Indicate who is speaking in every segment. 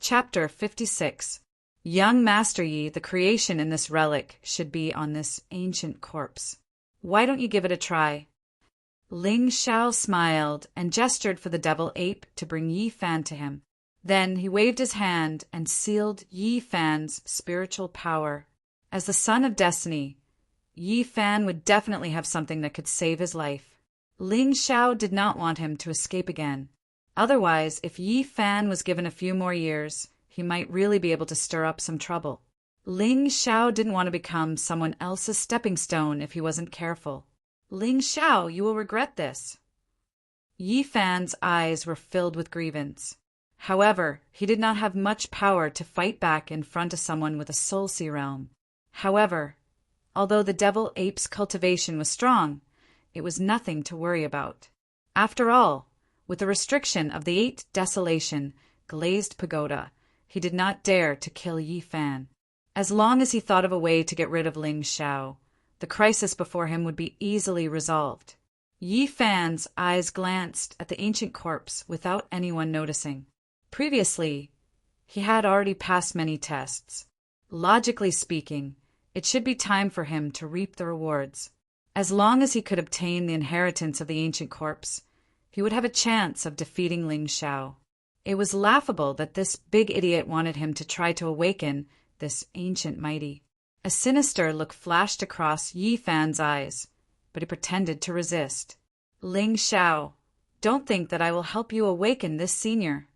Speaker 1: Chapter 56. Young Master Yi, the creation in this relic should be on this ancient corpse. Why don't you give it a try? Ling Xiao smiled and gestured for the devil ape to bring Yi Fan to him. Then he waved his hand and sealed Yi Fan's spiritual power. As the son of destiny, Yi Fan would definitely have something that could save his life. Ling Xiao did not want him to escape again. Otherwise, if Yi Fan was given a few more years, he might really be able to stir up some trouble. Ling Xiao didn't want to become someone else's stepping stone if he wasn't careful. Ling Xiao, you will regret this. Yi Fan's eyes were filled with grievance. However, he did not have much power to fight back in front of someone with a soul sea realm. However, although the devil ape's cultivation was strong, it was nothing to worry about. After all, with the restriction of the 8 desolation glazed pagoda, he did not dare to kill Yi Fan. As long as he thought of a way to get rid of Ling Xiao, the crisis before him would be easily resolved. Yi Fan's eyes glanced at the ancient corpse without anyone noticing. Previously, he had already passed many tests. Logically speaking, it should be time for him to reap the rewards. As long as he could obtain the inheritance of the ancient corpse, he would have a chance of defeating Ling Xiao. It was laughable that this big idiot wanted him to try to awaken this ancient mighty. A sinister look flashed across Yi Fan's eyes, but he pretended to resist. Ling Xiao, don't think that I will help you awaken this senior.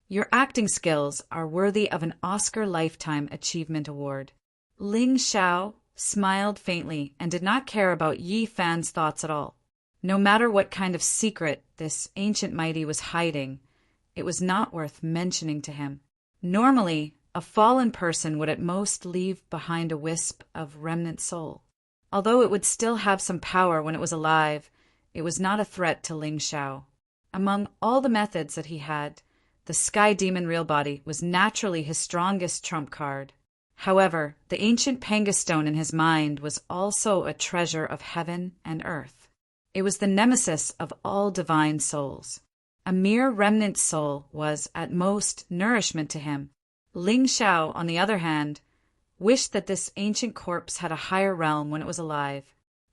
Speaker 1: Your acting skills are worthy of an Oscar Lifetime Achievement Award. Ling Xiao smiled faintly and did not care about Yi Fan's thoughts at all. No matter what kind of secret this ancient mighty was hiding, it was not worth mentioning to him. Normally, a fallen person would at most leave behind a wisp of remnant soul. Although it would still have some power when it was alive, it was not a threat to Ling Xiao. Among all the methods that he had, the Sky Demon Real Body was naturally his strongest trump card. However, the ancient Panga Stone in his mind was also a treasure of heaven and earth. It was the nemesis of all divine souls. A mere remnant soul was, at most, nourishment to him. Ling Xiao, on the other hand, wished that this ancient corpse had a higher realm when it was alive.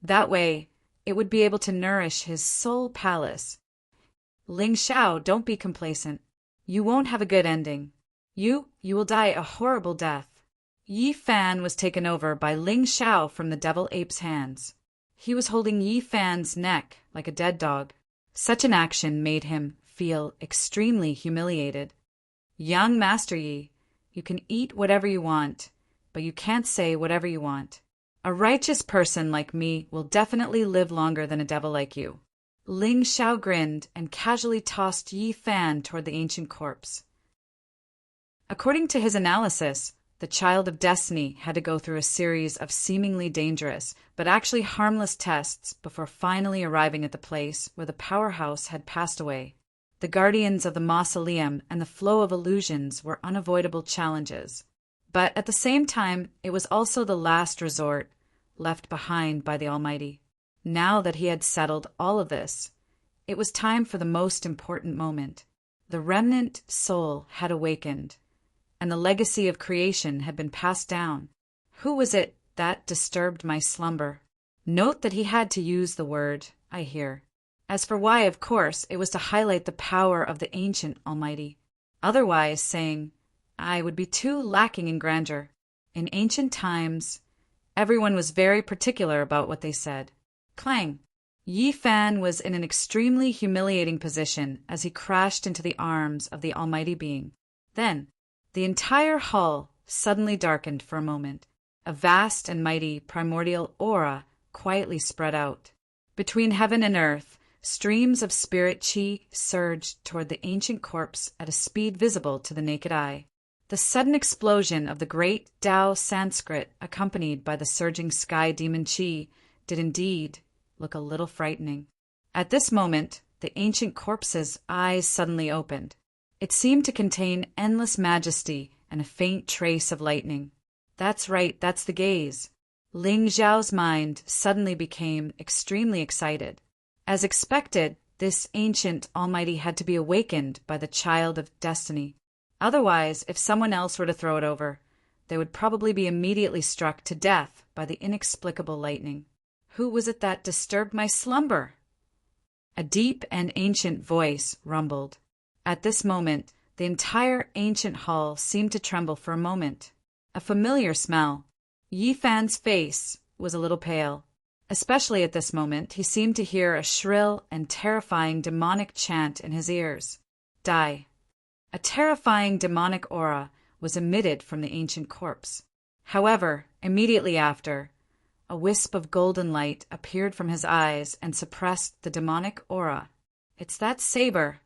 Speaker 1: That way, it would be able to nourish his soul palace. Ling Xiao, don't be complacent. You won't have a good ending. You will die a horrible death. Yi Fan was taken over by Ling Xiao from the devil ape's hands. He was holding Yi Fan's neck like a dead dog. Such an action made him feel extremely humiliated. Young Master Yi, you can eat whatever you want, but you can't say whatever you want. A righteous person like me will definitely live longer than a devil like you. Ling Xiao grinned and casually tossed Yi Fan toward the ancient corpse. According to his analysis, the child of destiny had to go through a series of seemingly dangerous, but actually harmless tests before finally arriving at the place where the powerhouse had passed away. The guardians of the mausoleum and the flow of illusions were unavoidable challenges. But at the same time, it was also the last resort left behind by the Almighty. Now that he had settled all of this, it was time for the most important moment. The remnant soul had awakened, and the legacy of creation had been passed down. Who was it that disturbed my slumber? Note that he had to use the word, I hear. As for why, of course, it was to highlight the power of the ancient Almighty. Otherwise, saying, I would be too lacking in grandeur. In ancient times, everyone was very particular about what they said. Clang! Yi Fan was in an extremely humiliating position as he crashed into the arms of the Almighty Being. Then, the entire hall suddenly darkened for a moment. A vast and mighty primordial aura quietly spread out. Between heaven and earth, streams of spirit chi surged toward the ancient corpse at a speed visible to the naked eye. The sudden explosion of the great Tao Sanskrit, accompanied by the surging sky demon chi, did indeed look a little frightening. At this moment, the ancient corpse's eyes suddenly opened. It seemed to contain endless majesty and a faint trace of lightning. That's right, that's the gaze. Ling Xiao's mind suddenly became extremely excited. As expected, this ancient Almighty had to be awakened by the child of destiny. Otherwise, if someone else were to throw it over, they would probably be immediately struck to death by the inexplicable lightning. Who was it that disturbed my slumber? A deep and ancient voice rumbled. At this moment, the entire ancient hall seemed to tremble for a moment. A familiar smell. Yi Fan's face was a little pale. Especially at this moment, he seemed to hear a shrill and terrifying demonic chant in his ears. Die. A terrifying demonic aura was emitted from the ancient corpse. However, immediately after, a wisp of golden light appeared from his eyes and suppressed the demonic aura. It's that saber.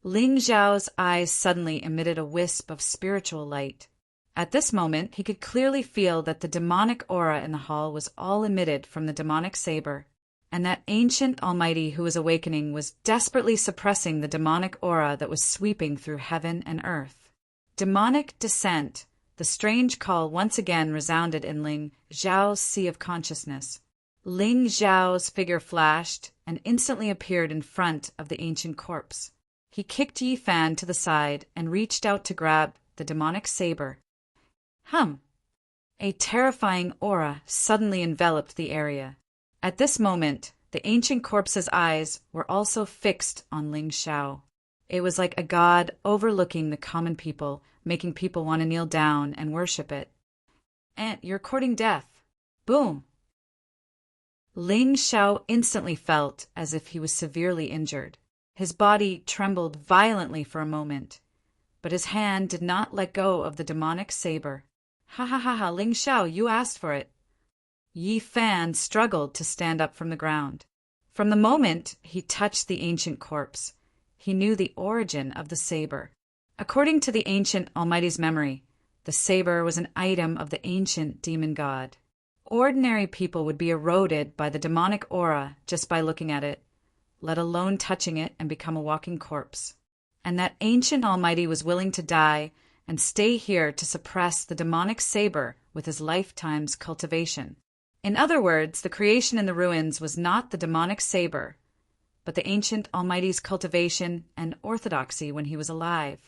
Speaker 1: Ling Zhao's eyes suddenly emitted a wisp of spiritual light. At this moment, he could clearly feel that the demonic aura in the hall was all emitted from the demonic saber, and that ancient almighty who was awakening was desperately suppressing the demonic aura that was sweeping through heaven and earth. Demonic descent. The strange call once again resounded in Ling Zhao's sea of consciousness. Ling Zhao's figure flashed and instantly appeared in front of the ancient corpse. He kicked Yi Fan to the side and reached out to grab the demonic saber. A terrifying aura suddenly enveloped the area. At this moment, the ancient corpse's eyes were also fixed on Ling Zhao. It was like a god overlooking the common people, making people want to kneel down and worship it. "Aunt, you're courting death." Boom! Ling Zhao instantly felt as if he was severely injured. His body trembled violently for a moment, but his hand did not let go of the demonic saber. Ha ha ha ha, Ling Zhao, you asked for it. Yi Fan struggled to stand up from the ground. From the moment he touched the ancient corpse, he knew the origin of the saber. According to the ancient Almighty's memory, the saber was an item of the ancient demon god. Ordinary people would be eroded by the demonic aura just by looking at it, let alone touching it and become a walking corpse. And that ancient Almighty was willing to die and stay here to suppress the demonic saber with his lifetime's cultivation. In other words, the creation in the ruins was not the demonic saber, but the ancient Almighty's cultivation and orthodoxy when he was alive.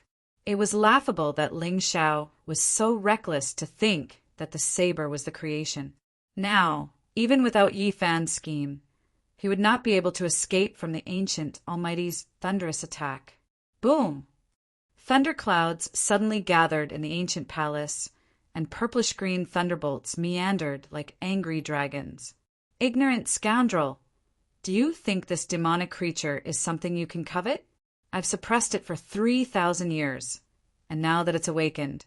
Speaker 1: It was laughable that Ling Zhao was so reckless to think that the saber was the creation. Now, even without Yi Fan's scheme, he would not be able to escape from the ancient Almighty's thunderous attack. Boom! Thunderclouds suddenly gathered in the ancient palace, and purplish-green thunderbolts meandered like angry dragons. Ignorant scoundrel! Do you think this demonic creature is something you can covet? I've suppressed it for 3,000 years, and now that it's awakened,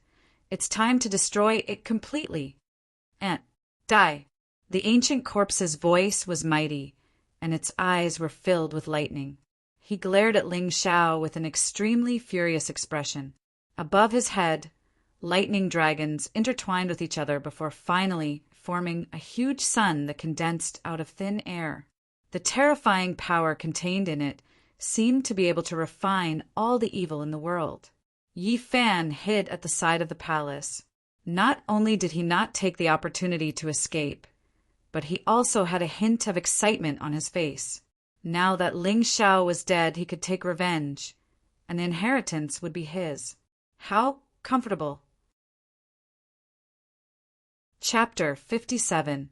Speaker 1: it's time to destroy it completely. And die! The ancient corpse's voice was mighty, and its eyes were filled with lightning. He glared at Ling Zhao with an extremely furious expression. Above his head, lightning dragons intertwined with each other before finally forming a huge sun that condensed out of thin air. The terrifying power contained in it seemed to be able to refine all the evil in the world. Yi Fan hid at the side of the palace. Not only did he not take the opportunity to escape, but he also had a hint of excitement on his face. Now that Ling Zhao was dead, he could take revenge, and the inheritance would be his. How comfortable. Chapter 57.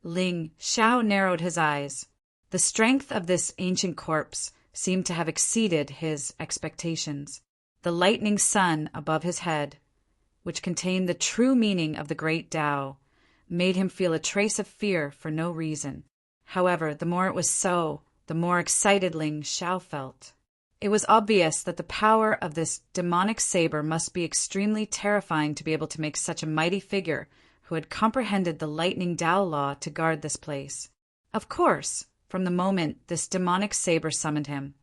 Speaker 1: Ling Zhao narrowed his eyes. The strength of this ancient corpse seemed to have exceeded his expectations. The lightning sun above his head, which contained the true meaning of the great Tao, made him feel a trace of fear for no reason. However, the more it was so, the more excited Ling Zhao felt. It was obvious that the power of this demonic saber must be extremely terrifying to be able to make such a mighty figure who had comprehended the lightning Tao law to guard this place. Of course, from the moment this demonic saber summoned him,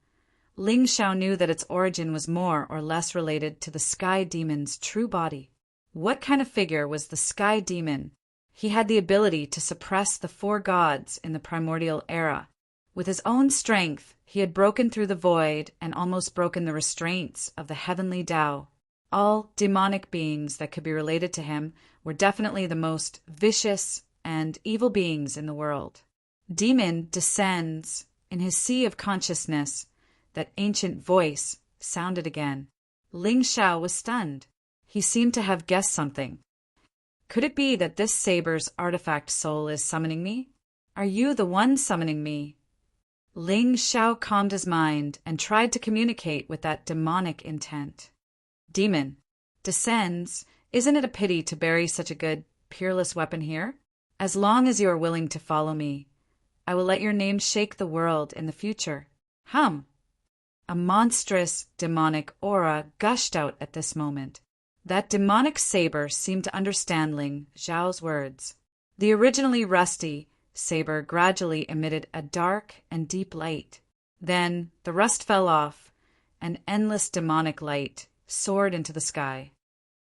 Speaker 1: Ling Zhao knew that its origin was more or less related to the sky demon's true body. What kind of figure was the sky demon? He had the ability to suppress the 4 gods in the primordial era. With his own strength, he had broken through the void and almost broken the restraints of the heavenly Tao. All demonic beings that could be related to him were definitely the most vicious and evil beings in the world. Demon descends in his sea of consciousness, that ancient voice sounded again. Ling Xiao was stunned. He seemed to have guessed something. Could it be that this saber's artifact soul is summoning me? Are you the one summoning me? Ling Xiao calmed his mind and tried to communicate with that demonic intent. Demon, descends, isn't it a pity to bury such a good, peerless weapon here? As long as you are willing to follow me, I will let your name shake the world in the future. Hum! A monstrous, demonic aura gushed out at this moment. That demonic saber seemed to understand Ling Xiao's words. The originally rusty saber gradually emitted a dark and deep light. Then the rust fell off, and endless demonic light soared into the sky.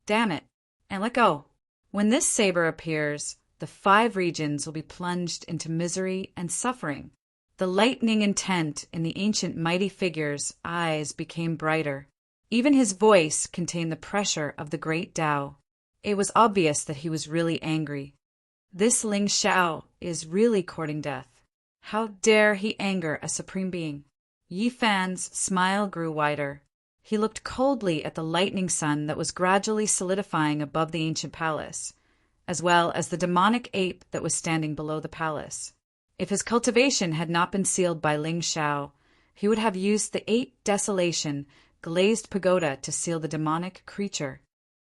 Speaker 1: Damn it, and let go. When this saber appears, the 5 regions will be plunged into misery and suffering. The lightning intent in the ancient mighty figure's eyes became brighter. Even his voice contained the pressure of the great Tao. It was obvious that he was really angry. This Ling Xiao is really courting death. How dare he anger a supreme being? Yi Fan's smile grew wider. He looked coldly at the lightning sun that was gradually solidifying above the ancient palace, as well as the demonic ape that was standing below the palace. If his cultivation had not been sealed by Ling Xiao, he would have used the 8 desolation glazed pagoda to seal the demonic creature.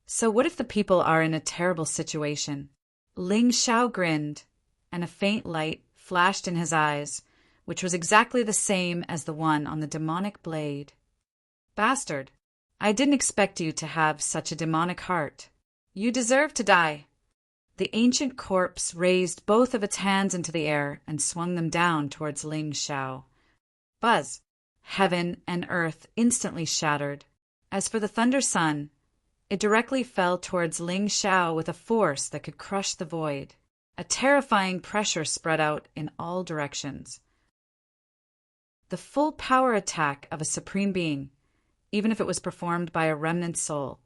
Speaker 1: So what if the people are in a terrible situation? Ling Xiao grinned, and a faint light flashed in his eyes, which was exactly the same as the one on the demonic blade. Bastard, I didn't expect you to have such a demonic heart. You deserve to die. The ancient corpse raised both of its hands into the air and swung them down towards Ling Xiao. Buzz! Heaven and earth instantly shattered. As for the Thunder Sun, it directly fell towards Ling Xiao with a force that could crush the void. A terrifying pressure spread out in all directions. The full power attack of a supreme being, even if it was performed by a remnant soul,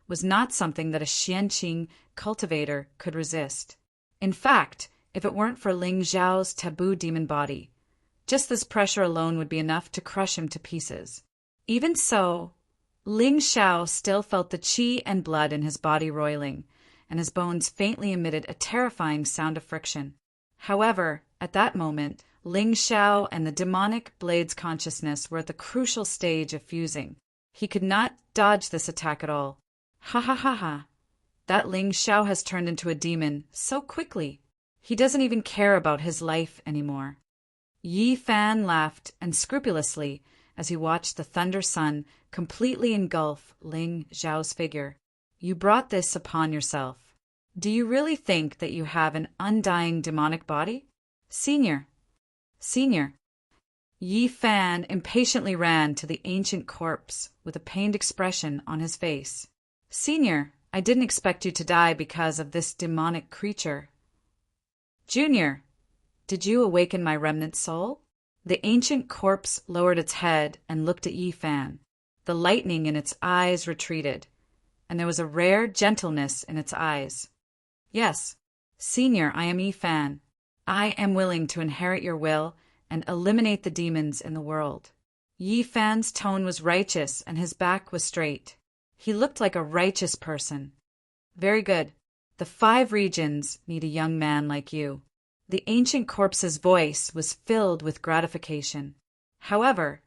Speaker 1: was not something that a Xianqing cultivator could resist. In fact, if it weren't for Ling Xiao's taboo demon body, just this pressure alone would be enough to crush him to pieces. Even so, Ling Xiao still felt the qi and blood in his body roiling, and his bones faintly emitted a terrifying sound of friction. However, at that moment, Ling Xiao and the demonic blade's consciousness were at the crucial stage of fusing. He could not dodge this attack at all. Ha ha ha ha! That Ling Xiao has turned into a demon so quickly. He doesn't even care about his life anymore. Yi Fan laughed unscrupulously as he watched the Thunder Sun completely engulf Ling Xiao's figure. You brought this upon yourself. Do you really think that you have an undying demonic body? Senior. Yi Fan impatiently ran to the ancient corpse with a pained expression on his face. Senior, I didn't expect you to die because of this demonic creature. Junior, did you awaken my remnant soul? The ancient corpse lowered its head and looked at Yi Fan. The lightning in its eyes retreated, and there was a rare gentleness in its eyes. Yes, Senior, I am Yi Fan. I am willing to inherit your will and eliminate the demons in the world. Yi Fan's tone was righteous and his back was straight. He looked like a righteous person. Very good. The 5 regions need a young man like you. The ancient corpse's voice was filled with gratification. However,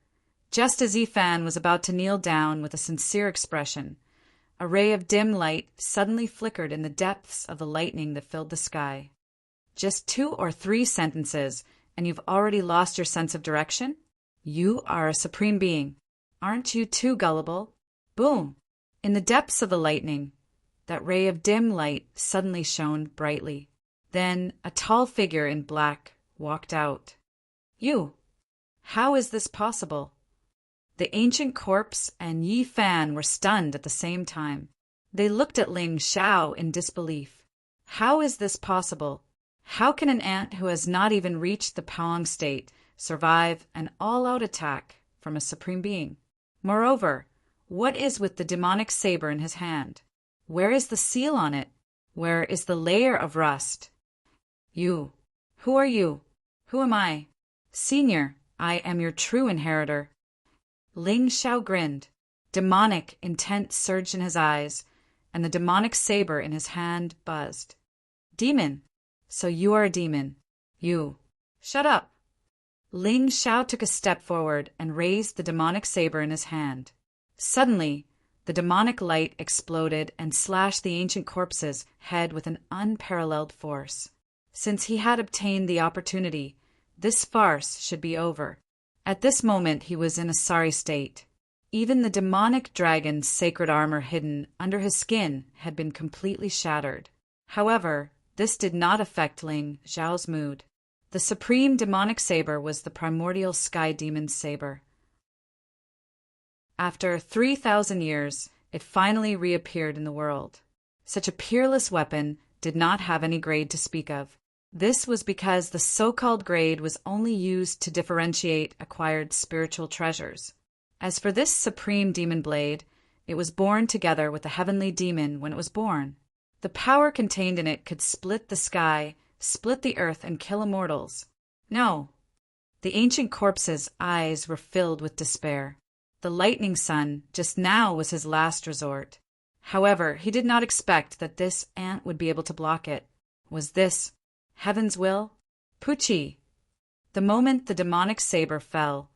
Speaker 1: just as Yi Fan was about to kneel down with a sincere expression, a ray of dim light suddenly flickered in the depths of the lightning that filled the sky. Just 2 or 3 sentences, and you've already lost your sense of direction? You are a supreme being. Aren't you too gullible? Boom! In the depths of the lightning, that ray of dim light suddenly shone brightly. Then a tall figure in black walked out. You! How is this possible? The ancient corpse and Yi Fan were stunned at the same time. They looked at Ling Xiao in disbelief. How is this possible? How can an ant who has not even reached the Paong state survive an all-out attack from a supreme being? Moreover, what is with the demonic saber in his hand? Where is the seal on it? Where is the layer of rust? You. Who are you? Who am I? Senior, I am your true inheritor. Ling Xiao grinned. Demonic intent surged in his eyes, and the demonic saber in his hand buzzed. Demon. So you are a demon. You. Shut up. Ling Xiao took a step forward and raised the demonic saber in his hand. Suddenly, the demonic light exploded and slashed the ancient corpse's head with an unparalleled force. Since he had obtained the opportunity, this farce should be over. At this moment he was in a sorry state. Even the demonic dragon's sacred armor hidden under his skin had been completely shattered. However, this did not affect Ling Xiao's mood. The supreme demonic saber was the primordial sky demon's saber. After 3,000 years, it finally reappeared in the world. Such a peerless weapon did not have any grade to speak of. This was because the so-called grade was only used to differentiate acquired spiritual treasures. As for this supreme demon blade, it was born together with the heavenly demon when it was born. The power contained in it could split the sky, split the earth, and kill immortals. No. The ancient corpse's eyes were filled with despair. The lightning sun just now was his last resort. However, he did not expect that this ant would be able to block it. Was this heaven's will? Pucci! The moment the demonic saber fell,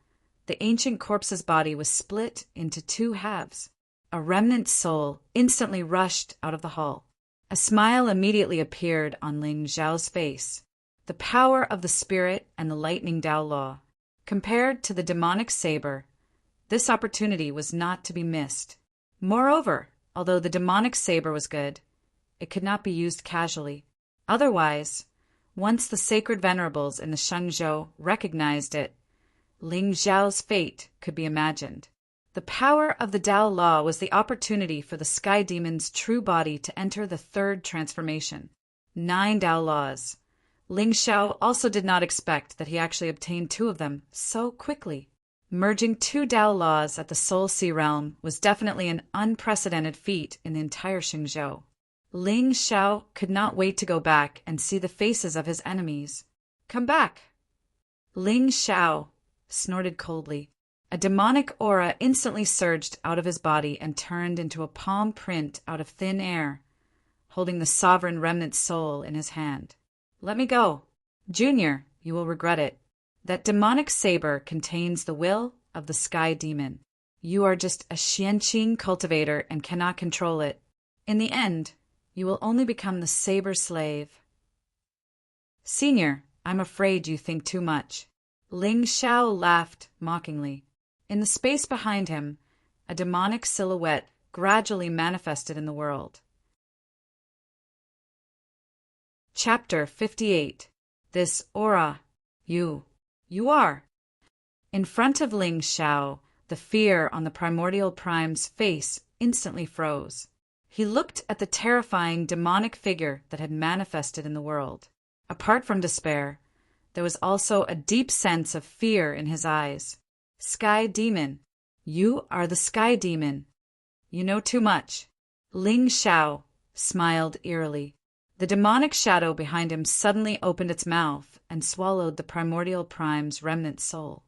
Speaker 1: the ancient corpse's body was split into two halves. A remnant soul instantly rushed out of the hall. A smile immediately appeared on Ling Xiao's face. The power of the spirit and the lightning Dao law. Compared to the demonic saber, this opportunity was not to be missed. Moreover, although the demonic saber was good, it could not be used casually. Otherwise, once the sacred venerables in the Shengzhou recognized it, Ling Xiao's fate could be imagined. The power of the Dao Law was the opportunity for the Sky Demon's true body to enter the third transformation. 9 Dao Laws. Ling Xiao also did not expect that he actually obtained 2 of them so quickly. Merging 2 Dao Laws at the Soul Sea realm was definitely an unprecedented feat in the entire Xingzhou. Ling Xiao could not wait to go back and see the faces of his enemies. Come back! Ling Xiao snorted coldly. A demonic aura instantly surged out of his body and turned into a palm print out of thin air, holding the sovereign remnant soul in his hand. Let me go. Junior, you will regret it. That demonic saber contains the will of the sky demon. You are just a Xianqing cultivator and cannot control it. In the end, you will only become the saber slave. Senior, I'm afraid you think too much. Ling Xiao laughed mockingly. In the space behind him, a demonic silhouette gradually manifested in the world. Chapter 58. This aura, you are. In front of Ling Xiao, the fear on the primordial prime's face instantly froze. He looked at the terrifying demonic figure that had manifested in the world. Apart from despair, there was also a deep sense of fear in his eyes. Sky Demon, you are the Sky Demon. You know too much. Ling Xiao smiled eerily. The demonic shadow behind him suddenly opened its mouth and swallowed the primordial prime's remnant soul.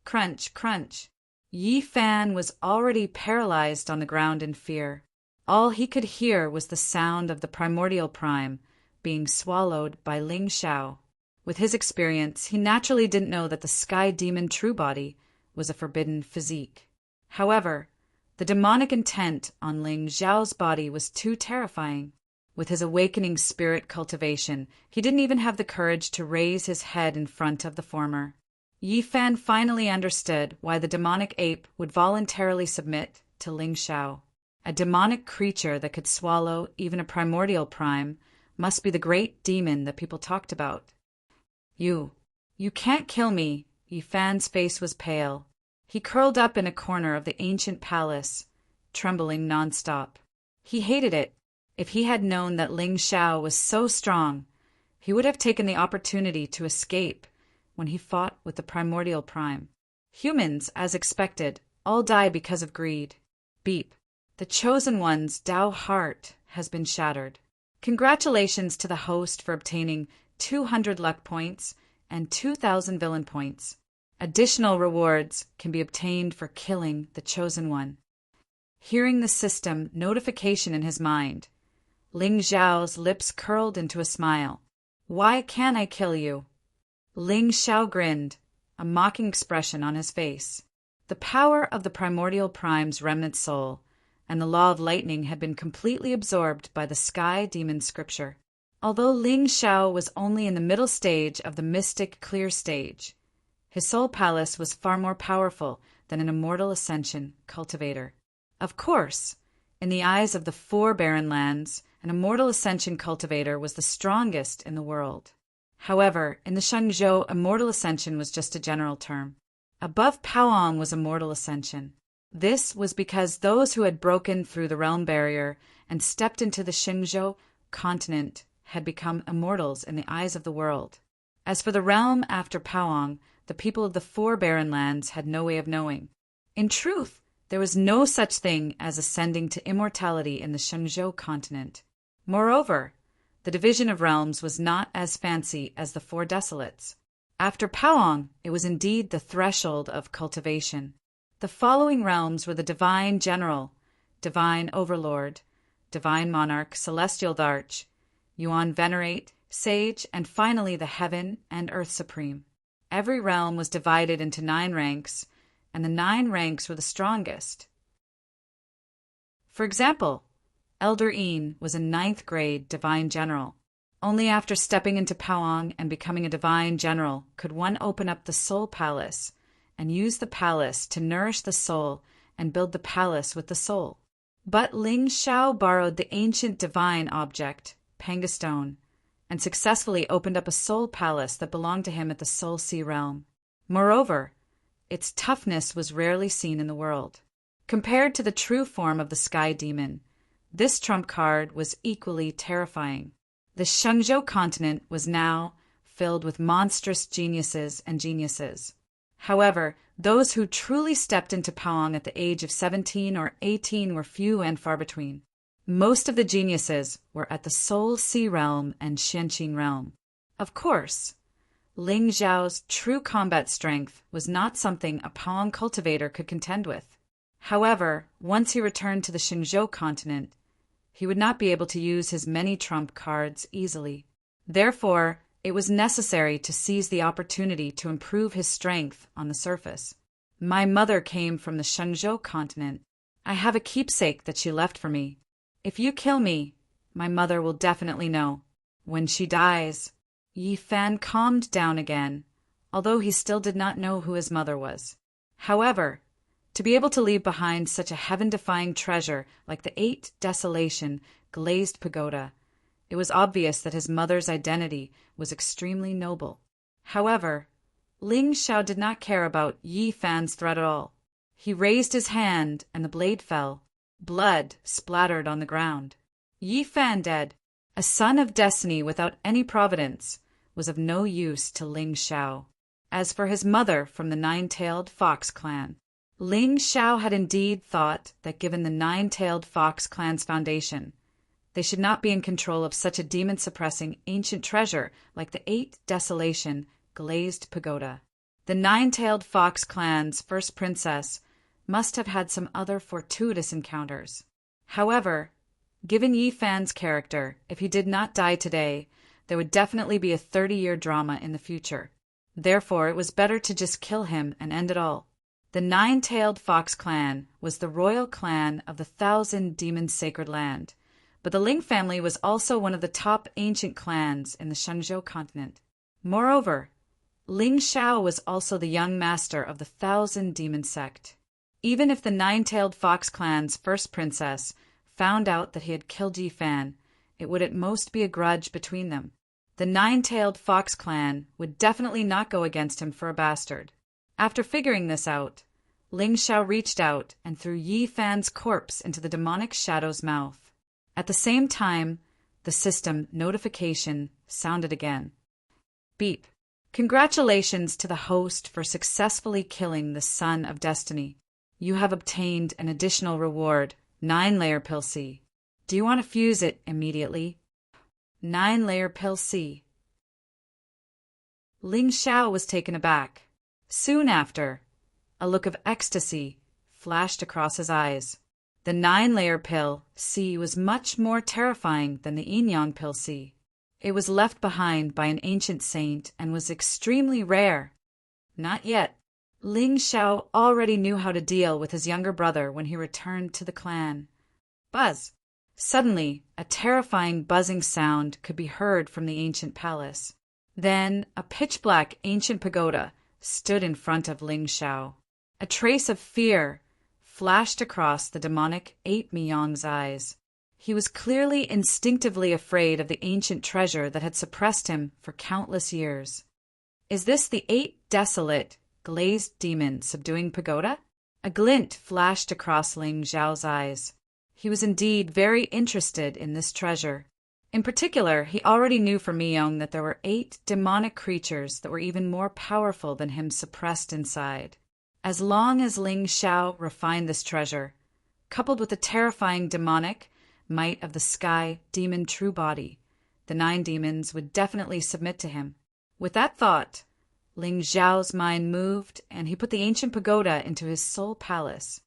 Speaker 1: Crunch, crunch. Yi Fan was already paralyzed on the ground in fear. All he could hear was the sound of the primordial prime being swallowed by Ling Xiao. With his experience, he naturally didn't know that the Sky Demon true body was a forbidden physique. However, the demonic intent on Ling Xiao's body was too terrifying. With his awakening spirit cultivation, he didn't even have the courage to raise his head in front of the former. Yi Fan finally understood why the demonic ape would voluntarily submit to Ling Xiao. A demonic creature that could swallow even a primordial prime must be the great demon that people talked about. You can't kill me. Yi Fan's face was pale. He curled up in a corner of the ancient palace, trembling nonstop. He hated it. If he had known that Ling Xiao was so strong, he would have taken the opportunity to escape when he fought with the primordial prime. Humans, as expected, all die because of greed. Beep. The Chosen One's Dao heart has been shattered. Congratulations to the host for obtaining 200 luck points and 2,000 villain points. Additional rewards can be obtained for killing the chosen one. Hearing the system notification in his mind, Ling Xiao's lips curled into a smile. Why can't I kill you? Ling Xiao grinned, a mocking expression on his face. The power of the primordial prime's remnant soul and the law of lightning had been completely absorbed by the sky demon scripture. Although Ling Xiao was only in the middle stage of the mystic clear stage, his soul palace was far more powerful than an immortal ascension cultivator. Of course, in the eyes of the four barren lands, an immortal ascension cultivator was the strongest in the world. However, in the Shenzhou, immortal ascension was just a general term. Above Paoang was immortal ascension. This was because those who had broken through the realm barrier and stepped into the Shenzhou continent had become immortals in the eyes of the world. As for the realm after Paoang, the people of the four barren lands had no way of knowing. In truth, there was no such thing as ascending to immortality in the Shenzhou continent. Moreover, the division of realms was not as fancy as the four desolates. After Paoang, it was indeed the threshold of cultivation. The following realms were the Divine General, Divine Overlord, Divine Monarch, Celestial Darch, Yuan Venerate, Sage, and finally the Heaven and Earth Supreme. Every realm was divided into 9 ranks, and the 9 ranks were the strongest. For example, Elder Een was a 9th grade Divine General. Only after stepping into Paoang and becoming a Divine General could one open up the Soul Palace and use the palace to nourish the soul and build the palace with the soul. But Ling Xiao borrowed the ancient divine object, Panga Stone, and successfully opened up a soul palace that belonged to him at the Soul Sea realm. Moreover, its toughness was rarely seen in the world. Compared to the true form of the Sky Demon, this trump card was equally terrifying. The Shenzhou continent was now filled with monstrous geniuses and geniuses. However, those who truly stepped into Paoang at the age of 17 or 18 were few and far between. Most of the geniuses were at the Soul Sea realm and Xianqin realm. Of course, Ling Xiao's true combat strength was not something a Paoang cultivator could contend with. However, once he returned to the Shenzhou continent, he would not be able to use his many trump cards easily. Therefore, it was necessary to seize the opportunity to improve his strength on the surface. My mother came from the Shenzhou continent. I have a keepsake that she left for me. If you kill me, my mother will definitely know. When she dies, Yi Fan calmed down again, although he still did not know who his mother was. However, to be able to leave behind such a heaven-defying treasure like the 8 Desolation glazed pagoda, it was obvious that his mother's identity was extremely noble. However, Ling Xiao did not care about Yi Fan's threat at all. He raised his hand and the blade fell. Blood splattered on the ground. Yi Fan dead, a son of destiny without any providence, was of no use to Ling Xiao. As for his mother from the 9-tailed fox clan, Ling Xiao had indeed thought that given the 9-tailed fox clan's foundation, they should not be in control of such a demon-suppressing ancient treasure like the 8 Desolation glazed pagoda. The 9-tailed fox clan's first princess must have had some other fortuitous encounters. However, given Yi Fan's character, if he did not die today, there would definitely be a 30-year drama in the future. Therefore, it was better to just kill him and end it all. The 9-tailed fox clan was the royal clan of the 1,000 Demon Sacred Land, but the Ling family was also one of the top ancient clans in the Shenzhou continent. Moreover, Ling Xiao was also the young master of the 1,000 Demon sect. Even if the 9-tailed fox clan's first princess found out that he had killed Yi Fan, it would at most be a grudge between them. The 9-tailed fox clan would definitely not go against him for a bastard. After figuring this out, Ling Xiao reached out and threw Yi Fan's corpse into the demonic shadow's mouth. At the same time, the system notification sounded again. Beep. Congratulations to the host for successfully killing the Son of Destiny. You have obtained an additional reward, 9-layer pill C. Do you want to fuse it immediately? 9-layer pill C. Ling Xiao was taken aback. Soon after, a look of ecstasy flashed across his eyes. The 9-layer pill C was much more terrifying than the Yin pill C. It was left behind by an ancient saint and was extremely rare. Not yet. Ling Xiao already knew how to deal with his younger brother when he returned to the clan. Buzz! Suddenly, a terrifying buzzing sound could be heard from the ancient palace. Then, a pitch-black ancient pagoda stood in front of Ling Xiao. A trace of fear flashed across the demonic ape Miyong's eyes. He was clearly instinctively afraid of the ancient treasure that had suppressed him for countless years. Is this the 8 desolate, glazed demon subduing pagoda? A glint flashed across Ling Xiao's eyes. He was indeed very interested in this treasure. In particular, he already knew from Miyong that there were 8 demonic creatures that were even more powerful than him suppressed inside. As long as Ling Xiao refined this treasure, coupled with the terrifying demonic might of the sky demon true body, the 9 demons would definitely submit to him. With that thought, Ling Xiao's mind moved, and he put the ancient pagoda into his soul palace.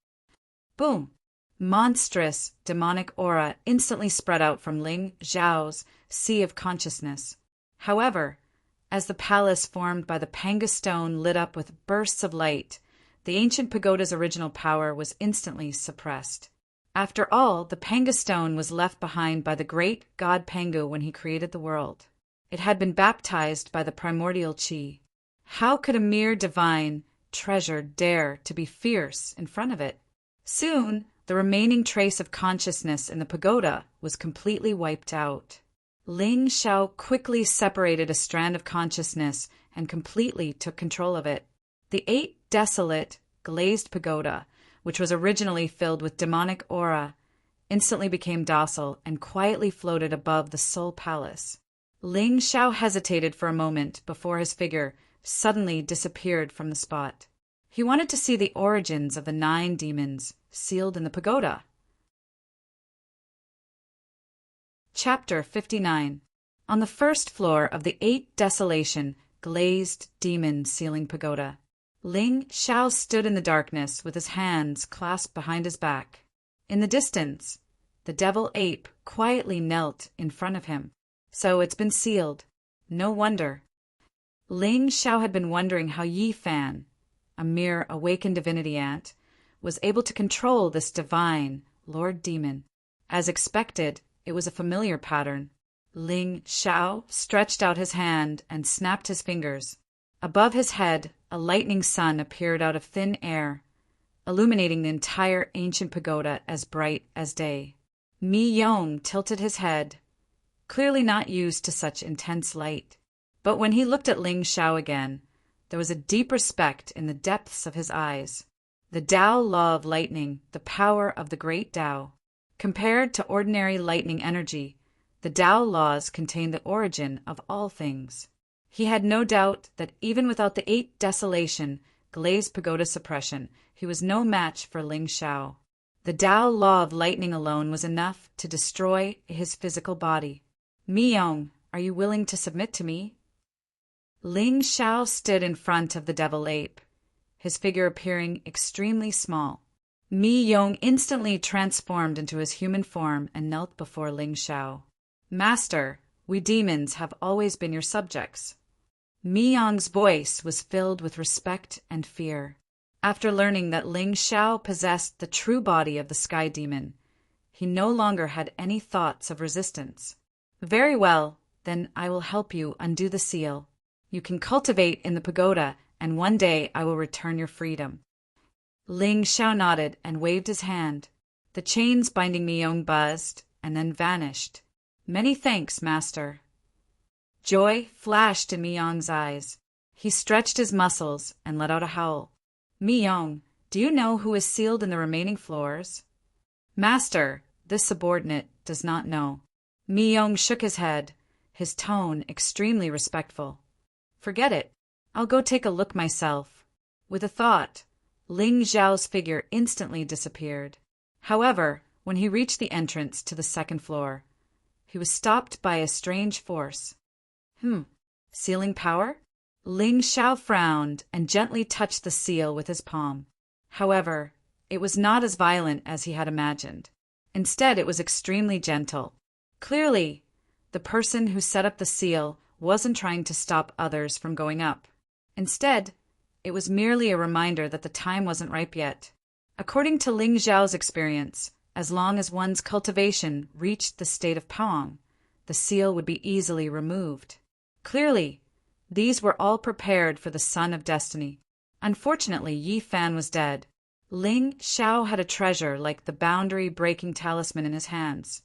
Speaker 1: Boom! Monstrous demonic aura instantly spread out from Ling Xiao's sea of consciousness. However, as the palace formed by the Panga stone lit up with bursts of light, the ancient pagoda's original power was instantly suppressed. After all, the Panga stone was left behind by the great god Pangu when he created the world. It had been baptized by the primordial qi. How could a mere divine treasure dare to be fierce in front of it? Soon, the remaining trace of consciousness in the pagoda was completely wiped out. Ling Xiao quickly separated a strand of consciousness and completely took control of it. The 8 desolate, glazed pagoda, which was originally filled with demonic aura, instantly became docile and quietly floated above the soul palace. Ling Xiao hesitated for a moment before his figure suddenly disappeared from the spot. He wanted to see the origins of the 9 demons sealed in the pagoda. Chapter 59. On the first floor of the 8 desolation, glazed demon sealing pagoda, Ling Xiao stood in the darkness with his hands clasped behind his back. In the distance, the devil ape quietly knelt in front of him. So it's been sealed. No wonder. Ling Xiao had been wondering how Yi Fan, a mere awakened divinity ant, was able to control this divine Lord Demon. As expected, it was a familiar pattern. Ling Xiao stretched out his hand and snapped his fingers. Above his head, a lightning sun appeared out of thin air, illuminating the entire ancient pagoda as bright as day. Mi Yong tilted his head, clearly not used to such intense light. But when he looked at Ling Xiao again, there was a deep respect in the depths of his eyes. The Tao law of lightning, the power of the great Tao. Compared to ordinary lightning energy, the Tao laws contain the origin of all things. He had no doubt that even without the 8 desolation, glazed pagoda suppression, he was no match for Ling Xiao. The Tao law of lightning alone was enough to destroy his physical body. Mi Yong, are you willing to submit to me? Ling Xiao stood in front of the devil ape, his figure appearing extremely small. Mi Yong instantly transformed into his human form and knelt before Ling Xiao. Master, we demons have always been your subjects. Mi Yong's voice was filled with respect and fear. After learning that Ling Xiao possessed the true body of the sky demon, he no longer had any thoughts of resistance. Very well, then I will help you undo the seal. You can cultivate in the pagoda, and one day I will return your freedom. Ling Xiao nodded and waved his hand. The chains binding Mi Yong buzzed and then vanished. Many thanks, Master. Joy flashed in Mi Yong's eyes. He stretched his muscles and let out a howl. Mi Yong, do you know who is sealed in the remaining floors? Master, this subordinate does not know. Mi Yong shook his head, his tone extremely respectful. Forget it. I'll go take a look myself. With a thought, Ling Xiao's figure instantly disappeared. However, when he reached the entrance to the second floor, he was stopped by a strange force. Sealing power? Ling Xiao frowned and gently touched the seal with his palm. However, it was not as violent as he had imagined. Instead, it was extremely gentle. Clearly, the person who set up the seal wasn't trying to stop others from going up. Instead, it was merely a reminder that the time wasn't ripe yet. According to Ling Xiao's experience, as long as one's cultivation reached the state of Paong, the seal would be easily removed. Clearly, these were all prepared for the Son of Destiny. Unfortunately, Yi Fan was dead. Ling Xiao had a treasure like the boundary-breaking talisman in his hands,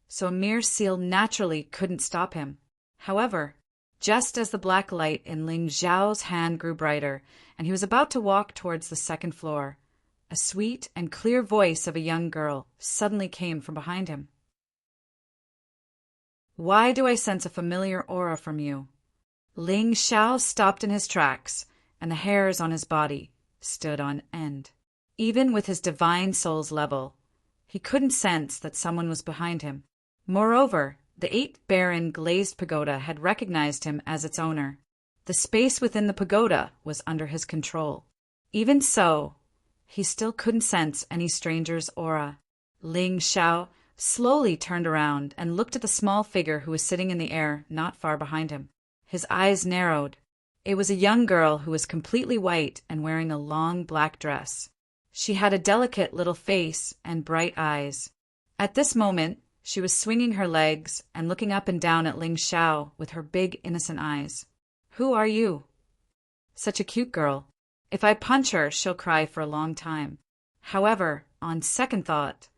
Speaker 1: so a mere seal naturally couldn't stop him. However, just as the black light in Ling Xiao's hand grew brighter and he was about to walk towards the second floor, a sweet and clear voice of a young girl suddenly came from behind him. "Why do I sense a familiar aura from you?" Ling Xiao stopped in his tracks, and the hairs on his body stood on end. Even with his divine soul's level, he couldn't sense that someone was behind him. Moreover, the 8-baron glazed pagoda had recognized him as its owner. The space within the pagoda was under his control. Even so, he still couldn't sense any stranger's aura. Ling Xiao slowly turned around and looked at the small figure who was sitting in the air not far behind him. His eyes narrowed. It was a young girl who was completely white and wearing a long black dress. She had a delicate little face and bright eyes. At this moment, she was swinging her legs and looking up and down at Ling Xiao with her big, innocent eyes. "Who are you?" "Such a cute girl. If I punch her, she'll cry for a long time." However, on second thought,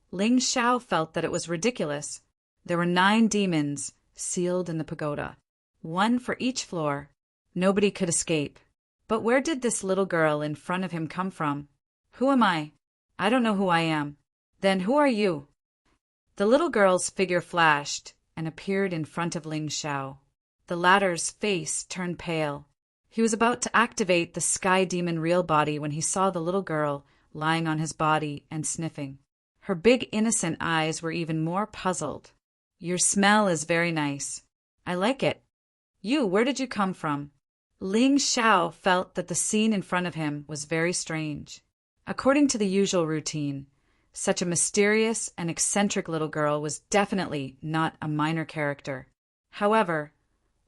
Speaker 1: Ling Xiao felt that it was ridiculous. There were 9 demons sealed in the pagoda, 1 for each floor. Nobody could escape. But where did this little girl in front of him come from? "Who am I? I don't know who I am." "Then who are you?" The little girl's figure flashed and appeared in front of Ling Xiao. The latter's face turned pale. He was about to activate the sky demon real body when he saw the little girl lying on his body and sniffing. Her big innocent eyes were even more puzzled. "Your smell is very nice. I like it. Where did you come from?" Ling Xiao felt that the scene in front of him was very strange. According to the usual routine, such a mysterious and eccentric little girl was definitely not a minor character. However,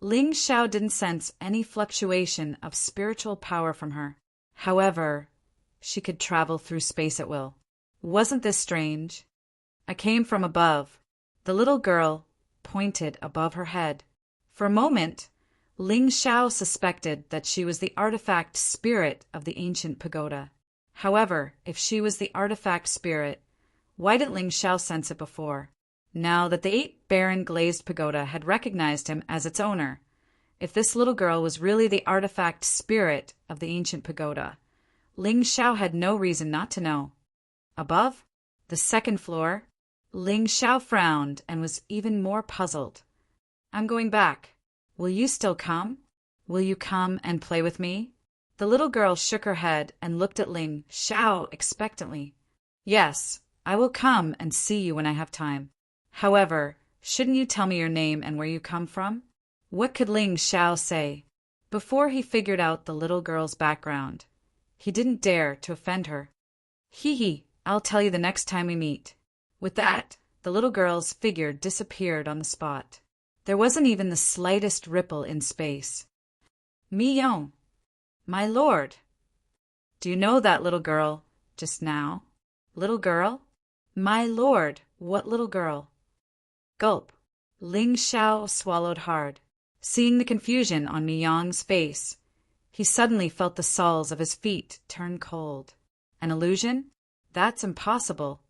Speaker 1: Ling Xiao didn't sense any fluctuation of spiritual power from her. However, she could travel through space at will. Wasn't this strange? "I came from above." The little girl pointed above her head. For a moment, Ling Xiao suspected that she was the artifact spirit of the ancient pagoda. However, if she was the artifact spirit, why didn't Ling Xiao sense it before? Now that the 8-baron glazed pagoda had recognized him as its owner, if this little girl was really the artifact spirit of the ancient pagoda, Ling Xiao had no reason not to know. Above, the second floor, Ling Xiao frowned and was even more puzzled. "I'm going back. Will you still come? Will you come and play with me?" The little girl shook her head and looked at Ling Xiao expectantly. "Yes, I will come and see you when I have time. However, shouldn't you tell me your name and where you come from?" What could Ling Xiao say? Before he figured out the little girl's background, he didn't dare to offend her. "Hee, I'll tell you the next time we meet." With that, the little girl's figure disappeared on the spot. There wasn't even the slightest ripple in space. "Mi Yong, my lord. Do you know that little girl just now?" "Little girl? My lord, what little girl?" Gulp. Ling Xiao swallowed hard. Seeing the confusion on Mi Yong's face, he suddenly felt the soles of his feet turn cold. An illusion? That's impossible.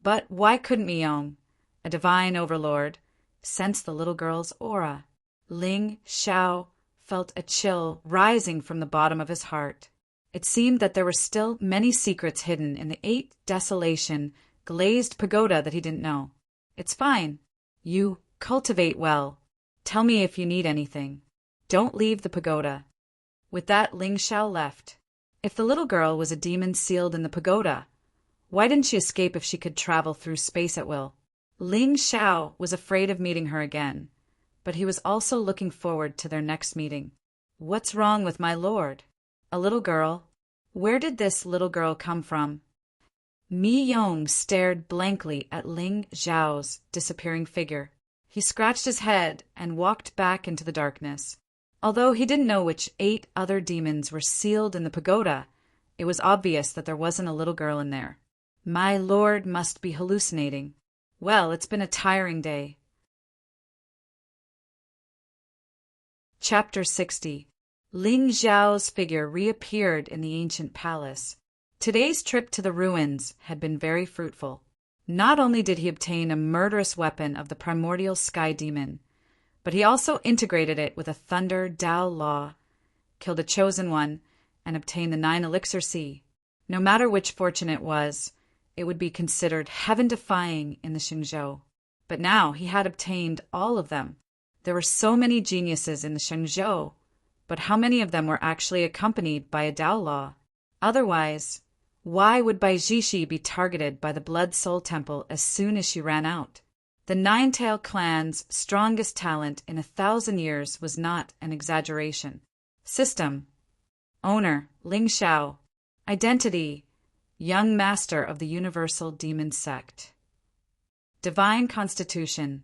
Speaker 1: But why couldn't Mi Yong, a divine overlord, sense the little girl's aura? Ling Xiao felt a chill rising from the bottom of his heart. It seemed that there were still many secrets hidden in the 8 desolation glazed pagoda that he didn't know. "It's fine. You cultivate well. Tell me if you need anything. Don't leave the pagoda." With that, Ling Xiao left. If the little girl was a demon sealed in the pagoda, why didn't she escape if she could travel through space at will? Ling Xiao was afraid of meeting her again, but he was also looking forward to their next meeting. What's wrong with my lord? A little girl. Where did this little girl come from? Mi Yong stared blankly at Ling Zhao's disappearing figure. He scratched his head and walked back into the darkness. Although he didn't know which 8 other demons were sealed in the pagoda, it was obvious that there wasn't a little girl in there. My lord must be hallucinating. Well, it's been a tiring day. Chapter 60. Ling Zhao's figure reappeared in the ancient palace. Today's trip to the ruins had been very fruitful. Not only did he obtain a murderous weapon of the primordial sky demon, but he also integrated it with a thunder Dao law, killed a chosen one, and obtained the 9 elixir sea. No matter which fortune it would be considered heaven-defying in the Xingzhou. But now he had obtained all of them. There were so many geniuses in the Xingzhou, but how many of them were actually accompanied by a Dao law? Otherwise, why would Bai Jishi be targeted by the Blood Soul Temple as soon as she ran out? The Nine-Tail clan's strongest talent in 1,000 years was not an exaggeration. System. Owner, Ling Xiao. Identity, young master of the Universal Demon Sect. Divine Constitution.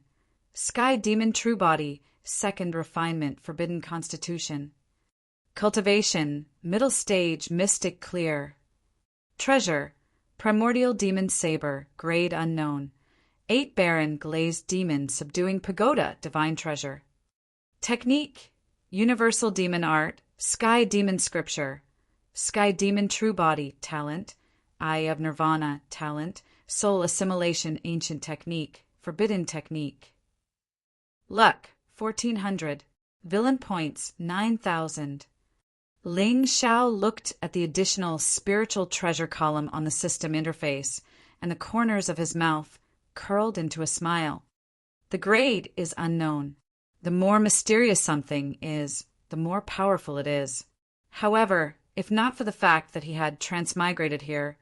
Speaker 1: Sky Demon True Body, second refinement, forbidden constitution. Cultivation, middle stage, mystic clear. Treasure, primordial demon saber, grade unknown. 8 baron glazed demon subduing pagoda, divine treasure. Technique, universal demon art, sky demon scripture. Sky demon true body, talent. Eye of nirvana, talent. Soul assimilation, ancient technique, forbidden technique. Luck, 1400. Villain points, 9,000. Ling Xiao looked at the additional spiritual treasure column on the system interface, and the corners of his mouth curled into a smile. The grade is unknown. The more mysterious something is, the more powerful it is. However, if not for the fact that he had transmigrated here,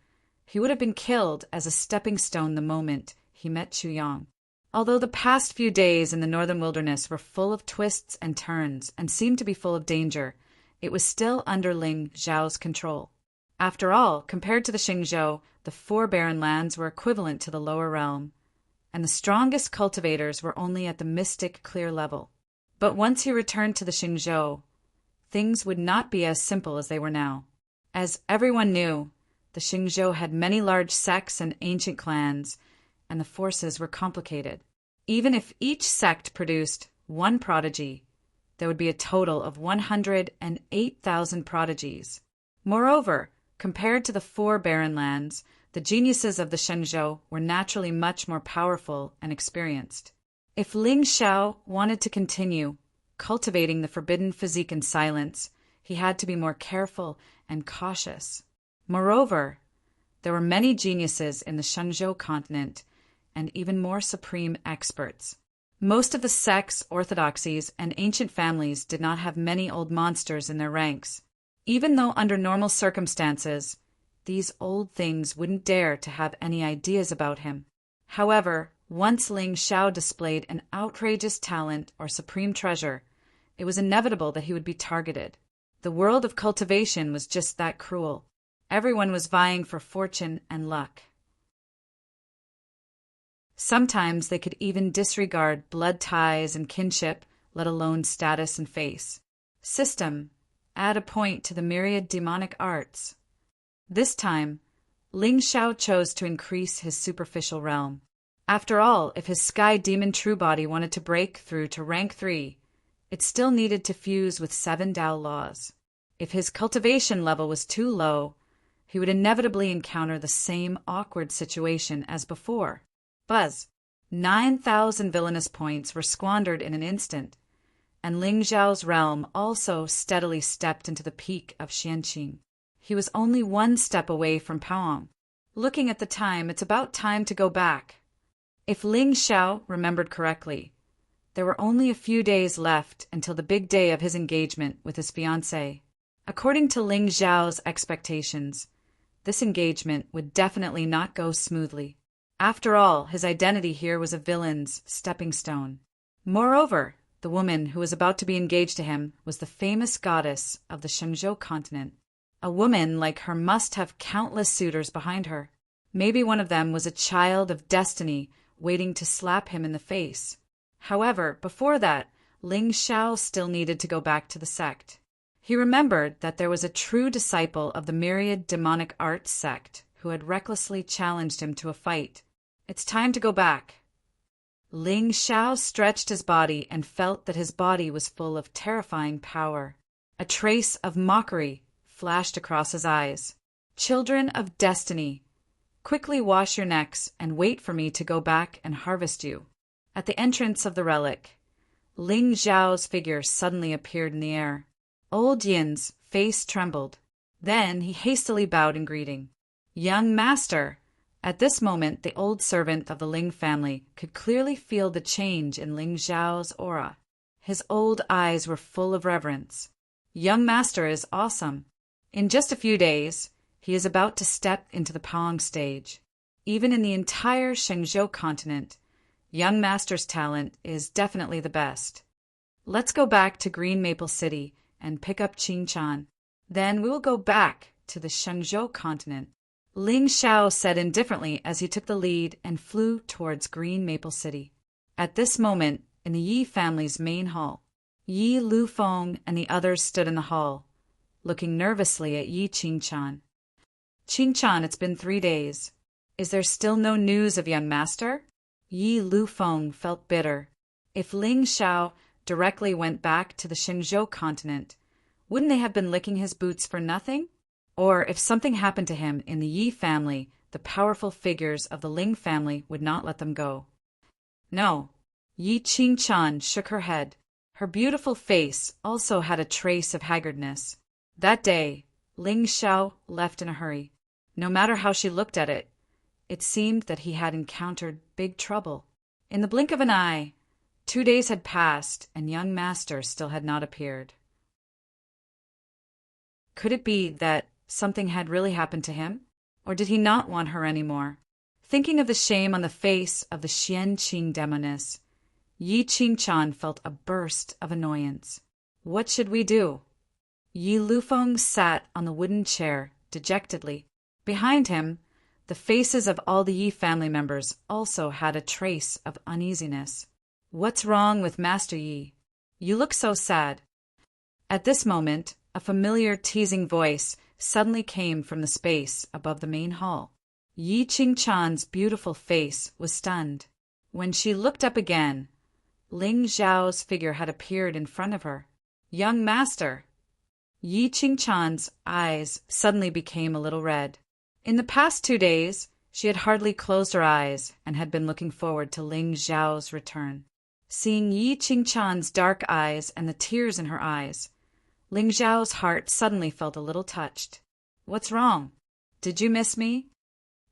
Speaker 1: he would have been killed as a stepping stone the moment he met Chuyang. Although the past few days in the northern wilderness were full of twists and turns and seemed to be full of danger, it was still under Ling Zhao's control. After all, compared to the Xingzhou, the 4 barren lands were equivalent to the lower realm, and the strongest cultivators were only at the mystic clear level. But once he returned to the Xingzhou, things would not be as simple as they were now. As everyone knew, the Xingzhou had many large sects and ancient clans, and the forces were complicated. Even if each sect produced 1 prodigy, there would be a total of 108,000 prodigies. Moreover, compared to the 4 barren lands, the geniuses of the Xingzhou were naturally much more powerful and experienced. If Ling Xiao wanted to continue cultivating the forbidden physique in silence, he had to be more careful and cautious. Moreover, there were many geniuses in the Xingzhou continent, and even more supreme experts. Most of the sects, orthodoxies, and ancient families did not have many old monsters in their ranks. Even though under normal circumstances, these old things wouldn't dare to have any ideas about him. However, once Ling Xiao displayed an outrageous talent or supreme treasure, it was inevitable that he would be targeted. The world of cultivation was just that cruel. Everyone was vying for fortune and luck. Sometimes they could even disregard blood ties and kinship, let alone status and face. System. Add a point to the myriad demonic arts. This time, Ling Xiao chose to increase his superficial realm. After all, if his sky demon true body wanted to break through to rank 3, it still needed to fuse with 7 Dao laws. If his cultivation level was too low, he would inevitably encounter the same awkward situation as before. Buzz. 9,000 villainous points were squandered in an instant, and Ling Zhao's realm also steadily stepped into the peak of Xianqing. He was only 1 step away from Paong. Looking at the time, it's about time to go back. If Ling Xiao remembered correctly, there were only a few days left until the big day of his engagement with his fiancée. According to Ling Zhao's expectations, this engagement would definitely not go smoothly. After all, his identity here was a villain's stepping stone. Moreover, the woman who was about to be engaged to him, was the famous goddess of the Shenzhou continent. A woman like her must have countless suitors behind her. Maybe one of them was a child of destiny waiting to slap him in the face. However, before that, Ling Xiao still needed to go back to the sect. He remembered that there was a true disciple of the myriad demonic arts sect who had recklessly challenged him to a fight. It's time to go back. Ling Xiao stretched his body and felt that his body was full of terrifying power. A trace of mockery flashed across his eyes. Children of destiny, quickly wash your necks and wait for me to go back and harvest you. At the entrance of the relic, Ling Xiao's figure suddenly appeared in the air. Old Yin's face trembled. Then he hastily bowed in greeting. Young master! At this moment, the old servant of the Ling family could clearly feel the change in Ling Xiao's aura. His old eyes were full of reverence. Young master is awesome. In just a few days, he is about to step into the Paong stage. Even in the entire Shenzhou continent, young master's talent is definitely the best. Let's go back to Green Maple City and pick up Qingchan. Then we will go back to the Shenzhou continent. Ling Xiao said indifferently as he took the lead and flew towards Green Maple City. At this moment, in the Yi family's main hall, Yi Lufeng and the others stood in the hall, looking nervously at Yi Qingchan. Qingchan, it's been 3 days. Is there still no news of young master? Yi Lufeng felt bitter. If Ling Xiao directly went back to the Shenzhou continent, wouldn't they have been licking his boots for nothing? Or if something happened to him in the Yi family, the powerful figures of the Ling family would not let them go. No. Yi Qingchan shook her head. Her beautiful face also had a trace of haggardness. That day, Ling Xiao left in a hurry. No matter how she looked at it, it seemed that he had encountered big trouble. In the blink of an eye, 2 days had passed and young master still had not appeared. Could it be that something had really happened to him? Or did he not want her anymore? Thinking of the shame on the face of the Xianqing demoness, Yi Qingchan felt a burst of annoyance. What should we do? Yi Lufeng sat on the wooden chair, dejectedly. Behind him, the faces of all the Yi family members also had a trace of uneasiness. What's wrong with Master Yi? You look so sad. At this moment, a familiar teasing voice suddenly came from the space above the main hall. Yi Qingchan's beautiful face was stunned. When she looked up again, Ling Xiao's figure had appeared in front of her. Young master! Yi Qingchan's eyes suddenly became a little red. In the past 2 days, she had hardly closed her eyes and had been looking forward to Ling Xiao's return. Seeing Yi Qingchan's dark eyes and the tears in her eyes, Ling Xiao's heart suddenly felt a little touched. What's wrong? Did you miss me?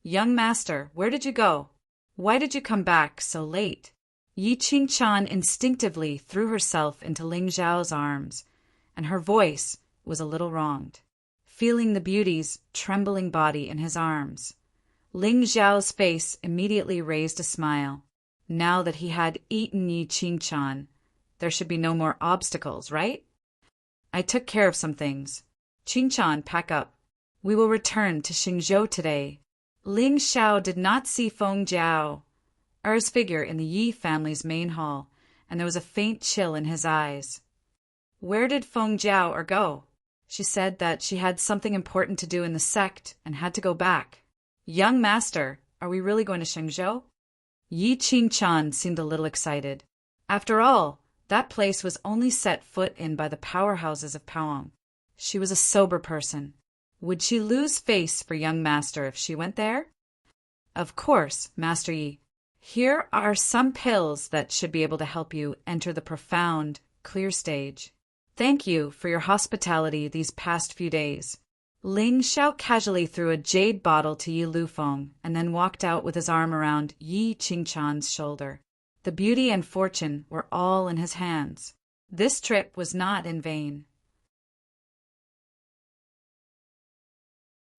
Speaker 1: Young master, where did you go? Why did you come back so late? Yi Qingchan instinctively threw herself into Ling Xiao's arms, and her voice was a little wronged. Feeling the beauty's trembling body in his arms, Ling Xiao's face immediately raised a smile. Now that he had eaten Yi Qingchan, there should be no more obstacles, right? I took care of some things. Qingchan, pack up. We will return to Xingzhou today. Ling Xiao did not see Feng Jiao, Er's figure in the Yi family's main hall, and there was a faint chill in his eyes. Where did Feng Jiao go? She said that she had something important to do in the sect and had to go back. Young master, are we really going to Shenzhou? Yi Qingchan seemed a little excited. After all, that place was only set foot in by the powerhouses of Paong. She was a sober person. Would she lose face for young master if she went there? Of course, Master Yi. Here are some pills that should be able to help you enter the profound, clear stage. Thank you for your hospitality these past few days. Ling Xiao casually threw a jade bottle to Yi Lufeng and then walked out with his arm around Yi Qingchan's shoulder. The beauty and fortune were all in his hands. This trip was not in vain.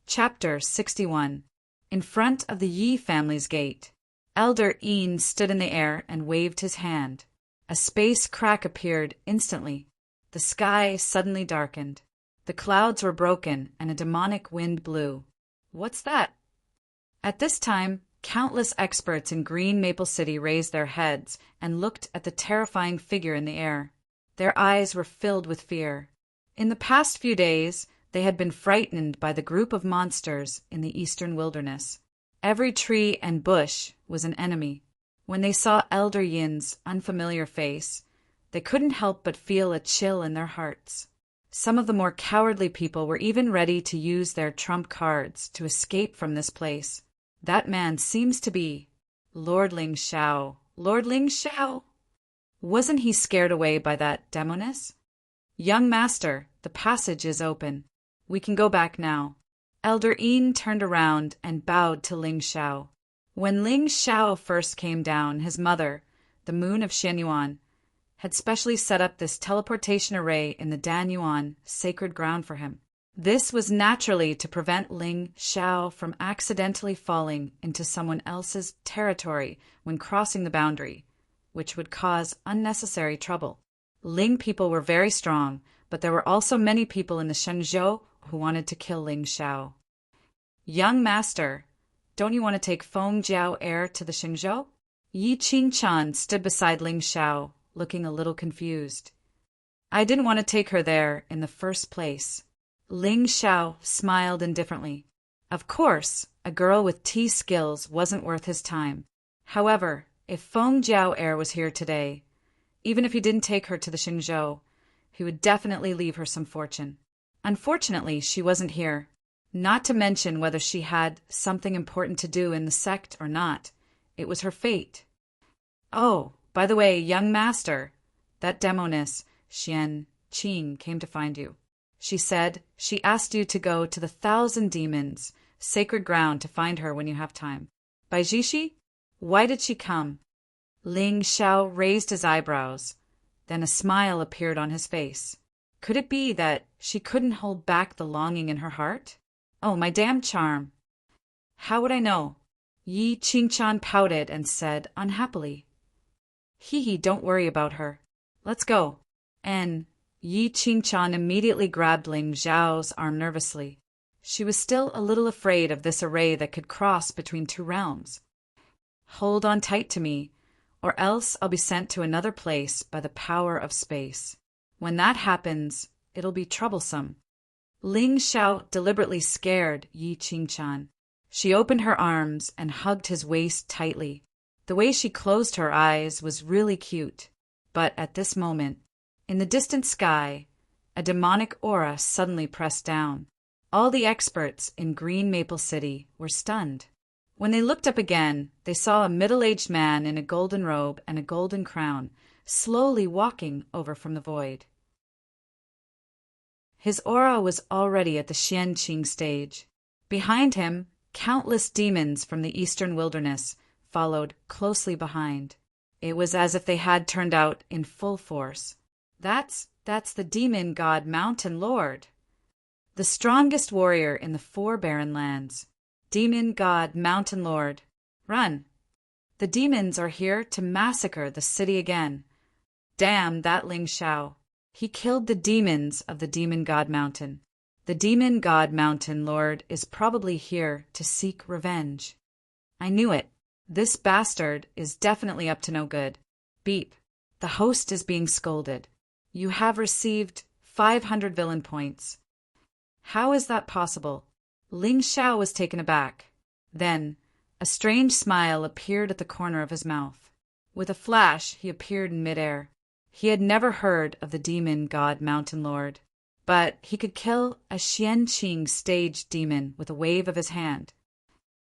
Speaker 1: Chapter 61. In front of the Yi family's gate, Elder Yin stood in the air and waved his hand. A space crack appeared instantly. The sky suddenly darkened. The clouds were broken and a demonic wind blew. What's that? At this time, countless experts in Green Maple City raised their heads and looked at the terrifying figure in the air. Their eyes were filled with fear. In the past few days, they had been frightened by the group of monsters in the eastern wilderness. Every tree and bush was an enemy. When they saw Elder Yin's unfamiliar face, they couldn't help but feel a chill in their hearts. Some of the more cowardly people were even ready to use their trump cards to escape from this place. That man seems to be Lord Ling Xiao. Lord Ling Xiao! Wasn't he scared away by that demoness? Young master, the passage is open. We can go back now. Elder Yin turned around and bowed to Ling Xiao. When Ling Xiao first came down, his mother, the moon of Xianyuan, had specially set up this teleportation array in the Danyuan sacred ground for him. This was naturally to prevent Ling Xiao from accidentally falling into someone else's territory when crossing the boundary, which would cause unnecessary trouble. Ling people were very strong, but there were also many people in the Shenzhou who wanted to kill Ling Xiao. Young master, don't you want to take Feng Jiao heir to the Shenzhou? Yi Qingchan stood beside Ling Xiao, looking a little confused. I didn't want to take her there in the first place. Ling Xiao smiled indifferently. Of course, a girl with tea skills wasn't worth his time. However, if Feng Jiao heir was here today, even if he didn't take her to the Shenzhou, he would definitely leave her some fortune. Unfortunately, she wasn't here. Not to mention whether she had something important to do in the sect or not. It was her fate. Oh, by the way, young master, that demoness, Xian Qing, came to find you. She said she asked you to go to the 1,000 Demons, sacred ground, to find her when you have time. Baijishi, why did she come? Ling Xiao raised his eyebrows. Then a smile appeared on his face. Could it be that she couldn't hold back the longing in her heart? Oh, my damn charm! How would I know? Yi Qingchan pouted and said unhappily. Hee, don't worry about her. Let's go. And Yi Qingchan immediately grabbed Ling Xiao's arm nervously. She was still a little afraid of this array that could cross between two realms. Hold on tight to me, or else I'll be sent to another place by the power of space. When that happens, it'll be troublesome. Ling Xiao deliberately scared Yi Qingchan. She opened her arms and hugged his waist tightly. The way she closed her eyes was really cute. But at this moment, in the distant sky, a demonic aura suddenly pressed down. All the experts in Green Maple City were stunned. When they looked up again, they saw a middle-aged man in a golden robe and a golden crown, slowly walking over from the void. His aura was already at the Xianqing stage. Behind him, countless demons from the eastern wilderness followed closely behind. It was as if they had turned out in full force. That's the demon god Mountain Lord, the strongest warrior in the 4 barren lands. Demon god Mountain Lord, run! The demons are here to massacre the city again. Damn that Ling Xiao. He killed the demons of the demon god mountain. The demon god Mountain Lord is probably here to seek revenge. I knew it. This bastard is definitely up to no good. Beep. The host is being scolded. You have received 500 villain points. How is that possible? Ling Xiao was taken aback. Then, a strange smile appeared at the corner of his mouth. With a flash, he appeared in midair. He had never heard of the demon god Mountain Lord, but he could kill a Xianqing stage demon with a wave of his hand.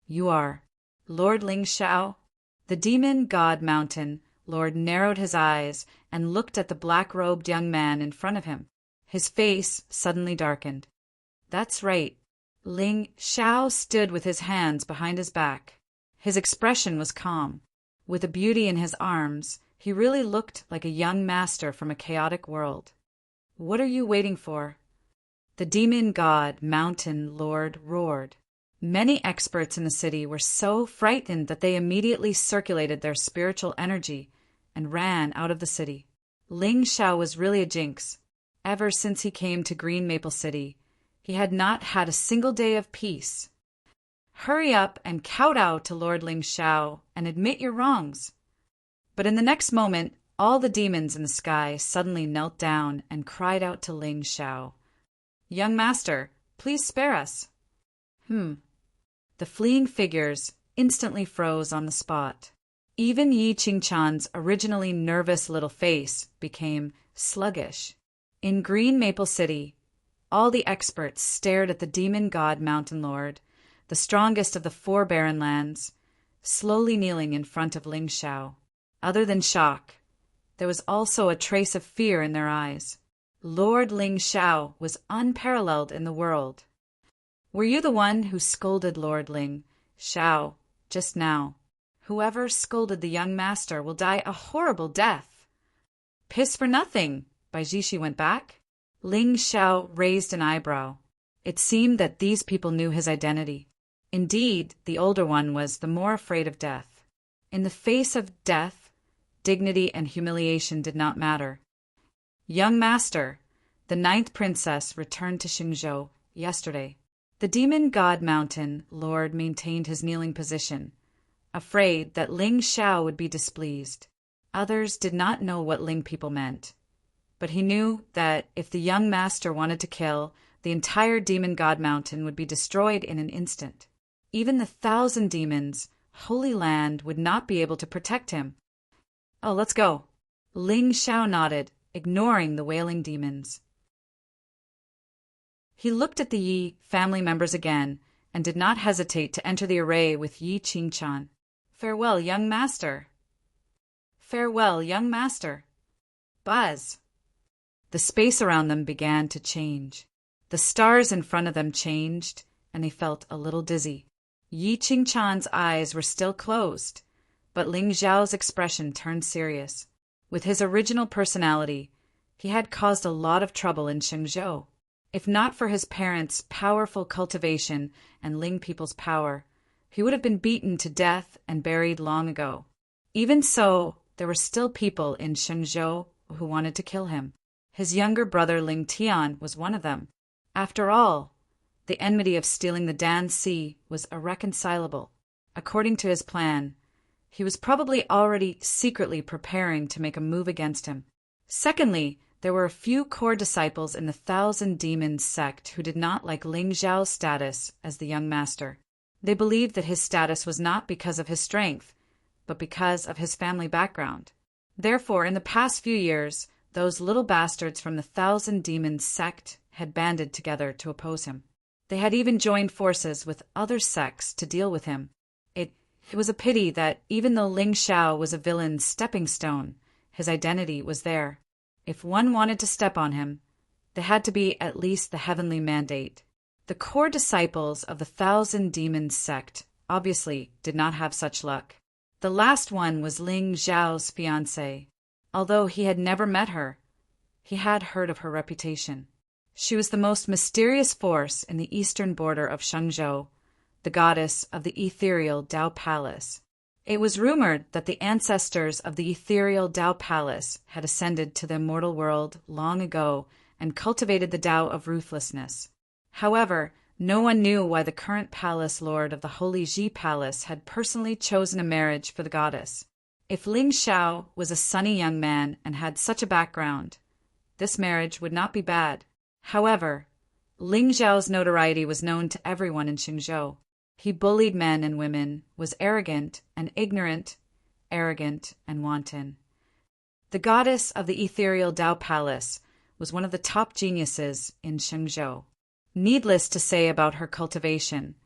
Speaker 1: You are Lord Ling Xiao? The demon god Mountain Lord narrowed his eyes and looked at the black-robed young man in front of him. His face suddenly darkened. That's right. Ling Xiao stood with his hands behind his back. His expression was calm. With a beauty in his arms, he really looked like a young master from a chaotic world. What are you waiting for? The demon god Mountain Lord roared. Many experts in the city were so frightened that they immediately circulated their spiritual energy and ran out of the city. Ling Xiao was really a jinx. Ever since he came to Green Maple City, he had not had a single day of peace. Hurry up and kowtow to Lord Ling Xiao and admit your wrongs. But in the next moment, all the demons in the sky suddenly knelt down and cried out to Ling Xiao, "Young master, please spare us." The fleeing figures instantly froze on the spot. Even Yi Qingchan's originally nervous little face became sluggish. In Green Maple City, all the experts stared at the demon god Mountain Lord, the strongest of the 4 barren lands, slowly kneeling in front of Ling Xiao. Other than shock, there was also a trace of fear in their eyes. Lord Ling Xiao was unparalleled in the world. "Were you the one who scolded Lord Ling Xiao just now? Whoever scolded the young master will die a horrible death." "Piss for nothing," Baijishi went back. Ling Xiao raised an eyebrow. It seemed that these people knew his identity. Indeed, the older one was the more afraid of death. In the face of death, dignity and humiliation did not matter. "Young master, the 9th princess returned to Xingzhou yesterday." The demon god Mountain Lord maintained his kneeling position, afraid that Ling Xiao would be displeased. Others did not know what Ling people meant, but he knew that if the young master wanted to kill, the entire demon god mountain would be destroyed in an instant. Even the 1,000 demons, Holy Land, would not be able to protect him. "Oh, let's go." Ling Xiao nodded, ignoring the wailing demons. He looked at the Yi family members again and did not hesitate to enter the array with Yi Qingchan. "Farewell, young master." "Farewell, young master." Buzz. The space around them began to change. The stars in front of them changed, and they felt a little dizzy. Yi Qingchan's eyes were still closed, but Ling Xiao's expression turned serious. With his original personality, he had caused a lot of trouble in Shenzhou. If not for his parents' powerful cultivation and Ling people's power, he would have been beaten to death and buried long ago. Even so, there were still people in Shenzhou who wanted to kill him. His younger brother Ling Tian was one of them. After all, the enmity of stealing the Dan Sea was irreconcilable. According to his plan, he was probably already secretly preparing to make a move against him. Secondly, there were a few core disciples in the 1,000 Demons sect who did not like Ling Xiao's status as the young master. They believed that his status was not because of his strength, but because of his family background. Therefore, in the past few years, those little bastards from the 1,000 Demons sect had banded together to oppose him. They had even joined forces with other sects to deal with him. It was a pity that even though Ling Xiao was a villain's stepping stone, his identity was there. If one wanted to step on him, there had to be at least the heavenly mandate. The core disciples of the 1,000 Demons sect obviously did not have such luck. The last one was Ling Xiao's fiancée. Although he had never met her, he had heard of her reputation. She was the most mysterious force in the eastern border of Shenzhou, the goddess of the ethereal Dao Palace. It was rumored that the ancestors of the ethereal Dao Palace had ascended to the immortal world long ago and cultivated the Dao of ruthlessness. However, no one knew why the current palace lord of the Holy Ji Palace had personally chosen a marriage for the goddess. If Ling Xiao was a sunny young man and had such a background, this marriage would not be bad. However, Ling Xiao's notoriety was known to everyone in Xingzhou. He bullied men and women, was arrogant and ignorant, arrogant and wanton. The goddess of the ethereal Dao Palace was one of the top geniuses in Shenzhou. Needless to say about her cultivation,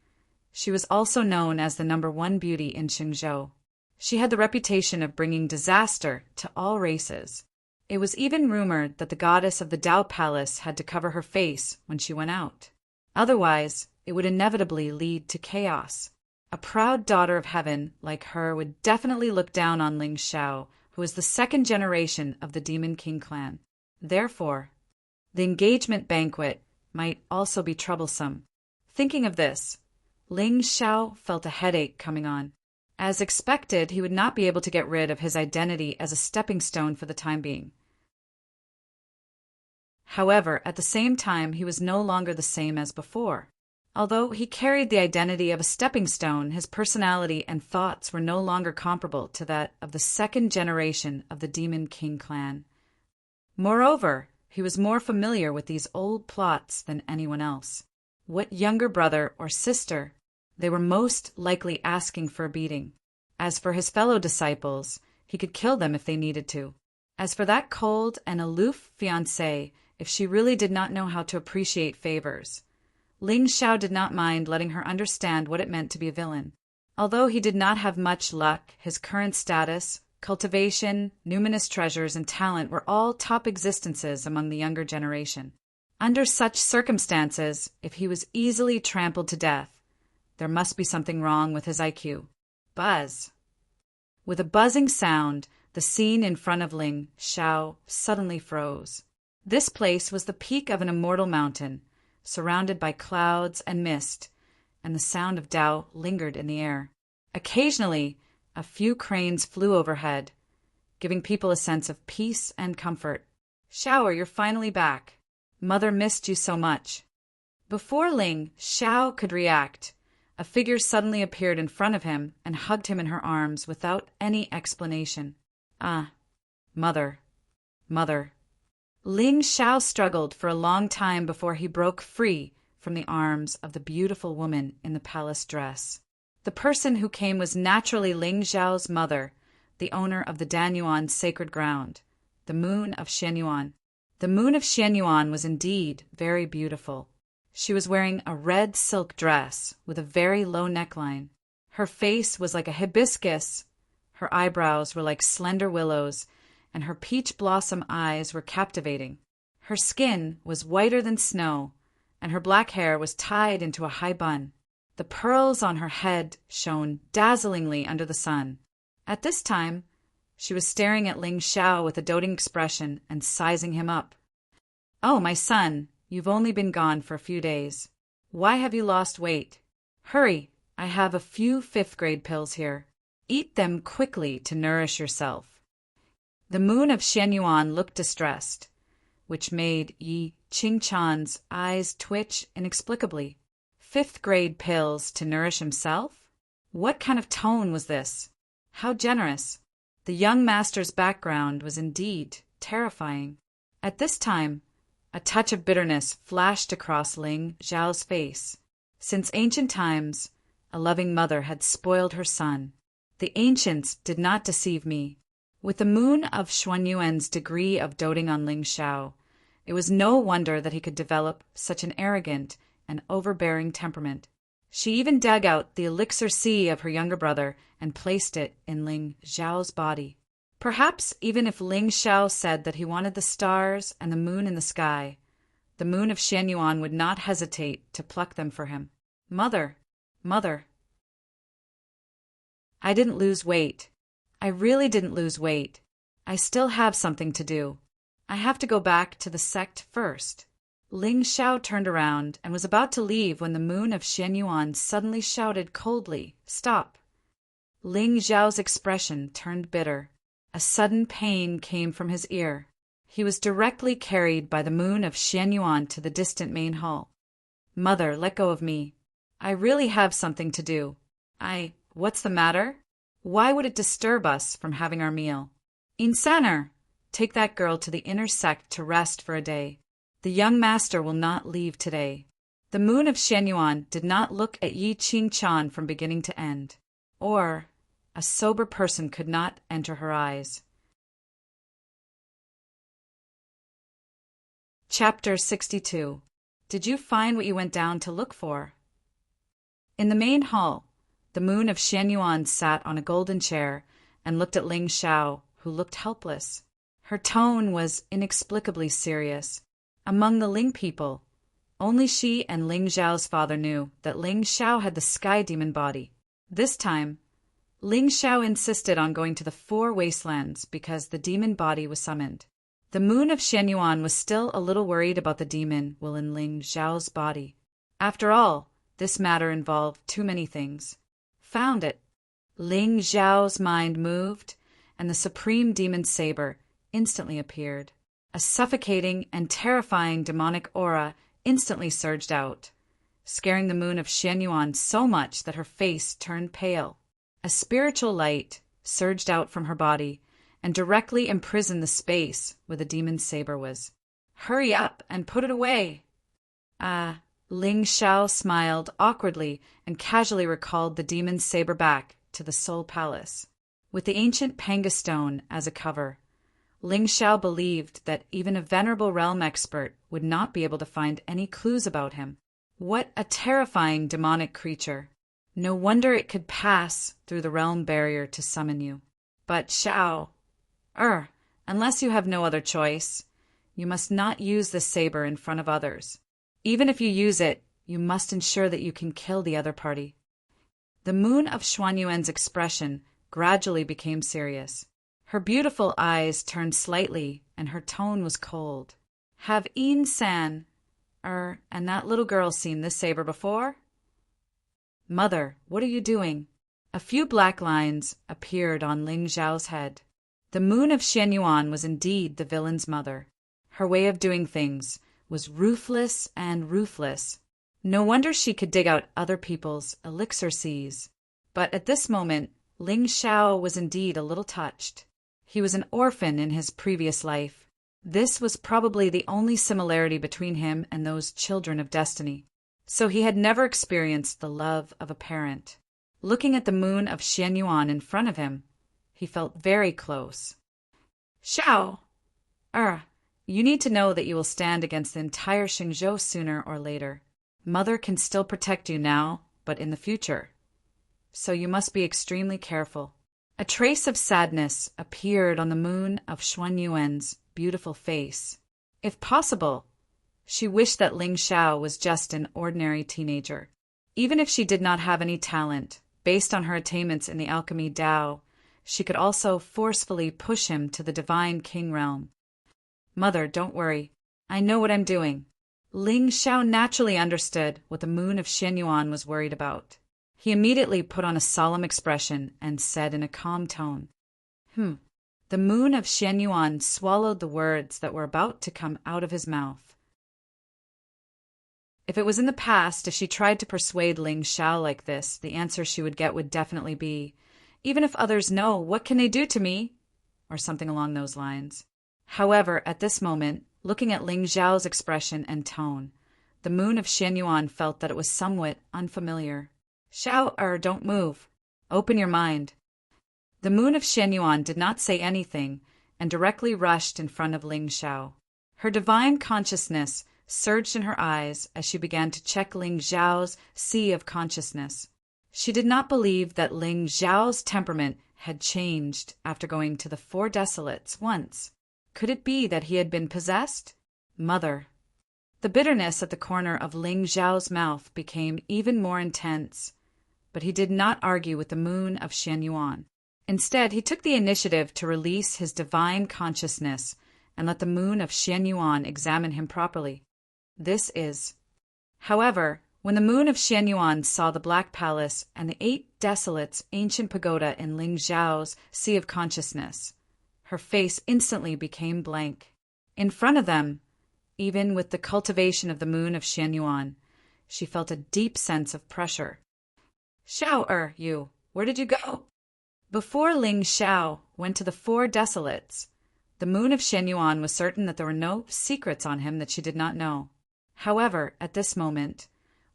Speaker 1: she was also known as the #1 beauty in Xingzhou. She had the reputation of bringing disaster to all races. It was even rumored that the goddess of the Dao Palace had to cover her face when she went out. Otherwise, it would inevitably lead to chaos. A proud daughter of heaven like her would definitely look down on Ling Xiao, who is the 2nd generation of the Demon King clan. Therefore, the engagement banquet might also be troublesome. Thinking of this, Ling Xiao felt a headache coming on. As expected, he would not be able to get rid of his identity as a stepping stone for the time being. However, at the same time, he was no longer the same as before. Although he carried the identity of a stepping stone, his personality and thoughts were no longer comparable to that of the second generation of the Demon King clan. Moreover, he was more familiar with these old plots than anyone else. What younger brother or sister they were most likely asking for a beating? As for his fellow disciples, he could kill them if they needed to. As for that cold and aloof fiancée, if she really did not know how to appreciate favors, Ling Xiao did not mind letting her understand what it meant to be a villain. Although he did not have much luck, his current status, cultivation, numinous treasures, and talent were all top existences among the younger generation. Under such circumstances, if he was easily trampled to death, there must be something wrong with his IQ. Buzz. With a buzzing sound, the scene in front of Ling Xiao suddenly froze. This place was the peak of an immortal mountain, surrounded by clouds and mist, and the sound of Tao lingered in the air. Occasionally, a few cranes flew overhead, giving people a sense of peace and comfort. "Xiao, you're finally back. Mother missed you so much." Before Ling Xiao could react, a figure suddenly appeared in front of him and hugged him in her arms without any explanation. "Ah, mother, mother." Ling Xiao struggled for a long time before he broke free from the arms of the beautiful woman in the palace dress. The person who came was naturally Ling Xiao's mother, the owner of the Danyuan sacred ground, the Moon of Xianyuan. The Moon of Xianyuan was indeed very beautiful. She was wearing a red silk dress with a very low neckline. Her face was like a hibiscus, her eyebrows were like slender willows, and her peach blossom eyes were captivating. Her skin was whiter than snow, and her black hair was tied into a high bun. The pearls on her head shone dazzlingly under the sun. At this time, she was staring at Ling Xiao with a doting expression and sizing him up. "Oh, my son, you've only been gone for a few days. Why have you lost weight? Hurry, I have a few fifth-grade pills here. Eat them quickly to nourish yourself." The Moon of Xianyuan looked distressed, which made Yi Qingchan's eyes twitch inexplicably. Fifth-grade pills to nourish himself? What kind of tone was this? How generous! The young master's background was indeed terrifying. At this time, a touch of bitterness flashed across Ling Xiao's face. Since ancient times, a loving mother had spoiled her son. The ancients did not deceive me. With the Moon of Xuanyuan's degree of doting on Ling Xiao, it was no wonder that he could develop such an arrogant and overbearing temperament. She even dug out the elixir sea of her younger brother and placed it in Ling Xiao's body. Perhaps even if Ling Xiao said that he wanted the stars and the moon in the sky, the Moon of Xianyuan would not hesitate to pluck them for him. "Mother, mother." "I didn't lose weight. I really didn't lose weight. I still have something to do. I have to go back to the sect first." Ling Xiao turned around and was about to leave when the Moon of Xianyuan suddenly shouted coldly, "Stop!" Ling Xiao's expression turned bitter. A sudden pain came from his ear. He was directly carried by the Moon of Xianyuan to the distant main hall. "Mother, let go of me. I really have something to do. What's the matter? Why would it disturb us from having our meal? Insaner, take that girl to the inner sect to rest for a day. The young master will not leave today." The Moon of Xianyuan did not look at Yi Qingchan from beginning to end, or a sober person could not enter her eyes. Chapter 62. Did you find what you went down to look for? In the main hall, the Moon of Xianyuan sat on a golden chair and looked at Ling Xiao, who looked helpless. Her tone was inexplicably serious. Among the Ling people, only she and Ling Xiao's father knew that Ling Xiao had the sky demon body. This time, Ling Xiao insisted on going to the four wastelands because the demon body was summoned. The Moon of Xianyuan was still a little worried about the demon while in Ling Xiao's body. After all, this matter involved too many things. Found it. Ling Zhao's mind moved, and the supreme demon saber instantly appeared. A suffocating and terrifying demonic aura instantly surged out, scaring the moon of Xianyuan so much that her face turned pale. A spiritual light surged out from her body and directly imprisoned the space where the demon saber was. "Hurry up and put it away!" Ling Xiao smiled awkwardly and casually recalled the demon's saber back to the Soul Palace. With the ancient Panga stone as a cover, Ling Xiao believed that even a venerable realm expert would not be able to find any clues about him. What a terrifying demonic creature! No wonder it could pass through the realm barrier to summon you. But Xiao, unless you have no other choice, you must not use this saber in front of others. Even if you use it, you must ensure that you can kill the other party. The moon of Xuanyuan's expression gradually became serious. Her beautiful eyes turned slightly, and her tone was cold. "Have Yin-san, and that little girl seen this saber before?" "Mother, what are you doing?" A few black lines appeared on Ling Zhao's head. The moon of Xianyuan was indeed the villain's mother. Her way of doing things was ruthless and ruthless. No wonder she could dig out other people's elixir seas. But at this moment, Ling Xiao was indeed a little touched. He was an orphan in his previous life. This was probably the only similarity between him and those children of destiny. So he had never experienced the love of a parent. Looking at the moon of Xianyuan in front of him, he felt very close. "Xiao, you need to know that you will stand against the entire Xingzhou sooner or later. Mother can still protect you now, but in the future. So you must be extremely careful." A trace of sadness appeared on the moon of Xuanyuan's beautiful face. If possible, she wished that Ling Xiao was just an ordinary teenager. Even if she did not have any talent, based on her attainments in the alchemy Dao, she could also forcefully push him to the divine king realm. "Mother, don't worry. I know what I'm doing." Ling Xiao naturally understood what the moon of Xianyuan was worried about. He immediately put on a solemn expression and said in a calm tone, The moon of Xianyuan swallowed the words that were about to come out of his mouth. If it was in the past, if she tried to persuade Ling Xiao like this, the answer she would get would definitely be, "Even if others know, what can they do to me?" or something along those lines. However, at this moment, looking at Ling Xiao's expression and tone, the moon of Xianyuan felt that it was somewhat unfamiliar. "Xiao, don't move. Open your mind." The moon of Xianyuan did not say anything and directly rushed in front of Ling Xiao. Her divine consciousness surged in her eyes as she began to check Ling Xiao's sea of consciousness. She did not believe that Ling Xiao's temperament had changed after going to the Four Desolates once. Could it be that he had been possessed? "Mother." The bitterness at the corner of Ling Xiao's mouth became even more intense, but he did not argue with the moon of Xianyuan. Instead, he took the initiative to release his divine consciousness and let the moon of Xianyuan examine him properly. However, when the moon of Xianyuan saw the Black Palace and the 8 Desolates' ancient pagoda in Ling Xiao's sea of consciousness, her face instantly became blank. In front of them, even with the cultivation of the moon of Xianyuan, she felt a deep sense of pressure. "Xiao, where did you go?" Before Ling Xiao went to the 4 Desolates, the moon of Xianyuan was certain that there were no secrets on him that she did not know. However, at this moment,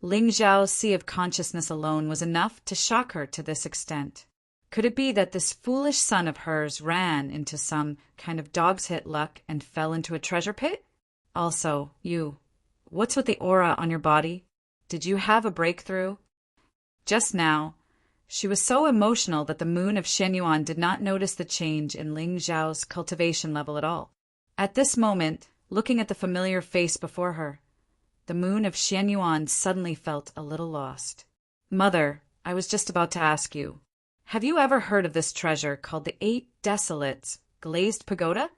Speaker 1: Ling Xiao's sea of consciousness alone was enough to shock her to this extent. Could it be that this foolish son of hers ran into some kind of dog's hit luck and fell into a treasure pit? Also, what's with the aura on your body? Did you have a breakthrough? Just now, she was so emotional that the moon of Xianyuan did not notice the change in Ling Xiao's cultivation level at all. At this moment, looking at the familiar face before her, the moon of Xianyuan suddenly felt a little lost. "Mother, I was just about to ask you, have you ever heard of this treasure called the 8 Desolates' Glazed Pagoda?"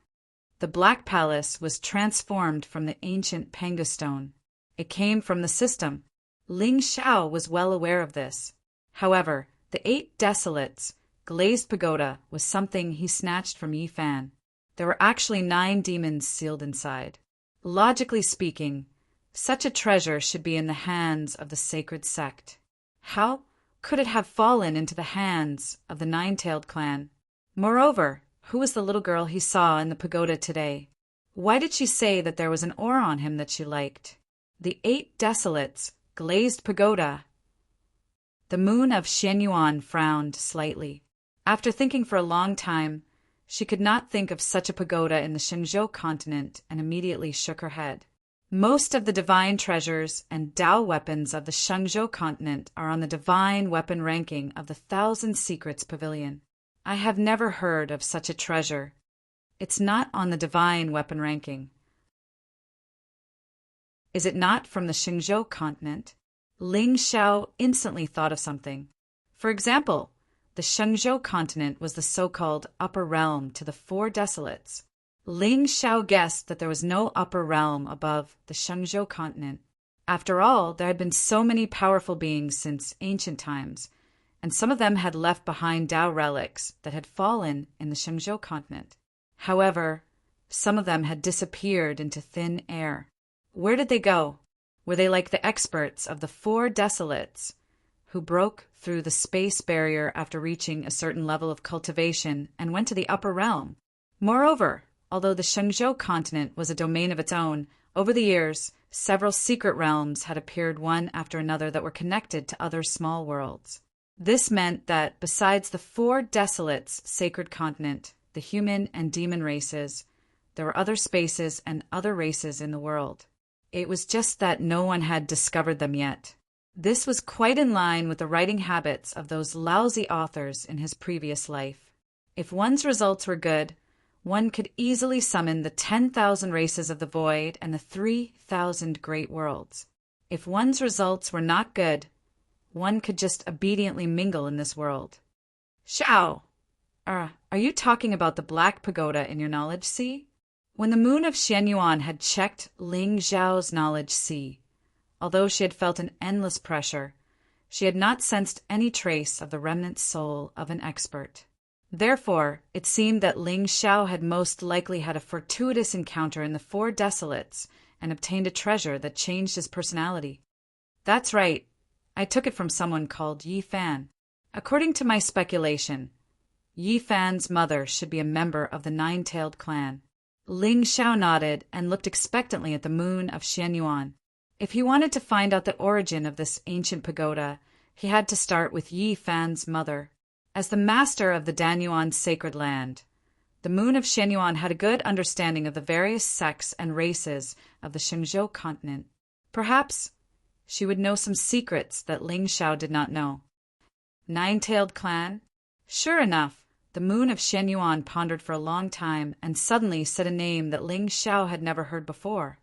Speaker 1: The Black Palace was transformed from the ancient Panga stone. It came from the system. Ling Xiao was well aware of this. However, The 8 desolates glazed pagoda was something he snatched from Yi Fan. There were actually 9 demons sealed inside. Logically speaking, such a treasure should be in the hands of the sacred sect. How could it have fallen into the hands of the Nine-Tailed clan? Moreover, who was the little girl he saw in the pagoda today? Why did she say that there was an aura on him that she liked? The 8 desolates glazed pagoda. The moon of Xianyuan frowned slightly. After thinking for a long time, she could not think of such a pagoda in the Shenzhou continent and immediately shook her head. Most of the divine treasures and Tao weapons of the Shenzhou continent are on the divine weapon ranking of the Thousand Secrets Pavilion. I have never heard of such a treasure. It's not on the divine weapon ranking. Is it not from the Shenzhou continent? Ling Xiao instantly thought of something. For example, the Shenzhou continent was the so-called upper realm to the 4 desolates. Ling Xiao guessed that there was no upper realm above the Shenzhou continent. After all, there had been so many powerful beings since ancient times, and some of them had left behind Tao relics that had fallen in the Shenzhou continent. However, some of them had disappeared into thin air. Where did they go? Were they like the experts of the 4 desolates, who broke through the space barrier after reaching a certain level of cultivation and went to the upper realm? Moreover, although the Shenzhou continent was a domain of its own, over the years, several secret realms had appeared one after another that were connected to other small worlds. This meant that besides the 4 desolates' sacred continent, the human and demon races, there were other spaces and other races in the world. It was just that no one had discovered them yet. This was quite in line with the writing habits of those lousy authors in his previous life. If one's results were good, one could easily summon the 10,000 races of the void and the 3,000 great worlds. If one's results were not good, one could just obediently mingle in this world. Xiao! Are you talking about the Black Pagoda in your knowledge sea? When the moon of Xianyuan had checked Ling Xiao's knowledge sea, although she had felt an endless pressure, she had not sensed any trace of the remnant soul of an expert. Therefore, it seemed that Ling Xiao had most likely had a fortuitous encounter in the 4 desolates and obtained a treasure that changed his personality. That's right. I took it from someone called Yi Fan. According to my speculation, Yi Fan's mother should be a member of the Nine-Tailed clan. Ling Xiao nodded and looked expectantly at the moon of Xianyuan. If he wanted to find out the origin of this ancient pagoda, he had to start with Yi Fan's mother. As the master of the Danyuan sacred land, the moon of Xianyuan had a good understanding of the various sects and races of the Shenzhou continent. Perhaps she would know some secrets that Ling Xiao did not know. Nine-Tailed clan? Sure enough, the moon of Xianyuan pondered for a long time and suddenly said a name that Ling Xiao had never heard before.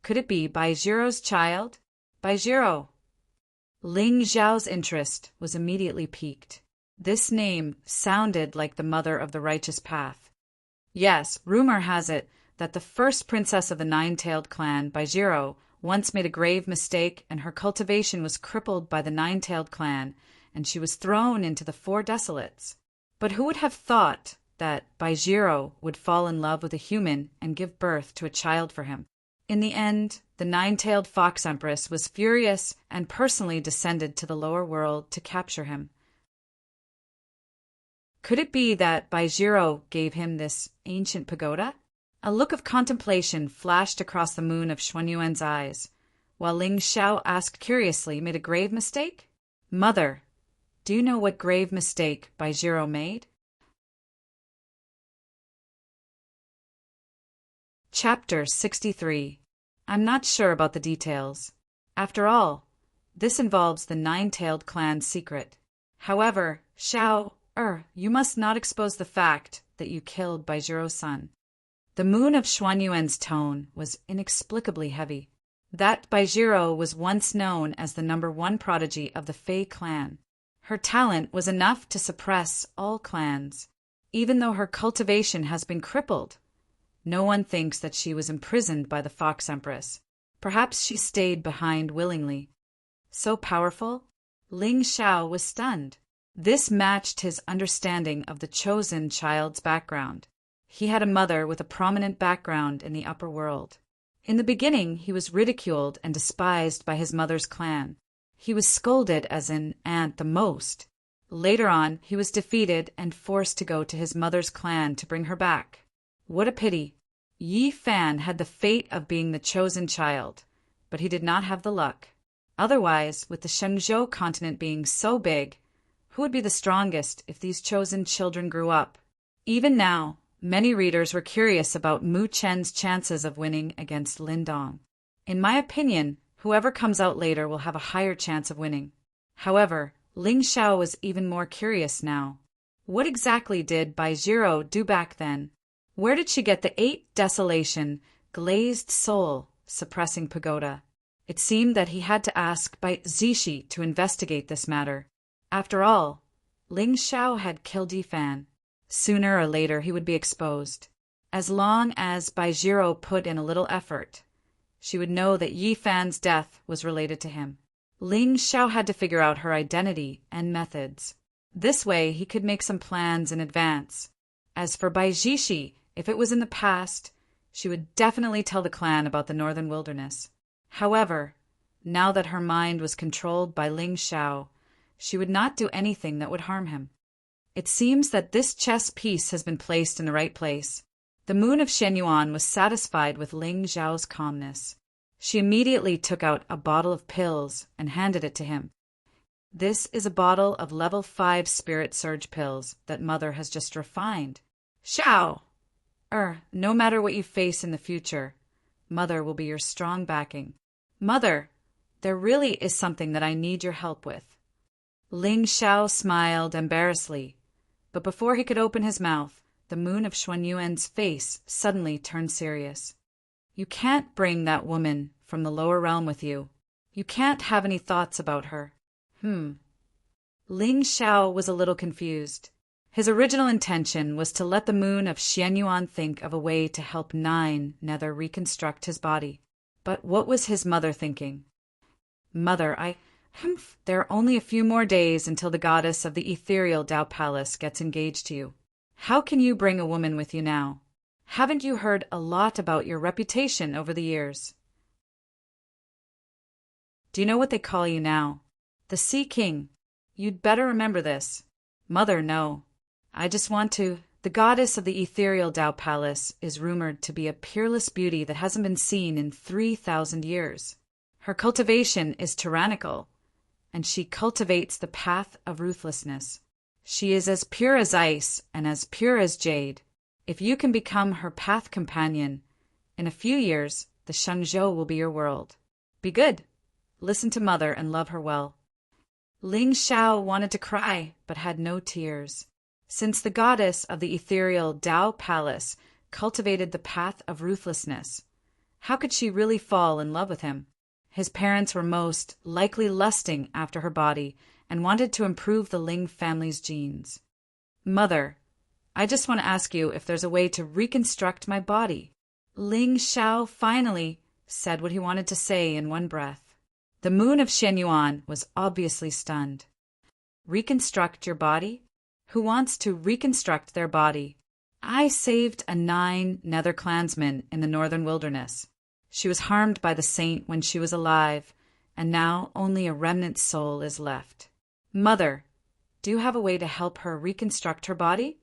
Speaker 1: Could it be Baijiro's child? Baijiro! Ling Xiao's interest was immediately piqued. This name sounded like the mother of the righteous path. Yes, rumor has it that the first princess of the Nine-Tailed clan, Baijiro, once made a grave mistake and her cultivation was crippled by the Nine-Tailed clan, and she was thrown into the 4 desolates. But who would have thought that Baijiro would fall in love with a human and give birth to a child for him? In the end, the Nine-Tailed Fox Empress was furious and personally descended to the lower world to capture him. Could it be that Baijiro gave him this ancient pagoda? A look of contemplation flashed across the moon of Xuanyuan's eyes, while Ling Xiao asked curiously, made a grave mistake? Mother, do you know what grave mistake Baijiro made? Chapter 63. I'm not sure about the details. After all, this involves the Nine-Tailed clan's secret. However, Xiao, you must not expose the fact that you killed Baijiro's son. The moon of Xuanyuan's tone was inexplicably heavy. That Baijiro was once known as the #1 prodigy of the Fei clan. Her talent was enough to suppress all clans. Even though her cultivation has been crippled, no one thinks that she was imprisoned by the Fox Empress. Perhaps she stayed behind willingly. So powerful? Ling Xiao was stunned. This matched his understanding of the chosen child's background. He had a mother with a prominent background in the upper world. In the beginning, he was ridiculed and despised by his mother's clan. He was scolded as an ant the most. Later on, he was defeated and forced to go to his mother's clan to bring her back. What a pity! Yi Fan had the fate of being the chosen child, but he did not have the luck. Otherwise, with the Shenzhou continent being so big, who would be the strongest if these chosen children grew up? Even now, many readers were curious about Mu Chen's chances of winning against Lin Dong. In my opinion, whoever comes out later will have a higher chance of winning. However, Ling Xiao was even more curious now. What exactly did Bai Jiro do back then? Where did she get the 8 desolation, glazed soul, suppressing pagoda? It seemed that he had to ask Bai Zishi to investigate this matter. After all, Ling Xiao had killed Yi Fan. Sooner or later he would be exposed. As long as Bai Jiro put in a little effort, she would know that Yi Fan's death was related to him. Ling Xiao had to figure out her identity and methods. This way he could make some plans in advance. As for Bai Zishi, if it was in the past, she would definitely tell the clan about the northern wilderness. However, now that her mind was controlled by Ling Xiao, she would not do anything that would harm him. It seems that this chess piece has been placed in the right place. The moon of Shenyuan was satisfied with Ling Xiao's calmness. She immediately took out a bottle of pills and handed it to him. This is a bottle of level 5 spirit surge pills that Mother has just refined. Xiao! No matter what you face in the future, Mother will be your strong backing. Mother, there really is something that I need your help with. Ling Xiao smiled embarrassedly, but before he could open his mouth, the moon of Xuanyuan's face suddenly turned serious. You can't bring that woman from the lower realm with you. You can't have any thoughts about her. Ling Xiao was a little confused. His original intention was to let the moon of Xianyuan think of a way to help Nine Nether reconstruct his body. But what was his mother thinking? Mother, there are only a few more days until the goddess of the ethereal Tao Palace gets engaged to you. How can you bring a woman with you now? Haven't you heard a lot about your reputation over the years? Do you know what they call you now? The Sea King. You'd better remember this. Mother, no. I just want to. The goddess of the ethereal Tao Palace is rumored to be a peerless beauty that hasn't been seen in 3,000 years. Her cultivation is tyrannical, and she cultivates the path of ruthlessness. She is as pure as ice and as pure as jade. If you can become her path companion, in a few years, the Shenzhou will be your world. Be good. Listen to Mother and love her well. Ling Xiao wanted to cry, but had no tears. Since the goddess of the ethereal Tao Palace cultivated the path of ruthlessness, how could she really fall in love with him? His parents were most likely lusting after her body and wanted to improve the Ling family's genes. Mother, I just want to ask you if there's a way to reconstruct my body. Ling Xiao finally said what he wanted to say in one breath. The moon of Shenyuan was obviously stunned. Reconstruct your body? Who wants to reconstruct their body? I saved a 9 Nether clansman in the northern wilderness. She was harmed by the saint when she was alive, and now only a remnant soul is left. Mother, do you have a way to help her reconstruct her body?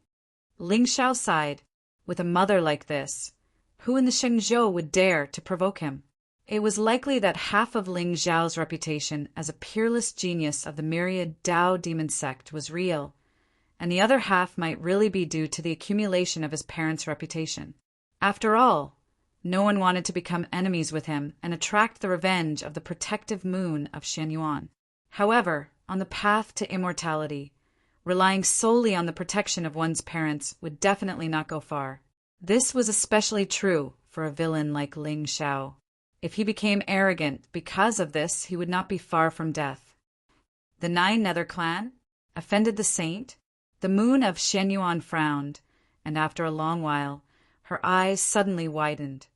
Speaker 1: Ling Xiao sighed. With a mother like this, who in the Shenzhou would dare to provoke him? It was likely that half of Ling Xiao's reputation as a peerless genius of the myriad Tao demon sect was real, and the other half might really be due to the accumulation of his parents' reputation. After all, no one wanted to become enemies with him and attract the revenge of the protective moon of Shenyuan. However, on the path to immortality, relying solely on the protection of one's parents would definitely not go far. This was especially true for a villain like Ling Xiao. If he became arrogant because of this, he would not be far from death. The 9 Nether clan offended the saint. The moon of Shenyuan frowned, and after a long while, her eyes suddenly widened.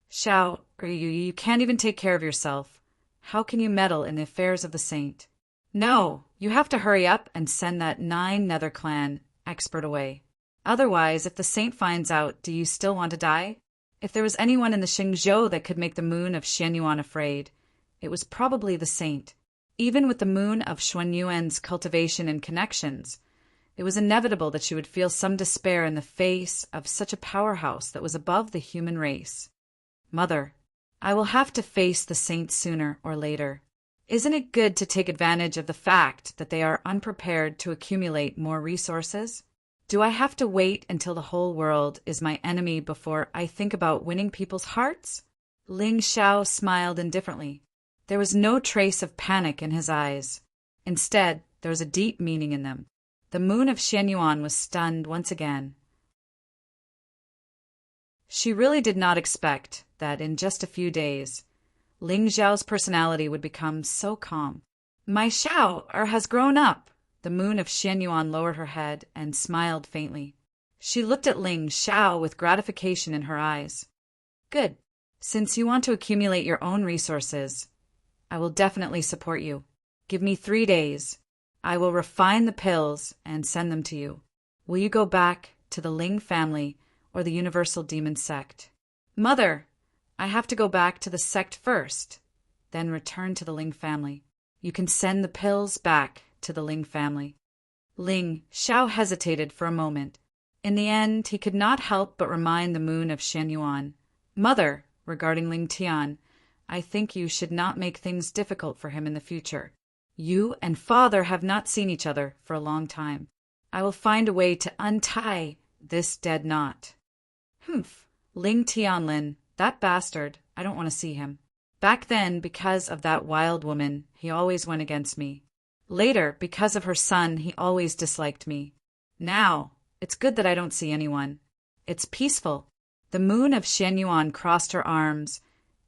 Speaker 1: Xiao, you can't even take care of yourself. How can you meddle in the affairs of the saint? No, you have to hurry up and send that 9 Nether Clan expert away. Otherwise, if the saint finds out, do you still want to die? If there was anyone in the Xingzhou that could make the moon of Xianyuan afraid, it was probably the saint. Even with the moon of Xuanyuan's cultivation and connections, it was inevitable that she would feel some despair in the face of such a powerhouse that was above the human race. Mother, I will have to face the saints sooner or later. Isn't it good to take advantage of the fact that they are unprepared to accumulate more resources? Do I have to wait until the whole world is my enemy before I think about winning people's hearts? Ling Xiao smiled indifferently. There was no trace of panic in his eyes. Instead, there was a deep meaning in them. The moon of Xianyuan was stunned once again. She really did not expect that in just a few days, Ling Xiao's personality would become so calm. My Xiao has grown up. The moon of Xianyuan lowered her head and smiled faintly. She looked at Ling Xiao with gratification in her eyes. Good. Since you want to accumulate your own resources, I will definitely support you. Give me 3 days. I will refine the pills and send them to you. Will you go back to the Ling family or the Universal Demon Sect? Mother, I have to go back to the sect first, then return to the Ling family. You can send the pills back to the Ling family. Ling Xiao hesitated for a moment. In the end, he could not help but remind the moon of Xianyuan. Mother, regarding Ling Tian, I think you should not make things difficult for him in the future. You and father have not seen each other for a long time. I will find a way to untie this dead knot. Humph, Ling Tianlin, that bastard, I don't want to see him. Back then, because of that wild woman, he always went against me. Later, because of her son, he always disliked me. Now, it's good that I don't see anyone. It's peaceful. The moon of Xianyuan crossed her arms,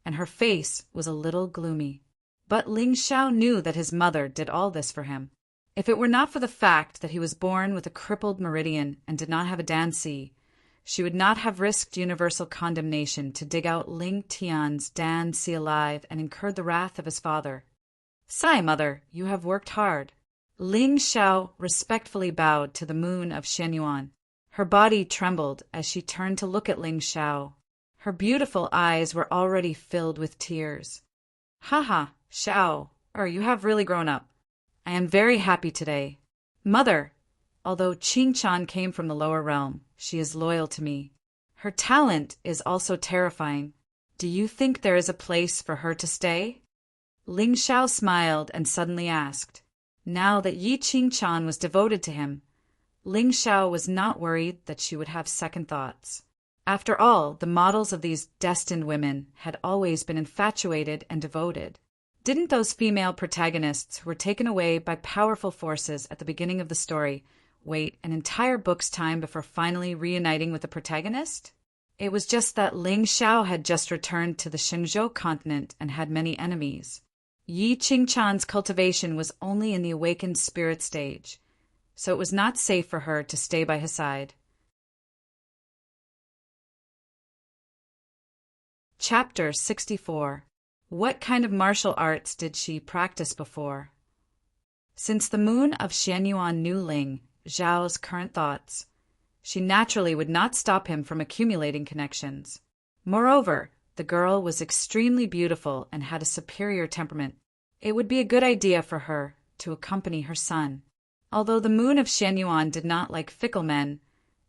Speaker 1: and her face was a little gloomy. But Ling Xiao knew that his mother did all this for him. If it were not for the fact that he was born with a crippled meridian and did not have a Danci, she would not have risked universal condemnation to dig out Ling Tian's Danci alive and incurred the wrath of his father. Sigh, mother, you have worked hard. Ling Xiao respectfully bowed to the moon of Xianyuan. Her body trembled as she turned to look at Ling Xiao. Her beautiful eyes were already filled with tears. Haha, Xiao, you have really grown up. I am very happy today. Mother, although Qingchan came from the lower realm, she is loyal to me. Her talent is also terrifying. Do you think there is a place for her to stay? Ling Xiao smiled and suddenly asked. Now that Yi Qingchan was devoted to him, Ling Xiao was not worried that she would have second thoughts. After all, the models of these destined women had always been infatuated and devoted. Didn't those female protagonists who were taken away by powerful forces at the beginning of the story wait an entire book's time before finally reuniting with the protagonist? It was just that Ling Xiao had just returned to the Shenzhou continent and had many enemies. Yi Qingchan's cultivation was only in the awakened spirit stage, so it was not safe for her to stay by his side. Chapter 64. What kind of martial arts did she practice before? Since the moon of Xianyuan knew Ling Xiao's current thoughts, she naturally would not stop him from accumulating connections. Moreover, the girl was extremely beautiful and had a superior temperament. It would be a good idea for her to accompany her son. Although the moon of Xianyuan did not like fickle men,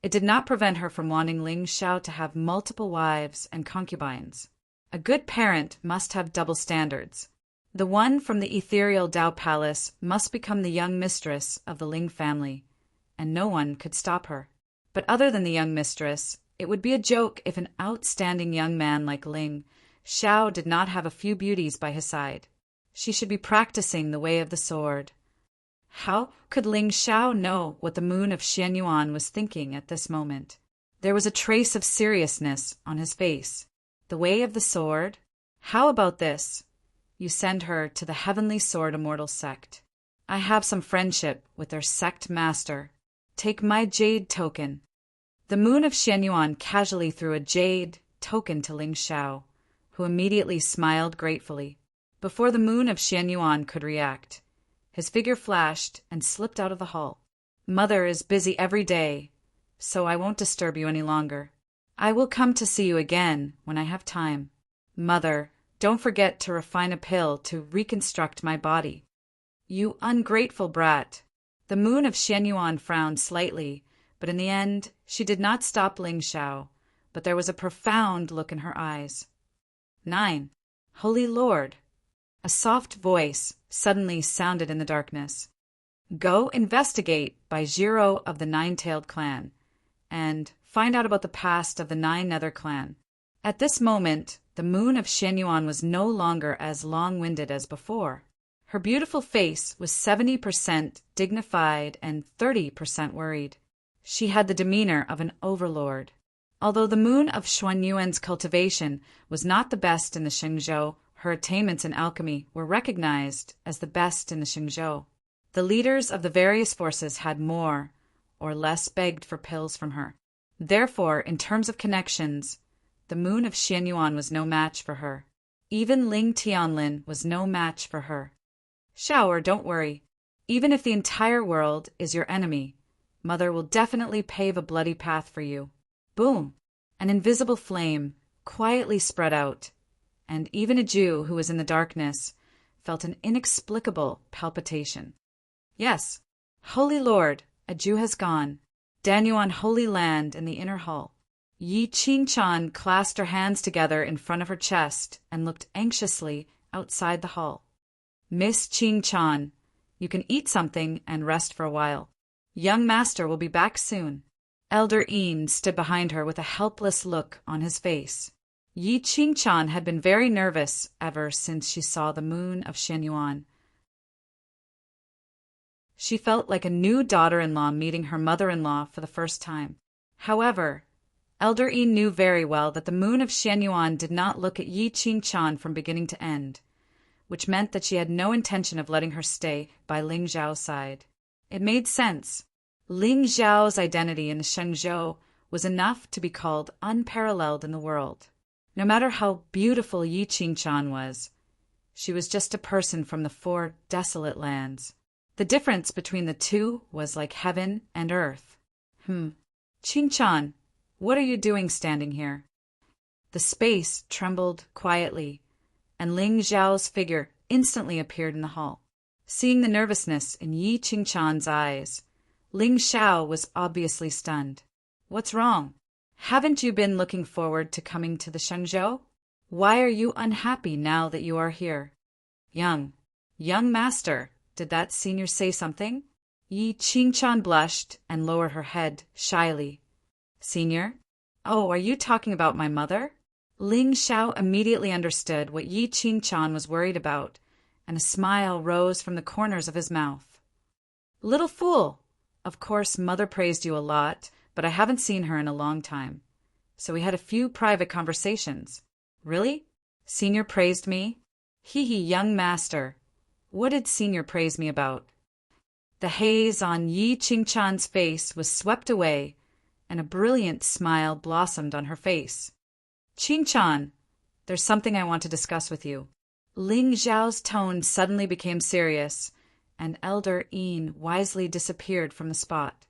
Speaker 1: it did not prevent her from wanting Ling Xiao to have multiple wives and concubines. A good parent must have double standards. The one from the ethereal Dao Palace must become the young mistress of the Ling family, and no one could stop her. But other than the young mistress, it would be a joke if an outstanding young man like Ling Xiao did not have a few beauties by his side. She should be practicing the way of the sword. How could Ling Xiao know what the moon of Xianyuan was thinking at this moment? There was a trace of seriousness on his face. The way of the sword? How about this? You send her to the Heavenly Sword Immortal sect. I have some friendship with their sect master. Take my jade token. The moon of Xianyuan casually threw a jade token to Ling Xiao, who immediately smiled gratefully. Before the moon of Xianyuan could react, His figure flashed and slipped out of the hall. Mother is busy every day, so I won't disturb you any longer. I will come to see you again when I have time. Mother, don't forget to refine a pill to reconstruct my body. You ungrateful brat. The moon of Shenyuan frowned slightly, but in the end she did not stop Ling Xiao, but there was a profound look in her eyes. 9. Holy Lord. A soft voice suddenly sounded in the darkness. Go investigate by Zhiro of the Nine-Tailed Clan, and find out about the past of the Nine Nether Clan. At this moment, the moon of Shenyuan was no longer as long-winded as before. Her beautiful face was 70% dignified and 30% worried. She had the demeanor of an overlord. Although the moon of Xuanyuan's cultivation was not the best in the Shenzhou, her attainments in alchemy were recognized as the best in the Shenzhou. The leaders of the various forces had more or less begged for pills from her. Therefore, in terms of connections, the moon of Shenyuan was no match for her. Even Ling Tianlin was no match for her. Shower, don't worry. Even if the entire world is your enemy, Mother will definitely pave a bloody path for you. Boom! An invisible flame quietly spread out, and even a Jew who was in the darkness felt an inexplicable palpitation. Yes, Holy Lord, a Jew has gone. Danyuan Holy Land in the inner hall. Yi Qingchan clasped her hands together in front of her chest and looked anxiously outside the hall. Miss Qingchan, you can eat something and rest for a while. Young master will be back soon. Elder Een stood behind her with a helpless look on his face. Yi Qingchan had been very nervous ever since she saw the moon of Shenyuan. She felt like a new daughter-in-law meeting her mother-in-law for the first time. However, Elder Een knew very well that the moon of Shenyuan did not look at Yi Qingchan from beginning to end, which meant that she had no intention of letting her stay by Ling Zhao's side. It made sense. Ling Zhao's identity in the Shenzhou was enough to be called unparalleled in the world. No matter how beautiful Yi Qingchan was, she was just a person from the 4 desolate lands. The difference between the two was like heaven and earth. Qingchan, what are you doing standing here? The space trembled quietly, and Ling Zhao's figure instantly appeared in the hall. Seeing the nervousness in Yi Qingchan's eyes, Ling Xiao was obviously stunned. What's wrong? Haven't you been looking forward to coming to the Shenzhou? Why are you unhappy now that you are here? Young master, did that senior say something? Yi Qingchan blushed and lowered her head shyly. Senior? Oh, are you talking about my mother? Ling Xiao immediately understood what Yi Qingchan was worried about, and a smile rose from the corners of his mouth. Little fool! Of course, Mother praised you a lot, but I haven't seen her in a long time. So we had a few private conversations. Really? Senior praised me? Hee, young master. What did Senior praise me about? The haze on Yi Qingchan's face was swept away, and a brilliant smile blossomed on her face. Qingchan, there's something I want to discuss with you. Ling Zhao's tone suddenly became serious, and Elder Een wisely disappeared from the spot.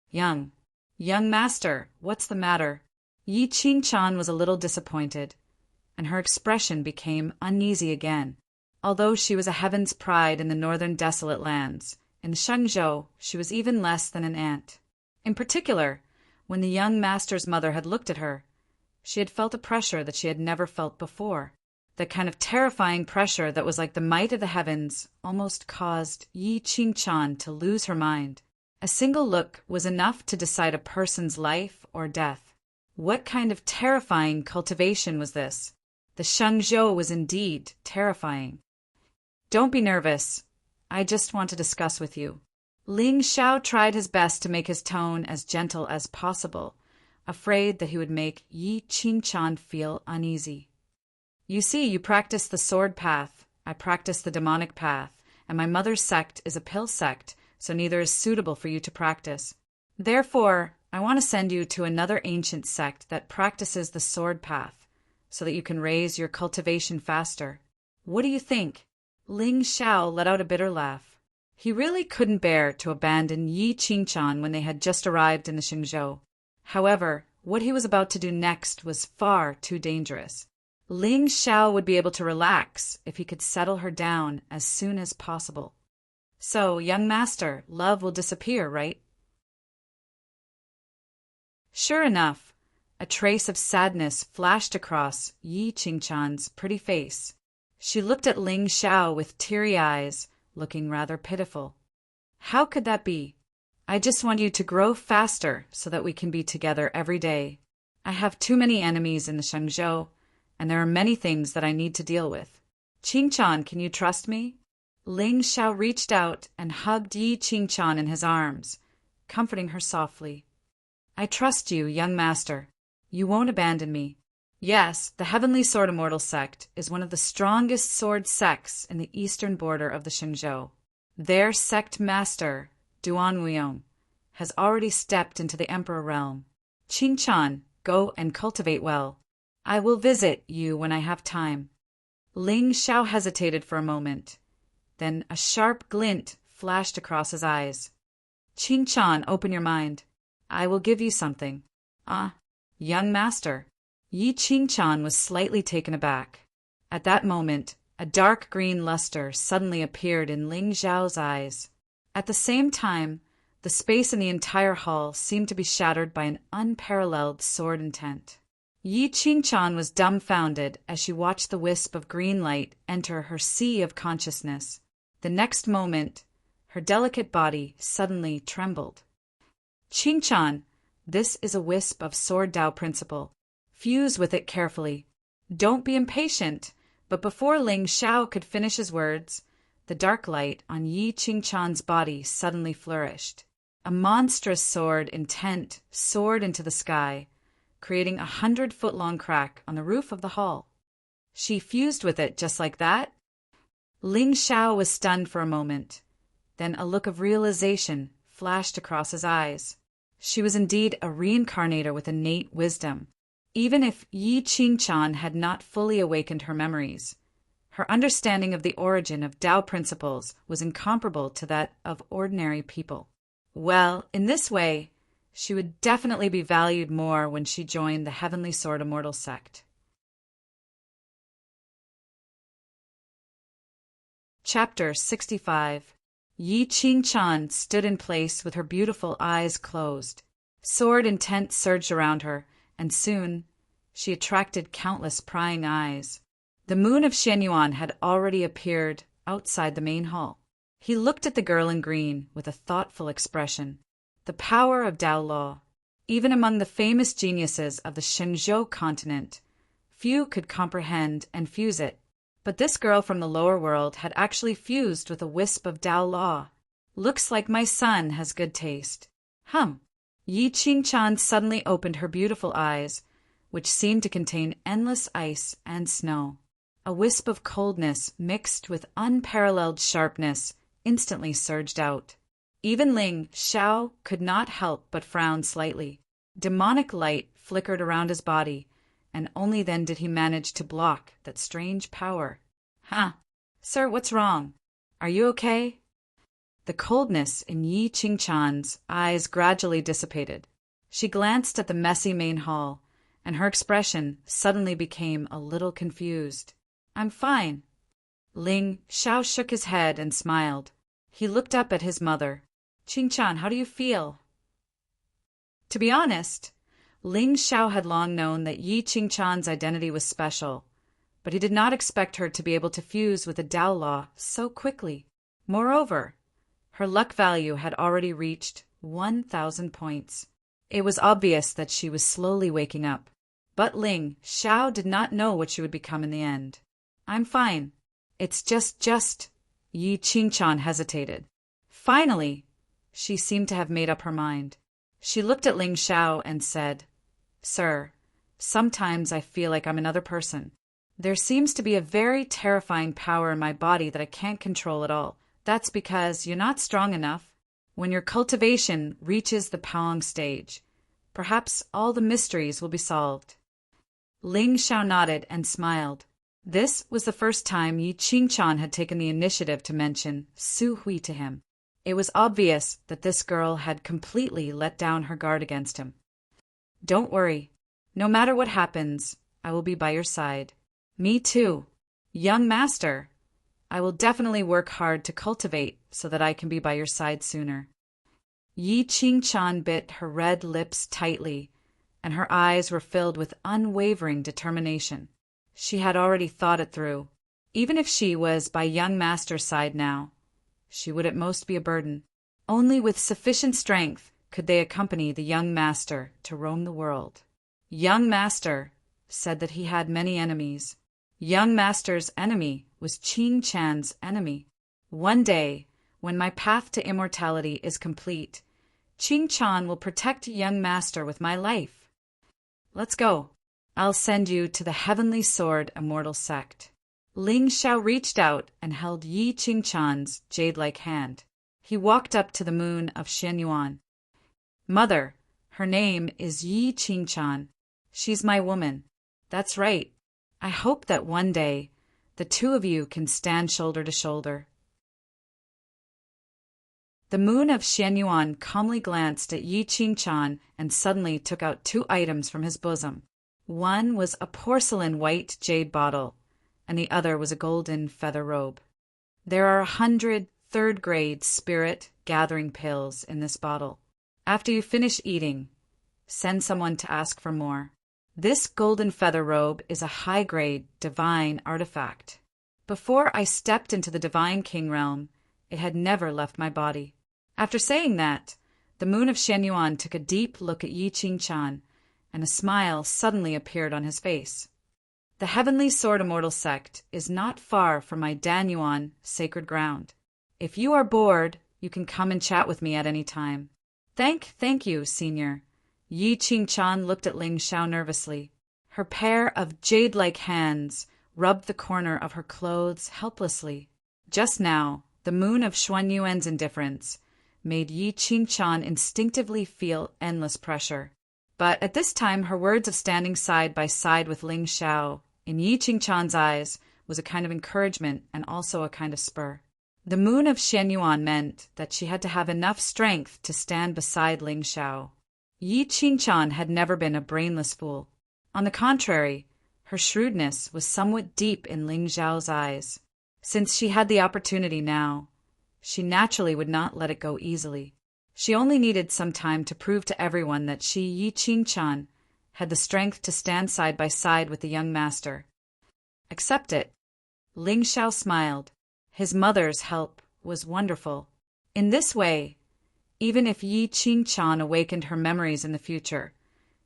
Speaker 1: Young master, what's the matter? Yi Qingchan was a little disappointed, and her expression became uneasy again. Although she was a heaven's pride in the northern desolate lands, in the Shenzhou she was even less than an ant. In particular, when the young master's mother had looked at her, she had felt a pressure that she had never felt before. That kind of terrifying pressure that was like the might of the heavens almost caused Yi Qingchan to lose her mind. A single look was enough to decide a person's life or death. What kind of terrifying cultivation was this? The Shenzhou was indeed terrifying. Don't be nervous. I just want to discuss with you. Ling Xiao tried his best to make his tone as gentle as possible, afraid that he would make Yi Qingchan feel uneasy. You see, you practice the sword path, I practice the demonic path, and my mother's sect is a pill sect, so neither is suitable for you to practice. Therefore, I want to send you to another ancient sect that practices the sword path, so that you can raise your cultivation faster. What do you think? Ling Xiao let out a bitter laugh. He really couldn't bear to abandon Yi Qingchan when they had just arrived in the Xingzhou. However, what he was about to do next was far too dangerous. Ling Xiao would be able to relax if he could settle her down as soon as possible. So, young master, love will disappear, right? Sure enough, a trace of sadness flashed across Yi Qingchan's pretty face. She looked at Ling Xiao with teary eyes, looking rather pitiful. How could that be? I just want you to grow faster so that we can be together every day. I have too many enemies in the Shenzhou, and there are many things that I need to deal with. Qingchan, can you trust me? Ling Xiao reached out and hugged Yi Qingchan in his arms, comforting her softly. I trust you, young master. You won't abandon me. Yes, the Heavenly Sword Immortal sect is one of the strongest sword sects in the eastern border of the Shenzhou. Their sect master, Duan Wuiyong, has already stepped into the Emperor realm. Qingchan, go and cultivate well. I will visit you when I have time. Ling Xiao hesitated for a moment. Then a sharp glint flashed across his eyes. Qingchan, open your mind. I will give you something. Ah, young master. Yi Qingchan was slightly taken aback. At that moment, a dark green luster suddenly appeared in Ling Xiao's eyes. At the same time, the space in the entire hall seemed to be shattered by an unparalleled sword intent. Yi Qingchan was dumbfounded as she watched the wisp of green light enter her sea of consciousness. The next moment, her delicate body suddenly trembled. Qingchan, this is a wisp of Sword Dao principle. Fuse with it carefully. Don't be impatient. But before Ling Xiao could finish his words, the dark light on Yi Qingchan's body suddenly flourished. A monstrous sword intent soared into the sky, creating 100-foot-long crack on the roof of the hall. She fused with it just like that? Ling Xiao was stunned for a moment. Then a look of realization flashed across his eyes. She was indeed a reincarnator with innate wisdom. Even if Yi Qingchan had not fully awakened her memories, her understanding of the origin of Tao principles was incomparable to that of ordinary people. Well, in this way, she would definitely be valued more when she joined the Heavenly Sword Immortal sect. Chapter 65. Yi Qingchan stood in place with her beautiful eyes closed. Sword intent surged around her, and soon she attracted countless prying eyes. The moon of Shenyuan had already appeared outside the main hall. He looked at the girl in green with a thoughtful expression. The power of Tao Law. Even among the famous geniuses of the Shenzhou continent, few could comprehend and fuse it. But this girl from the lower world had actually fused with a wisp of Tao Law. Looks like my son has good taste. Yi Qingchan suddenly opened her beautiful eyes, which seemed to contain endless ice and snow. A wisp of coldness mixed with unparalleled sharpness instantly surged out. Even Ling Xiao could not help but frown slightly. Demonic light flickered around his body, and only then did he manage to block that strange power. Sir, what's wrong? Are you okay? The coldness in Yi Qingchan's eyes gradually dissipated. She glanced at the messy main hall, and her expression suddenly became a little confused. I'm fine. Ling Xiao shook his head and smiled. He looked up at his mother. Qingchan, how do you feel? To be honest, Ling Xiao had long known that Yi Qingchan's identity was special, but he did not expect her to be able to fuse with the Tao Law so quickly. Moreover, her luck value had already reached 1,000 points. It was obvious that she was slowly waking up. But Ling Xiao did not know what she would become in the end. I'm fine. It's just... Yi Qingchan hesitated. Finally, she seemed to have made up her mind. She looked at Ling Xiao and said, Sir, sometimes I feel like I'm another person. There seems to be a very terrifying power in my body that I can't control at all. That's because you're not strong enough. When your cultivation reaches the Paong stage, perhaps all the mysteries will be solved. Ling Xiao nodded and smiled. This was the first time Yi Qingchan had taken the initiative to mention Su Hui to him. It was obvious that this girl had completely let down her guard against him. "Don't worry. No matter what happens, I will be by your side." "Me too. Young master. I will definitely work hard to cultivate so that I can be by your side sooner." Yi Qingchan bit her red lips tightly, and her eyes were filled with unwavering determination. She had already thought it through. Even if she was by young master's side now, she would at most be a burden. Only with sufficient strength could they accompany the young master to roam the world. Young master said that he had many enemies. Young master's enemy was Qingchan's enemy. One day, when my path to immortality is complete, Qingchan will protect young master with my life. Let's go. I'll send you to the Heavenly Sword Immortal Sect. Ling Xiao reached out and held Yi Qingchan's jade-like hand. He walked up to the moon of Xianyuan. "Mother, her name is Yi Qingchan. She's my woman." "That's right. I hope that one day the two of you can stand shoulder to shoulder." The moon of Xianyuan calmly glanced at Yi Qingchan and suddenly took out 2 items from his bosom. One was a porcelain white jade bottle, and the other was a golden feather robe. "There are 100 third-grade spirit gathering pills in this bottle. After you finish eating, send someone to ask for more. This golden feather robe is a high-grade divine artifact. Before I stepped into the divine king realm, it had never left my body." After saying that, the moon of Xianyuan took a deep look at Yi Qingchan, and a smile suddenly appeared on his face. "The Heavenly Sword Immortal Sect is not far from my Danyuan sacred ground. If you are bored, you can come and chat with me at any time." Thank you, senior." Yi Qingchan looked at Ling Xiao nervously. Her pair of jade-like hands rubbed the corner of her clothes helplessly. Just now, the moon of Xuanyuan's indifference made Yi Qingchan instinctively feel endless pressure. But at this time, her words of standing side by side with Ling Xiao in Yi Qingchan's eyes was a kind of encouragement and also a kind of spur. The moon of Xianyuan meant that she had to have enough strength to stand beside Ling Xiao. Yi Qingchan had never been a brainless fool. On the contrary, her shrewdness was somewhat deep in Ling Xiao's eyes. Since she had the opportunity now, she naturally would not let it go easily. She only needed some time to prove to everyone that she, Yi Qingchan, had the strength to stand side by side with the young master. "Accept it." Ling Xiao smiled. His mother's help was wonderful. In this way, even if Yi Qingchan awakened her memories in the future,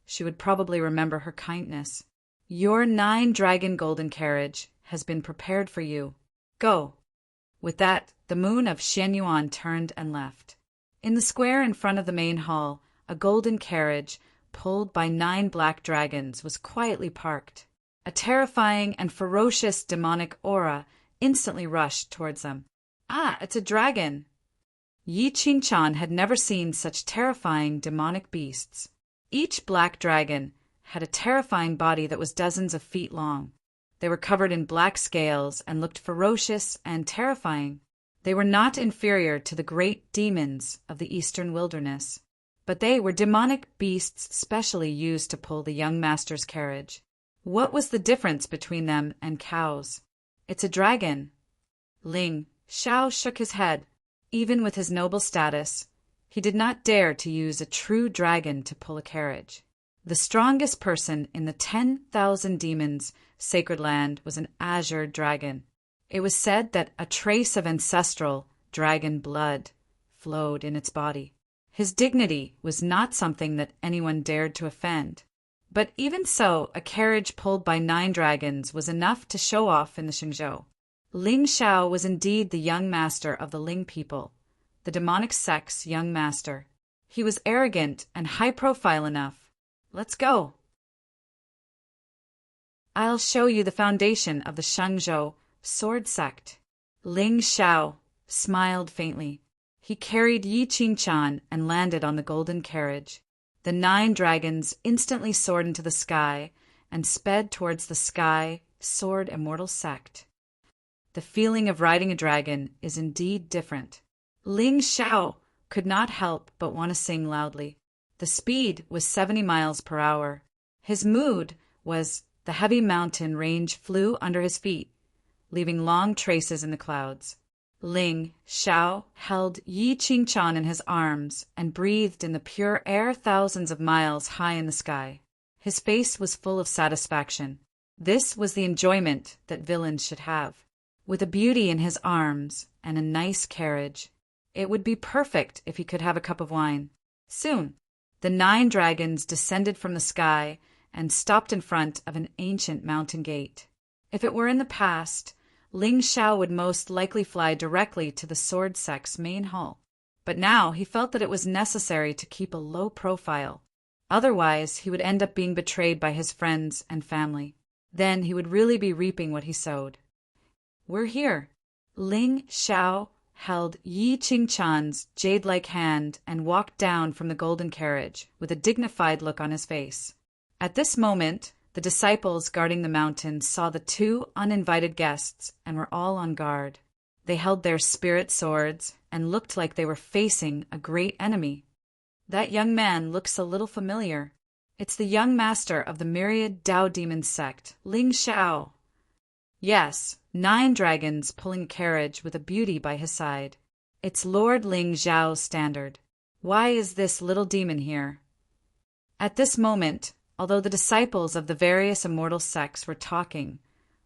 Speaker 1: she would probably remember her kindness. "Your 9-dragon golden carriage has been prepared for you. Go." With that, the moon of Xianyuan turned and left. In the square in front of the main hall, a golden carriage, pulled by 9 black dragons, was quietly parked. A terrifying and ferocious demonic aura instantly rushed towards them. "Ah, it's a dragon!" Yi Qingchan had never seen such terrifying demonic beasts. Each black dragon had a terrifying body that was dozens of feet long. They were covered in black scales and looked ferocious and terrifying. They were not inferior to the great demons of the eastern wilderness, but they were demonic beasts specially used to pull the young master's carriage. What was the difference between them and cows? "It's a dragon." Ling Xiao shook his head. Even with his noble status, he did not dare to use a true dragon to pull a carriage. The strongest person in the 10,000 demons' sacred land was an azure dragon. It was said that a trace of ancestral dragon blood flowed in its body. His dignity was not something that anyone dared to offend. But even so, a carriage pulled by 9 dragons was enough to show off in the Xingzhou. Ling Xiao was indeed the young master of the Ling people, the demonic sect's young master. He was arrogant and high-profile enough. "Let's go." "I'll show you the foundation of the Shangzhou sword sect." Ling Xiao smiled faintly. He carried Yi Qingchan and landed on the golden carriage. The 9 dragons instantly soared into the sky and sped towards the Sky Sword Immortal Sect. The feeling of riding a dragon is indeed different. Ling Xiao could not help but want to sing loudly. The speed was 70 miles per hour. His mood was the heavy mountain range flew under his feet, leaving long traces in the clouds. Ling Xiao held Yi Qingchan in his arms and breathed in the pure air thousands of miles high in the sky. His face was full of satisfaction. This was the enjoyment that villains should have. With a beauty in his arms and a nice carriage, it would be perfect if he could have a cup of wine. Soon, the 9 dragons descended from the sky and stopped in front of an ancient mountain gate. If it were in the past, Ling Xiao would most likely fly directly to the Sword Sect's main hall. But now he felt that it was necessary to keep a low profile. Otherwise, he would end up being betrayed by his friends and family. Then he would really be reaping what he sowed. "We're here." Ling Xiao held Yi Qingchan's jade-like hand and walked down from the golden carriage with a dignified look on his face. At this moment, the disciples guarding the mountain saw the 2 uninvited guests and were all on guard. They held their spirit swords and looked like they were facing a great enemy. "That young man looks a little familiar. It's the young master of the myriad Tao demon sect, Ling Xiao." Yes, 9 dragons pulling a carriage with a beauty by his side. It's Lord Ling Xiao's standard. Why is this little demon here? At this moment, although the disciples of the various immortal sects were talking,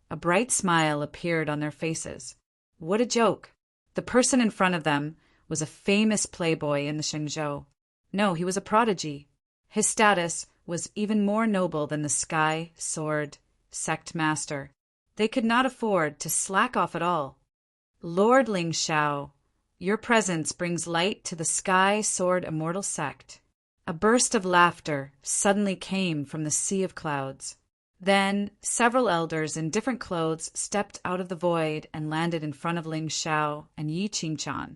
Speaker 1: a bright smile appeared on their faces. What a joke! The person in front of them was a famous playboy in the Shenzhou. No, he was a prodigy. His status was even more noble than the Sky Sword Sect Master. They could not afford to slack off at all. "Lord Ling Xiao, your presence brings light to the Sky Sword Immortal Sect." A burst of laughter suddenly came from the sea of clouds. Then several elders in different clothes stepped out of the void and landed in front of Ling Xiao and Yi Qingchan.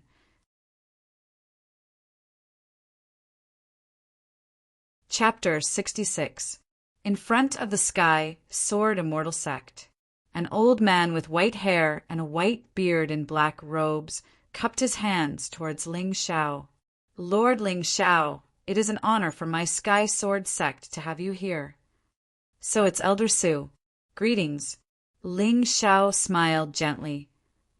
Speaker 1: Chapter 66. In front of the Sky Sword Immortal Sect. An old man with white hair and a white beard in black robes cupped his hands towards Ling Xiao. "Lord Ling Xiao, it is an honor for my Sky Sword Sect to have you here." "So it's Elder Su. Greetings." Ling Xiao smiled gently,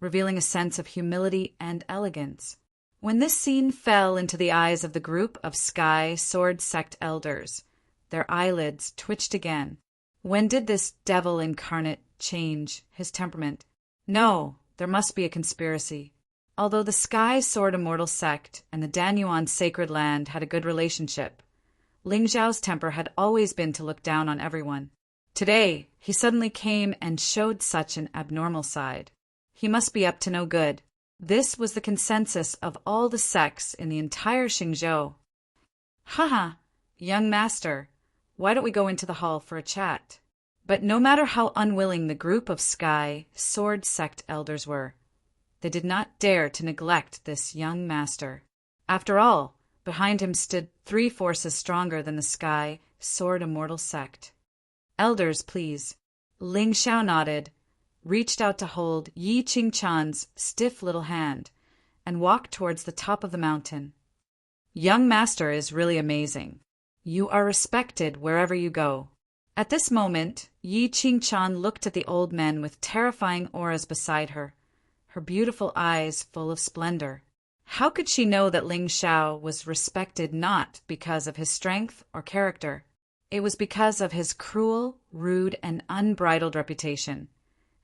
Speaker 1: revealing a sense of humility and elegance. When this scene fell into the eyes of the group of Sky Sword Sect elders, their eyelids twitched again. When did this devil incarnate change his temperament? No, there must be a conspiracy. Although the Sky Sword Immortal Sect and the Danyuan Sacred Land had a good relationship, Ling Xiao's temper had always been to look down on everyone. Today, he suddenly came and showed such an abnormal side. He must be up to no good. This was the consensus of all the sects in the entire Xingzhou. "Haha, young master, why don't we go into the hall for a chat?" But no matter how unwilling the group of Sky Sword Sect elders were, they did not dare to neglect this young master. After all, behind him stood 3 forces stronger than the Sky Sword Immortal Sect. "Elders, please." Ling Xiao nodded, reached out to hold Yi Qingchan's stiff little hand, and walked towards the top of the mountain. "Young master is really amazing. You are respected wherever you go." At this moment, Yi Qingchan looked at the old men with terrifying auras beside her, her beautiful eyes full of splendor. How could she know that Ling Xiao was respected not because of his strength or character? It was because of his cruel, rude, and unbridled reputation,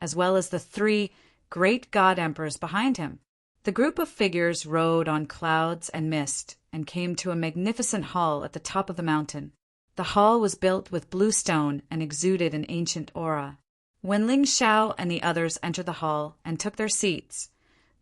Speaker 1: as well as the 3 great god emperors behind him. The group of figures rode on clouds and mist and came to a magnificent hall at the top of the mountain. The hall was built with blue stone and exuded an ancient aura. When Ling Xiao and the others entered the hall and took their seats,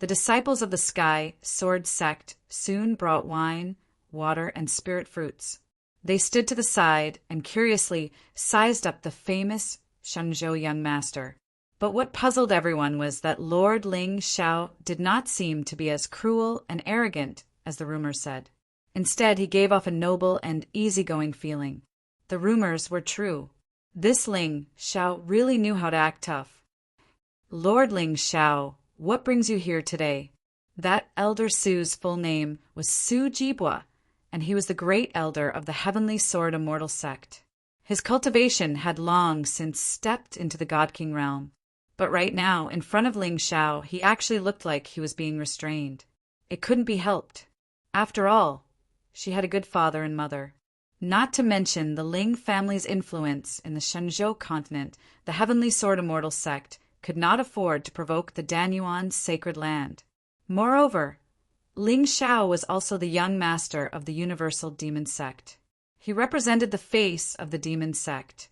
Speaker 1: the disciples of the Sky Sword Sect soon brought wine, water, and spirit fruits. They stood to the side and curiously sized up the famous Shenzhou young master. But what puzzled everyone was that Lord Ling Xiao did not seem to be as cruel and arrogant as the rumors said. Instead, he gave off a noble and easygoing feeling. The rumors were true. This Ling Xiao really knew how to act tough. "Lord Ling Xiao, what brings you here today?" That elder Su's full name was Su Jibwa, and he was the great elder of the Heavenly Sword Immortal sect. His cultivation had long since stepped into the God King realm, but right now, in front of Ling Shao, he actually looked like he was being restrained. It couldn't be helped. After all, she had a good father and mother. Not to mention the Ling family's influence in the Shenzhou continent, the Heavenly Sword Immortal sect could not afford to provoke the Danyuan's sacred land. Moreover, Ling Shao was also the young master of the Universal Demon Sect. He represented the face of the demon sect,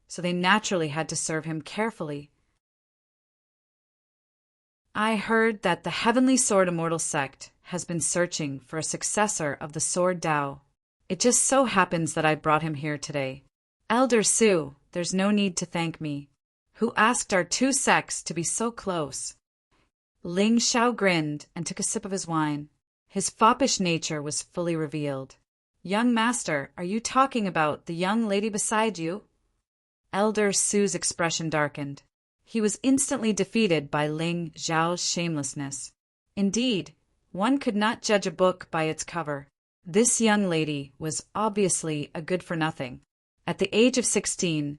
Speaker 1: so they naturally had to serve him carefully. I heard that the Heavenly Sword Immortal sect has been searching for a successor of the Sword Dao. It just so happens that I brought him here today. Elder Su, there's no need to thank me. Who asked our two sects to be so close? Ling Shao grinned and took a sip of his wine. His foppish nature was fully revealed. Young master, are you talking about the young lady beside you? Elder Su's expression darkened. He was instantly defeated by Ling Zhao's shamelessness. Indeed, one could not judge a book by its cover. This young lady was obviously a good-for-nothing. At the age of 16,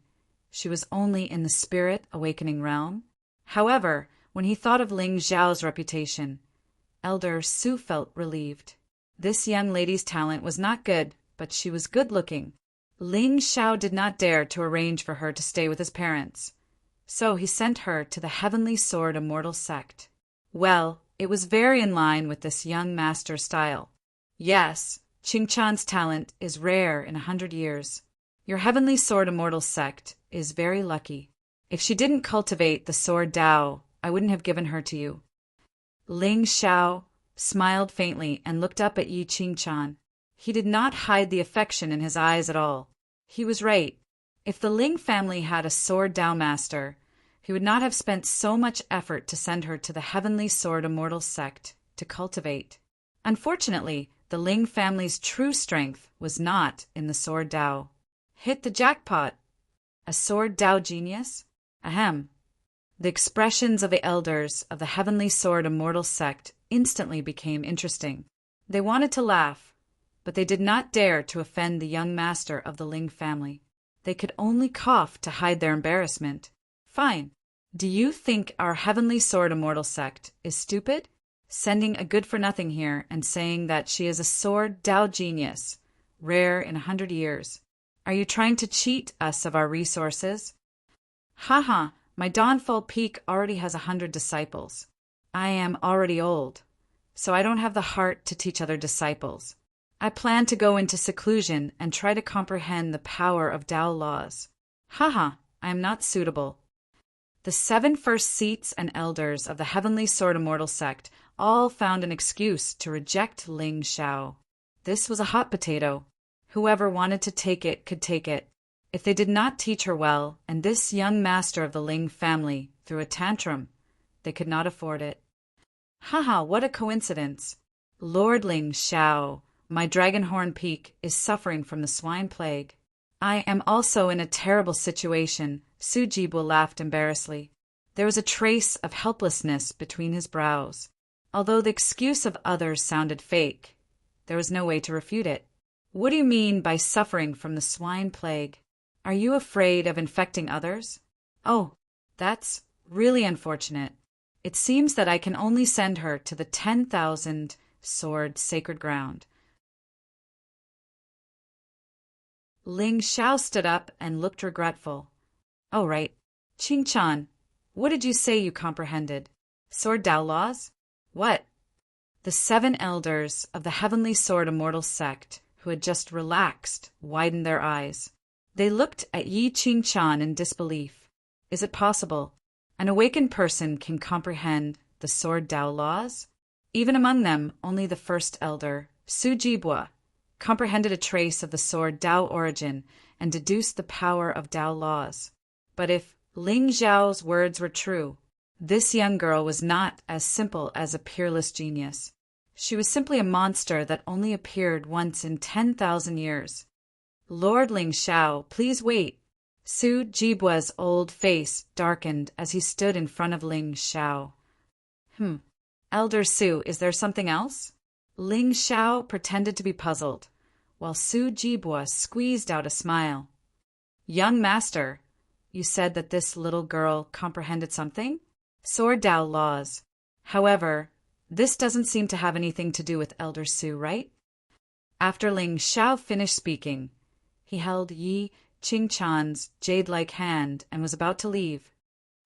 Speaker 1: she was only in the spirit awakening realm. However, when he thought of Ling Zhao's reputation, Elder Su felt relieved. This young lady's talent was not good, but she was good-looking. Ling Shao did not dare to arrange for her to stay with his parents, so he sent her to the Heavenly Sword Immortal sect. Well, it was very in line with this young master's style. Yes, Qingchan's talent is rare in 100 years. Your Heavenly Sword Immortal sect is very lucky. If she didn't cultivate the Sword Dao, I wouldn't have given her to you. Ling Shao smiled faintly and looked up at Yi Qingchan. He did not hide the affection in his eyes at all. He was right. If the Ling family had a Sword Dao master, he would not have spent so much effort to send her to the Heavenly Sword Immortal sect to cultivate. Unfortunately, the Ling family's true strength was not in the Sword Dao. Hit the jackpot. A Sword Dao genius? Ahem. The expressions of the elders of the Heavenly Sword Immortal sect instantly became interesting. They wanted to laugh, but they did not dare to offend the young master of the Ling family. They could only cough to hide their embarrassment. Fine. Do you think our Heavenly Sword Immortal sect is stupid? Sending a good-for-nothing here and saying that she is a Sword Dao genius, rare in 100 years. Are you trying to cheat us of our resources? Haha. My Dawnfall Peak already has 100 disciples. I am already old, so I don't have the heart to teach other disciples. I plan to go into seclusion and try to comprehend the power of Dao laws. Haha, I am not suitable. The 7 first seats and elders of the Heavenly Sword Immortal sect all found an excuse to reject Ling Shao. This was a hot potato. Whoever wanted to take it could take it. If they did not teach her well, and this young master of the Ling family threw a tantrum, they could not afford it. Haha, what a coincidence. Lord Ling Shao, my Dragonhorn Peak, is suffering from the swine plague. I am also in a terrible situation, Su Jibwa laughed embarrassedly. There was a trace of helplessness between his brows. Although the excuse of others sounded fake, there was no way to refute it. What do you mean by suffering from the swine plague? Are you afraid of infecting others? Oh, that's really unfortunate. It seems that I can only send her to the 10,000 sword sacred ground. Ling Shao stood up and looked regretful. Oh, right. Qingchan, what did you say you comprehended? Sword Dao laws? What? The 7 elders of the Heavenly Sword Immortal sect, who had just relaxed, widened their eyes. They looked at Yi Qingchan in disbelief. Is it possible? An awakened person can comprehend the Sword Dao laws? Even among them, only the first elder, Su Jibwa, comprehended a trace of the Sword Dao origin and deduced the power of Dao laws. But if Ling Zhao's words were true, this young girl was not as simple as a peerless genius. She was simply a monster that only appeared once in 10,000 years. Lord Ling Shao, please wait. Su Jibwa's old face darkened as he stood in front of Ling Shao. Elder Su, is there something else? Ling Xiao pretended to be puzzled, while Su Jibua squeezed out a smile. Young master, you said that this little girl comprehended something? Sword Dao laws. However, this doesn't seem to have anything to do with Elder Su, right? After Ling Xiao finished speaking, he held Yi Qingchan's jade-like hand and was about to leave.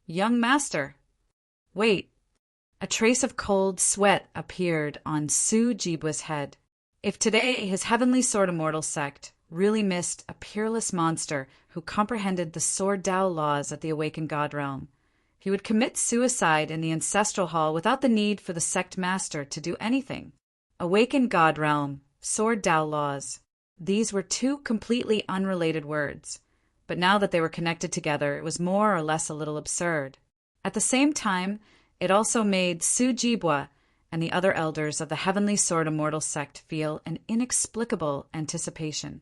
Speaker 1: Young master! Wait! A trace of cold sweat appeared on Su Jibua's head. If today his heavenly sword immortal sect really missed a peerless monster who comprehended the sword Dao laws of the awakened God realm, he would commit suicide in the ancestral hall without the need for the sect master to do anything. Awakened God realm, sword Dao laws. These were two completely unrelated words, but now that they were connected together, it was more or less a little absurd. At the same time, it also made Su Jibua and the other elders of the Heavenly Sword Immortal sect feel an inexplicable anticipation.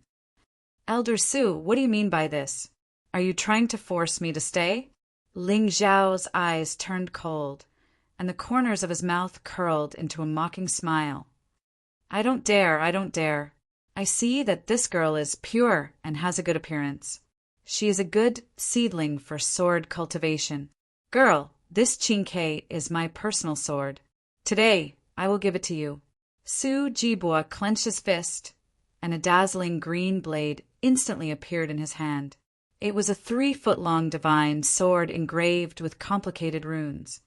Speaker 1: Elder Su, what do you mean by this? Are you trying to force me to stay? Ling Xiao's eyes turned cold, and the corners of his mouth curled into a mocking smile. I don't dare. I see that this girl is pure and has a good appearance. She is a good seedling for sword cultivation. Girl, this Qingke is my personal sword. Today, I will give it to you. Su Jibua clenched his fist, and a dazzling green blade instantly appeared in his hand. It was a 3-foot-long divine sword engraved with complicated runes.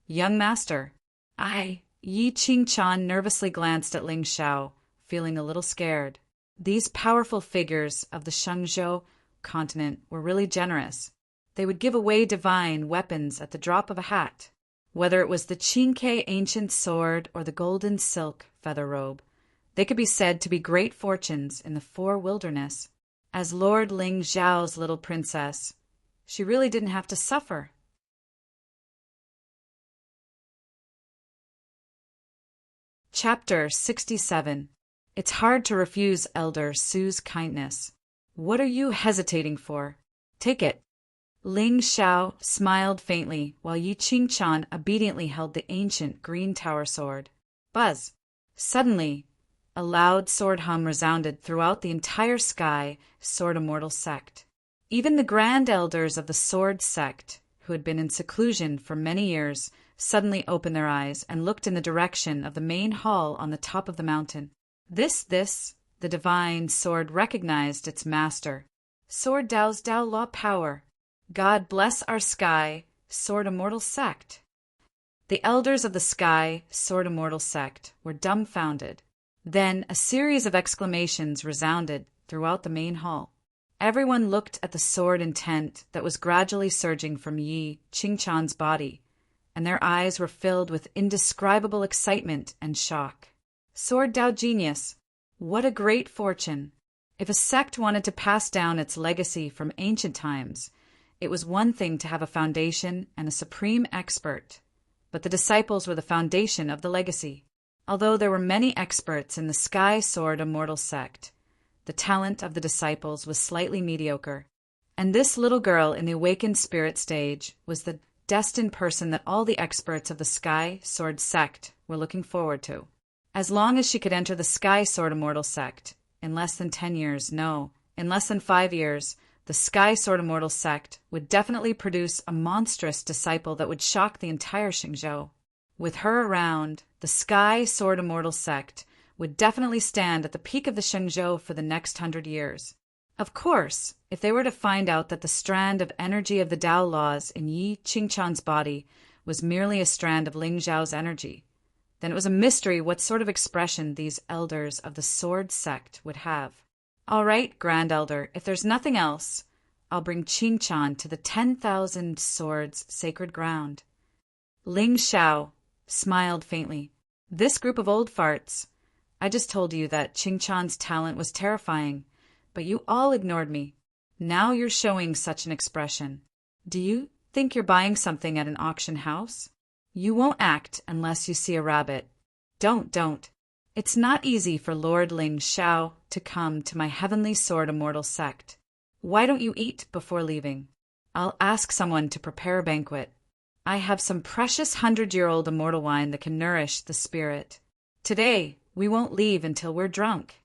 Speaker 1: Young master, Yi Qingchan nervously glanced at Ling Xiao, feeling a little scared. These powerful figures of the Shengzhou continent were really generous. They would give away divine weapons at the drop of a hat. Whether it was the Qingke ancient sword or the golden silk feather robe, they could be said to be great fortunes in the four wilderness. As Lord Ling Xiao's little princess, she really didn't have to suffer. Chapter 67. It's hard to refuse Elder Su's kindness. What are you hesitating for? Take it. Ling Xiao smiled faintly while Yi Qingchan obediently held the ancient green tower sword. Buzz! Suddenly, a loud sword hum resounded throughout the entire sky sword immortal sect. Even the grand elders of the sword sect, who had been in seclusion for many years, suddenly opened their eyes and looked in the direction of the main hall on the top of the mountain. The divine sword recognized its master. Sword Dao's Dao Law power. God bless our sky, sword immortal sect. The elders of the sky, sword immortal sect, were dumbfounded. Then a series of exclamations resounded throughout the main hall. Everyone looked at the sword intent that was gradually surging from Yi Qingchan's body, and their eyes were filled with indescribable excitement and shock. Sword Dao genius! What a great fortune! If a sect wanted to pass down its legacy from ancient times, it was one thing to have a foundation and a supreme expert, but the disciples were the foundation of the legacy. Although there were many experts in the Sky Sword Immortal sect, the talent of the disciples was slightly mediocre, and this little girl in the awakened spirit stage was the destined person that all the experts of the Sky Sword sect were looking forward to. As long as she could enter the Sky Sword Immortal sect, in less than 10 years, no, in less than 5 years, the Sky Sword Immortal sect would definitely produce a monstrous disciple that would shock the entire Shengzhou. With her around, the Sky Sword Immortal sect would definitely stand at the peak of the Shengzhou for the next 100 years. Of course, if they were to find out that the strand of energy of the Dao laws in Yi Qingchan's body was merely a strand of Ling Xiao's energy, then it was a mystery what sort of expression these elders of the sword sect would have. All right, Grand Elder, if there's nothing else, I'll bring Qingchan to the 10,000 swords sacred ground. Ling Xiao smiled faintly. This group of old farts. I just told you that Qingchan's talent was terrifying, but you all ignored me. Now you're showing such an expression. Do you think you're buying something at an auction house? You won't act unless you see a rabbit. Don't. It's not easy for Lord Ling Xiao to come to my Heavenly Sword Immortal sect. Why don't you eat before leaving? I'll ask someone to prepare a banquet. I have some precious 100-year-old immortal wine that can nourish the spirit. Today, we won't leave until we're drunk."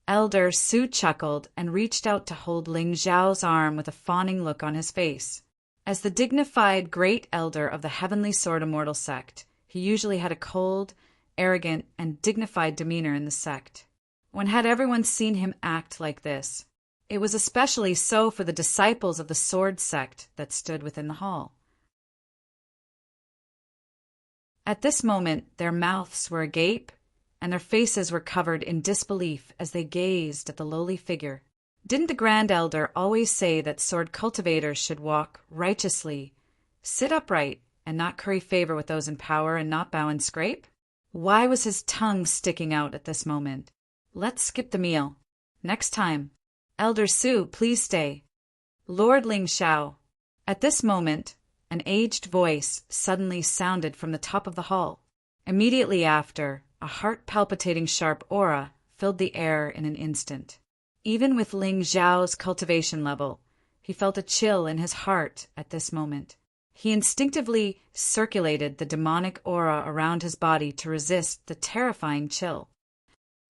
Speaker 1: Elder Su chuckled and reached out to hold Ling Zhao's arm with a fawning look on his face. As the dignified great elder of the Heavenly Sword Immortal sect, he usually had a cold, arrogant, and dignified demeanor in the sect. When had everyone seen him act like this? It was especially so for the disciples of the sword sect that stood within the hall. At this moment, their mouths were agape, and their faces were covered in disbelief as they gazed at the lowly figure. Didn't the Grand Elder always say that sword cultivators should walk righteously, sit upright, and not curry favor with those in power and not bow and scrape? Why was his tongue sticking out at this moment? Let's skip the meal. Next time. Elder Su, please stay. Lord Ling Xiao. At this moment, an aged voice suddenly sounded from the top of the hall. Immediately after, a heart-palpitating sharp aura filled the air in an instant. Even with Ling Zhao's cultivation level, he felt a chill in his heart at this moment. He instinctively circulated the demonic aura around his body to resist the terrifying chill.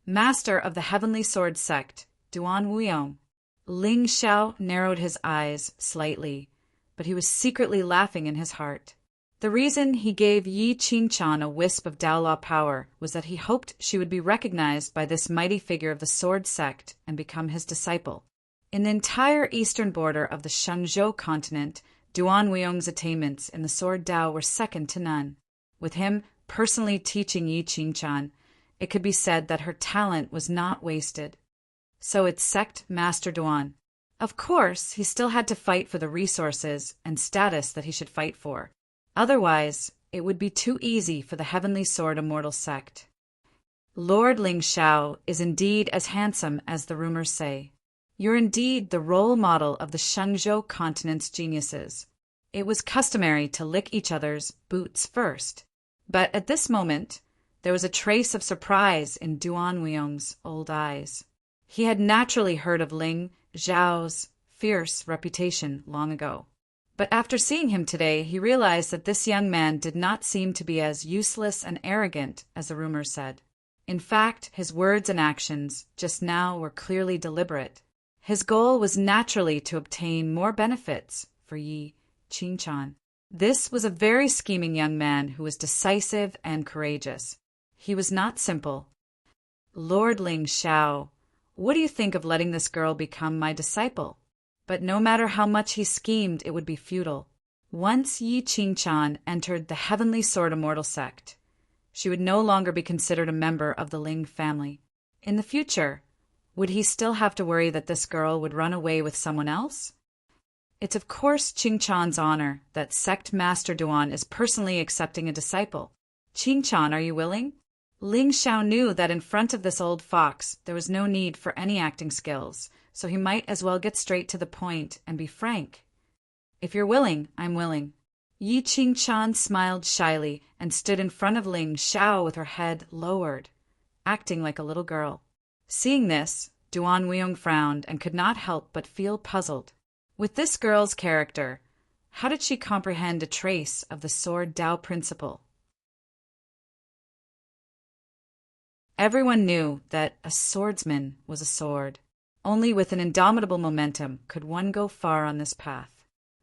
Speaker 1: Master of the Heavenly Sword Sect, Duan Wuyong. Ling Xiao narrowed his eyes slightly, but he was secretly laughing in his heart. The reason he gave Yi Qingchan a wisp of Dao Law power was that he hoped she would be recognized by this mighty figure of the sword sect and become his disciple. In the entire eastern border of the Shenzhou continent, Duan Wuyong's attainments in the sword Dao were second to none. With him personally teaching Yi Qingchan, it could be said that her talent was not wasted. So it's sect Master Duan. Of course, he still had to fight for the resources and status that he should fight for. Otherwise, it would be too easy for the Heavenly Sword Immortal sect. Lord Ling Xiao is indeed as handsome as the rumors say. You're indeed the role model of the Shenzhou continent's geniuses. It was customary to lick each other's boots first. But at this moment, there was a trace of surprise in Duan Wuyong's old eyes. He had naturally heard of Ling Zhao's fierce reputation long ago. But after seeing him today, he realized that this young man did not seem to be as useless and arrogant as the rumors said. In fact, his words and actions just now were clearly deliberate. His goal was naturally to obtain more benefits for Yi Qingchan. This was a very scheming young man who was decisive and courageous. He was not simple. Lord Ling Xiao, what do you think of letting this girl become my disciple? But no matter how much he schemed, it would be futile. Once Yi Qingchan entered the Heavenly Sword Immortal sect, she would no longer be considered a member of the Ling family. In the future, would he still have to worry that this girl would run away with someone else? It's of course Qingchan's honor that Sect Master Duan is personally accepting a disciple. Qingchan, are you willing? Ling Xiao knew that in front of this old fox there was no need for any acting skills, so he might as well get straight to the point and be frank. If you're willing, I'm willing. Yi Qingchan smiled shyly and stood in front of Ling Xiao with her head lowered, acting like a little girl. Seeing this, Duan Wuyong frowned and could not help but feel puzzled. With this girl's character, how did she comprehend a trace of the sword Dao principle? Everyone knew that a swordsman was a sword. Only with an indomitable momentum could one go far on this path.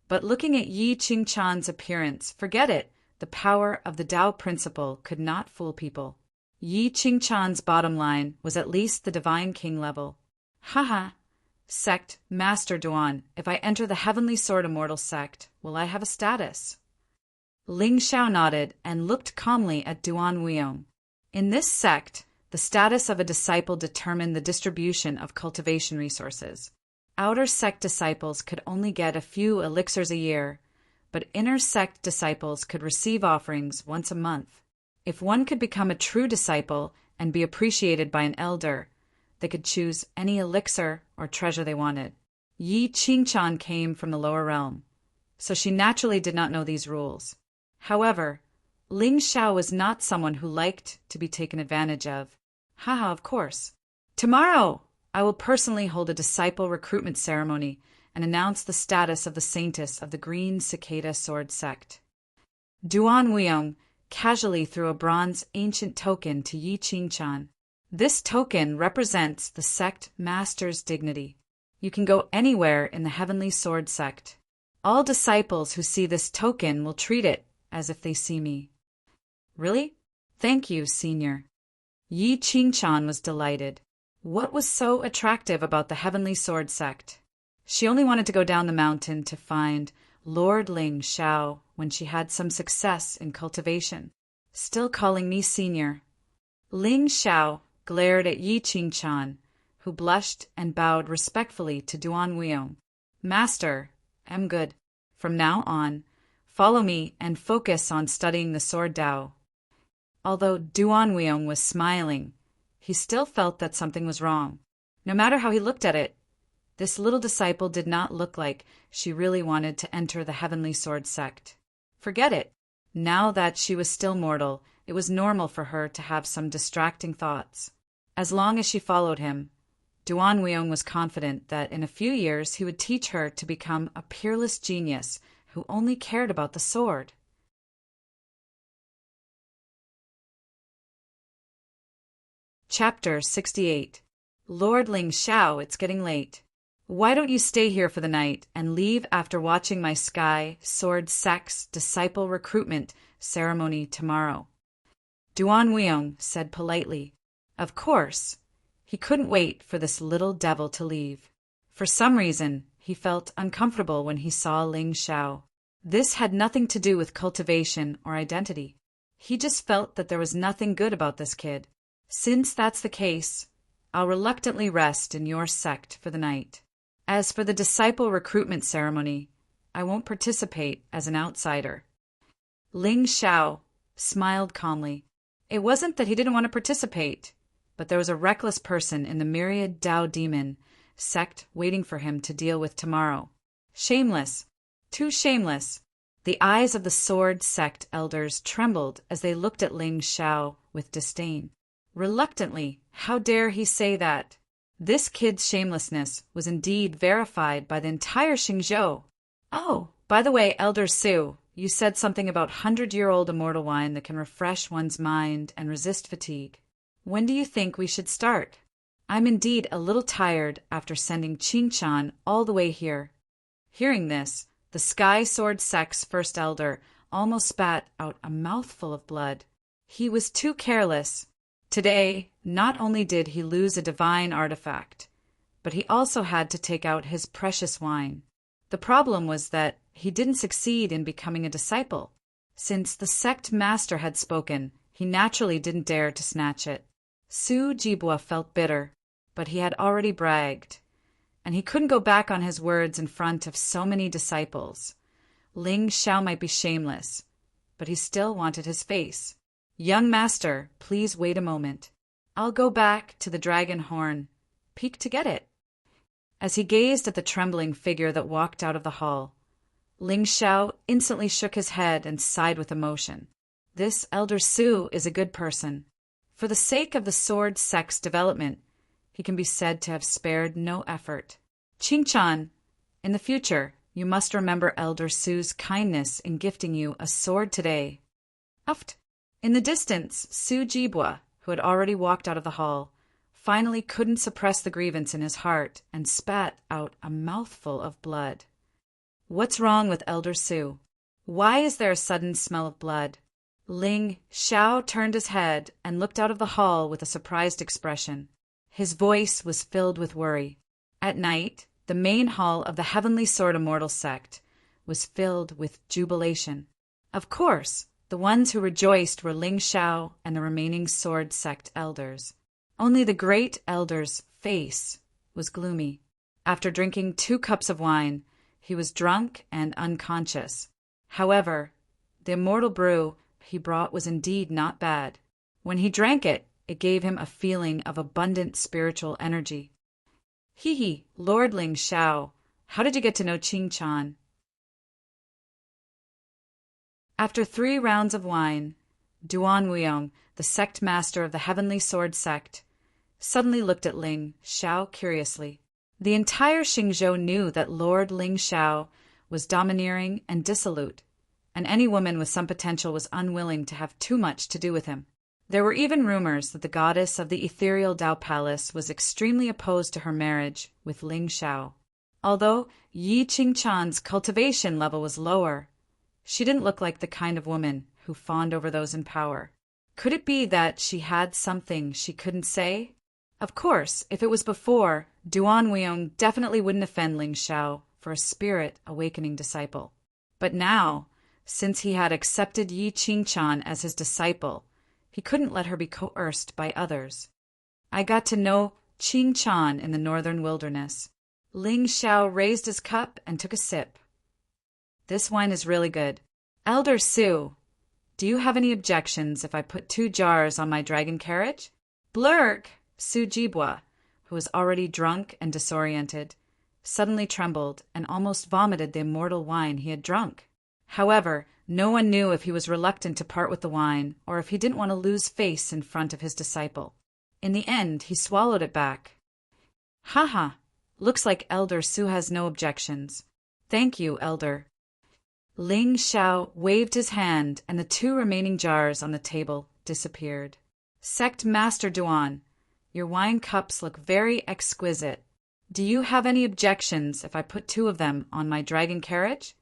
Speaker 1: But looking at Yi Qingchan's appearance, forget it, the power of the Dao principle could not fool people. Yi Qingchan's bottom line was at least the Divine King level. Haha, Sect Master Duan, if I enter the Heavenly Sword Immortal sect, will I have a status? Ling Xiao nodded and looked calmly at Duan Wuyong. In this sect, the status of a disciple determined the distribution of cultivation resources. Outer sect disciples could only get a few elixirs a year, but inner sect disciples could receive offerings once a month. If one could become a true disciple and be appreciated by an elder, they could choose any elixir or treasure they wanted. Yi Qingchan came from the lower realm, so she naturally did not know these rules. However, Ling Xiao was not someone who liked to be taken advantage of. Haha, of course. Tomorrow, I will personally hold a disciple recruitment ceremony and announce the status of the saintess of the Green Cicada Sword Sect. Duan Weong casually threw a bronze ancient token to Yi Qingchan. This token represents the sect master's dignity. You can go anywhere in the Heavenly Sword sect. All disciples who see this token will treat it as if they see me. Really? Thank you, Senior. Yi Qingchan was delighted. What was so attractive about the Heavenly Sword sect? She only wanted to go down the mountain to find Lord Ling Xiao when she had some success in cultivation. Still calling me Senior. Ling Xiao glared at Yi Qingchan, who blushed and bowed respectfully to Duan Weong. Master, I'm good. From now on, follow me and focus on studying the Sword Dao. Although Duan Weong was smiling, he still felt that something was wrong. No matter how he looked at it, this little disciple did not look like she really wanted to enter the Heavenly Sword sect. Forget it. Now that she was still mortal, it was normal for her to have some distracting thoughts. As long as she followed him, Duan Weong was confident that in a few years he would teach her to become a peerless genius who only cared about the sword. Chapter 68. Lord Ling Xiao, it's getting late. Why don't you stay here for the night and leave after watching my Sky Sword Sect's disciple recruitment ceremony tomorrow? Duan Weong said politely. Of course. He couldn't wait for this little devil to leave. For some reason, he felt uncomfortable when he saw Ling Xiao. This had nothing to do with cultivation or identity. He just felt that there was nothing good about this kid. Since that's the case, I'll reluctantly rest in your sect for the night. As for the disciple recruitment ceremony, I won't participate as an outsider. Ling Xiao smiled calmly. It wasn't that he didn't want to participate, but there was a reckless person in the myriad Dao Demon sect waiting for him to deal with tomorrow. Shameless. Too shameless. The eyes of the Sword Sect elders trembled as they looked at Ling Xiao with disdain. Reluctantly, how dare he say that? This kid's shamelessness was indeed verified by the entire Xingzhou. Oh, by the way, Elder Su, you said something about 100-year-old immortal wine that can refresh one's mind and resist fatigue. When do you think we should start? I'm indeed a little tired after sending Qingchan all the way here. Hearing this, the Sky Sword Sect's first elder almost spat out a mouthful of blood. He was too careless. Today, not only did he lose a divine artifact, but he also had to take out his precious wine. The problem was that he didn't succeed in becoming a disciple. Since the sect master had spoken, he naturally didn't dare to snatch it. Su Jibua felt bitter, but he had already bragged, and he couldn't go back on his words in front of so many disciples. Ling Xiao might be shameless, but he still wanted his face. Young master, please wait a moment. I'll go back to the dragon horn peak to get it. As he gazed at the trembling figure that walked out of the hall, Ling Xiao instantly shook his head and sighed with emotion. This Elder Su is a good person. For the sake of the Sword Sect's development, he can be said to have spared no effort. Qingchan, in the future, you must remember Elder Su's kindness in gifting you a sword today. Uft. In the distance, Su Jibua, who had already walked out of the hall, finally couldn't suppress the grievance in his heart and spat out a mouthful of blood. What's wrong with Elder Su? Why is there a sudden smell of blood? Ling Xiao turned his head and looked out of the hall with a surprised expression. His voice was filled with worry. At night, the main hall of the Heavenly Sword Immortal sect was filled with jubilation. Of course, the ones who rejoiced were Ling Xiao and the remaining Sword Sect elders. Only the great elder's face was gloomy. After drinking 2 cups of wine, he was drunk and unconscious. However, the immortal brew he brought was indeed not bad. When he drank it, it gave him a feeling of abundant spiritual energy. Hee, Lord Ling Xiao, how did you get to know Qingchan? After 3 rounds of wine, Duan Weong, the sect master of the Heavenly Sword Sect, suddenly looked at Ling Xiao curiously. The entire Xingzhou knew that Lord Ling Xiao was domineering and dissolute, and any woman with some potential was unwilling to have too much to do with him. There were even rumors that the goddess of the ethereal Dao Palace was extremely opposed to her marriage with Ling Xiao. Although Yi Qingchan's cultivation level was lower, she didn't look like the kind of woman who fawned over those in power. Could it be that she had something she couldn't say? Of course, if it was before, Duan Weong definitely wouldn't offend Ling Xiao for a spirit awakening disciple. But now, since he had accepted Yi Qingchan as his disciple, he couldn't let her be coerced by others. I got to know Qingchan in the northern wilderness. Ling Xiao raised his cup and took a sip. This wine is really good. Elder Su, do you have any objections if I put 2 jars on my dragon carriage? Blurk! Su Jibwa, who was already drunk and disoriented, suddenly trembled and almost vomited the immortal wine he had drunk. However, no one knew if he was reluctant to part with the wine or if he didn't want to lose face in front of his disciple. In the end, he swallowed it back. Haha, looks like Elder Su has no objections. Thank you, Elder. Ling Xiao waved his hand and the 2 remaining jars on the table disappeared. Sect Master Duan, your wine cups look very exquisite. Do you have any objections if I put 2 of them on my dragon carriage?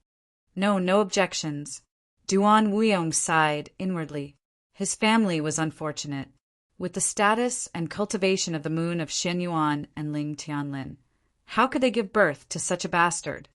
Speaker 1: No objections. Duan Weong sighed inwardly. His family was unfortunate, with the status and cultivation of the moon of Xin Yuan and Ling Tianlin. How could they give birth to such a bastard?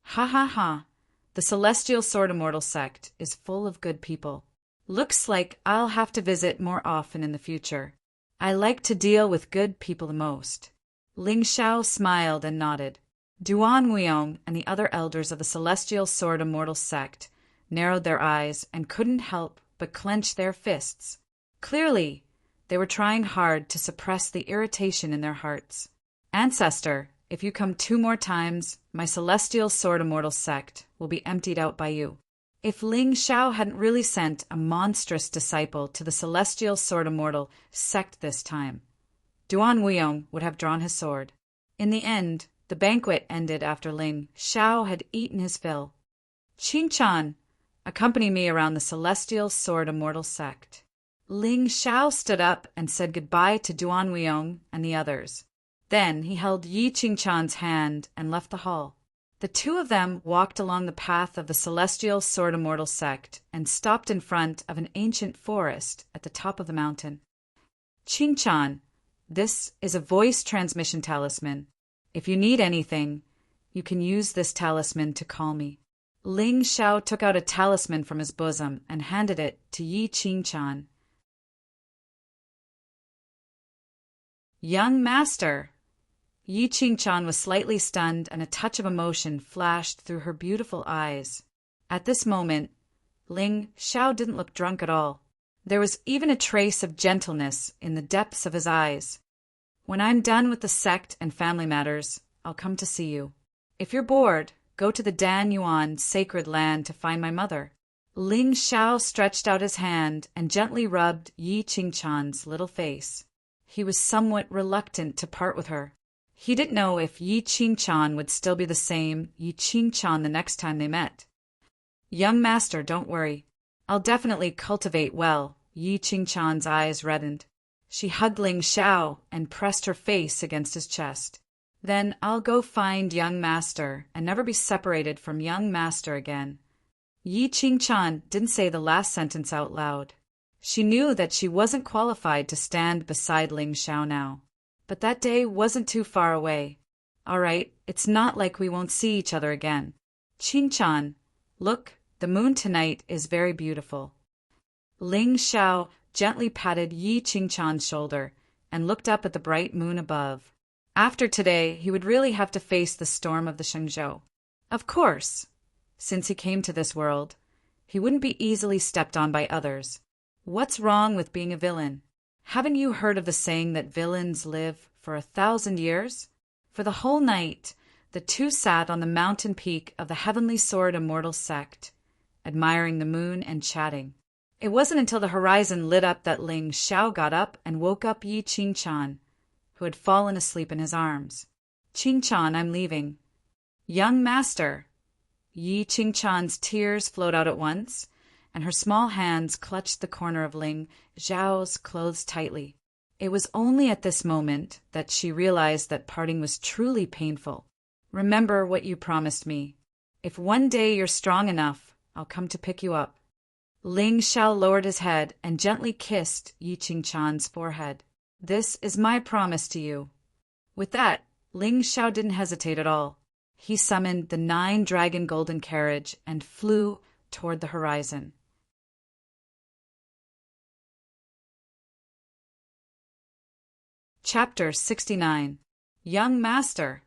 Speaker 1: Ha ha ha. The Celestial Sword Immortal sect is full of good people. Looks like I'll have to visit more often in the future. I like to deal with good people the most. Ling Xiao smiled and nodded. Duan Weong and the other elders of the Celestial Sword Immortal sect narrowed their eyes and couldn't help but clench their fists. Clearly, they were trying hard to suppress the irritation in their hearts. Ancestor, if you come 2 more times, my Celestial Sword Immortal sect will be emptied out by you. If Ling Xiao hadn't really sent a monstrous disciple to the Celestial Sword Immortal sect this time, Duan Weong would have drawn his sword. In the end, the banquet ended after Ling Xiao had eaten his fill. Qingchan, accompany me around the Celestial Sword Immortal sect. Ling Xiao stood up and said goodbye to Duan Weong and the others. Then he held Yi Qingchan's hand and left the hall. The 2 of them walked along the path of the Celestial Sword Immortal sect and stopped in front of an ancient forest at the top of the mountain. Qingchan, this is a voice transmission talisman. If you need anything, you can use this talisman to call me. Ling Xiao took out a talisman from his bosom and handed it to Yi Qingchan. Young master! Yi Qingchan was slightly stunned and a touch of emotion flashed through her beautiful eyes. At this moment, Ling Xiao didn't look drunk at all. There was even a trace of gentleness in the depths of his eyes. When I'm done with the sect and family matters, I'll come to see you. If you're bored, go to the Dan Yuan sacred land to find my mother. Ling Xiao stretched out his hand and gently rubbed Yi Qingchan's little face. He was somewhat reluctant to part with her. He didn't know if Yi Qingchan would still be the same Yi Qingchan the next time they met. Young master, don't worry. I'll definitely cultivate well. Yi Qingchan's eyes reddened. She hugged Ling Xiao and pressed her face against his chest. Then I'll go find young master and never be separated from young master again. Yi Qingchan didn't say the last sentence out loud. She knew that she wasn't qualified to stand beside Ling Xiao now. But that day wasn't too far away. All right, it's not like we won't see each other again. Qingchan, look, the moon tonight is very beautiful. Ling Xiao gently patted Yi Qingchan's shoulder and looked up at the bright moon above. After today, he would really have to face the storm of the Shengzhou. Of course, since he came to this world, he wouldn't be easily stepped on by others. What's wrong with being a villain? Haven't you heard of the saying that villains live for 1,000 years? For the whole night, the 2 sat on the mountain peak of the Heavenly Sword Immortal sect, admiring the moon and chatting. It wasn't until the horizon lit up that Ling Xiao got up and woke up Yi Qingchan, who had fallen asleep in his arms. Qingchan, I'm leaving. Young master, Yi Qingchan's tears flowed out at once, and her small hands clutched the corner of Ling Zhao's clothes tightly. It was only at this moment that she realized that parting was truly painful. "Remember what you promised me. If one day you're strong enough, I'll come to pick you up." Ling Xiao lowered his head and gently kissed Yi Qingchan's forehead. "This is my promise to you." With that, Ling Xiao didn't hesitate at all. He summoned the 9-dragon golden carriage and flew toward the horizon. Chapter 69. Young Master.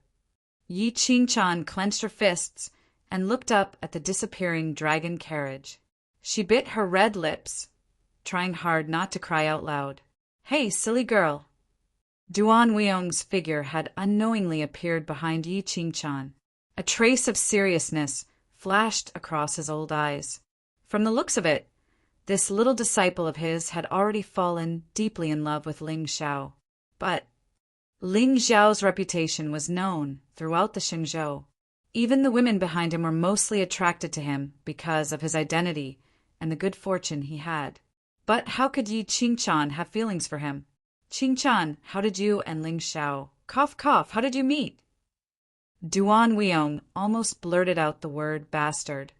Speaker 1: Yi Qingchan clenched her fists and looked up at the disappearing dragon carriage. She bit her red lips, trying hard not to cry out loud. "Hey, silly girl." Duan Weiyong's figure had unknowingly appeared behind Yi Qingchan. A trace of seriousness flashed across his old eyes. From the looks of it, this little disciple of his had already fallen deeply in love with Ling Xiao. But Ling Xiao's reputation was known throughout the Xingzhou. Even the women behind him were mostly attracted to him because of his identity and the good fortune he had. But how could Yi Qingchan have feelings for him? "Qingchan, how did you and Ling Xiao how did you meet?" Duan Weiyong almost blurted out the word bastard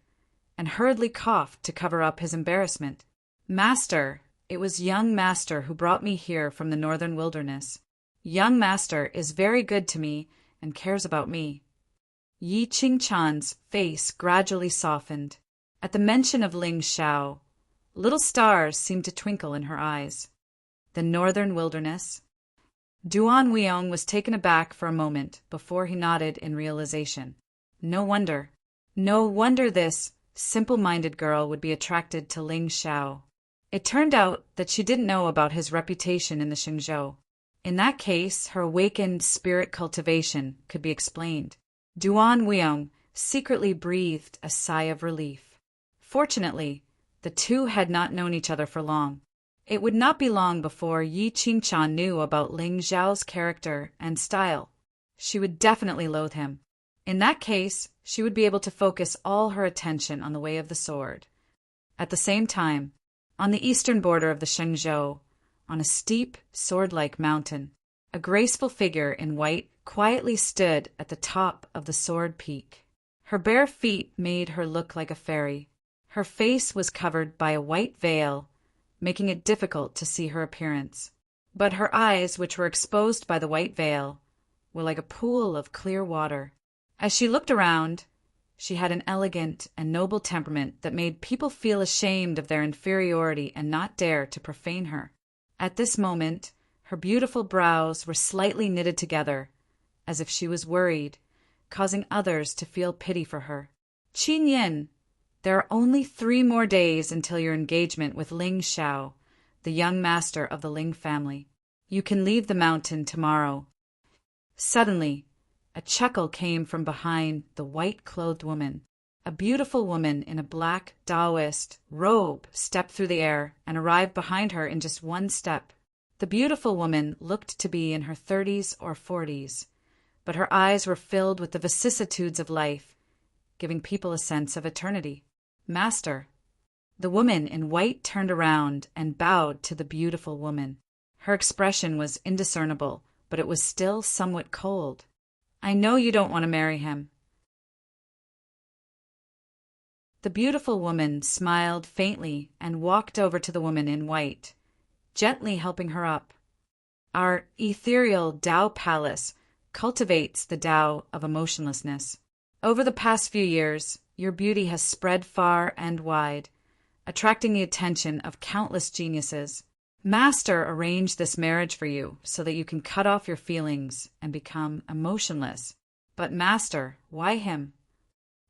Speaker 1: and hurriedly coughed to cover up his embarrassment. "Master, it was young Master who brought me here from the northern wilderness. Young Master is very good to me and cares about me." Yi Qingchan's face gradually softened. At the mention of Ling Xiao, little stars seemed to twinkle in her eyes. The northern wilderness. Duan Weiyong was taken aback for a moment before he nodded in realization. No wonder this simple-minded girl would be attracted to Ling Xiao. It turned out that she didn't know about his reputation in the Xingzhou. In that case, her awakened spirit cultivation could be explained. Duan Weiyong secretly breathed a sigh of relief. Fortunately, the two had not known each other for long. It would not be long before Yi Qingchan knew about Ling Xiao's character and style. She would definitely loathe him. In that case, she would be able to focus all her attention on the way of the sword. At the same time, on the eastern border of the Xingzhou, on a steep, sword-like mountain, a graceful figure in white quietly stood at the top of the sword peak. Her bare feet made her look like a fairy. Her face was covered by a white veil, making it difficult to see her appearance. But her eyes, which were exposed by the white veil, were like a pool of clear water. As she looked around, she had an elegant and noble temperament that made people feel ashamed of their inferiority and not dare to profane her. At this moment, her beautiful brows were slightly knitted together, as if she was worried, causing others to feel pity for her. "Qin Yin, there are only 3 more days until your engagement with Ling Xiao, the young master of the Ling family. You can leave the mountain tomorrow." Suddenly, a chuckle came from behind the white-clothed woman. A beautiful woman in a black Taoist robe stepped through the air and arrived behind her in just 1 step. The beautiful woman looked to be in her 30s or 40s, but her eyes were filled with the vicissitudes of life, giving people a sense of eternity. "Master." The woman in white turned around and bowed to the beautiful woman. Her expression was indiscernible, but it was still somewhat cold. "I know you don't want to marry him." The beautiful woman smiled faintly and walked over to the woman in white, gently helping her up. "Our ethereal Tao Palace cultivates the Tao of emotionlessness. Over the past few years, your beauty has spread far and wide, attracting the attention of countless geniuses. Master arranged this marriage for you so that you can cut off your feelings and become emotionless. But Master, why him?"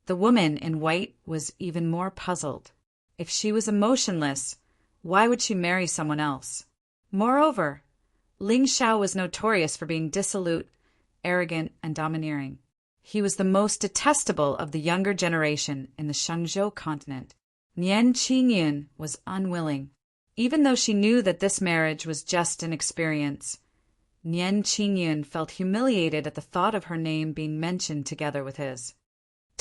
Speaker 1: The woman in white was even more puzzled. If she was emotionless, why would she marry someone else? Moreover, Ling Xiao was notorious for being dissolute, arrogant, and domineering. He was the most detestable of the younger generation in the Shangzhou continent. Nian Qingyun was unwilling. Even though she knew that this marriage was just an experience, Nian Qingyun felt humiliated at the thought of her name being mentioned together with his.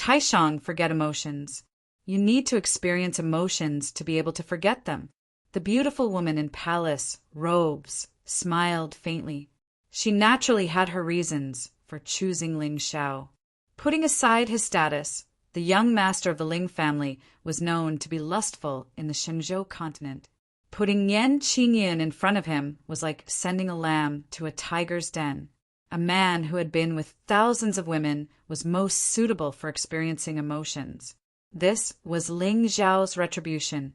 Speaker 1: Taishang forget emotions. You need to experience emotions to be able to forget them. The beautiful woman in palace robes smiled faintly. She naturally had her reasons for choosing Ling Xiao. Putting aside his status, the young master of the Ling family was known to be lustful in the Shenzhou continent. Putting Yan Qingyan in front of him was like sending a lamb to a tiger's den. A man who had been with thousands of women was most suitable for experiencing emotions. This was Ling Xiao's retribution,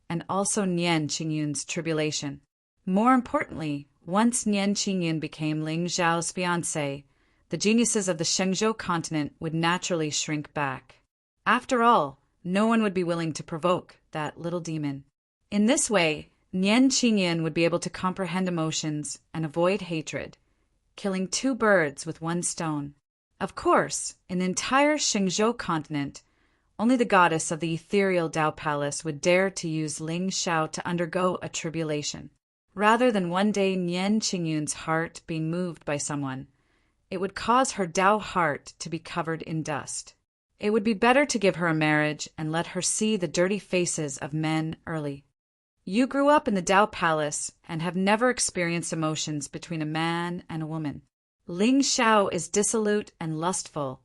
Speaker 1: and also Nian Qingyun's tribulation. More importantly, once Nian Qingyun became Ling Xiao's fiancé, the geniuses of the Shenzhou continent would naturally shrink back. After all, no one would be willing to provoke that little demon. In this way, Nian Qingyun would be able to comprehend emotions and avoid hatred, killing two birds with one stone. Of course, in the entire Shenzhou continent, only the goddess of the ethereal Tao Palace would dare to use Ling Xiao to undergo a tribulation. Rather than one day Nian Qingyun's heart being moved by someone, it would cause her Tao heart to be covered in dust. It would be better to give her a marriage and let her see the dirty faces of men early. You grew up in the Tao Palace and have never experienced emotions between a man and a woman. Ling Xiao is dissolute and lustful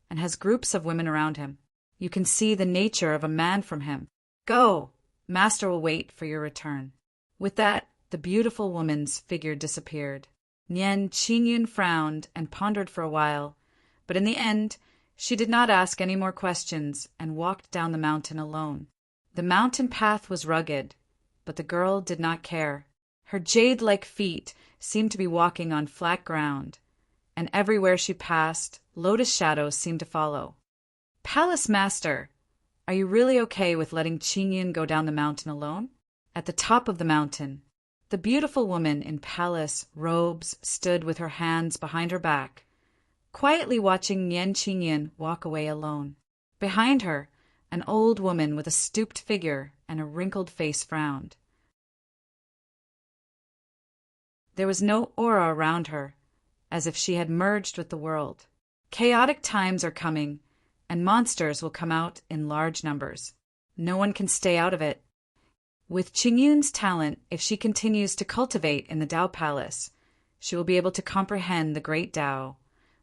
Speaker 1: and has groups of women around him. You can see the nature of a man from him. Go! Master will wait for your return. With that, the beautiful woman's figure disappeared. Nian Qingyun frowned and pondered for a while, but in the end, she did not ask any more questions and walked down the mountain alone. The mountain path was rugged, but the girl did not care. Her jade-like feet seemed to be walking on flat ground, and everywhere she passed, lotus shadows seemed to follow. Palace Master, are you really okay with letting Qingyun go down the mountain alone? At the top of the mountain, the beautiful woman in palace robes stood with her hands behind her back, quietly watching Nian Qingyun walk away alone. Behind her, an old woman with a stooped figure and a wrinkled face frowned. There was no aura around her, as if she had merged with the world. Chaotic times are coming, and monsters will come out in large numbers. No one can stay out of it. With Qingyun's talent, if she continues to cultivate in the Tao Palace, she will be able to comprehend the great Tao,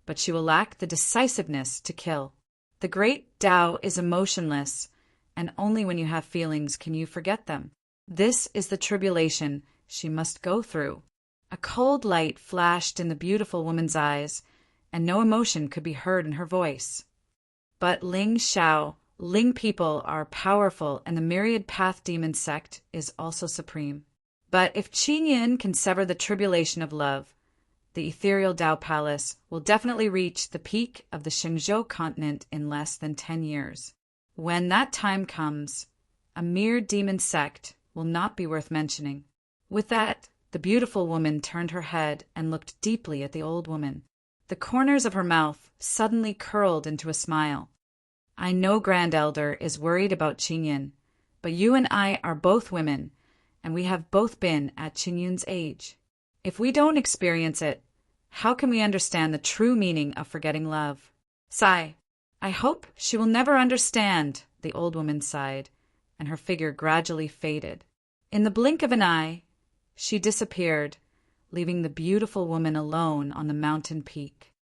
Speaker 1: but she will lack the decisiveness to kill. The great Tao is emotionless, and only when you have feelings can you forget them. This is the tribulation she must go through. A cold light flashed in the beautiful woman's eyes, and no emotion could be heard in her voice. But Ling Xiao, Ling people are powerful, and the myriad path demon sect is also supreme. But if Qingyun can sever the tribulation of love, the ethereal Tao Palace will definitely reach the peak of the Shenzhou continent in less than 10 years. When that time comes, a mere demon sect will not be worth mentioning. With that, the beautiful woman turned her head and looked deeply at the old woman. The corners of her mouth suddenly curled into a smile. I know Grand Elder is worried about Qingyun, but you and I are both women, and we have both been at Qingyun's age. If we don't experience it, how can we understand the true meaning of forgetting love? Sigh. I hope she will never understand, the old woman sighed, and her figure gradually faded. In the blink of an eye, she disappeared, leaving the beautiful woman alone on the mountain peak.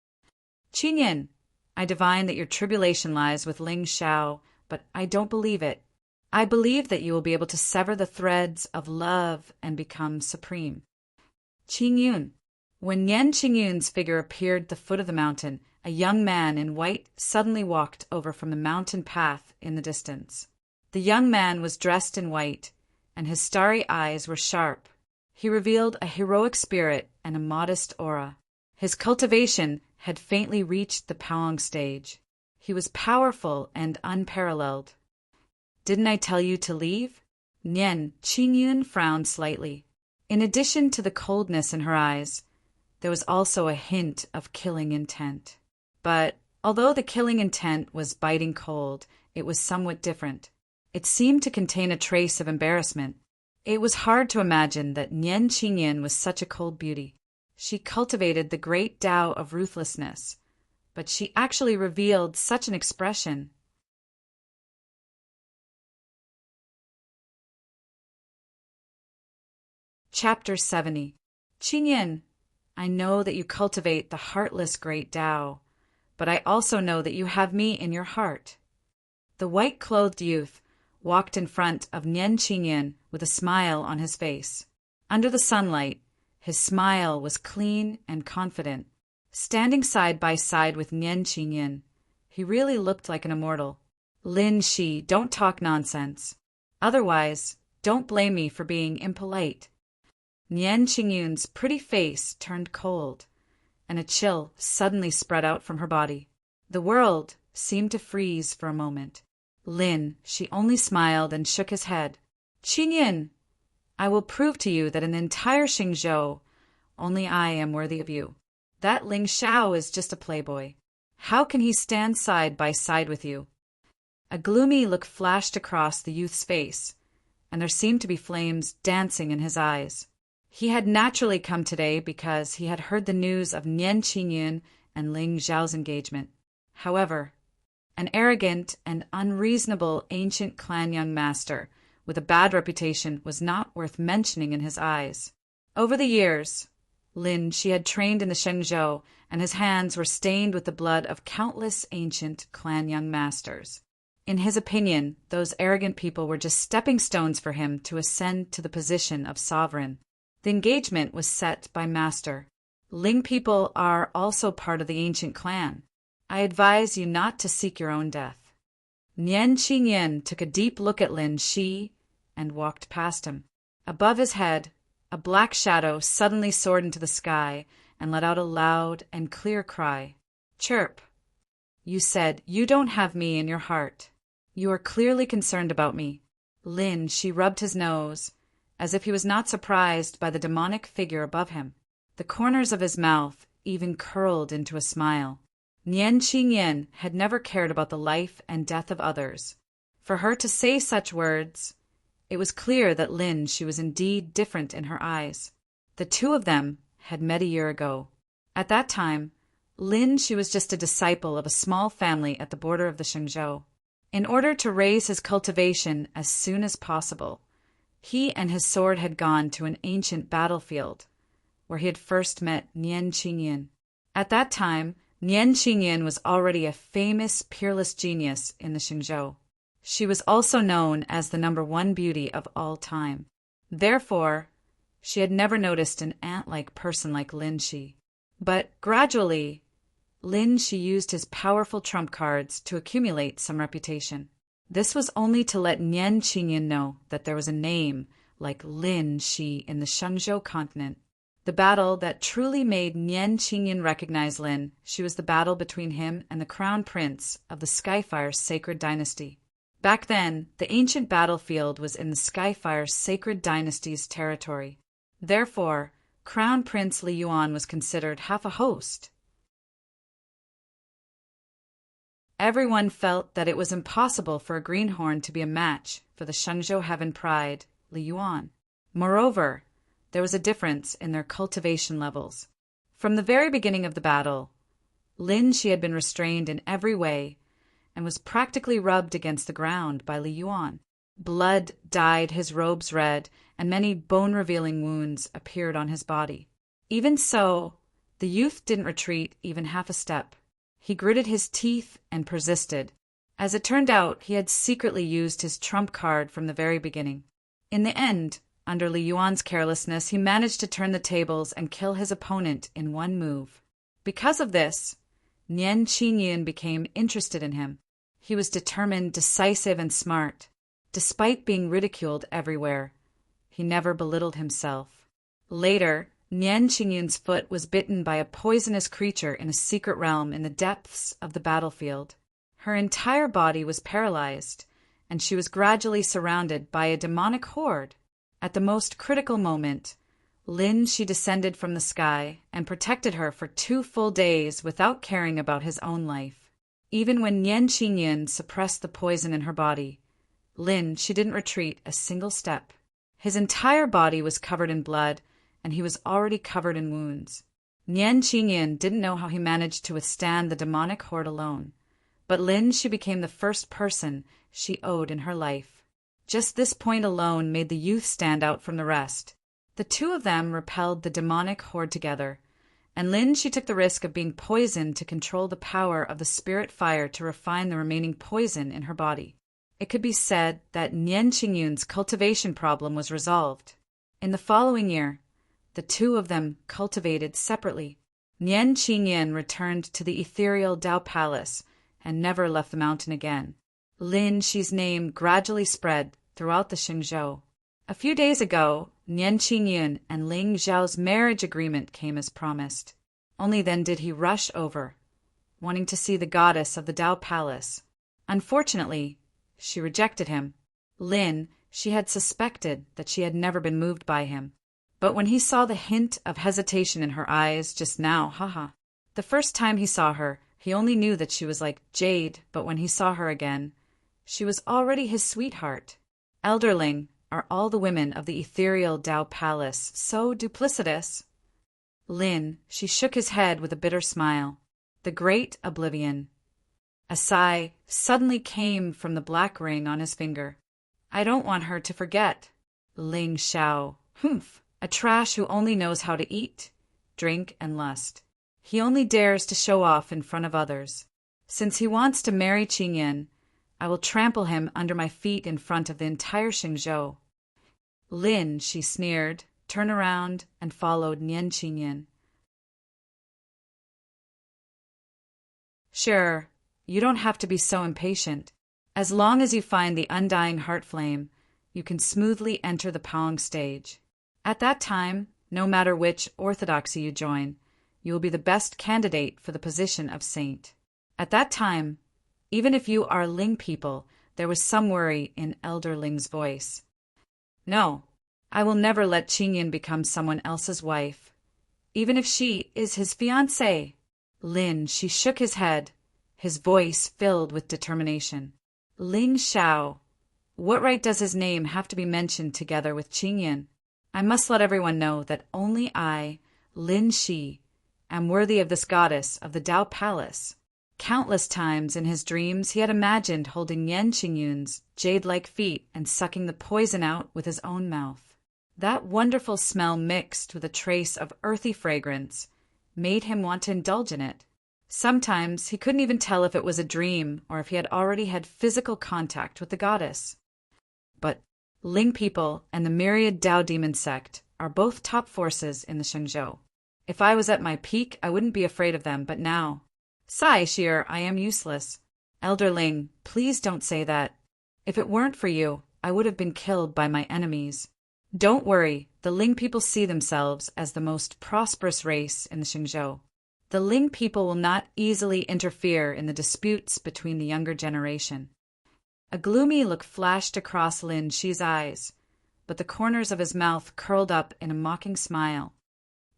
Speaker 1: Qingyun, I divine that your tribulation lies with Ling Xiao, but I don't believe it. I believe that you will be able to sever the threads of love and become supreme. Qingyun. When Nian Qingyun's figure appeared at the foot of the mountain, a young man in white suddenly walked over from the mountain path in the distance. The young man was dressed in white, and his starry eyes were sharp. He revealed a heroic spirit and a modest aura. His cultivation had faintly reached the Paong stage. He was powerful and unparalleled. Didn't I tell you to leave? Nian Qingyun frowned slightly. In addition to the coldness in her eyes, there was also a hint of killing intent. But although the killing intent was biting cold, it was somewhat different. It seemed to contain a trace of embarrassment. It was hard to imagine that Nian Qingyun was such a cold beauty. She cultivated the great Tao of ruthlessness, but she actually revealed such an expression. Chapter 70. Qingyan, I know that you cultivate the heartless great Tao, but I also know that you have me in your heart. The white-clothed youth walked in front of Nian Qingyan with a smile on his face. Under the sunlight, his smile was clean and confident. Standing side by side with Nian Qingyan, he really looked like an immortal. Lin Shi, don't talk nonsense. Otherwise, don't blame me for being impolite. Nian Qingyan's pretty face turned cold, and a chill suddenly spread out from her body. The world seemed to freeze for a moment. Lin, she only smiled and shook his head. Qingyan, I will prove to you that in the entire Xingzhou, only I am worthy of you. That Ling Shao is just a playboy. How can he stand side by side with you? A gloomy look flashed across the youth's face, and there seemed to be flames dancing in his eyes. He had naturally come today because he had heard the news of Nian Qingyan and Ling Zhao's engagement. However, an arrogant and unreasonable ancient clan young master with a bad reputation was not worth mentioning in his eyes. Over the years, Lin Shi had trained in the Shenzhou, and his hands were stained with the blood of countless ancient clan young masters. In his opinion, those arrogant people were just stepping stones for him to ascend to the position of sovereign. The engagement was set by Master. Ling people are also part of the ancient clan. I advise you not to seek your own death. Nian Qingyan took a deep look at Lin Shi and walked past him. Above his head, a black shadow suddenly soared into the sky and let out a loud and clear cry. Chirp! You said you don't have me in your heart. You are clearly concerned about me. Lin Shi rubbed his nose, as if he was not surprised by the demonic figure above him. The corners of his mouth even curled into a smile. Nian Qingyan had never cared about the life and death of others. For her to say such words, it was clear that Lin Shi was indeed different in her eyes. The two of them had met a year ago. At that time, Lin Shi was just a disciple of a small family at the border of the Shenzhou. In order to raise his cultivation as soon as possible, he and his sword had gone to an ancient battlefield, where he had first met Nian Qingyan. At that time, Nian Qingyan was already a famous, peerless genius in the Xingzhou. She was also known as the #1 beauty of all time. Therefore, she had never noticed an ant-like person like Lin Shi. But gradually, Lin Shi used his powerful trump cards to accumulate some reputation. This was only to let Nian Qingyan know that there was a name like Lin Shi in the Shenzhou continent. The battle that truly made Nian Qingyan recognize Lin Shi was the battle between him and the crown prince of the Skyfire sacred dynasty. Back then, the ancient battlefield was in the Skyfire sacred dynasty's territory. Therefore, Crown Prince Li Yuan was considered half a host. Everyone felt that it was impossible for a greenhorn to be a match for the Shenzhou Heaven Pride, Li Yuan. Moreover, there was a difference in their cultivation levels. From the very beginning of the battle, Lin Shi had been restrained in every way and was practically rubbed against the ground by Li Yuan. Blood dyed his robes red, and many bone-revealing wounds appeared on his body. Even so, the youth didn't retreat even half a step. He gritted his teeth and persisted. As it turned out, he had secretly used his trump card from the very beginning. In the end, under Li Yuan's carelessness, he managed to turn the tables and kill his opponent in one move. Because of this, Nian Qingyan became interested in him. He was determined, decisive, and smart. Despite being ridiculed everywhere, he never belittled himself. Later, Nian Qingyan's foot was bitten by a poisonous creature in a secret realm in the depths of the battlefield. Her entire body was paralyzed, and she was gradually surrounded by a demonic horde. At the most critical moment, Lin Shi descended from the sky and protected her for 2 full days without caring about his own life. Even when Nian Qingyan suppressed the poison in her body, Lin Shi didn't retreat a single step. His entire body was covered in blood, and he was already covered in wounds. Nian Qingyan didn't know how he managed to withstand the demonic horde alone, but Lin Shu became the first person she owed in her life. Just this point alone made the youth stand out from the rest. The two of them repelled the demonic horde together, and Lin Shu took the risk of being poisoned to control the power of the spirit fire to refine the remaining poison in her body. It could be said that Nian Qingyun's cultivation problem was resolved. In the following year, the two of them cultivated separately. Nian Qingyan returned to the ethereal Dao Palace and never left the mountain again. Lin Shu's name gradually spread throughout the Xingzhou. A few days ago, Nian Qingyun and Ling Zhao's marriage agreement came as promised. Only then did he rush over, wanting to see the goddess of the Dao Palace. Unfortunately, she rejected him. Lin, she had suspected that she had never been moved by him. But when he saw the hint of hesitation in her eyes just now, the first time he saw her, he only knew that she was like jade, but when he saw her again, she was already his sweetheart. Elderling, are all the women of the ethereal Dao Palace so duplicitous? Lin, she shook his head with a bitter smile. The great oblivion. A sigh suddenly came from the black ring on his finger. I don't want her to forget. Ling Xiao, a trash who only knows how to eat, drink, and lust. He only dares to show off in front of others. Since he wants to marry Qingyan, I will trample him under my feet in front of the entire Xingzhou. Lin, she sneered, turned around and followed Nian Qingyan. Sure, you don't have to be so impatient. As long as you find the undying heart flame, you can smoothly enter the Paong stage. At that time, no matter which orthodoxy you join, you will be the best candidate for the position of saint. At that time, even if you are Ling people, there was some worry in Elder Ling's voice. No, I will never let Qingyan become someone else's wife, even if she is his fiancée. Lin, she shook his head, his voice filled with determination. Ling Xiao, what right does his name have to be mentioned together with Qingyan? I must let everyone know that only I, Lin Shi, am worthy of this goddess of the Dao Palace. Countless times in his dreams he had imagined holding Nian Qingyun's jade-like feet and sucking the poison out with his own mouth. That wonderful smell mixed with a trace of earthy fragrance made him want to indulge in it. Sometimes he couldn't even tell if it was a dream or if he had already had physical contact with the goddess. But Ling people and the myriad Dao demon sect are both top forces in the Shenzhou. If I was at my peak, I wouldn't be afraid of them, but now... Sigh, Sheer, I am useless. Elder Ling, please don't say that. If it weren't for you, I would have been killed by my enemies. Don't worry, the Ling people see themselves as the most prosperous race in the Xingzhou. The Ling people will not easily interfere in the disputes between the younger generation. A gloomy look flashed across Lin Shi's eyes, but the corners of his mouth curled up in a mocking smile.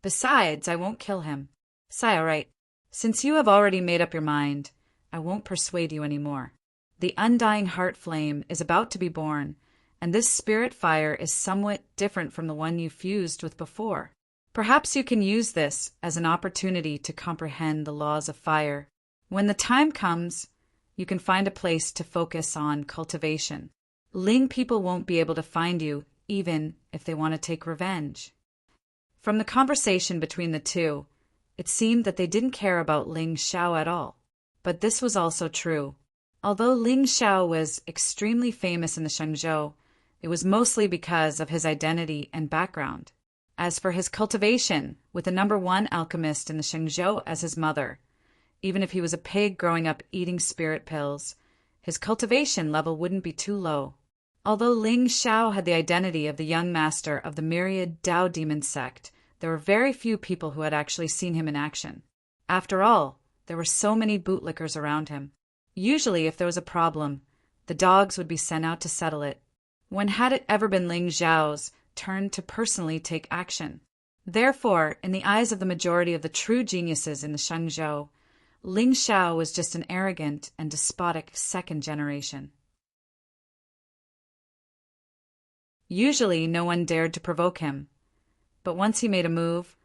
Speaker 1: Besides, I won't kill him. Sigh, all right. Since you have already made up your mind, I won't persuade you any more. The undying heart flame is about to be born, and this spirit fire is somewhat different from the one you fused with before. Perhaps you can use this as an opportunity to comprehend the laws of fire. When the time comes, you can find a place to focus on cultivation. Ling people won't be able to find you, even if they want to take revenge. From the conversation between the two, it seemed that they didn't care about Ling Xiao at all. But this was also true. Although Ling Xiao was extremely famous in the Shenzhou, it was mostly because of his identity and background. As for his cultivation, with the #1 alchemist in the Shenzhou as his mother, even if he was a pig growing up eating spirit pills, his cultivation level wouldn't be too low. Although Ling Xiao had the identity of the young master of the myriad Dao demon sect, there were very few people who had actually seen him in action. After all, there were so many bootlickers around him. Usually, if there was a problem, the dogs would be sent out to settle it. When had it ever been Ling Xiao's turn to personally take action? Therefore, in the eyes of the majority of the true geniuses in the Shenzhou, Ling Xiao was just an arrogant and despotic second generation. Usually, no one dared to provoke him. But once he made a move,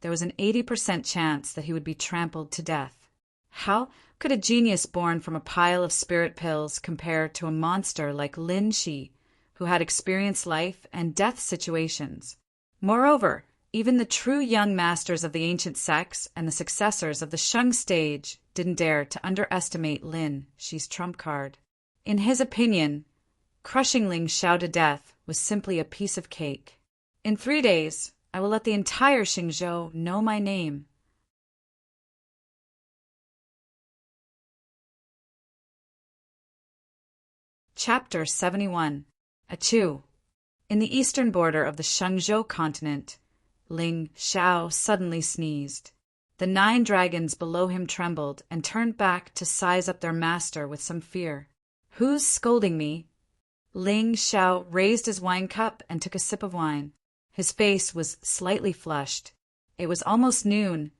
Speaker 1: there was an 80% chance that he would be trampled to death. How could a genius born from a pile of spirit pills compare to a monster like Lin Shi, who had experienced life and death situations? Moreover, even the true young masters of the ancient sects and the successors of the Shang stage didn't dare to underestimate Lin Shi's trump card. In his opinion, crushing Ling Xiao to death was simply a piece of cake. In 3 days, I will let the entire Xingzhou know my name. Chapter 71. Achu. In the eastern border of the Shangzhou continent, Ling Xiao suddenly sneezed. The 9 dragons below him trembled and turned back to size up their master with some fear. "Who's scolding me?" Ling Xiao raised his wine cup and took a sip of wine. His face was slightly flushed. It was almost noon,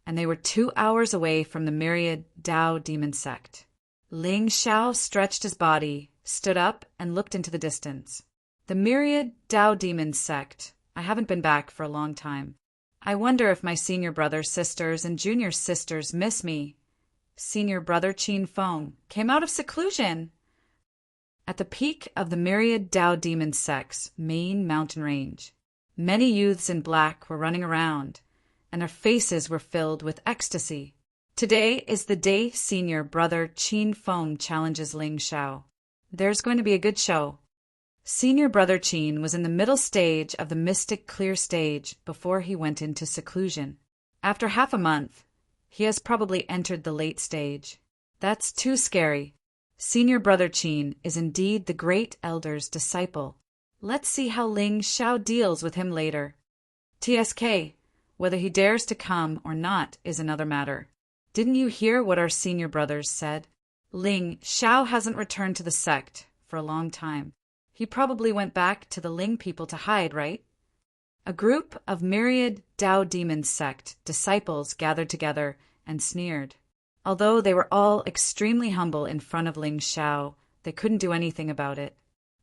Speaker 1: and they were 2 hours away from the myriad Dao demon sect. Ling Xiao stretched his body, stood up, and looked into the distance. The myriad Dao demon sect. I haven't been back for a long time. I wonder if my senior brothers, sisters, and junior sisters miss me. Senior brother Qin Feng came out of seclusion. At the peak of the myriad Dao demon sect's main mountain range, many youths in black were running around, and their faces were filled with ecstasy. Today is the day senior brother Qin Feng challenges Ling Xiao. There's going to be a good show. Senior brother Qin was in the middle stage of the mystic clear stage before he went into seclusion. After half a month, he has probably entered the late stage. That's too scary. Senior brother Qin is indeed the great elder's disciple. Let's see how Ling Xiao deals with him later. TSK, whether he dares to come or not is another matter. Didn't you hear what our senior brothers said? Ling Xiao hasn't returned to the sect for a long time. He probably went back to the Ling people to hide, right? A group of myriad Dao demon sect disciples gathered together and sneered. Although they were all extremely humble in front of Ling Xiao, they couldn't do anything about it.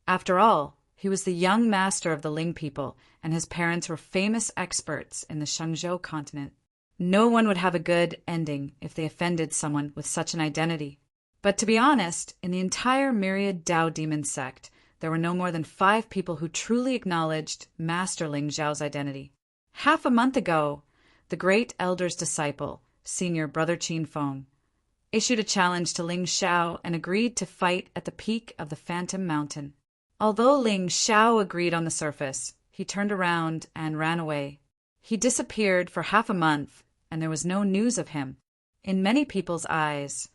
Speaker 1: After all, he was the young master of the Ling people, and his parents were famous experts in the Shangzhou continent. No one would have a good ending if they offended someone with such an identity. But to be honest, in the entire myriad Dao demon sect, there were no more than 5 people who truly acknowledged Master Ling Xiao's identity. Half a month ago, the great elder's disciple, senior brother Qin Feng, issued a challenge to Ling Xiao and agreed to fight at the peak of the Phantom Mountain. Although Ling Xiao agreed on the surface, he turned around and ran away. He disappeared for half a month, and there was no news of him. In many people's eyes,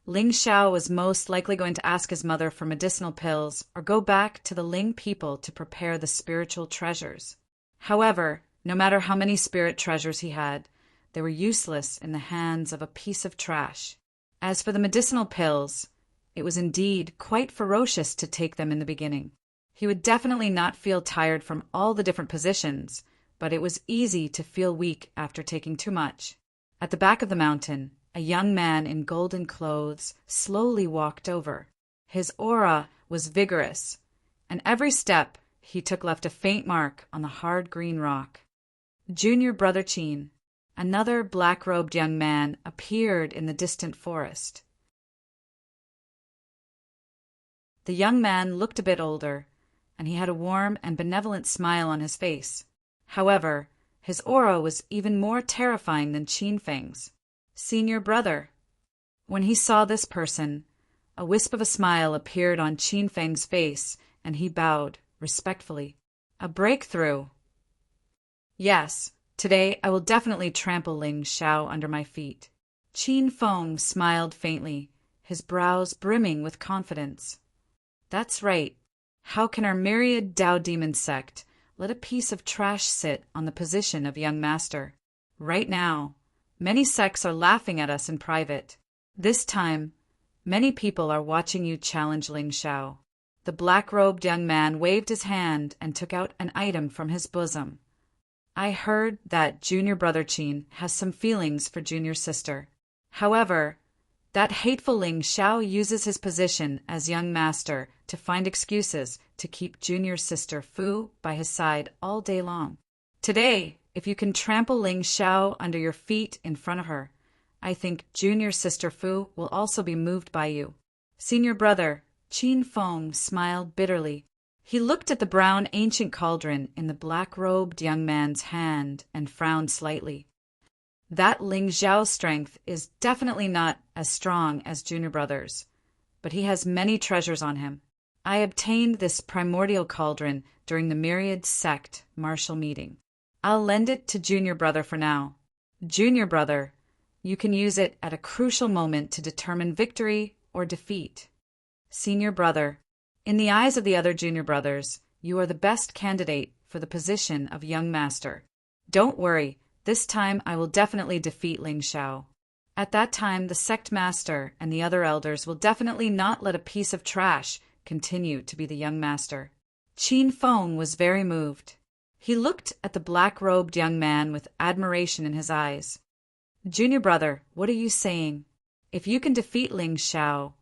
Speaker 1: Ling Xiao was most likely going to ask his mother for medicinal pills or go back to the Ling people to prepare the spiritual treasures. However, no matter how many spirit treasures he had, they were useless in the hands of a piece of trash. As for the medicinal pills, it was indeed quite ferocious to take them in the beginning. He would definitely not feel tired from all the different positions, but it was easy to feel weak after taking too much. At the back of the mountain, a young man in golden clothes slowly walked over. His aura was vigorous, and every step he took left a faint mark on the hard green rock. Junior brother Qin, another black-robed young man, appeared in the distant forest. The young man looked a bit older, and he had a warm and benevolent smile on his face. However, his aura was even more terrifying than Qin Feng's. Senior brother. When he saw this person, a wisp of a smile appeared on Qin Feng's face, and he bowed respectfully. A breakthrough. Yes, today I will definitely trample Ling Xiao under my feet. Qin Feng smiled faintly, his brows brimming with confidence. That's right. How can our myriad Dao demon sect let a piece of trash sit on the position of young master? Right now, many sects are laughing at us in private. This time, many people are watching you challenge Ling Xiao. The black-robed young man waved his hand and took out an item from his bosom. I heard that junior brother Qin has some feelings for junior sister. However, that hateful Ling Xiao uses his position as young master to find excuses to keep junior sister Fu by his side all day long. Today, if you can trample Ling Xiao under your feet in front of her, I think junior sister Fu will also be moved by you. Senior brother, Qin Feng smiled bitterly. He looked at the brown ancient cauldron in the black-robed young man's hand and frowned slightly. That Ling Xiao's strength is definitely not as strong as junior brother's, but he has many treasures on him. I obtained this primordial cauldron during the Myriad Sect martial meeting. I'll lend it to junior brother for now. Junior brother, you can use it at a crucial moment to determine victory or defeat. Senior brother, in the eyes of the other junior brothers, you are the best candidate for the position of young master. Don't worry, this time I will definitely defeat Ling Xiao. At that time, the sect master and the other elders will definitely not let a piece of trash continue to be the young master. Qin Feng was very moved. He looked at the black-robed young man with admiration in his eyes. Junior brother, what are you saying? If you can defeat Ling Xiao,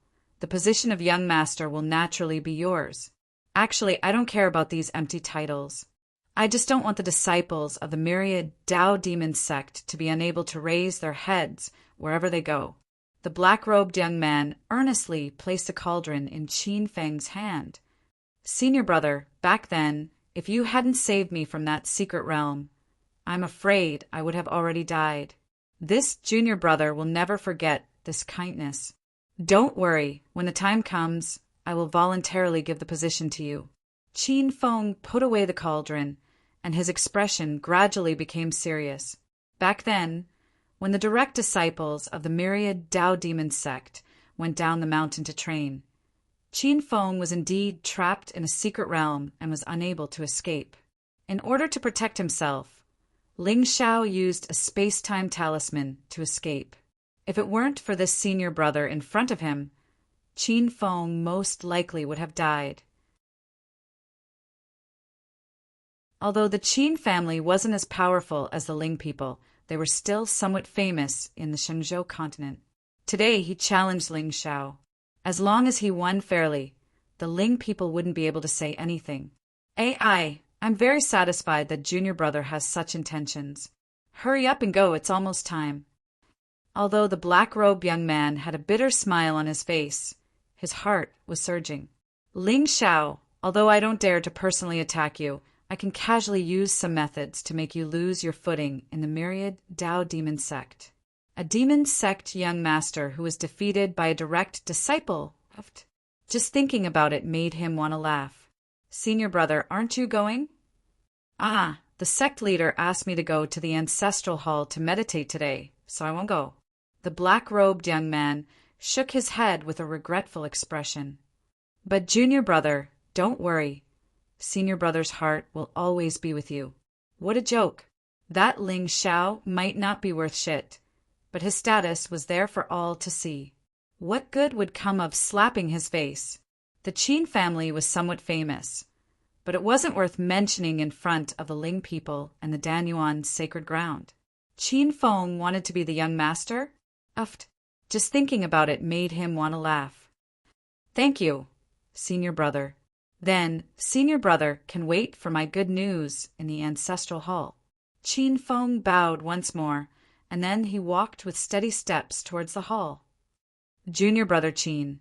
Speaker 1: the position of young master will naturally be yours. Actually, I don't care about these empty titles. I just don't want the disciples of the myriad Tao demon sect to be unable to raise their heads wherever they go. The black-robed young man earnestly placed a cauldron in Qin Feng's hand. Senior brother, back then, if you hadn't saved me from that secret realm, I'm afraid I would have already died. This junior brother will never forget this kindness. Don't worry, when the time comes, I will voluntarily give the position to you. Qin Feng put away the cauldron, and his expression gradually became serious. Back then, when the direct disciples of the myriad Tao demon sect went down the mountain to train, Qin Feng was indeed trapped in a secret realm and was unable to escape. In order to protect himself, Ling Xiao used a space-time talisman to escape. If it weren't for this senior brother in front of him, Qin Feng most likely would have died. Although the Qin family wasn't as powerful as the Ling people, they were still somewhat famous in the Shenzhou continent. Today he challenged Ling Xiao. As long as he won fairly, the Ling people wouldn't be able to say anything. I'm very satisfied that junior brother has such intentions. Hurry up and go, it's almost time. Although the black-robed young man had a bitter smile on his face, his heart was surging. Ling Xiao, although I don't dare to personally attack you, I can casually use some methods to make you lose your footing in the myriad Tao demon sect. A demon sect young master who was defeated by a direct disciple. Just thinking about it made him want to laugh. Senior brother, aren't you going? The sect leader asked me to go to the ancestral hall to meditate today, so I won't go. The black-robed young man shook his head with a regretful expression. But junior brother, don't worry. Senior brother's heart will always be with you. What a joke. That Ling Xiao might not be worth shit, but his status was there for all to see. What good would come of slapping his face? The Qin family was somewhat famous, but it wasn't worth mentioning in front of the Ling people and the Danyuan sacred ground. Qin Feng wanted to be the young master? Just thinking about it made him want to laugh. Thank you, senior brother. Then, senior brother can wait for my good news in the ancestral hall. Qin Feng bowed once more, and then he walked with steady steps towards the hall. Junior brother Qin,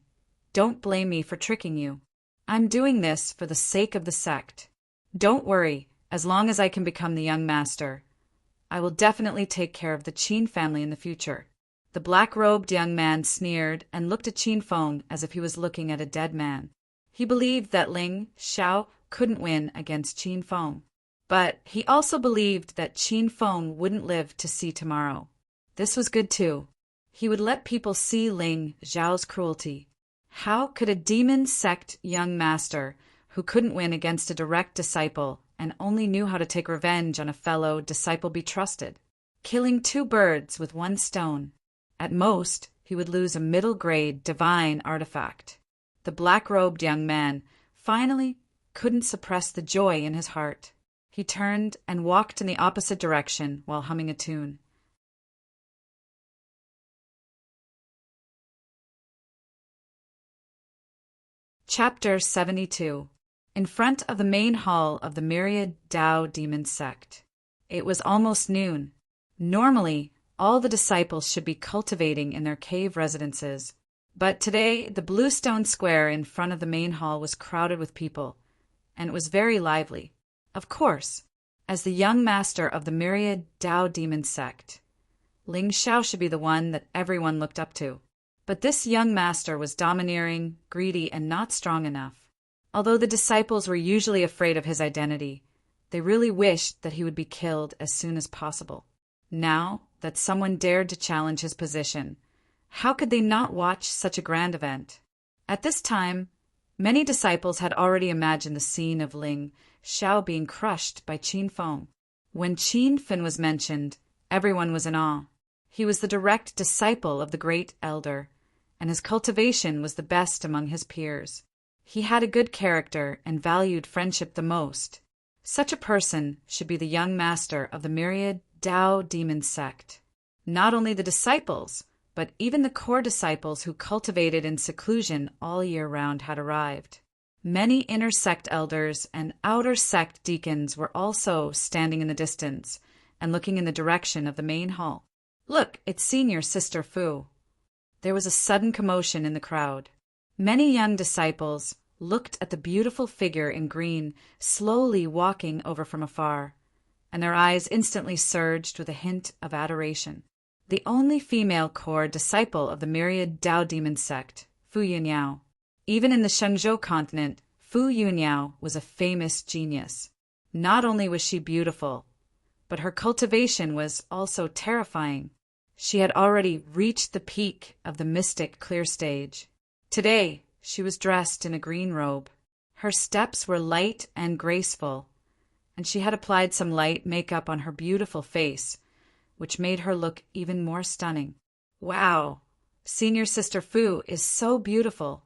Speaker 1: don't blame me for tricking you. I'm doing this for the sake of the sect. Don't worry, as long as I can become the young master, I will definitely take care of the Qin family in the future. The black-robed young man sneered and looked at Qin Feng as if he was looking at a dead man. He believed that Ling Xiao couldn't win against Qin Feng, but he also believed that Qin Feng wouldn't live to see tomorrow. This was good too. He would let people see Ling Xiao's cruelty. How could a demon sect young master who couldn't win against a direct disciple and only knew how to take revenge on a fellow disciple be trusted? Killing two birds with one stone. At most, he would lose a middle-grade divine artifact. The black-robed young man finally couldn't suppress the joy in his heart. He turned and walked in the opposite direction while humming a tune. Chapter 72. In front of the main hall of the myriad Tao demon sect. It was almost noon. Normally, all the disciples should be cultivating in their cave residences. But today, the blue stone square in front of the main hall was crowded with people, and it was very lively. Of course, as the young master of the myriad Tao demon sect, Ling Xiao should be the one that everyone looked up to. But this young master was domineering, greedy, and not strong enough. Although the disciples were usually afraid of his identity, they really wished that he would be killed as soon as possible. Now that someone dared to challenge his position, how could they not watch such a grand event? At this time, many disciples had already imagined the scene of Ling Xiao being crushed by Qin Feng. When Qin Fin was mentioned, everyone was in awe. He was the direct disciple of the great elder, and his cultivation was the best among his peers. He had a good character and valued friendship the most. Such a person should be the young master of the myriad Tao demon sect. Not only the disciples, but even the core disciples who cultivated in seclusion all year round had arrived. Many inner sect elders and outer sect deacons were also standing in the distance and looking in the direction of the main hall. "Look, it's Senior Sister Fu." There was a sudden commotion in the crowd. Many young disciples looked at the beautiful figure in green slowly walking over from afar, and their eyes instantly surged with a hint of adoration. The only female core disciple of the myriad Tao demon sect, Fu Yunyao. Even in the Shenzhou continent, Fu Yunyao was a famous genius. Not only was she beautiful, but her cultivation was also terrifying. She had already reached the peak of the mystic clear stage. Today, she was dressed in a green robe. Her steps were light and graceful, and she had applied some light makeup on her beautiful face, which made her look even more stunning. "Wow, Senior Sister Fu is so beautiful.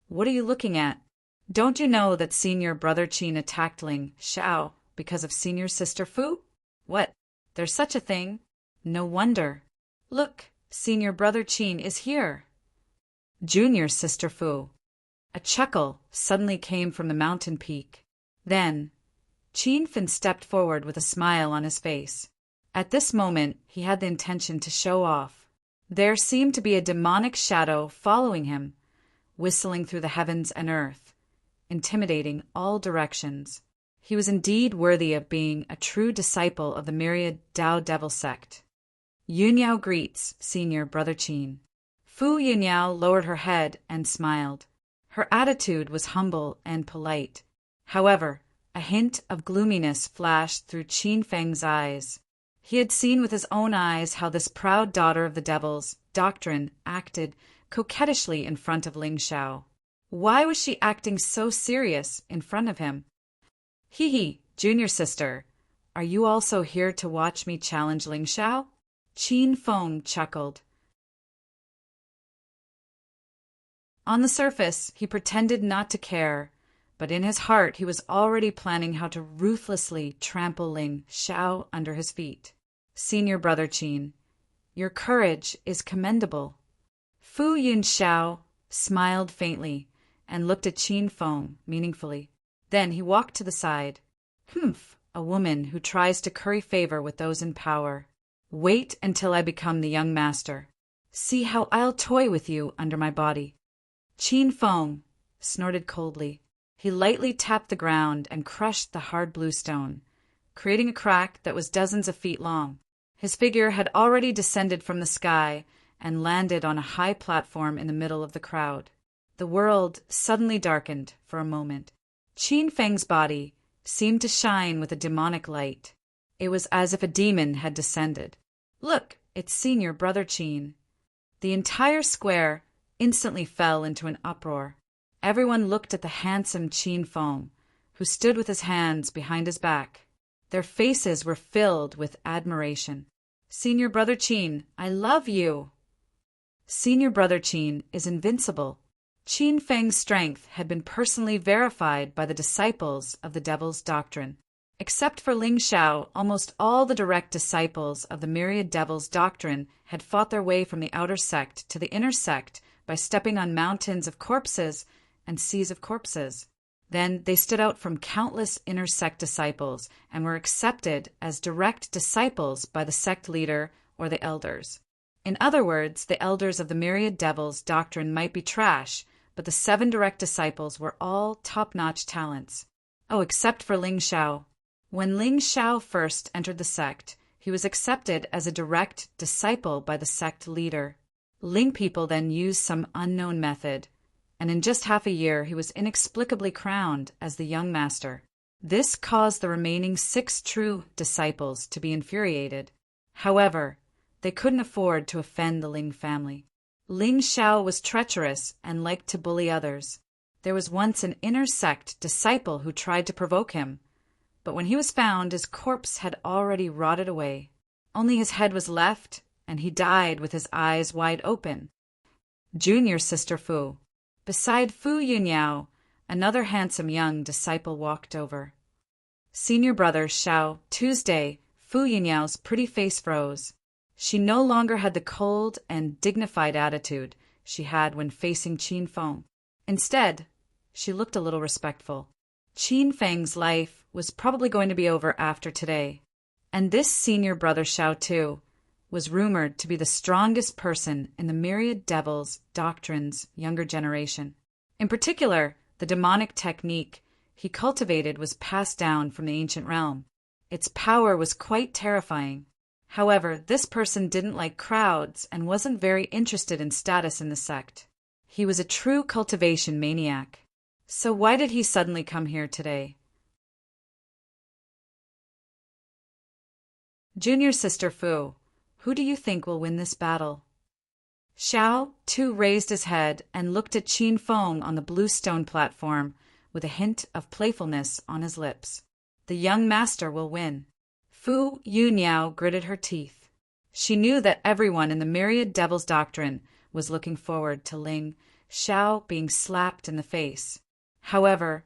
Speaker 1: What are you looking at? Don't you know that Senior Brother Qin attacked Ling Xiao because of Senior Sister Fu? What? There's such a thing? No wonder. Look, Senior Brother Qin is here. Junior Sister Fu." A chuckle suddenly came from the mountain peak. Then, Qin Fin stepped forward with a smile on his face. At this moment, he had the intention to show off. There seemed to be a demonic shadow following him, whistling through the heavens and earth, intimidating all directions. He was indeed worthy of being a true disciple of the myriad Tao devil sect. "Yunyao greets Senior Brother Qin." Fu Yunyao lowered her head and smiled. Her attitude was humble and polite. However, a hint of gloominess flashed through Qin Feng's eyes. He had seen with his own eyes how this proud daughter of the devil's doctrine acted coquettishly in front of Ling Xiao. Why was she acting so serious in front of him? "Hee, Junior Sister, are you also here to watch me challenge Ling Xiao?" Qin Feng chuckled. On the surface, he pretended not to care, but in his heart he was already planning how to ruthlessly trample Ling Xiao under his feet. "Senior Brother Qin, your courage is commendable." Fu Yunxiao smiled faintly and looked at Qin Feng meaningfully. Then he walked to the side. "Humph, a woman who tries to curry favor with those in power. Wait until I become the young master. See how I'll toy with you under my body." Qin Feng snorted coldly. He lightly tapped the ground and crushed the hard blue stone, creating a crack that was dozens of feet long. His figure had already descended from the sky and landed on a high platform in the middle of the crowd. The world suddenly darkened for a moment. Qin Feng's body seemed to shine with a demonic light. It was as if a demon had descended. "Look, it's Senior Brother Qin." The entire square instantly fell into an uproar. Everyone looked at the handsome Qin Feng, who stood with his hands behind his back. Their faces were filled with admiration. "Senior Brother Qin, I love you." Senior Brother Qin is invincible. Qin Feng's strength had been personally verified by the disciples of the devil's doctrine. Except for Ling Xiao, almost all the direct disciples of the myriad devil's doctrine had fought their way from the outer sect to the inner sect by stepping on mountains of corpses and seas of corpses. Then they stood out from countless inner sect disciples and were accepted as direct disciples by the sect leader or the elders. In other words, the elders of the myriad devils doctrine might be trash, but the 7 direct disciples were all top-notch talents. Oh, except for Ling Shao. When Ling Shao first entered the sect, he was accepted as a direct disciple by the sect leader. Ling people then used some unknown method, and in just half a year he was inexplicably crowned as the young master. This caused the remaining 6 true disciples to be infuriated. However, they couldn't afford to offend the Ling family. Ling Shao was treacherous and liked to bully others. There was once an inner sect disciple who tried to provoke him, but when he was found, his corpse had already rotted away. Only his head was left, and he died with his eyes wide open. Junior sister Fu. Beside Fu Yunyao, another handsome young disciple walked over. Senior brother Shao. Tuesday, Fu Yunyao's pretty face froze. She no longer had the cold and dignified attitude she had when facing Qin Feng. Instead, she looked a little respectful. Qin Feng's life was probably going to be over after today, and this senior brother Shao too was rumored to be the strongest person in the myriad devils doctrine's younger generation. In particular, the demonic technique he cultivated was passed down from the ancient realm. Its power was quite terrifying. However, this person didn't like crowds and wasn't very interested in status in the sect. He was a true cultivation maniac. So why did he suddenly come here today? Junior sister Fu, who do you think will win this battle? Xiao, too, raised his head and looked at Qin Feng on the blue stone platform with a hint of playfulness on his lips. The young master will win. Fu Yunyao gritted her teeth. She knew that everyone in the myriad devils doctrine was looking forward to Ling Xiao being slapped in the face. However,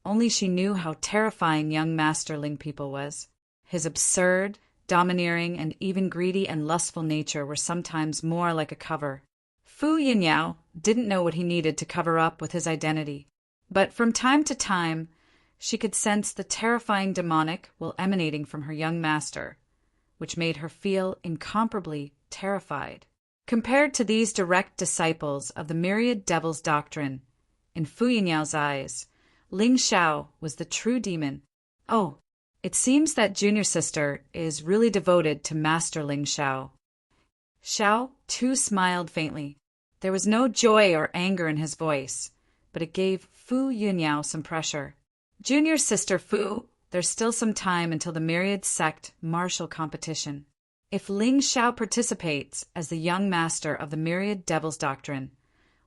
Speaker 1: only she knew how terrifying young Master Ling people was. His absurd, domineering, and even greedy and lustful nature were sometimes more like a cover. Fu Yunyao didn't know what he needed to cover up with his identity, but from time to time she could sense the terrifying demonic while emanating from her young master, which made her feel incomparably terrified. Compared to these direct disciples of the myriad devils doctrine, in Fu Yunyao's eyes, Ling Shao was the true demon. Oh, it seems that junior sister is really devoted to Master Ling Shao. Xiao, too, smiled faintly. There was no joy or anger in his voice, but it gave Fu Yunyao some pressure. Junior sister Fu, there's still some time until the myriad sect martial competition. If Ling Shao participates as the young master of the myriad devils doctrine,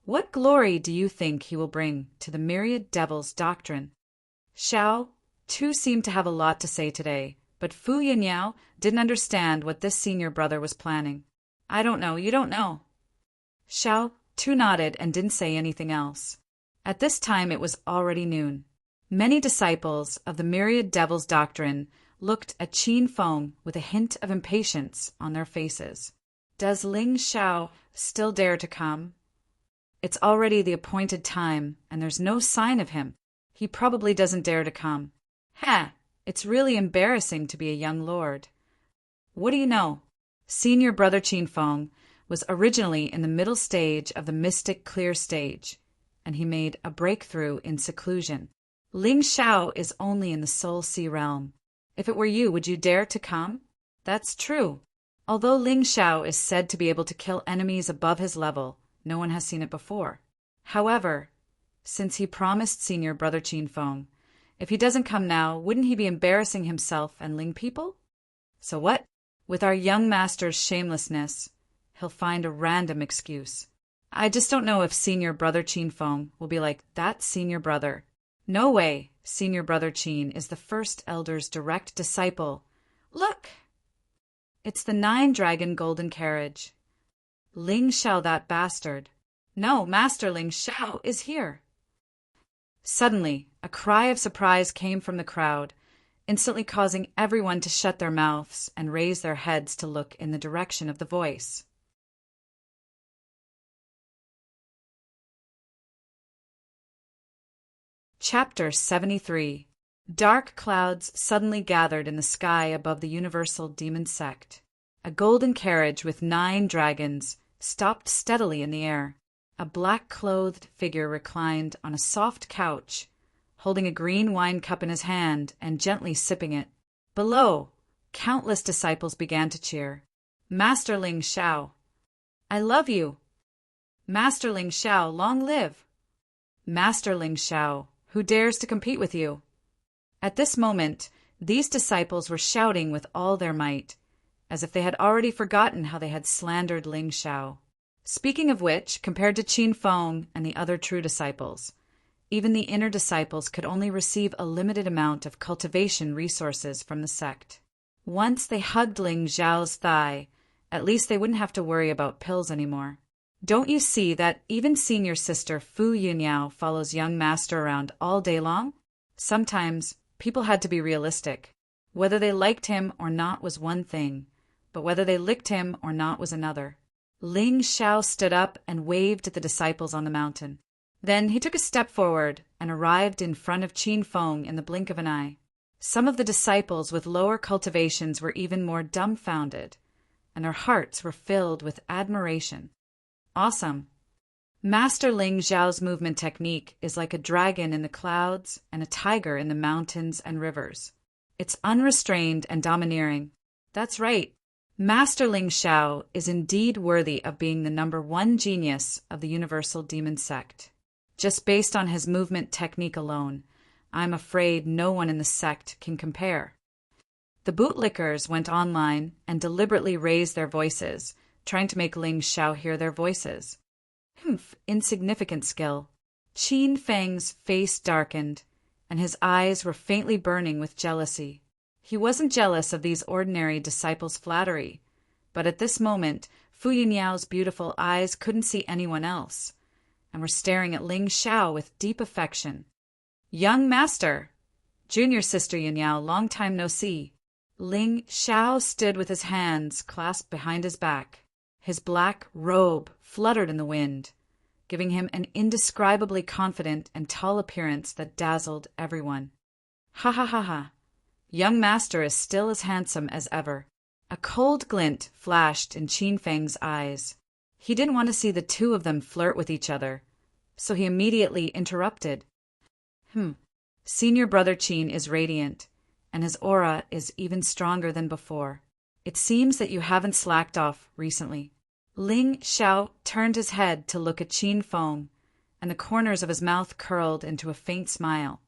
Speaker 1: what glory do you think he will bring to the myriad devils doctrine? Xiao, too, seemed to have a lot to say today, but Fu Yunyao didn't understand what this senior brother was planning. I don't know, you don't know. Xiao, too, nodded and didn't say anything else. At this time it was already noon. Many disciples of the myriad devils doctrine looked at Qin Feng with a hint of impatience on their faces. Does Ling Shao still dare to come? It's already the appointed time, and there's no sign of him. He probably doesn't dare to come. It's really embarrassing to be a young lord. What do you know? Senior brother Qin Feng was originally in the middle stage of the mystic clear stage, and he made a breakthrough in seclusion. Ling Shao is only in the soul sea realm. If it were you, would you dare to come? That's true. Although Ling Shao is said to be able to kill enemies above his level, no one has seen it before. However, since he promised senior brother Qin Feng, if he doesn't come now, wouldn't he be embarrassing himself and Ling people? So what? With our young master's shamelessness, he'll find a random excuse. I just don't know if senior brother Qin Feng will be like that senior brother. No way. Senior brother Qin is the first elder's direct disciple. Look! It's the 9-dragon golden carriage. Ling Shao, that bastard. No, Master Ling Shao is here. Suddenly, a cry of surprise came from the crowd, instantly causing everyone to shut their mouths and raise their heads to look in the direction of the voice. Chapter 73. Dark clouds suddenly gathered in the sky above the universal demon sect. A golden carriage with 9 dragons stopped steadily in the air. A black-clothed figure reclined on a soft couch, holding a green wine cup in his hand and gently sipping it. Below, countless disciples began to cheer. Master Ling Shao. I love you. Master Ling Shao, long live. Master Ling Shao, who dares to compete with you? At this moment, these disciples were shouting with all their might, as if they had already forgotten how they had slandered Ling Shao. Speaking of which, compared to Qin Feng and the other true disciples, even the inner disciples could only receive a limited amount of cultivation resources from the sect. Once they hugged Ling Zhao's thigh, at least they wouldn't have to worry about pills anymore. Don't you see that even senior sister Fu Yuniao follows young master around all day long? Sometimes, people had to be realistic. Whether they liked him or not was one thing, but whether they licked him or not was another. Ling Shao stood up and waved at the disciples on the mountain. Then he took a step forward and arrived in front of Qin Feng in the blink of an eye. Some of the disciples with lower cultivations were even more dumbfounded, and their hearts were filled with admiration. Awesome. Master Ling Zhao's movement technique is like a dragon in the clouds and a tiger in the mountains and rivers. It's unrestrained and domineering. That's right. Master Ling Shao is indeed worthy of being the #1 genius of the Universal Demon Sect. Just based on his movement technique alone, I'm afraid no one in the sect can compare. The bootlickers went online and deliberately raised their voices, trying to make Ling Shao hear their voices. Insignificant skill. Qin Feng's face darkened, and his eyes were faintly burning with jealousy. He wasn't jealous of these ordinary disciples' flattery, but at this moment, Fu Yuniao's beautiful eyes couldn't see anyone else, and were staring at Ling Shao with deep affection. Young master! Junior sister Yuniao, long time no see. Ling Shao stood with his hands clasped behind his back. His black robe fluttered in the wind, giving him an indescribably confident and tall appearance that dazzled everyone. Ha ha ha ha! Young master is still as handsome as ever. A cold glint flashed in Qin Feng's eyes. He didn't want to see the two of them flirt with each other, so he immediately interrupted. Senior brother Qin is radiant, and his aura is even stronger than before. It seems that you haven't slacked off recently. Ling Shao turned his head to look at Qin Feng, and the corners of his mouth curled into a faint smile.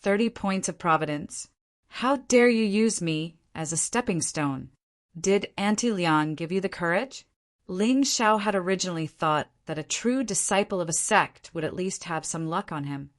Speaker 1: 30 points of providence. How dare you use me as a stepping stone? Did Auntie Liang give you the courage? Ling Shao had originally thought that a true disciple of a sect would at least have some luck on him.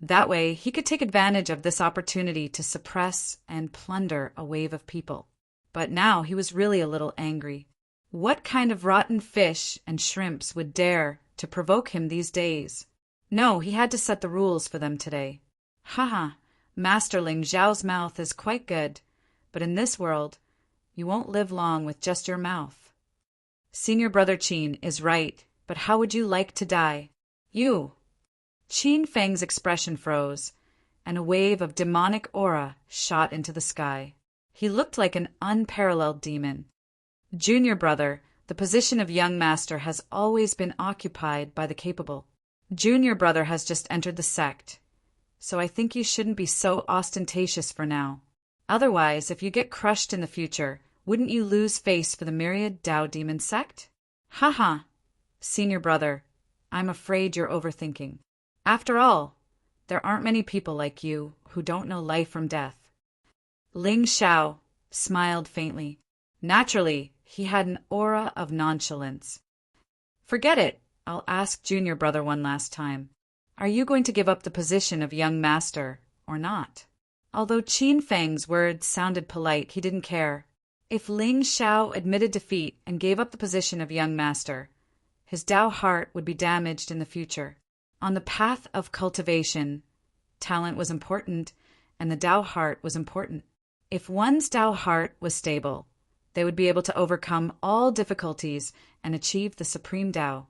Speaker 1: That way, he could take advantage of this opportunity to suppress and plunder a wave of people. But now he was really a little angry. What kind of rotten fish and shrimps would dare to provoke him these days? No, he had to set the rules for them today. Haha, Master Ling Zhao's mouth is quite good, but in this world, you won't live long with just your mouth. Senior brother Qin is right, but how would you like to die? You! Qin Feng's expression froze, and a wave of demonic aura shot into the sky. He looked like an unparalleled demon. Junior brother, the position of young master has always been occupied by the capable. Junior brother has just entered the sect, so I think you shouldn't be so ostentatious for now. Otherwise, if you get crushed in the future, wouldn't you lose face for the myriad Dao demon sect? Haha, senior brother, I'm afraid you're overthinking. After all, there aren't many people like you who don't know life from death. Ling Shao smiled faintly. Naturally, he had an aura of nonchalance. Forget it. I'll ask junior brother one last time. Are you going to give up the position of young master or not? Although Qin Feng's words sounded polite, he didn't care. If Ling Shao admitted defeat and gave up the position of young master, his Dao heart would be damaged in the future. On the path of cultivation, talent was important, and the Dao heart was important. If one's Dao heart was stable, they would be able to overcome all difficulties and achieve the supreme Dao.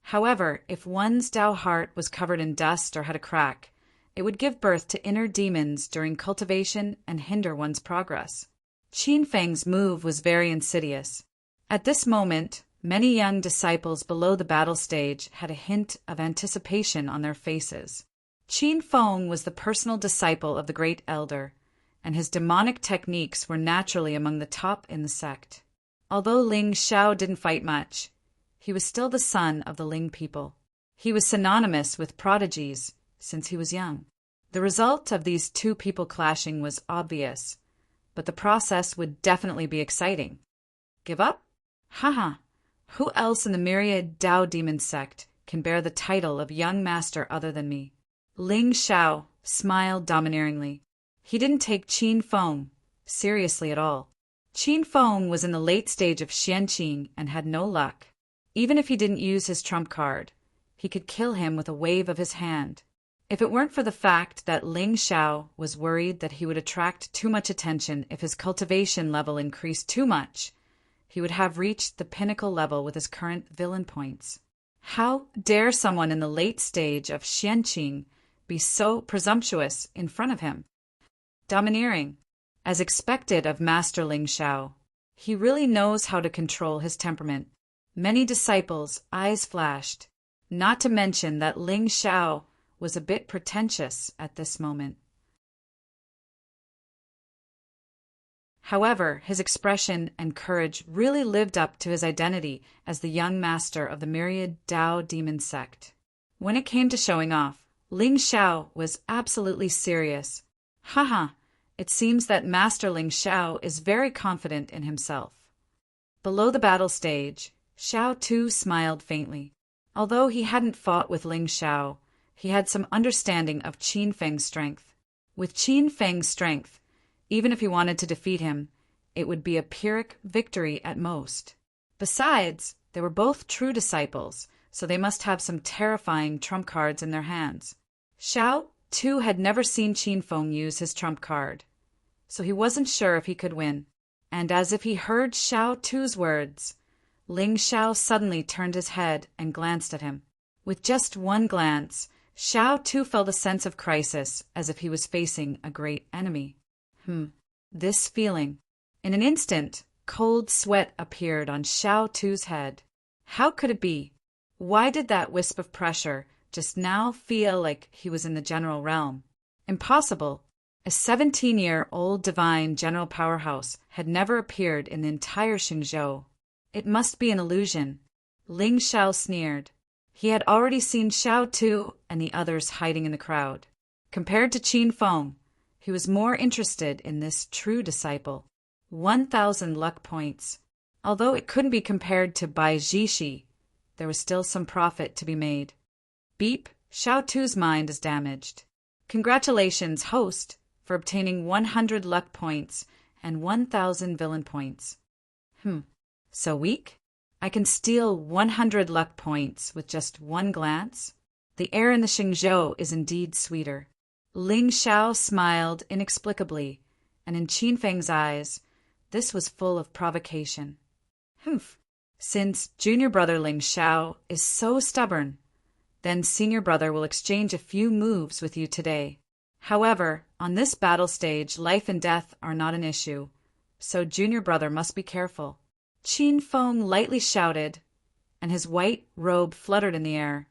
Speaker 1: However, if one's Tao heart was covered in dust or had a crack, it would give birth to inner demons during cultivation and hinder one's progress. Qin Feng's move was very insidious. At this moment, many young disciples below the battle stage had a hint of anticipation on their faces. Qin Feng was the personal disciple of the great elder, and his demonic techniques were naturally among the top in the sect. Although Ling Xiao didn't fight much, he was still the son of the Ling people. He was synonymous with prodigies since he was young. The result of these two people clashing was obvious, but the process would definitely be exciting. Give up? Haha. Who else in the myriad Tao demon sect can bear the title of young master other than me? Ling Xiao smiled domineeringly. He didn't take Qin Feng seriously at all. Qin Feng was in the late stage of Xianqing and had no luck. Even if he didn't use his trump card, he could kill him with a wave of his hand. If it weren't for the fact that Ling Xiao was worried that he would attract too much attention if his cultivation level increased too much, he would have reached the pinnacle level with his current villain points. How dare someone in the late stage of Xianqing be so presumptuous in front of him? Domineering. As expected of Master Ling Xiao, he really knows how to control his temperament. Many disciples' eyes flashed, not to mention that Ling Xiao was a bit pretentious at this moment. However, his expression and courage really lived up to his identity as the young master of the myriad Tao demon sect. When it came to showing off, Ling Xiao was absolutely serious. Haha, it seems that Master Ling Xiao is very confident in himself. Below the battle stage, Xiao too smiled faintly. Although he hadn't fought with Ling Xiao, he had some understanding of Qin Feng's strength. With Qin Feng's strength, even if he wanted to defeat him, it would be a Pyrrhic victory at most. Besides, they were both true disciples, so they must have some terrifying trump cards in their hands. Xiao too had never seen Qin Feng use his trump card, so he wasn't sure if he could win. And as if he heard Xiao tu's words, Ling Xiao suddenly turned his head and glanced at him. With just one glance, Xiao tu felt a sense of crisis, as if he was facing a great enemy. This feeling. In an instant, cold sweat appeared on Xiao tu's head. How could it be? Why did that wisp of pressure just now feel like he was in the general realm? Impossible. A 17-year-old divine general powerhouse had never appeared in the entire Xingzhou. It must be an illusion. Ling Xiao sneered. He had already seen Xiao Tu and the others hiding in the crowd. Compared to Qin Feng, he was more interested in this true disciple. 1,000 luck points. Although it couldn't be compared to Bai Jishi, there was still some profit to be made. Beep, Xiao Tu's mind is damaged. Congratulations, host, for obtaining 100 luck points and 1,000 villain points. So weak? I can steal 100 luck points with just one glance? The air in the Xingzhou is indeed sweeter. Ling Xiao smiled inexplicably, and in Qin Feng's eyes, this was full of provocation. Since junior brother Ling Xiao is so stubborn, then senior brother will exchange a few moves with you today. However, on this battle stage, life and death are not an issue, so junior brother must be careful. Qin Feng lightly shouted, and his white robe fluttered in the air,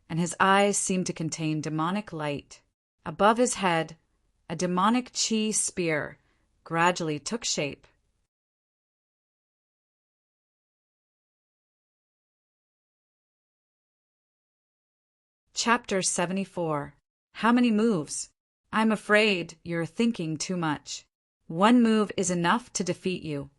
Speaker 1: and his eyes seemed to contain demonic light. Above his head, a demonic qi spear gradually took shape. Chapter 74. How many moves? I'm afraid you're thinking too much. One move is enough to defeat you.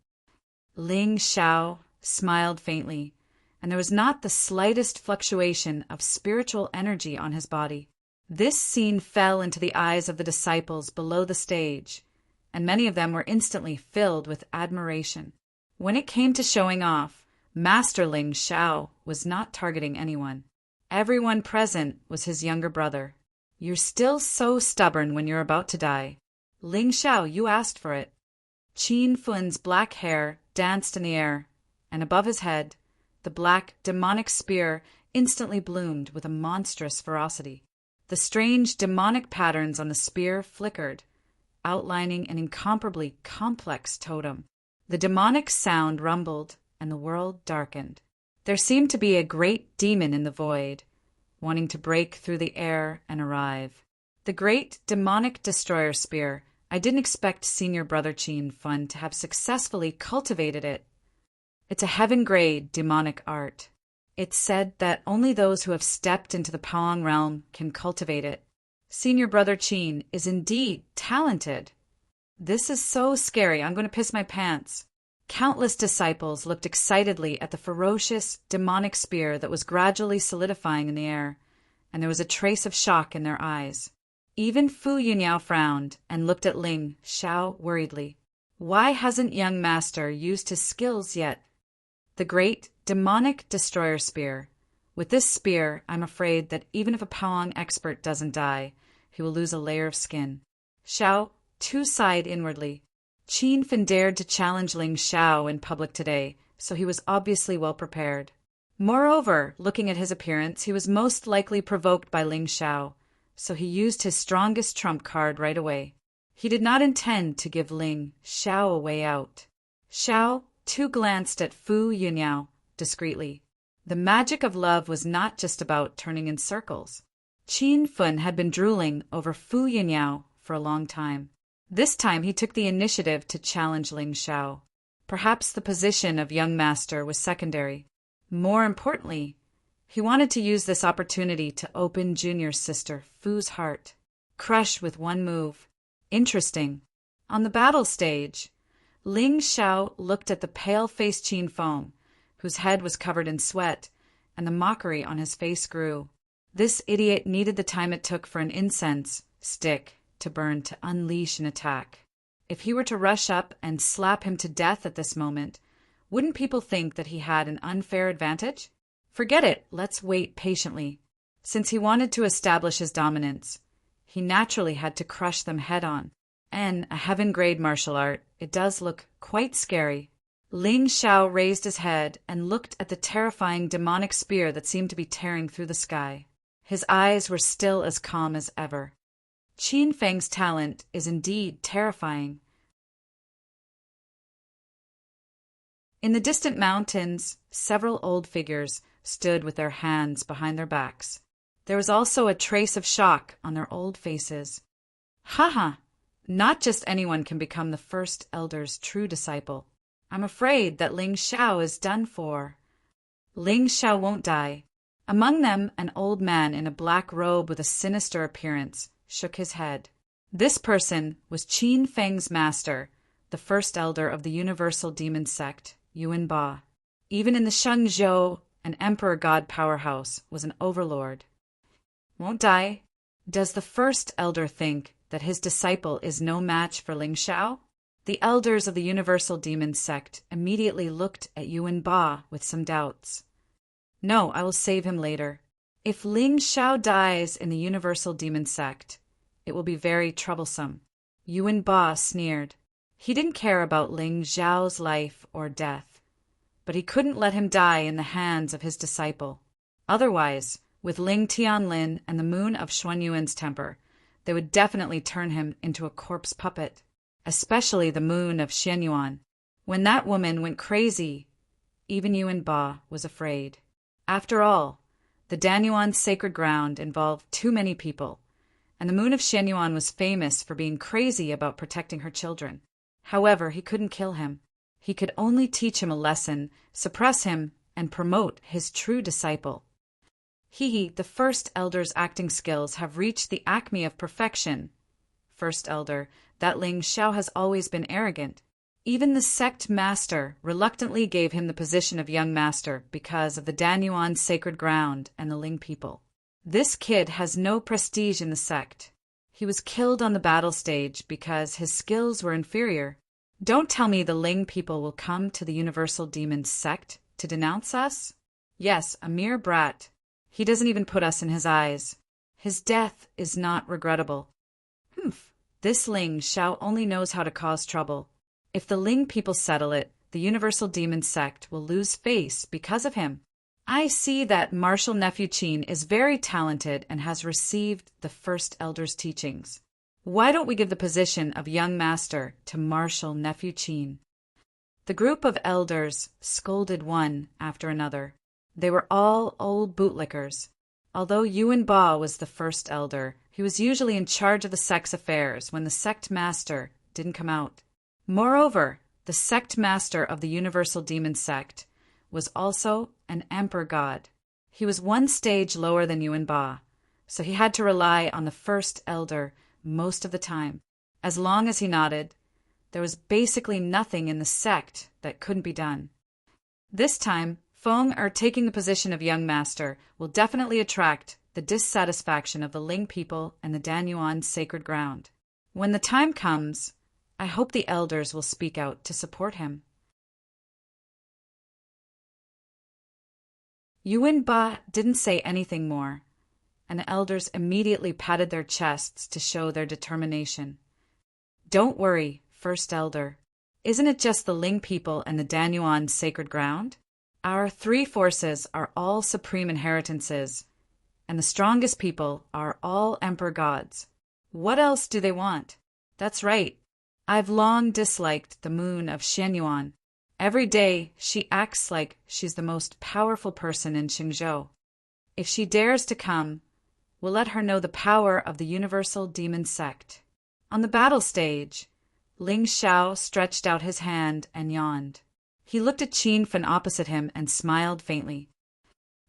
Speaker 1: Ling Xiao smiled faintly, and there was not the slightest fluctuation of spiritual energy on his body. This scene fell into the eyes of the disciples below the stage, and many of them were instantly filled with admiration. When it came to showing off, Master Ling Xiao was not targeting anyone. Everyone present was his younger brother. You're still so stubborn when you're about to die. Ling Xiao, you asked for it. Qin Feng's black hair danced in the air, and above his head, the black demonic spear instantly bloomed with a monstrous ferocity. The strange demonic patterns on the spear flickered, outlining an incomparably complex totem. The demonic sound rumbled, and the world darkened. There seemed to be a great demon in the void, wanting to break through the air and arrive. The great demonic destroyer spear. I didn't expect Senior Brother Chin Fun to have successfully cultivated it. It's a heaven-grade demonic art. It's said that only those who have stepped into the Pawang realm can cultivate it. Senior Brother Chin is indeed talented. This is so scary, I'm going to piss my pants. Countless disciples looked excitedly at the ferocious, demonic spear that was gradually solidifying in the air, and there was a trace of shock in their eyes. Even Fu Yunyao frowned and looked at Ling Xiao worriedly. Why hasn't young master used his skills yet? The great, demonic destroyer spear. With this spear, I'm afraid that even if a Pawang expert doesn't die, he will lose a layer of skin. Xiao too sighed inwardly. Chin Fin dared to challenge Ling Xiao in public today, so he was obviously well prepared. Moreover, looking at his appearance, he was most likely provoked by Ling Xiao, so he used his strongest trump card right away. He did not intend to give Ling Xiao a way out. Xiao too glanced at Fu Yunyao discreetly. The magic of love was not just about turning in circles. Chin Fin had been drooling over Fu Yunyao for a long time. This time he took the initiative to challenge Ling Xiao. Perhaps the position of young master was secondary. More importantly, he wanted to use this opportunity to open Junior's sister Fu's heart. Crush with one move. Interesting. On the battle stage, Ling Xiao looked at the pale-faced Chin Fong, whose head was covered in sweat, and the mockery on his face grew. This idiot needed the time it took for an incense stick to burn to unleash an attack. If he were to rush up and slap him to death at this moment, wouldn't people think that he had an unfair advantage? Forget it, let's wait patiently. Since he wanted to establish his dominance, he naturally had to crush them head-on. And a heaven-grade martial art, it does look quite scary. Ling Xiao raised his head and looked at the terrifying demonic spear that seemed to be tearing through the sky. His eyes were still as calm as ever. Qin Feng's talent is indeed terrifying. In the distant mountains, several old figures stood with their hands behind their backs. There was also a trace of shock on their old faces. Haha! Not just anyone can become the first elder's true disciple. I'm afraid that Ling Xiao is done for. Ling Xiao won't die. Among them, an old man in a black robe with a sinister appearance shook his head. This person was Qin Feng's master, the first elder of the Universal Demon Sect, Yuan Ba. Even in the Shengzhou, an emperor god powerhouse was an overlord. Won't die. Does the first elder think that his disciple is no match for Ling Xiao? The elders of the Universal Demon Sect immediately looked at Yuan Ba with some doubts. No, I will save him later. If Ling Xiao dies in the Universal Demon Sect, it will be very troublesome. Yuan Ba sneered. He didn't care about Ling Xiao's life or death, but he couldn't let him die in the hands of his disciple. Otherwise, with Ling Tianlin and the moon of Xuanyuan's temper, they would definitely turn him into a corpse puppet, especially the moon of Xianyuan. When that woman went crazy, even Yuan Ba was afraid. After all, the Danyuan sacred ground involved too many people, and the moon of Xianyuan was famous for being crazy about protecting her children. However, he couldn't kill him. He could only teach him a lesson, suppress him, and promote his true disciple. The first elder's acting skills have reached the acme of perfection. First elder, that Ling Xiao has always been arrogant. Even the sect master reluctantly gave him the position of young master because of the Danyuan sacred ground and the Ling people. This kid has no prestige in the sect. He was killed on the battle stage because his skills were inferior. Don't tell me the Ling people will come to the Universal Demon Sect to denounce us? Yes, a mere brat. He doesn't even put us in his eyes. His death is not regrettable. This Ling Xiao only knows how to cause trouble. If the Ling people settle it, the Universal Demon Sect will lose face because of him. I see that Martial Nephew Qin is very talented and has received the First Elder's teachings. Why don't we give the position of young master to Martial Nephew Qin?" The group of elders scolded one after another. They were all old bootlickers. Although Yuan Ba was the first elder, he was usually in charge of the sect's affairs when the sect master didn't come out. Moreover, the sect master of the Universal Demon Sect was also an emperor god. He was one stage lower than Yuan Ba, so he had to rely on the first elder most of the time. As long as he nodded, there was basically nothing in the sect that couldn't be done. This time, Feng taking the position of young master will definitely attract the dissatisfaction of the Ling people and the Danyuan sacred ground. When the time comes, I hope the elders will speak out to support him. Yuan Ba didn't say anything more, and the elders immediately patted their chests to show their determination. "Don't worry, First Elder. Isn't it just the Ling people and the Danyuan sacred ground? Our three forces are all supreme inheritances, and the strongest people are all emperor gods. What else do they want? That's right. I've long disliked the moon of Xianyuan. Every day she acts like she's the most powerful person in Xingzhou. If she dares to come, we'll let her know the power of the Universal Demon Sect." On the battle stage, Ling Xiao stretched out his hand and yawned. He looked at Qin Fen opposite him and smiled faintly.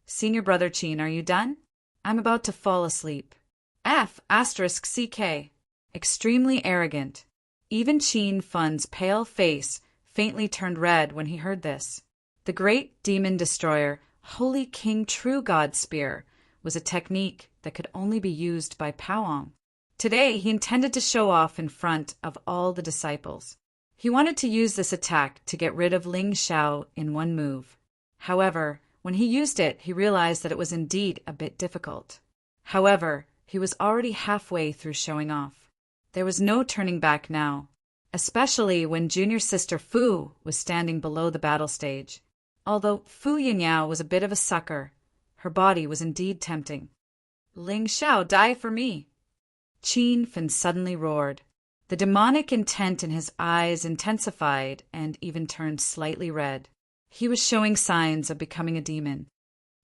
Speaker 1: "Senior brother Qin, are you done? I'm about to fall asleep." F***CK. Extremely arrogant. Even Qin Fen's pale face faintly turned red when he heard this. The great demon destroyer, Holy King True God Spear, was a technique that could only be used by Powong. Today he intended to show off in front of all the disciples. He wanted to use this attack to get rid of Ling Xiao in one move. However, when he used it, he realized that it was indeed a bit difficult. However, he was already halfway through showing off. There was no turning back now, especially when junior sister Fu was standing below the battle stage. Although Fu Yinyao was a bit of a sucker, her body was indeed tempting. "Ling Xiao, die for me!" Qin Fen suddenly roared. The demonic intent in his eyes intensified and even turned slightly red. He was showing signs of becoming a demon.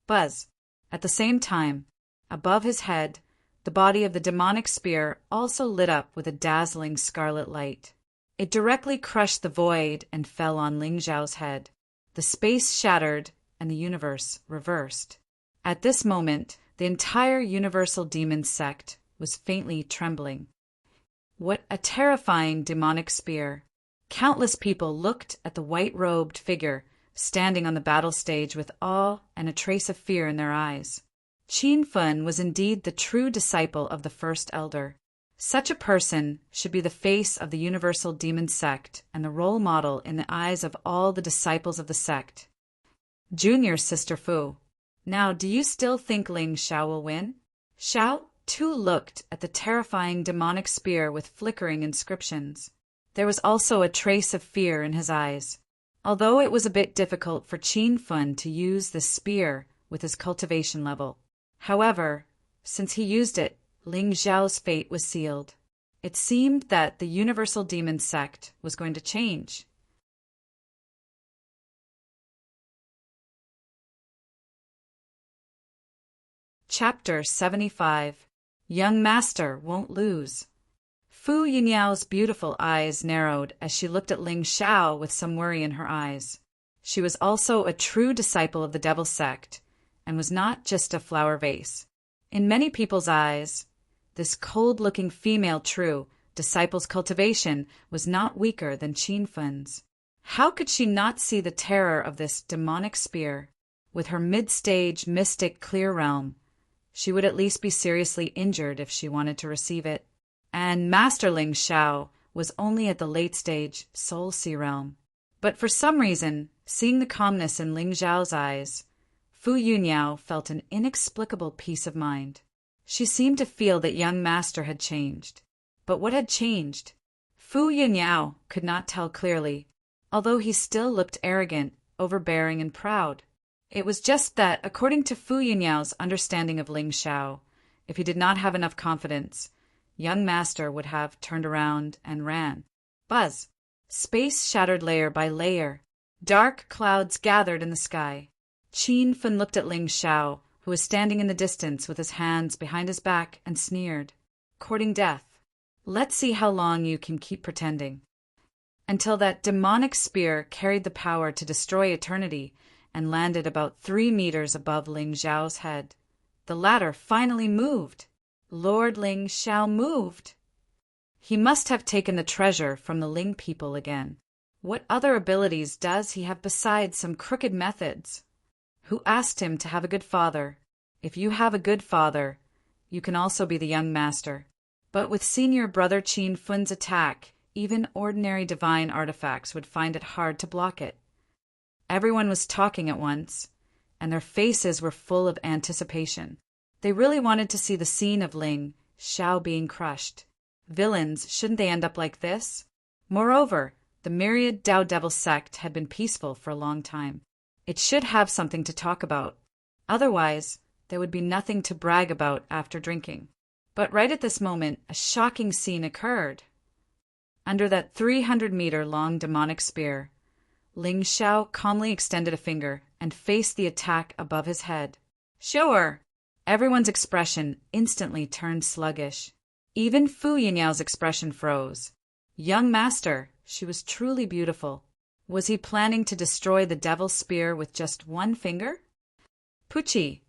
Speaker 1: Buzz! At the same time, above his head, the body of the demonic spear also lit up with a dazzling scarlet light. It directly crushed the void and fell on Ling Xiao's head. The space shattered and the universe reversed. At this moment, the entire Universal Demon Sect was faintly trembling. What a terrifying demonic spear! Countless people looked at the white-robed figure standing on the battle stage with awe and a trace of fear in their eyes. Qin Fen was indeed the true disciple of the First Elder. Such a person should be the face of the Universal Demon Sect and the role model in the eyes of all the disciples of the sect. Junior Sister Fu, now do you still think Ling Xiao will win? Xiao too looked at the terrifying demonic spear with flickering inscriptions. There was also a trace of fear in his eyes. Although it was a bit difficult for Qin Fen to use the spear with his cultivation level. However, since he used it, Ling Xiao's fate was sealed. It seemed that the Universal Demon Sect was going to change. Chapter 75. Young Master Won't Lose. Fu Yinyao's beautiful eyes narrowed as she looked at Ling Xiao with some worry in her eyes. She was also a true disciple of the Devil Sect, and was not just a flower vase. In many people's eyes, this cold-looking female true disciple's cultivation was not weaker than Qin Fen's. How could she not see the terror of this demonic spear? With her mid-stage mystic clear realm, she would at least be seriously injured if she wanted to receive it. And Master Ling Xiao was only at the late-stage Soul Sea realm. But for some reason, seeing the calmness in Ling Xiao's eyes, Fu Yunyao felt an inexplicable peace of mind. She seemed to feel that young master had changed. But what had changed? Fu Yunyao could not tell clearly, although he still looked arrogant, overbearing, and proud. It was just that, according to Fu Yinyao's understanding of Ling Xiao, if he did not have enough confidence, young master would have turned around and ran. Buzz. Space shattered layer by layer. Dark clouds gathered in the sky. Qin Fen looked at Ling Xiao, who was standing in the distance with his hands behind his back, and sneered. Courting death. Let's see how long you can keep pretending. Until that demonic spear carried the power to destroy eternity and landed about 3 meters above Ling Xiao's head. The latter finally moved. Lord Ling Xiao moved. He must have taken the treasure from the Ling people again. What other abilities does he have besides some crooked methods? Who asked him to have a good father? If you have a good father, you can also be the young master. But with senior brother Qin Fen's attack, even ordinary divine artifacts would find it hard to block it. Everyone was talking at once, and their faces were full of anticipation. They really wanted to see the scene of Ling Xiao being crushed. Villains, shouldn't they end up like this? Moreover, the myriad Tao Devil sect had been peaceful for a long time. It should have something to talk about. Otherwise, there would be nothing to brag about after drinking. But right at this moment, a shocking scene occurred. Under that 300-meter-long demonic spear, Ling Xiao calmly extended a finger and faced the attack above his head. Sure! Everyone's expression instantly turned sluggish. Even Fu Yinyao's expression froze. Young master, she was truly beautiful. Was he planning to destroy the devil's spear with just one finger? Puchi.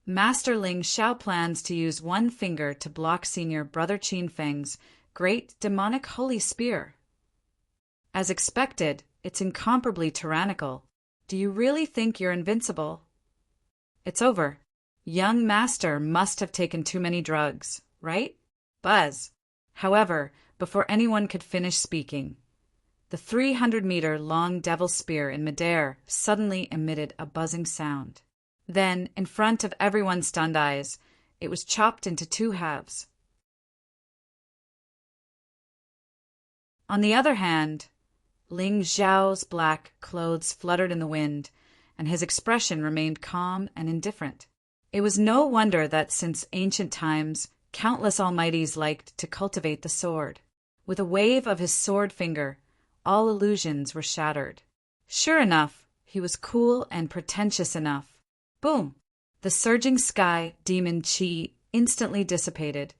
Speaker 1: Master Ling Xiao plans to use one finger to block senior brother Qin Feng's great demonic holy spear. As expected, it's incomparably tyrannical. Do you really think you're invincible? It's over. Young master must have taken too many drugs, right? Buzz. However, before anyone could finish speaking, the 300-meter-long devil spear in midair suddenly emitted a buzzing sound. Then, in front of everyone's stunned eyes, it was chopped into 2 halves. On the other hand, Ling Xiao's black clothes fluttered in the wind, and his expression remained calm and indifferent. It was no wonder that since ancient times, countless almighties liked to cultivate the sword. With a wave of his sword finger, all illusions were shattered. Sure enough, he was cool and pretentious enough. Boom! The surging sky demon Qi instantly dissipated.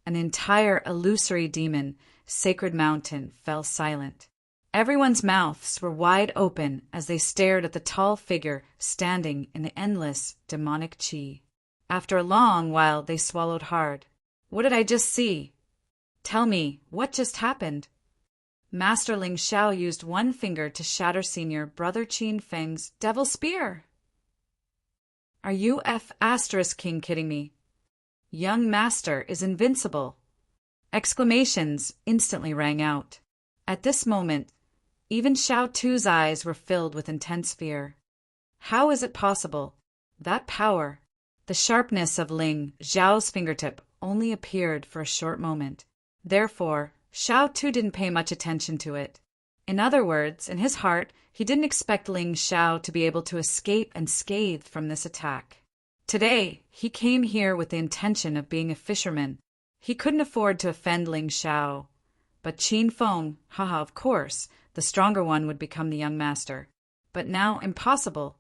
Speaker 1: An entire illusory demon, sacred mountain, fell silent. Everyone's mouths were wide open as they stared at the tall figure standing in the endless demonic Qi. After a long while, they swallowed hard. What did I just see? Tell me, what just happened? Master Ling Xiao used one finger to shatter senior brother Qin Feng's devil spear. Are you King kidding me? Young master is invincible. Exclamations instantly rang out. At this moment, even Xiao Tu's eyes were filled with intense fear. How is it possible? That power, the sharpness of Ling Xiao's fingertip, only appeared for a short moment. Therefore, Xiao Tu didn't pay much attention to it. In other words, in his heart, he didn't expect Ling Xiao to be able to escape unscathed from this attack. Today, he came here with the intention of being a fisherman. He couldn't afford to offend Ling Xiao. But Qin Feng, of course, the stronger one would become the young master. But now, impossible.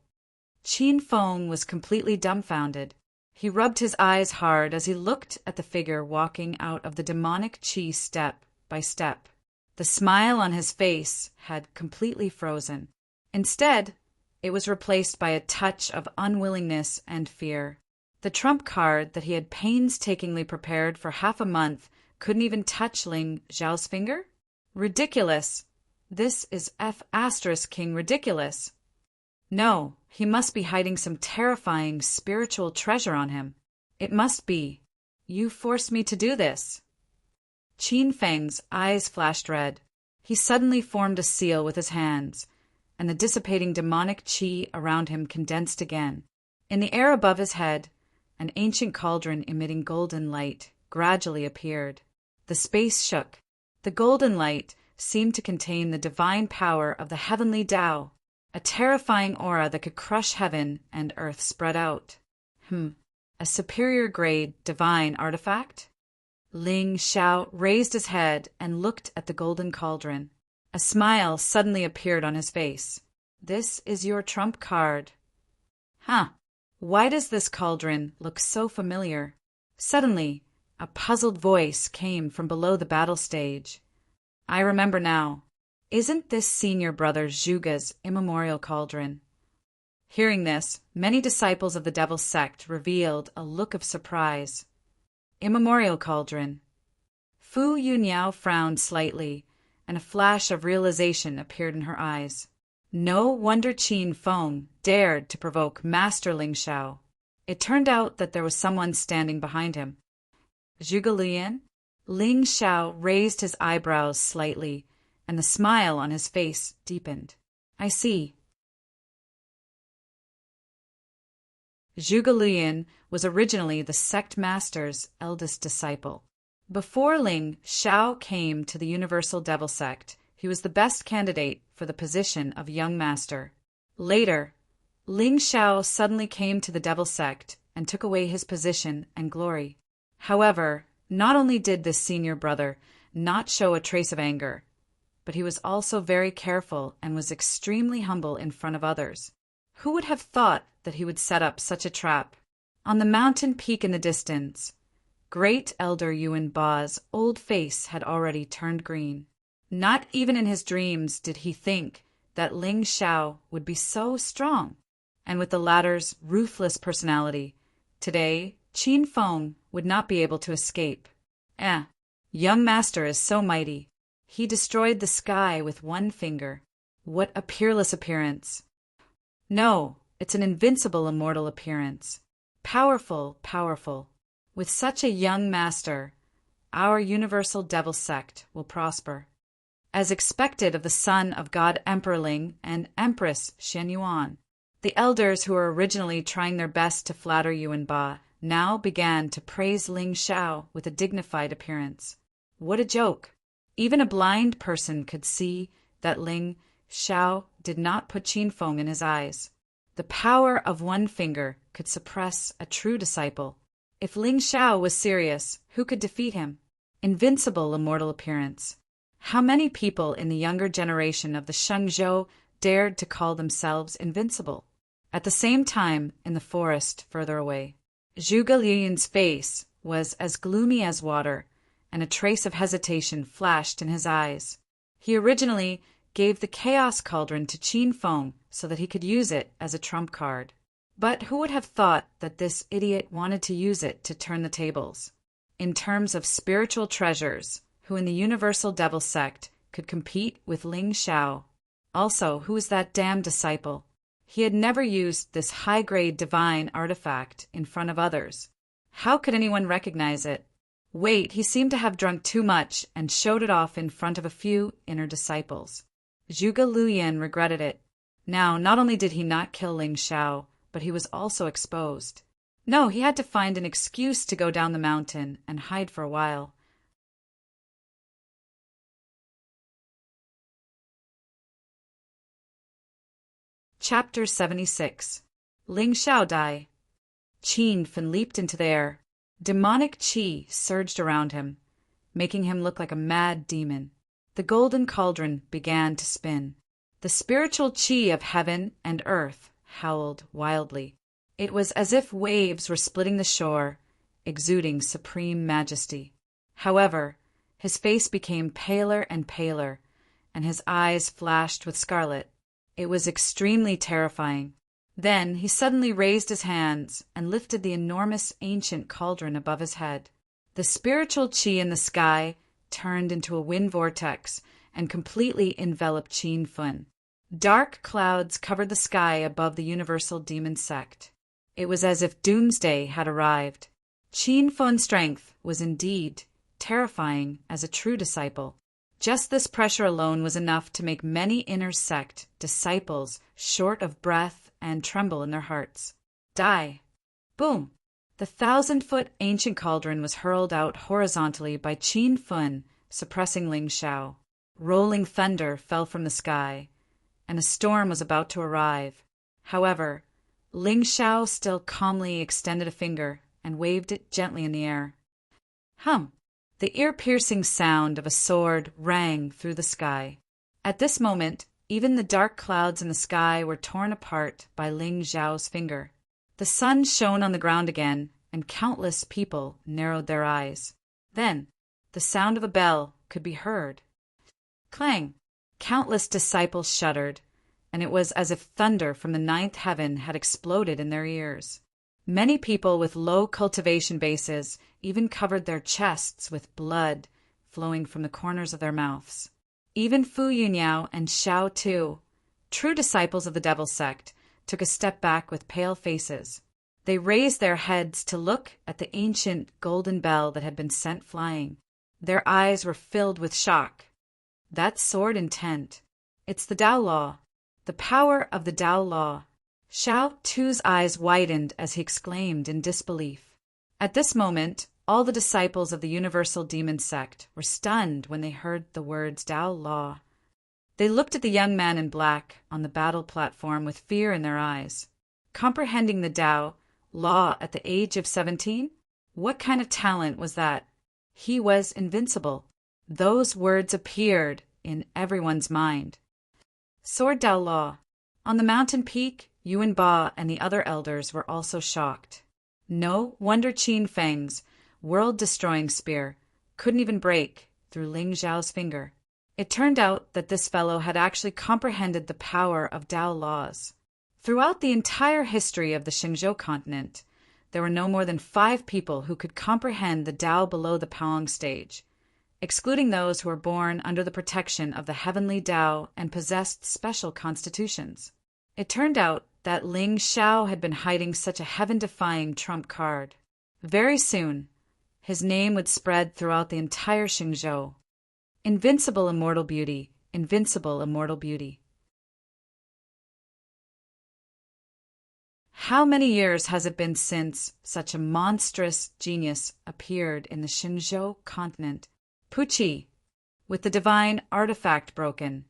Speaker 1: Qin Feng was completely dumbfounded. He rubbed his eyes hard as he looked at the figure walking out of the demonic Qi step by step. The smile on his face had completely frozen. Instead, it was replaced by a touch of unwillingness and fear. The trump card that he had painstakingly prepared for half a month couldn't even touch Ling Xiao's finger? Ridiculous! This is King ridiculous. No, he must be hiding some terrifying spiritual treasure on him. It must be. You forced me to do this. Qin Feng's eyes flashed red. He suddenly formed a seal with his hands, and the dissipating demonic qi around him condensed again. In the air above his head, an ancient cauldron emitting golden light gradually appeared. The space shook. The golden light seemed to contain the divine power of the heavenly Tao. a terrifying aura that could crush heaven and earth spread out. A superior grade divine artifact? Ling Xiao raised his head and looked at the golden cauldron. A smile suddenly appeared on his face. This is your trump card. Why does this cauldron look so familiar? Suddenly, a puzzled voice came from below the battle stage. I remember now. Isn't this senior brother Zhuge's immemorial cauldron? Hearing this, many disciples of the Devil's sect revealed a look of surprise. Immemorial cauldron. Fu Yuniao frowned slightly, and a flash of realization appeared in her eyes. No wonder Qin Feng dared to provoke Master Ling Xiao. It turned out that there was someone standing behind him. Zhuge Liang? Ling Xiao raised his eyebrows slightly, and the smile on his face deepened. I see. Zhuge Liang was originally the sect master's eldest disciple. Before Ling Xiao came to the Universal Devil Sect, he was the best candidate for the position of young master. Later, Ling Xiao suddenly came to the Devil Sect and took away his position and glory. However, not only did this senior brother not show a trace of anger, but he was also very careful and was extremely humble in front of others. Who would have thought that he would set up such a trap? On the mountain peak in the distance, great elder Yuan Ba's old face had already turned green. Not even in his dreams did he think that Ling Xiao would be so strong. And with the latter's ruthless personality, today Qin Feng would not be able to escape. Young master is so mighty. He destroyed the sky with one finger. What a peerless appearance. No, it's an invincible immortal appearance. Powerful, powerful. With such a young master, our Universal Devil Sect will prosper. As expected of the son of God Emperor Ling and Empress Shen Yuan, the elders who were originally trying their best to flatter Yuan Ba now began to praise Ling Xiao with a dignified appearance. What a joke! Even a blind person could see that Ling Xiao did not put Qin Feng in his eyes. The power of one finger could suppress a true disciple. If Ling Xiao was serious, who could defeat him? Invincible immortal appearance. How many people in the younger generation of the Shengzhou dared to call themselves invincible? At the same time, in the forest further away, Zhuge Liang's face was as gloomy as water, and a trace of hesitation flashed in his eyes. He originally gave the Chaos Cauldron to Qin Feng so that he could use it as a trump card. But who would have thought that this idiot wanted to use it to turn the tables? In terms of spiritual treasures, who in the Universal Devil Sect could compete with Ling Xiao? Also, who was that damned disciple? He had never used this high-grade divine artifact in front of others. How could anyone recognize it? Wait, he seemed to have drunk too much and showed it off in front of a few inner disciples. Zhuge Liang regretted it. Now, not only did he not kill Ling Xiao, but he was also exposed. No, he had to find an excuse to go down the mountain and hide for a while. Chapter 76. Ling Xiao Die. Qin Fen leaped into the air. Demonic qi surged around him, making him look like a mad demon. The golden cauldron began to spin. The spiritual qi of heaven and earth howled wildly. It was as if waves were splitting the shore, exuding supreme majesty. However, his face became paler and paler, and his eyes flashed with scarlet. It was extremely terrifying. Then he suddenly raised his hands and lifted the enormous ancient cauldron above his head. The spiritual qi in the sky turned into a wind vortex and completely enveloped Qin Fen. Dark clouds covered the sky above the Universal Demon Sect. It was as if doomsday had arrived. Qin Fen's strength was indeed terrifying as a true disciple. Just this pressure alone was enough to make many inner sect disciples short of breath and tremble in their hearts. Die! Boom! The 1,000-foot ancient cauldron was hurled out horizontally by Qin Fen, suppressing Ling Xiao. Rolling thunder fell from the sky, and a storm was about to arrive. However, Ling Shao still calmly extended a finger and waved it gently in the air. Hum! The ear-piercing sound of a sword rang through the sky. At this moment, even the dark clouds in the sky were torn apart by Ling Xiao's finger. The sun shone on the ground again, and countless people narrowed their eyes. Then, the sound of a bell could be heard. Clang! Countless disciples shuddered, and it was as if thunder from the ninth heaven had exploded in their ears. Many people with low cultivation bases even covered their chests with blood flowing from the corners of their mouths. Even Fu Yuniao and Xiao Tu, true disciples of the devil sect, took a step back with pale faces. They raised their heads to look at the ancient golden bell that had been sent flying. Their eyes were filled with shock. That sword intent. It's the Tao Law. The power of the Tao Law. Xiao Tu's eyes widened as he exclaimed in disbelief. At this moment, all the disciples of the Universal Demon Sect were stunned when they heard the words Tao Law. They looked at the young man in black on the battle platform with fear in their eyes. Comprehending the Tao Law at the age of 17? What kind of talent was that? He was invincible. Those words appeared in everyone's mind. Sword Tao Law. On the mountain peak, Yuan Ba and the other elders were also shocked. No wonder Qin Feng's world-destroying spear couldn't even break through Ling Xiao's finger. It turned out that this fellow had actually comprehended the power of Tao laws. Throughout the entire history of the Xingzhou continent, there were no more than 5 people who could comprehend the Tao below the Paong stage, excluding those who were born under the protection of the heavenly Tao and possessed special constitutions. It turned out that Ling Xiao had been hiding such a heaven-defying trump card. Very soon, his name would spread throughout the entire Xingzhou. Invincible immortal beauty, invincible immortal beauty. How many years has it been since such a monstrous genius appeared in the Xingzhou continent? Puqi, with the divine artifact broken,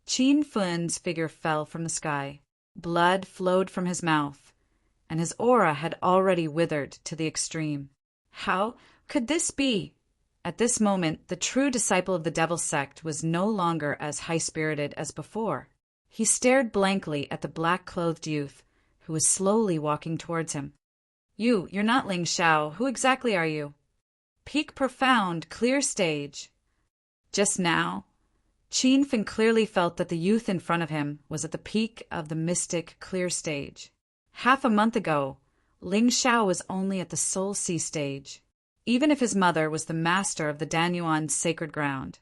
Speaker 1: Qin Fun's figure fell from the sky. Blood flowed from his mouth, and his aura had already withered to the extreme. How could this be? At this moment, the true disciple of the devil sect was no longer as high-spirited as before. He stared blankly at the black-clothed youth, who was slowly walking towards him. You're not Ling Xiao. Who exactly are you? Peak profound, clear stage. Just now, Qin Feng clearly felt that the youth in front of him was at the peak of the mystic clear stage. Half a month ago, Ling Xiao was only at the soul sea stage. Even if his mother was the master of the Danyuan sacred ground,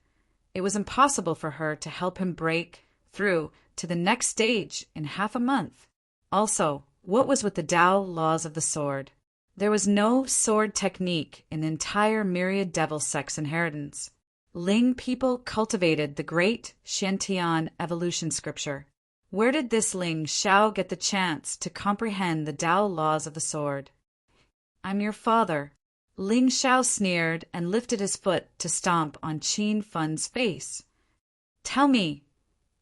Speaker 1: it was impossible for her to help him break through to the next stage in half a month. Also, what was with the Tao laws of the sword? There was no sword technique in the entire myriad devil sect's inheritance. Ling people cultivated the great Shantian evolution scripture. Where did this Ling Xiao get the chance to comprehend the Tao laws of the sword? I'm your father. Ling Xiao sneered and lifted his foot to stomp on Qin Fun's face. Tell me,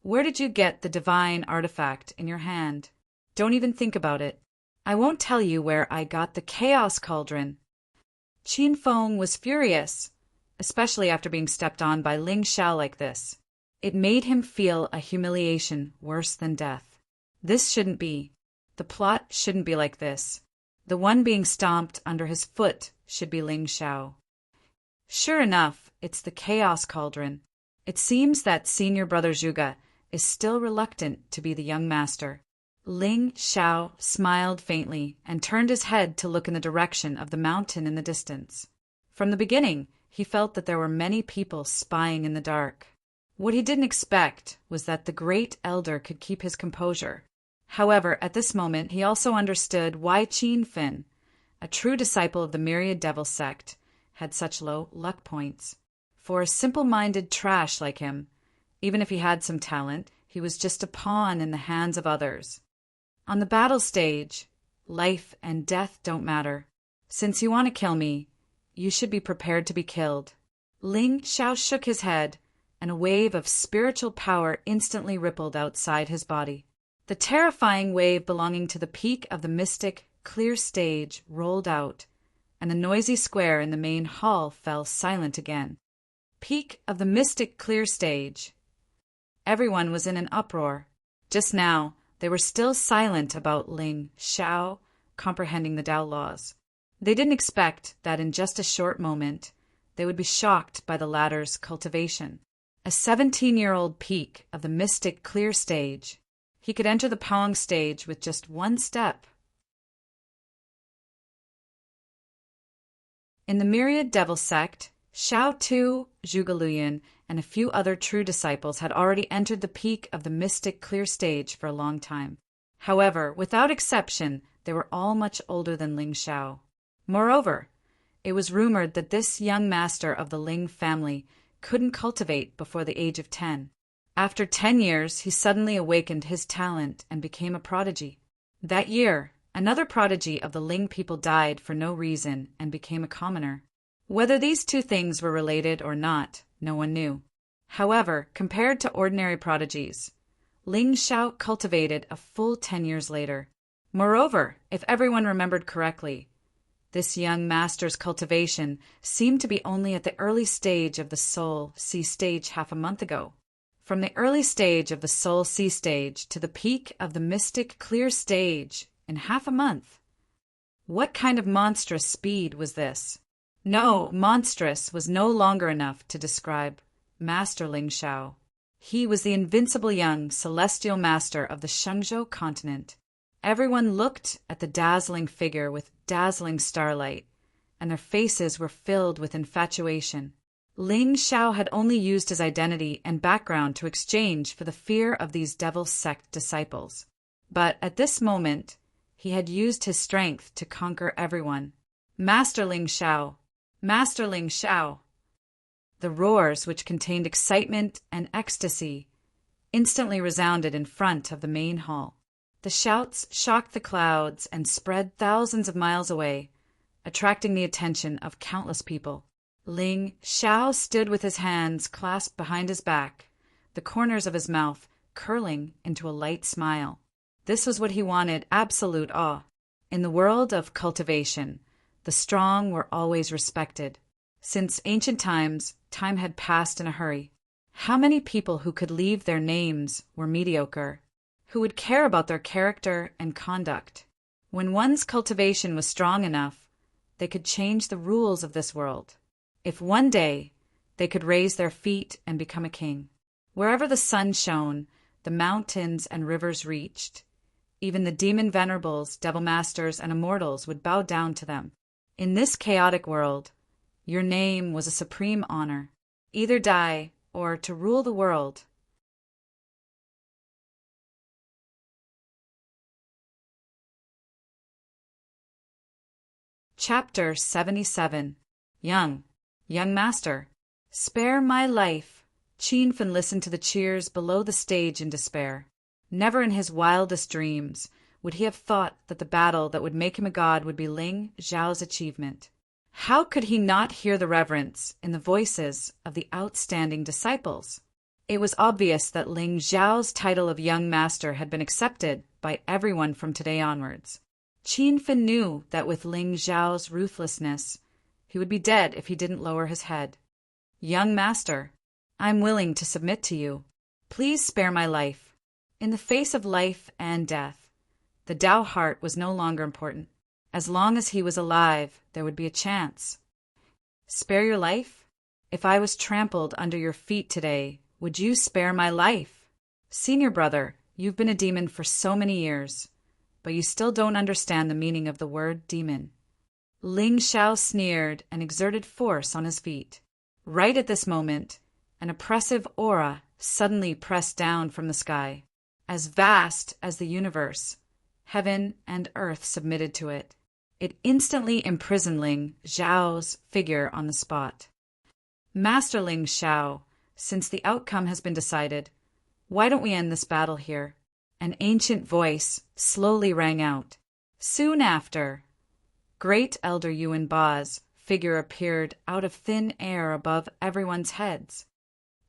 Speaker 1: where did you get the divine artifact in your hand? Don't even think about it. I won't tell you where I got the chaos cauldron. Qin Feng was furious, especially after being stepped on by Ling Xiao like this. It made him feel a humiliation worse than death. This shouldn't be. The plot shouldn't be like this. The one being stomped under his foot should be Ling Xiao. Sure enough, it's the chaos cauldron. It seems that senior brother Zhuge is still reluctant to be the young master. Ling Xiao smiled faintly and turned his head to look in the direction of the mountain in the distance. From the beginning, he felt that there were many people spying in the dark. What he didn't expect was that the great elder could keep his composure. However, at this moment, he also understood why Qin Fin, a true disciple of the myriad devil sect, had such low luck points. For a simple-minded trash like him, even if he had some talent, he was just a pawn in the hands of others. On the battle stage, life and death don't matter. Since you want to kill me, you should be prepared to be killed. Ling Xiao shook his head and a wave of spiritual power instantly rippled outside his body. The terrifying wave belonging to the peak of the mystic, clear stage rolled out, and the noisy square in the main hall fell silent again. Peak of the mystic, clear stage. Everyone was in an uproar. Just now, they were still silent about Ling Xiao comprehending the Tao laws. They didn't expect that in just a short moment, they would be shocked by the latter's cultivation. A 17-year-old peak of the mystic clear stage, he could enter the Pawang stage with just one step. In the myriad devil sect, Xiao Tu, Zhuge and a few other true disciples had already entered the peak of the mystic clear stage for a long time. However, without exception, they were all much older than Ling Xiao. Moreover, it was rumored that this young master of the Ling family couldn't cultivate before the age of 10. After 10 years, he suddenly awakened his talent and became a prodigy. That year, another prodigy of the Ling people died for no reason and became a commoner. Whether these two things were related or not, no one knew. However, compared to ordinary prodigies, Ling Xiao cultivated a full 10 years later. Moreover, if everyone remembered correctly, this young master's cultivation seemed to be only at the early stage of the Soul C stage half a month ago. From the early stage of the Soul C stage to the peak of the mystic clear stage in half a month. What kind of monstrous speed was this? No, monstrous was no longer enough to describe Master Ling Xiao. He was the invincible young celestial master of the Shenzhou continent. Everyone looked at the dazzling figure with dazzling starlight, and their faces were filled with infatuation. Ling Xiao had only used his identity and background to exchange for the fear of these devil sect disciples. But at this moment, he had used his strength to conquer everyone. Master Ling Xiao! Master Ling Xiao! The roars, which contained excitement and ecstasy, instantly resounded in front of the main hall. The shouts shocked the clouds and spread thousands of miles away, attracting the attention of countless people. Ling Xiao stood with his hands clasped behind his back, the corners of his mouth curling into a light smile. This was what he wanted, absolute awe. In the world of cultivation, the strong were always respected. Since ancient times, time had passed in a hurry. How many people who could leave their names were mediocre? Who would care about their character and conduct? When one's cultivation was strong enough, they could change the rules of this world. If one day they could raise their feet and become a king. Wherever the sun shone, the mountains and rivers reached. Even the demon venerables, devil masters, and immortals would bow down to them. In this chaotic world, your name was a supreme honor. Either die or to rule the world. Chapter 77. Young Master, spare my life. Qin Fen listened to the cheers below the stage in despair. Never in his wildest dreams would he have thought that the battle that would make him a god would be Ling Xiao's achievement. How could he not hear the reverence in the voices of the outstanding disciples? It was obvious that Ling Xiao's title of young master had been accepted by everyone from today onwards. Qin Fen knew that with Ling Xiao's ruthlessness, he would be dead if he didn't lower his head. Young master, I'm willing to submit to you. Please spare my life. In the face of life and death, the Tao heart was no longer important. As long as he was alive, there would be a chance. Spare your life? If I was trampled under your feet today, would you spare my life? Senior brother, you've been a demon for so many years, but you still don't understand the meaning of the word demon. Ling Xiao sneered and exerted force on his feet. Right at this moment, an oppressive aura suddenly pressed down from the sky. As vast as the universe, heaven and earth submitted to it. It instantly imprisoned Ling Xiao's figure on the spot. Master Ling Xiao, since the outcome has been decided, why don't we end this battle here? An ancient voice slowly rang out. Soon after, Great Elder Yuan Ba's figure appeared out of thin air above everyone's heads.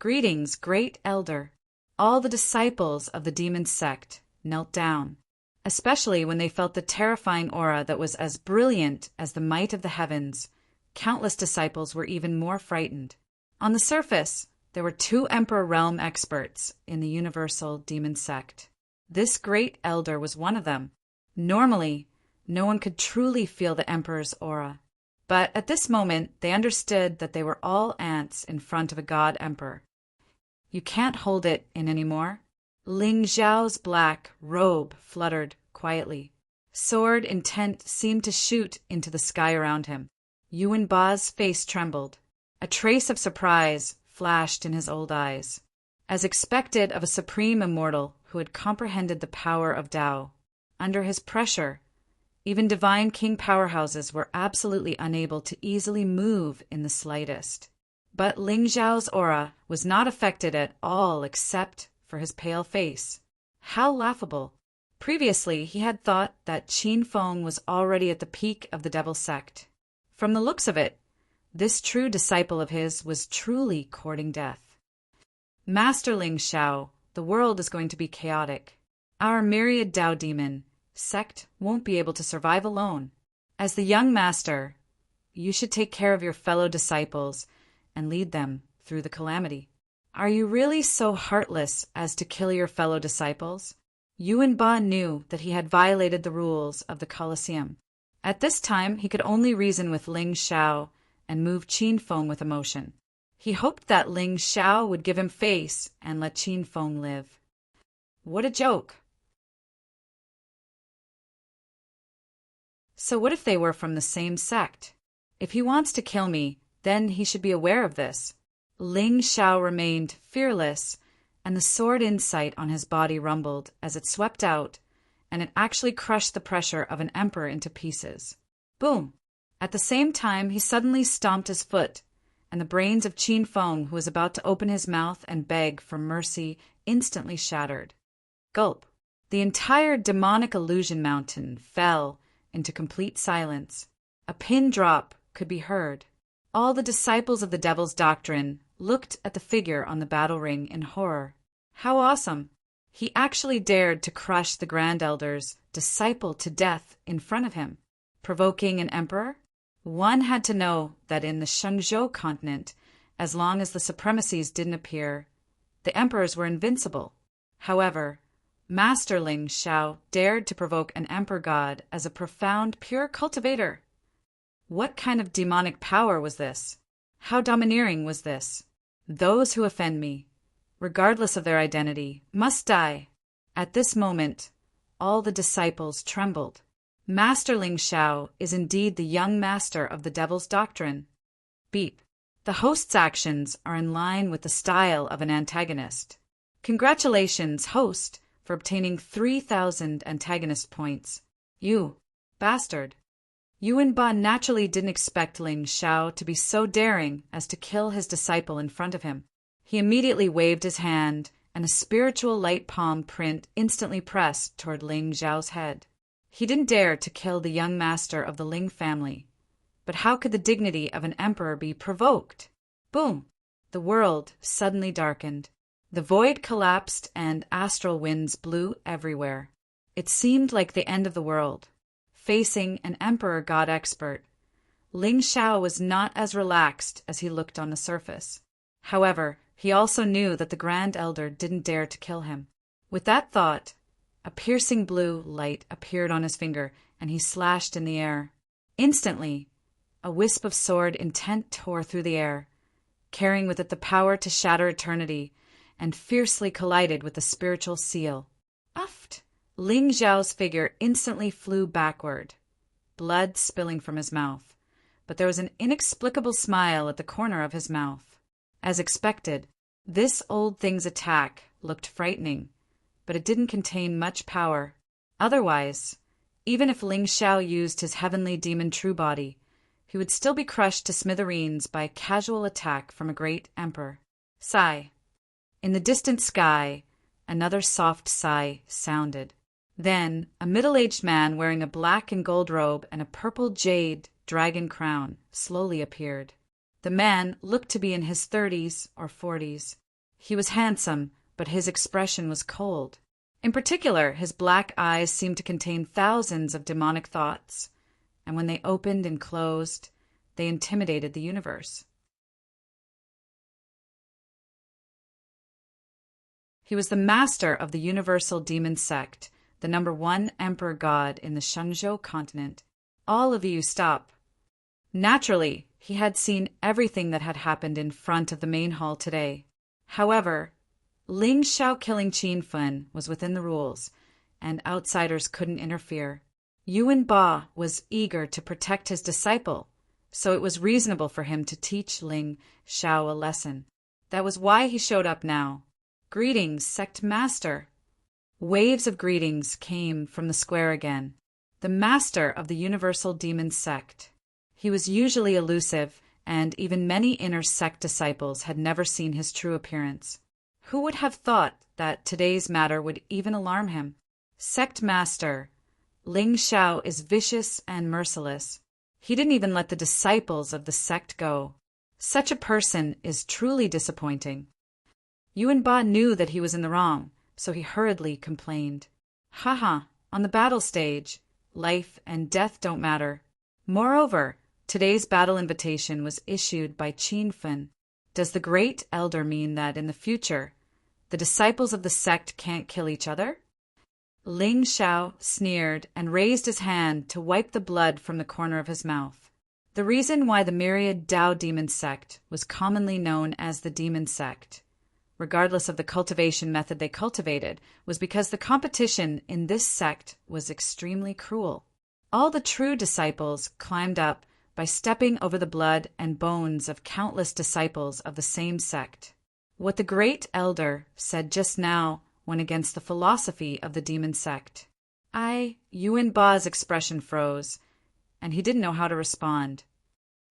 Speaker 1: "Greetings, great elder." All the disciples of the demon sect knelt down, especially when they felt the terrifying aura that was as brilliant as the might of the heavens. Countless disciples were even more frightened. On the surface, there were 2 Emperor Realm experts in the universal demon sect. This great elder was one of them. Normally, no one could truly feel the Emperor's aura. But at this moment, they understood that they were all ants in front of a god emperor. "You can't hold it in anymore." Ling Zhao's black robe fluttered quietly. Sword intent seemed to shoot into the sky around him. Yuan Ba's face trembled. A trace of surprise flashed in his old eyes. As expected of a supreme immortal who had comprehended the power of Tao, under his pressure, even divine king powerhouses were absolutely unable to easily move in the slightest. But Ling Zhao's aura was not affected at all except for his pale face. How laughable! Previously, he had thought that Qin Feng was already at the peak of the devil sect. From the looks of it, this true disciple of his was truly courting death. "Master Ling Xiao, the world is going to be chaotic. Our myriad Tao demon sect won't be able to survive alone. As the young master, you should take care of your fellow disciples and lead them through the calamity." "Are you really so heartless as to kill your fellow disciples?" Yuan Ba knew that he had violated the rules of the Colosseum. At this time, he could only reason with Ling Xiao and move Qin Feng with emotion. He hoped that Ling Xiao would give him face and let Qin Feng live. What a joke! So what if they were from the same sect? If he wants to kill me, then he should be aware of this. Ling Xiao remained fearless, and the sword insight on his body rumbled as it swept out, and it actually crushed the pressure of an emperor into pieces. Boom! At the same time, he suddenly stomped his foot, and the brains of Qin Feng, who was about to open his mouth and beg for mercy, instantly shattered. Gulp! The entire demonic illusion mountain fell into complete silence. A pin drop could be heard. All the disciples of the devil's doctrine looked at the figure on the battle ring in horror. How awesome! He actually dared to crush the Grand Elder's disciple to death in front of him, provoking an emperor? One had to know that in the Shenzhou continent, as long as the supremacies didn't appear, the emperors were invincible. However, Master Ling Xiao dared to provoke an emperor god as a profound, pure cultivator. What kind of demonic power was this? How domineering was this? "Those who offend me, regardless of their identity, must die." At this moment, all the disciples trembled. Master Ling Xiao is indeed the young master of the devil's doctrine. Beep. The host's actions are in line with the style of an antagonist. Congratulations, host, for obtaining 3,000 antagonist points. You bastard. Yuan Ba naturally didn't expect Ling Xiao to be so daring as to kill his disciple in front of him. He immediately waved his hand, and a spiritual light palm print instantly pressed toward Ling Xiao's head. He didn't dare to kill the young master of the Ling family. But how could the dignity of an emperor be provoked? Boom! The world suddenly darkened. The void collapsed and astral winds blew everywhere. It seemed like the end of the world. Facing an emperor god expert, Ling Xiao was not as relaxed as he looked on the surface. However, he also knew that the Grand Elder didn't dare to kill him. With that thought, a piercing blue light appeared on his finger, and he slashed in the air. Instantly, a wisp of sword intent tore through the air, carrying with it the power to shatter eternity, and fiercely collided with the spiritual seal. Uft! Ling Xiao's figure instantly flew backward, blood spilling from his mouth, but there was an inexplicable smile at the corner of his mouth. As expected, this old thing's attack looked frightening, but it didn't contain much power. Otherwise, even if Ling Xiao used his heavenly demon true body, he would still be crushed to smithereens by a casual attack from a great emperor. Sigh. In the distant sky, another soft sigh sounded. Then, a middle-aged man wearing a black and gold robe and a purple jade dragon crown slowly appeared. The man looked to be in his 30s or 40s. He was handsome, but his expression was cold. In particular, his black eyes seemed to contain thousands of demonic thoughts, and when they opened and closed, they intimidated the universe. He was the master of the universal demon sect, the #1 emperor god in the Shenzhou continent. All of you stop. Naturally, he had seen everything that had happened in front of the main hall today. However, Ling Shao killing Qin Fen was within the rules, and outsiders couldn't interfere. Yuan Ba was eager to protect his disciple, so it was reasonable for him to teach Ling Shao a lesson. That was why he showed up now. Greetings, sect master. Waves of greetings came from the square again. The master of the universal demon sect. He was usually elusive, and even many inner sect disciples had never seen his true appearance. Who would have thought that today's matter would even alarm him? Sect master, Ling Shao is vicious and merciless. He didn't even let the disciples of the sect go. Such a person is truly disappointing. Yuan Ba knew that he was in the wrong, so he hurriedly complained. Haha, on the battle stage, life and death don't matter. Moreover, today's battle invitation was issued by Qin Fen. Does the great elder mean that in the future, the disciples of the sect can't kill each other? Ling Shao sneered and raised his hand to wipe the blood from the corner of his mouth. The reason why the myriad Tao demon sect was commonly known as the demon sect, regardless of the cultivation method they cultivated, was because the competition in this sect was extremely cruel. All the true disciples climbed up by stepping over the blood and bones of countless disciples of the same sect. What the great elder said just now went against the philosophy of the demon sect. Yuan Ba's expression froze, and he didn't know how to respond.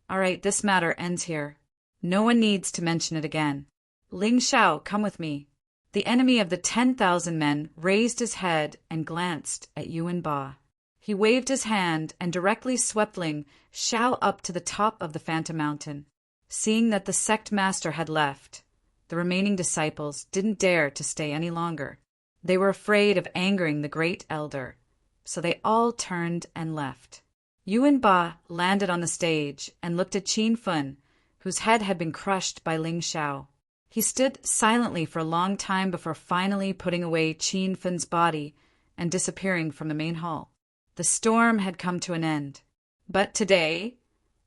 Speaker 1: All right, this matter ends here. No one needs to mention it again. Ling Shao, come with me. The enemy of the 10,000 men raised his head and glanced at Yuan Ba. He waved his hand and directly swept Ling Shao up to the top of the Phantom Mountain. Seeing that the sect master had left, the remaining disciples didn't dare to stay any longer. They were afraid of angering the great elder, so they all turned and left. Yuan Ba landed on the stage and looked at Qin Fen, whose head had been crushed by Ling Shao. He stood silently for a long time before finally putting away Qin Fen's body and disappearing from the main hall. The storm had come to an end. But today,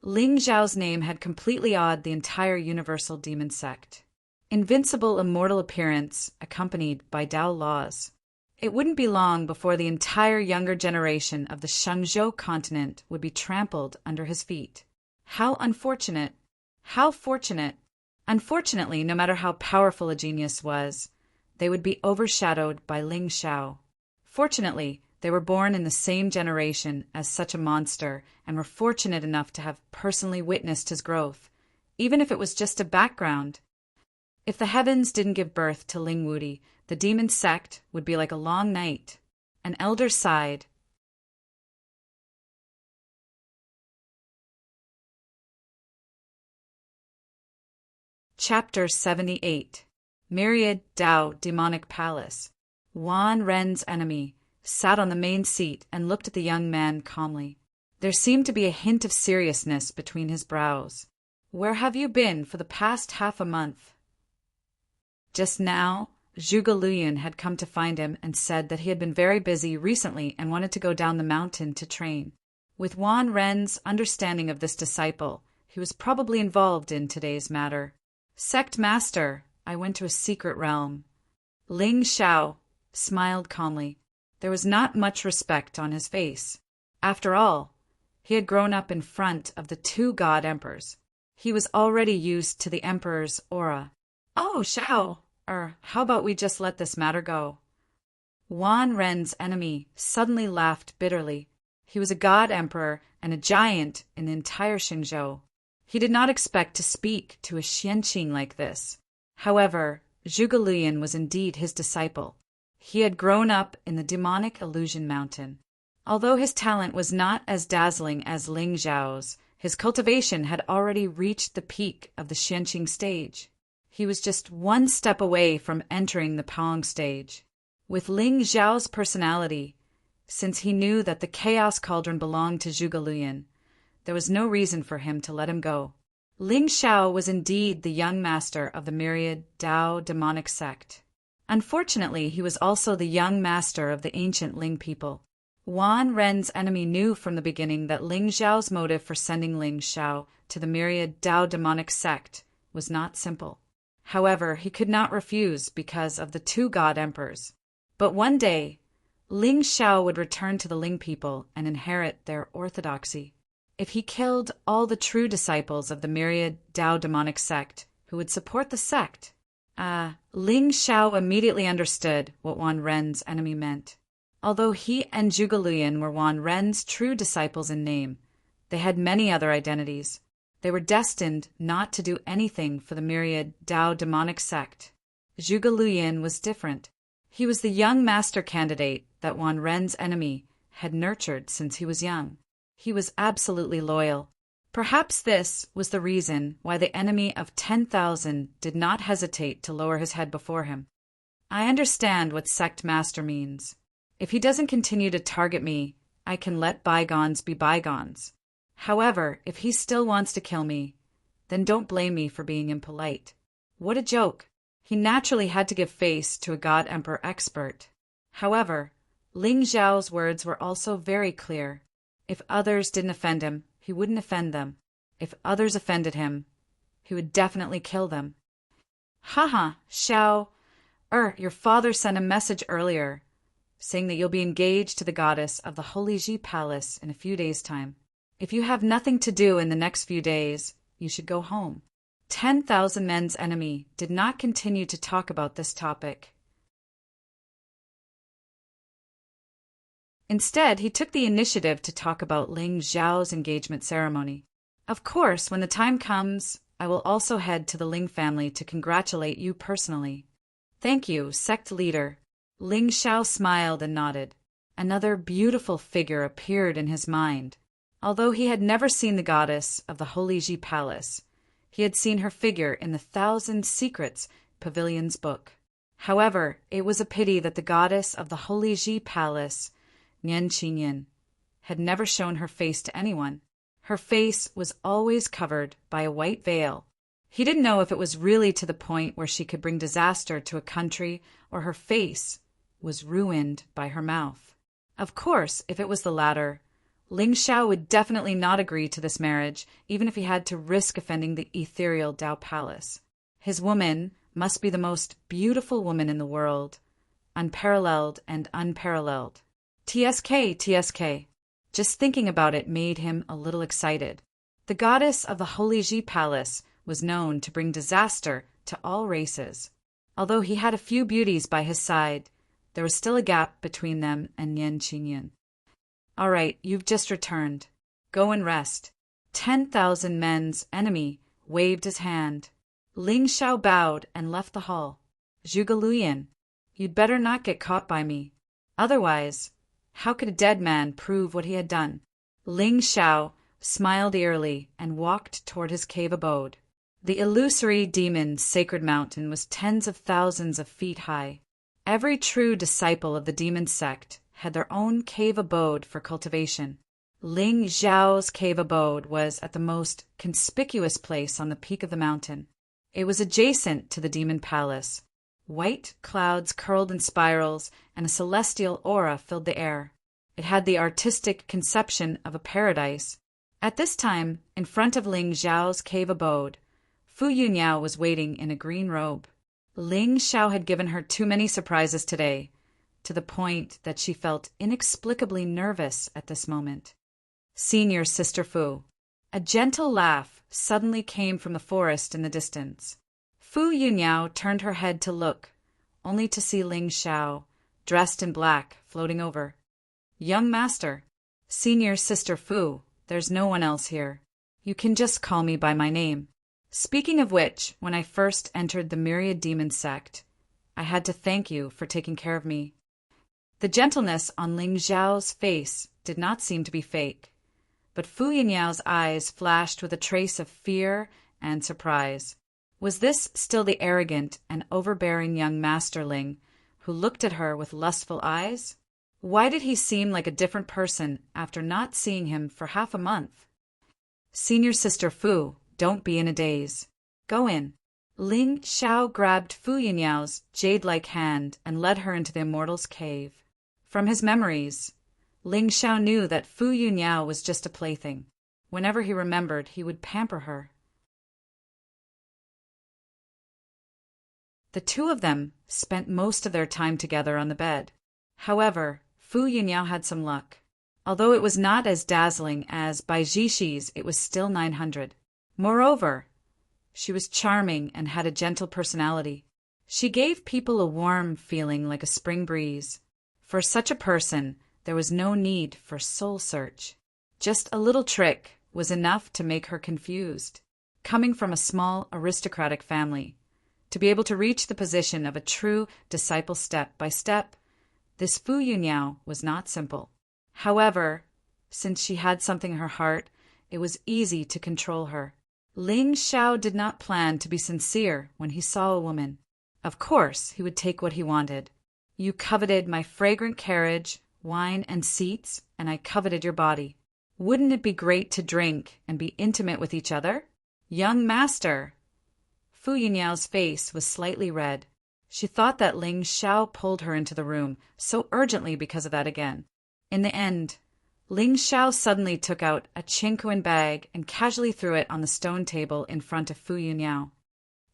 Speaker 1: Ling Zhao's name had completely awed the entire universal demon sect. Invincible immortal appearance accompanied by Tao laws. It wouldn't be long before the entire younger generation of the Shenzhou continent would be trampled under his feet. How unfortunate! How fortunate! Unfortunately, no matter how powerful a genius was, they would be overshadowed by Ling Shao. Fortunately, they were born in the same generation as such a monster and were fortunate enough to have personally witnessed his growth, even if it was just a background. If the heavens didn't give birth to Ling Wudi, the demon sect would be like a long night. An elder sighed. Chapter 78. Myriad Tao Demonic Palace. Wan Ren's enemy sat on the main seat and looked at the young man calmly. There seemed to be a hint of seriousness between his brows. Where have you been for the past half a month? Just now, Zhuge Liang had come to find him and said that he had been very busy recently and wanted to go down the mountain to train. With Wan Ren's understanding of this disciple, he was probably involved in today's matter. Sect master, I went to a secret realm. Ling Shao smiled calmly. There was not much respect on his face. After all, he had grown up in front of the two god emperors. He was already used to the emperor's aura. Oh, Shao, how about we just let this matter go? Wan Ren's enemy suddenly laughed bitterly. He was a god emperor and a giant in the entire Xingzhou. He did not expect to speak to a Xianqing like this. However, Zhuge Liang was indeed his disciple. He had grown up in the demonic illusion mountain. Although his talent was not as dazzling as Ling Zhao's, his cultivation had already reached the peak of the Xianqing stage. He was just one step away from entering the Pong stage. With Ling Xiao's personality, since he knew that the Chaos Cauldron belonged to Zhuge Liang, there was no reason for him to let him go. Ling Xiao was indeed the young master of the myriad Dao demonic sect. Unfortunately, he was also the young master of the ancient Ling people. Wan Ren's enemy knew from the beginning that Ling Xiao's motive for sending Ling Xiao to the myriad Dao demonic sect was not simple. However, he could not refuse because of the two god emperors. But one day, Ling Xiao would return to the Ling people and inherit their orthodoxy. If he killed all the true disciples of the myriad Dao demonic sect who would support the sect, Ling Xiao immediately understood what Wan Ren's enemy meant. Although he and Zhuge Liang were Wan Ren's true disciples in name, they had many other identities. They were destined not to do anything for the myriad Dao demonic sect. Zhuge Liang was different. He was the young master candidate that Wan Ren's enemy had nurtured since he was young. He was absolutely loyal. Perhaps this was the reason why the enemy of 10,000 did not hesitate to lower his head before him. I understand what sect master means. If he doesn't continue to target me, I can let bygones be bygones. However, if he still wants to kill me, then don't blame me for being impolite. What a joke! He naturally had to give face to a God Emperor expert. However, Ling Xiao's words were also very clear. If others didn't offend him, he wouldn't offend them. If others offended him, he would definitely kill them. Haha, Xiao. Your father sent a message earlier, saying that you'll be engaged to the goddess of the Holy Ji Palace in a few days' time. If you have nothing to do in the next few days, you should go home. 10,000 men's enemy did not continue to talk about this topic. Instead, he took the initiative to talk about Ling Xiao's engagement ceremony. Of course, when the time comes, I will also head to the Ling family to congratulate you personally. Thank you, sect leader. Ling Xiao smiled and nodded. Another beautiful figure appeared in his mind. Although he had never seen the goddess of the Holy Ji Palace, he had seen her figure in the 1,000 Secrets Pavilion's book. However, it was a pity that the goddess of the Holy Ji Palace, Nian Qinyan, had never shown her face to anyone. Her face was always covered by a white veil. He didn't know if it was really to the point where she could bring disaster to a country or her face was ruined by her mouth. Of course, if it was the latter, Ling Xiao would definitely not agree to this marriage, even if he had to risk offending the ethereal Dao Palace. His woman must be the most beautiful woman in the world, unparalleled and unparalleled. TSK. Just thinking about it made him a little excited. The goddess of the Holy Ji Palace was known to bring disaster to all races. Although he had a few beauties by his side, there was still a gap between them and Nian Qinyan. All right, you've just returned. Go and rest. 10,000 men's enemy waved his hand. Ling Xiao bowed and left the hall. Zhuge Liang, you'd better not get caught by me. Otherwise, how could a dead man prove what he had done? Ling Xiao smiled eerily and walked toward his cave abode. The illusory demon's sacred mountain was tens of thousands of feet high. Every true disciple of the demon sect had their own cave abode for cultivation. Ling Xiao's cave abode was at the most conspicuous place on the peak of the mountain. It was adjacent to the demon palace. White clouds curled in spirals, and a celestial aura filled the air. It had the artistic conception of a paradise. At this time, in front of Ling Xiao's cave abode, Fu Yunyao was waiting in a green robe. Ling Xiao had given her too many surprises today, to the point that she felt inexplicably nervous at this moment. Senior Sister Fu. A gentle laugh suddenly came from the forest in the distance. Fu Yunyao turned her head to look, only to see Ling Xiao, dressed in black, floating over. Young master. Senior Sister Fu, there's no one else here. You can just call me by my name. Speaking of which, when I first entered the Myriad Demon sect, I had to thank you for taking care of me. The gentleness on Ling Xiao's face did not seem to be fake, but Fu Yinyao's eyes flashed with a trace of fear and surprise. Was this still the arrogant and overbearing young Master Ling who looked at her with lustful eyes? Why did he seem like a different person after not seeing him for half a month? Senior Sister Fu, don't be in a daze. Go in. Ling Xiao grabbed Fu Yunyao's jade-like hand and led her into the immortal's cave. From his memories, Ling Xiao knew that Fu Yunyao was just a plaything. Whenever he remembered, he would pamper her. The two of them spent most of their time together on the bed. However, Fu Yunyao had some luck. Although it was not as dazzling as Bai Jishi's, it was still 900. Moreover, she was charming and had a gentle personality. She gave people a warm feeling like a spring breeze. For such a person, there was no need for soul search. Just a little trick was enough to make her confused. Coming from a small aristocratic family, to be able to reach the position of a true disciple step by step, this Fu Yunyao was not simple. However, since she had something in her heart, it was easy to control her. Ling Xiao did not plan to be sincere when he saw a woman. Of course, he would take what he wanted. You coveted my fragrant carriage, wine, and seats, and I coveted your body. Wouldn't it be great to drink and be intimate with each other? Young master! Fu Yunyao's face was slightly red. She thought that Ling Xiao pulled her into the room so urgently because of that again. In the end, Ling Xiao suddenly took out a Qinquan bag and casually threw it on the stone table in front of Fu Yunyao.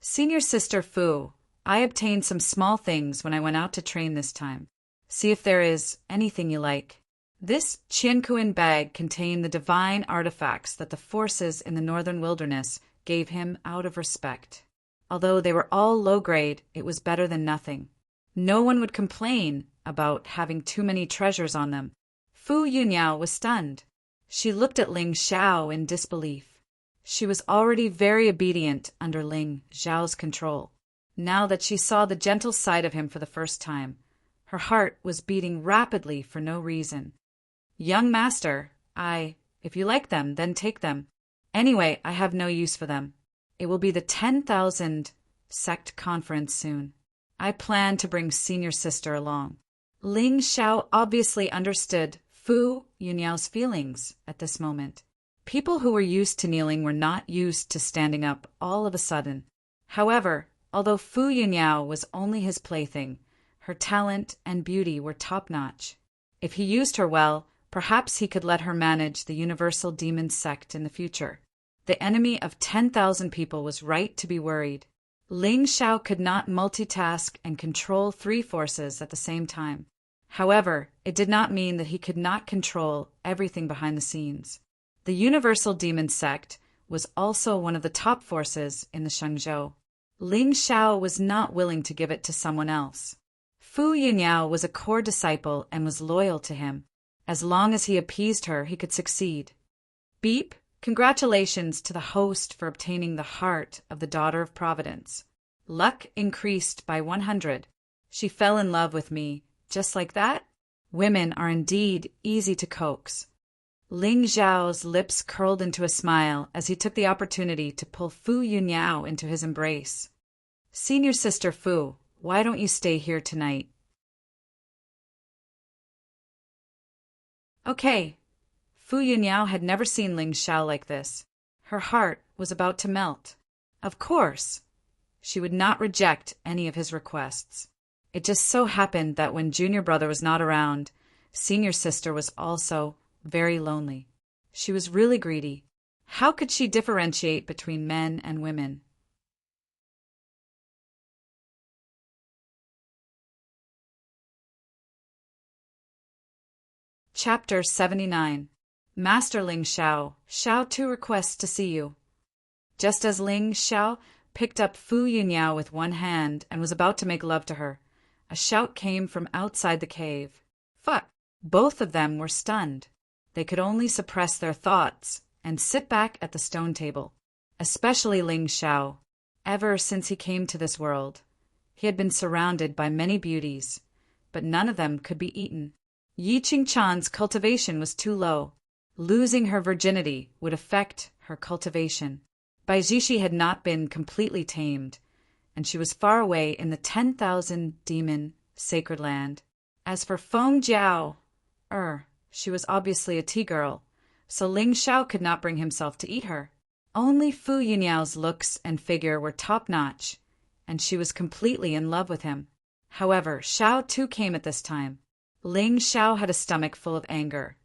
Speaker 1: Senior Sister Fu, I obtained some small things when I went out to train this time. See if there is anything you like. This Qinquan bag contained the divine artifacts that the forces in the northern wilderness gave him out of respect. Although they were all low grade, it was better than nothing. No one would complain about having too many treasures on them. Fu Yunyao was stunned. She looked at Ling Xiao in disbelief. She was already very obedient under Ling Xiao's control. Now that she saw the gentle side of him for the first time, her heart was beating rapidly for no reason. Young master, if you like them, then take them. Anyway, I have no use for them. It will be the 10,000 sect conference soon. I plan to bring senior sister along. Ling Xiao obviously understood Fu Yunyao's feelings at this moment. People who were used to kneeling were not used to standing up all of a sudden. However, although Fu Yunyao was only his plaything, her talent and beauty were top-notch. If he used her well, perhaps he could let her manage the Universal Demon Sect in the future. The enemy of 10,000 people was right to be worried. Ling Xiao could not multitask and control 3 forces at the same time. However, it did not mean that he could not control everything behind the scenes. The Universal Demon Sect was also one of the top forces in the Shengzhou. Ling Xiao was not willing to give it to someone else. Fu Yunyao was a core disciple and was loyal to him. As long as he appeased her, he could succeed. Beep, congratulations to the host for obtaining the heart of the Daughter of Providence. Luck increased by 100. She fell in love with me. Just like that? Women are indeed easy to coax. Ling Xiao's lips curled into a smile as he took the opportunity to pull Fu Yunyao into his embrace. Senior Sister Fu, why don't you stay here tonight? Okay. Fu Yunyao had never seen Ling Xiao like this. Her heart was about to melt. Of course, she would not reject any of his requests. It just so happened that when junior brother was not around, senior sister was also very lonely. She was really greedy. How could she differentiate between men and women? Chapter 79. Master Ling Xiao, Xiao Tu requests to see you. Just as Ling Xiao picked up Fu Yunyao with one hand and was about to make love to her, a shout came from outside the cave. Fuck! Both of them were stunned. They could only suppress their thoughts and sit back at the stone table. Especially Ling Xiao. Ever since he came to this world, he had been surrounded by many beauties, but none of them could be eaten. Yi Qingchan's cultivation was too low. Losing her virginity would affect her cultivation. Baijishi had not been completely tamed, and she was far away in the 10,000 demon sacred land. As for Feng Jiao, she was obviously a tea girl, so Ling Xiao could not bring himself to eat her. Only Fu Yunyao's looks and figure were top-notch, and she was completely in love with him. However, Xiao too came at this time. Ling Xiao had a stomach full of anger,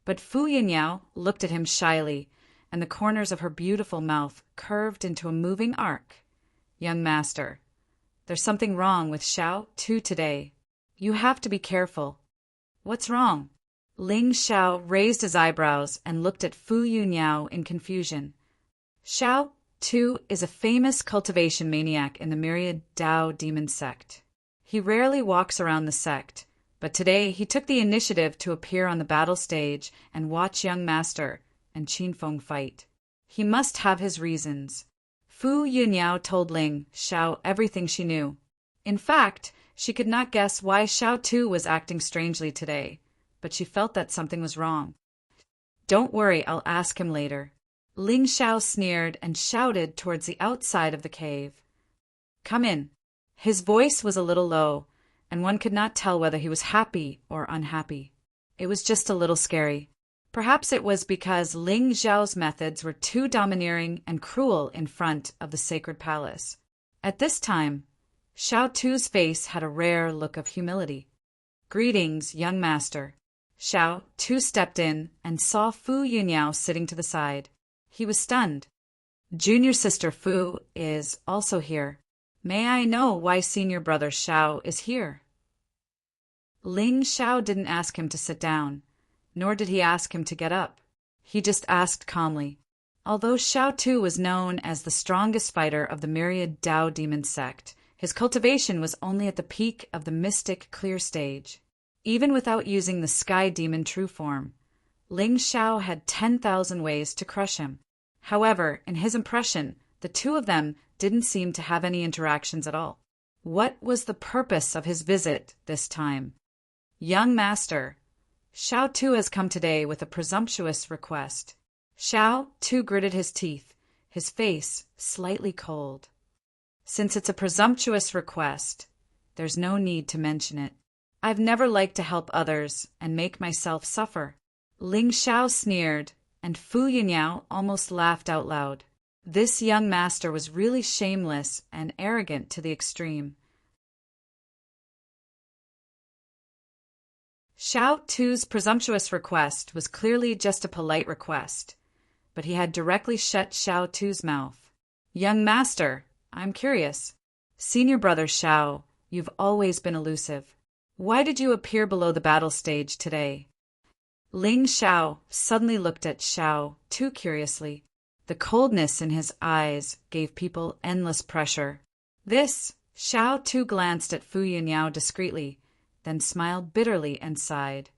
Speaker 1: but Fu Yunyao looked at him shyly, and the corners of her beautiful mouth curved into a moving arc. Young master, there's something wrong with Xiao too today. You have to be careful. What's wrong? Ling Xiao raised his eyebrows and looked at Fu Yunyao in confusion. Xiao Tu is a famous cultivation maniac in the myriad Dao demon sect. He rarely walks around the sect, but today he took the initiative to appear on the battle stage and watch young master and Qin Feng fight. He must have his reasons. Fu Yunyao told Ling Xiao everything she knew. In fact, she could not guess why Xiao Tu was acting strangely today, but she felt that something was wrong. Don't worry, I'll ask him later. Ling Xiao sneered and shouted towards the outside of the cave. Come in. His voice was a little low, and one could not tell whether he was happy or unhappy. It was just a little scary. Perhaps it was because Ling Xiao's methods were too domineering and cruel in front of the sacred palace. At this time, Xiao Tu's face had a rare look of humility. Greetings, young master. Xiao Tu stepped in and saw Fu Yunyao sitting to the side. He was stunned. Junior sister Fu is also here. May I know why senior brother Xiao is here? Ling Xiao didn't ask him to sit down, nor did he ask him to get up. He just asked calmly. Although Xiao Tu was known as the strongest fighter of the myriad Dao demon sect, his cultivation was only at the peak of the mystic clear stage. Even without using the sky demon true form, Ling Xiao had 10,000 ways to crush him. However, in his impression, the two of them didn't seem to have any interactions at all. What was the purpose of his visit this time? Young master, Xiao Tu has come today with a presumptuous request. Xiao Tu gritted his teeth, his face slightly cold. Since it's a presumptuous request, there's no need to mention it. I've never liked to help others and make myself suffer. Ling Xiao sneered, and Fu Yunyao almost laughed out loud. This young master was really shameless and arrogant to the extreme. Xiao Tu's presumptuous request was clearly just a polite request, but he had directly shut Xiao Tu's mouth. Young master, I'm curious. Senior brother Xiao, you've always been elusive. Why did you appear below the battle stage today? Ling Xiao suddenly looked at Xiao Tu curiously. The coldness in his eyes gave people endless pressure. Xiao Tu glanced at Fu Yunyao discreetly, then smiled bitterly and sighed.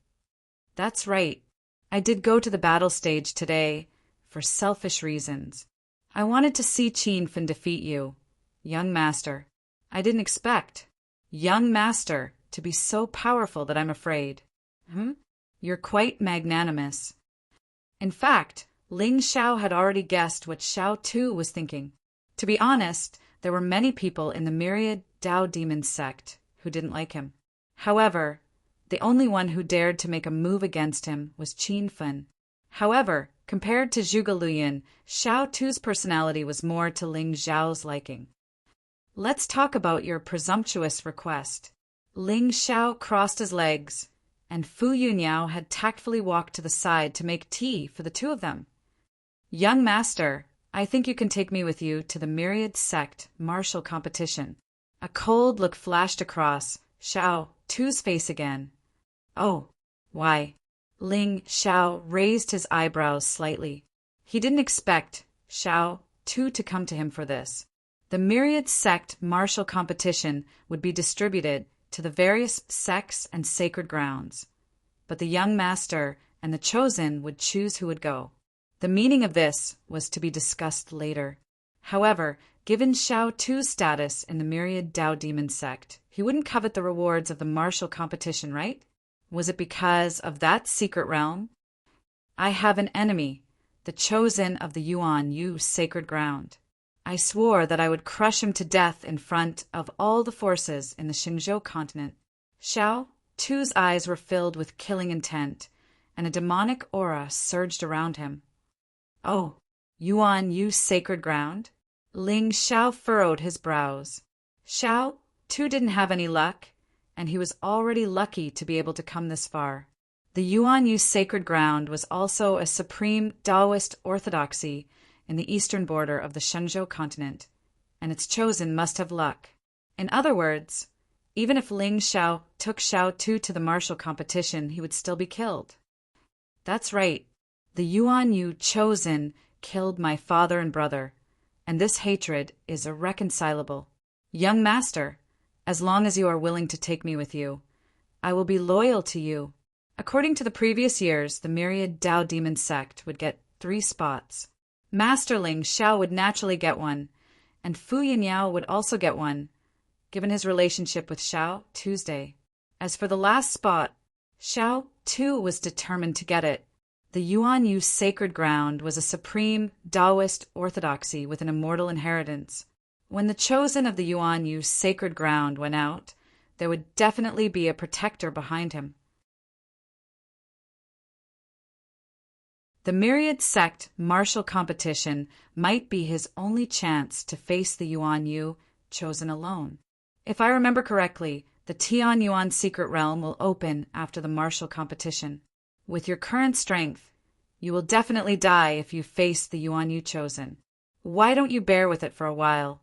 Speaker 1: That's right. I did go to the battle stage today for selfish reasons. I wanted to see Qin Fen defeat you, young master. I didn't expect, young master, to be so powerful that I'm afraid. You're quite magnanimous. In fact, Ling Xiao had already guessed what Xiao Tu was thinking. To be honest, there were many people in the myriad Dao demon sect who didn't like him. However, the only one who dared to make a move against him was Qin Fen. However, compared to Zhuge Liang, Xiao Tu's personality was more to Ling Xiao's liking. Let's talk about your presumptuous request. Ling Xiao crossed his legs, and Fu Yunyao had tactfully walked to the side to make tea for the two of them. Young master, I think you can take me with you to the myriad sect martial competition. A cold look flashed across Xiao Tu's face again. Oh, why? Ling Xiao raised his eyebrows slightly. He didn't expect Xiao Tu to come to him for this. The myriad sect martial competition would be distributed to the various sects and sacred grounds, but the young master and the chosen would choose who would go. The meaning of this was to be discussed later. However, given Xiao Tu's status in the myriad Dao demon sect, he wouldn't covet the rewards of the martial competition, right? Was it because of that secret realm? I have an enemy, the chosen of the Yuan Yu sacred ground. I swore that I would crush him to death in front of all the forces in the Xingzhou continent. Xiao Tu's eyes were filled with killing intent, and a demonic aura surged around him. Oh, Yuan Yu sacred ground? Ling Xiao furrowed his brows. Xiao Tu didn't have any luck, and he was already lucky to be able to come this far. The Yuan Yu sacred ground was also a supreme Taoist orthodoxy in the eastern border of the Shenzhou continent, and its chosen must have luck. In other words, even if Ling Xiao took Xiao Tu to the martial competition, he would still be killed. That's right. The Yuan Yu chosen killed my father and brother, and this hatred is irreconcilable. Young master, as long as you are willing to take me with you, I will be loyal to you. According to the previous years, the myriad Tao demon sect would get 3 spots. Master Ling Xiao would naturally get one, and Fu Yinyao would also get one, given his relationship with Xiao Tuesday. As for the last spot, Xiao Tu was determined to get it. The Yuan Yu sacred ground was a supreme Taoist orthodoxy with an immortal inheritance. When the chosen of the Yuan Yu sacred ground went out, there would definitely be a protector behind him. The myriad sect martial competition might be his only chance to face the Yuan Yu chosen alone. If I remember correctly, the Tian Yuan secret realm will open after the martial competition. With your current strength, you will definitely die if you face the Yuan Yu chosen. Why don't you bear with it for a while,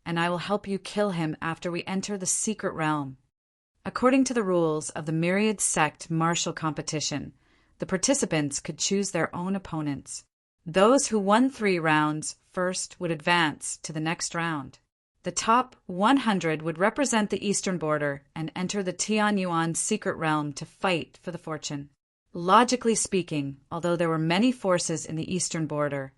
Speaker 1: and I will help you kill him after we enter the secret realm. According to the rules of the myriad sect martial competition, the participants could choose their own opponents. Those who won 3 rounds first would advance to the next round. The top 100 would represent the eastern border and enter the Tian Yuan secret realm to fight for the fortune. Logically speaking, although there were many forces in the eastern border,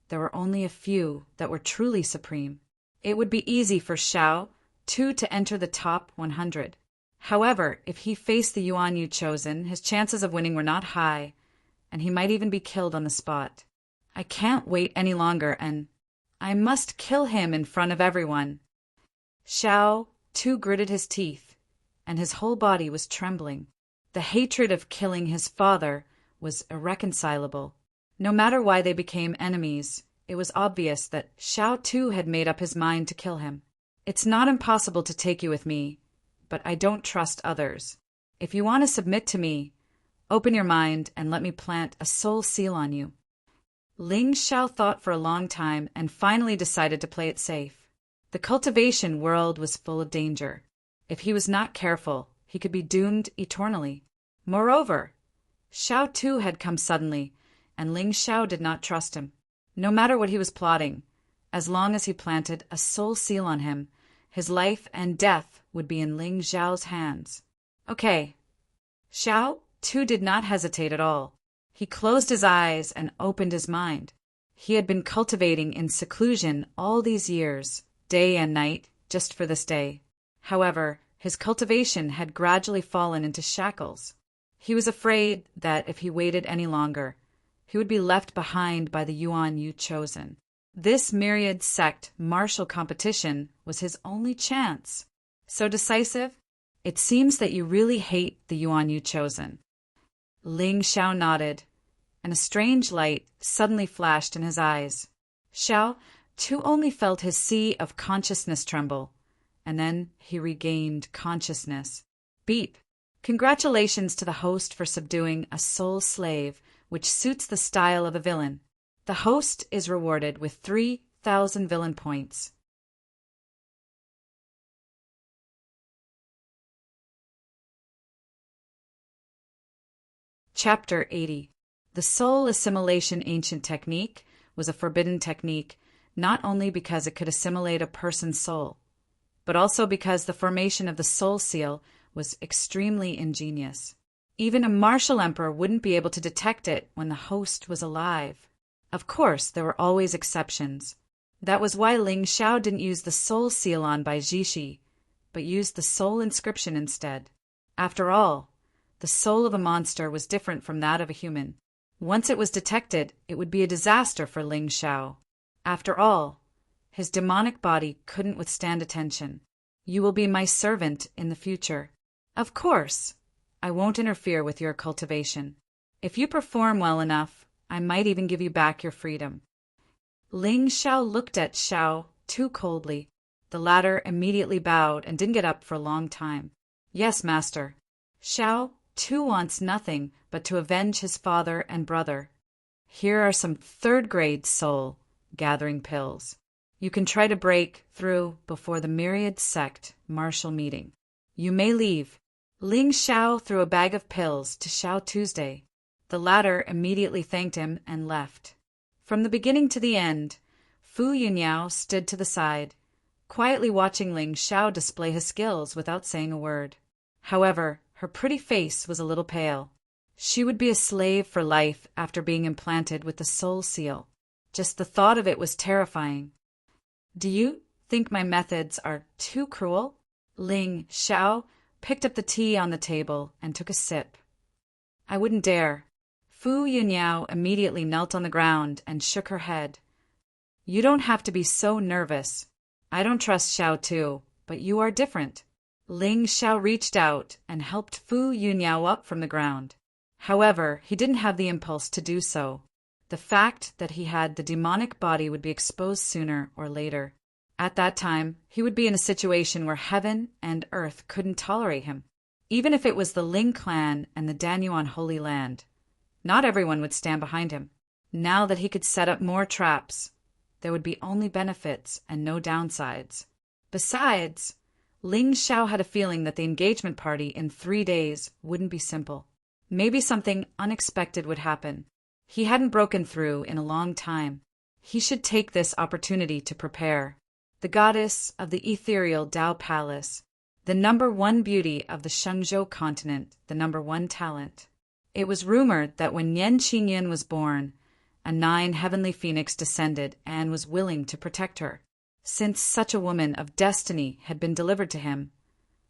Speaker 1: there were only a few that were truly supreme. It would be easy for Xiao Tu to enter the top 100. However, if he faced the Yuan Yu chosen, his chances of winning were not high, and he might even be killed on the spot. I can't wait any longer, and I must kill him in front of everyone. Xiao Tu gritted his teeth, and his whole body was trembling. The hatred of killing his father was irreconcilable. No matter why they became enemies, it was obvious that Xiao Tu had made up his mind to kill him. It's not impossible to take you with me, but I don't trust others. If you want to submit to me, open your mind and let me plant a soul seal on you. Ling Xiao thought for a long time and finally decided to play it safe. The cultivation world was full of danger. If he was not careful, he could be doomed eternally. Moreover, Xiao Tu had come suddenly, and Ling Xiao did not trust him. No matter what he was plotting, as long as he planted a soul seal on him, his life and death would be in Ling Xiao's hands. Okay. Xiao Tu did not hesitate at all. He closed his eyes and opened his mind. He had been cultivating in seclusion all these years, day and night, just for this day. However, his cultivation had gradually fallen into shackles. He was afraid that if he waited any longer, he would be left behind by the Yuan Yu chosen. This myriad sect martial competition was his only chance. So decisive? It seems that you really hate the Yuan Yu chosen. Ling Xiao nodded, and a strange light suddenly flashed in his eyes. Xiao Tu only felt his sea of consciousness tremble, and then he regained consciousness. Beep! Congratulations to the host for subduing a soul slave, which suits the style of a villain. The host is rewarded with 3,000 villain points. Chapter 80. The soul assimilation ancient technique was a forbidden technique, not only because it could assimilate a person's soul, but also because the formation of the soul seal was extremely ingenious. Even a martial emperor wouldn't be able to detect it when the host was alive. Of course, there were always exceptions. That was why Ling Xiao didn't use the soul seal on by Jishi, but used the soul inscription instead. After all, the soul of a monster was different from that of a human. Once it was detected, it would be a disaster for Ling Xiao. After all, his demonic body couldn't withstand attention. You will be my servant in the future. Of course, I won't interfere with your cultivation. If you perform well enough, I might even give you back your freedom. Ling Xiao looked at Xiao too coldly. The latter immediately bowed and didn't get up for a long time. Yes, master. Xiao too wants nothing but to avenge his father and brother. Here are some third-grade soul-gathering pills. You can try to break through before the myriad sect martial meeting. You may leave. Ling Xiao threw a bag of pills to Xiao Tuesday. The latter immediately thanked him and left. From the beginning to the end, Fu Yunyao stood to the side, quietly watching Ling Xiao display his skills without saying a word. However, her pretty face was a little pale. She would be a slave for life after being implanted with the soul seal. Just the thought of it was terrifying. Do you think my methods are too cruel? Ling Xiao picked up the tea on the table and took a sip. I wouldn't dare. Fu Yunyao immediately knelt on the ground and shook her head. You don't have to be so nervous. I don't trust Xiao too, but you are different. Ling Xiao reached out and helped Fu Yunyao up from the ground. However, he didn't have the impulse to do so. The fact that he had the demonic body would be exposed sooner or later. At that time, he would be in a situation where heaven and earth couldn't tolerate him. Even if it was the Ling clan and the Danyuan Holy Land, not everyone would stand behind him. Now that he could set up more traps, there would be only benefits and no downsides. Besides, Ling Xiao had a feeling that the engagement party in 3 days wouldn't be simple. Maybe something unexpected would happen. He hadn't broken through in a long time. He should take this opportunity to prepare. The goddess of the ethereal Dao Palace, the #1 beauty of the Shenzhou continent, the #1 talent. It was rumored that when Yan Qingyan was born, a 9 heavenly phoenix descended and was willing to protect her. Since such a woman of destiny had been delivered to him,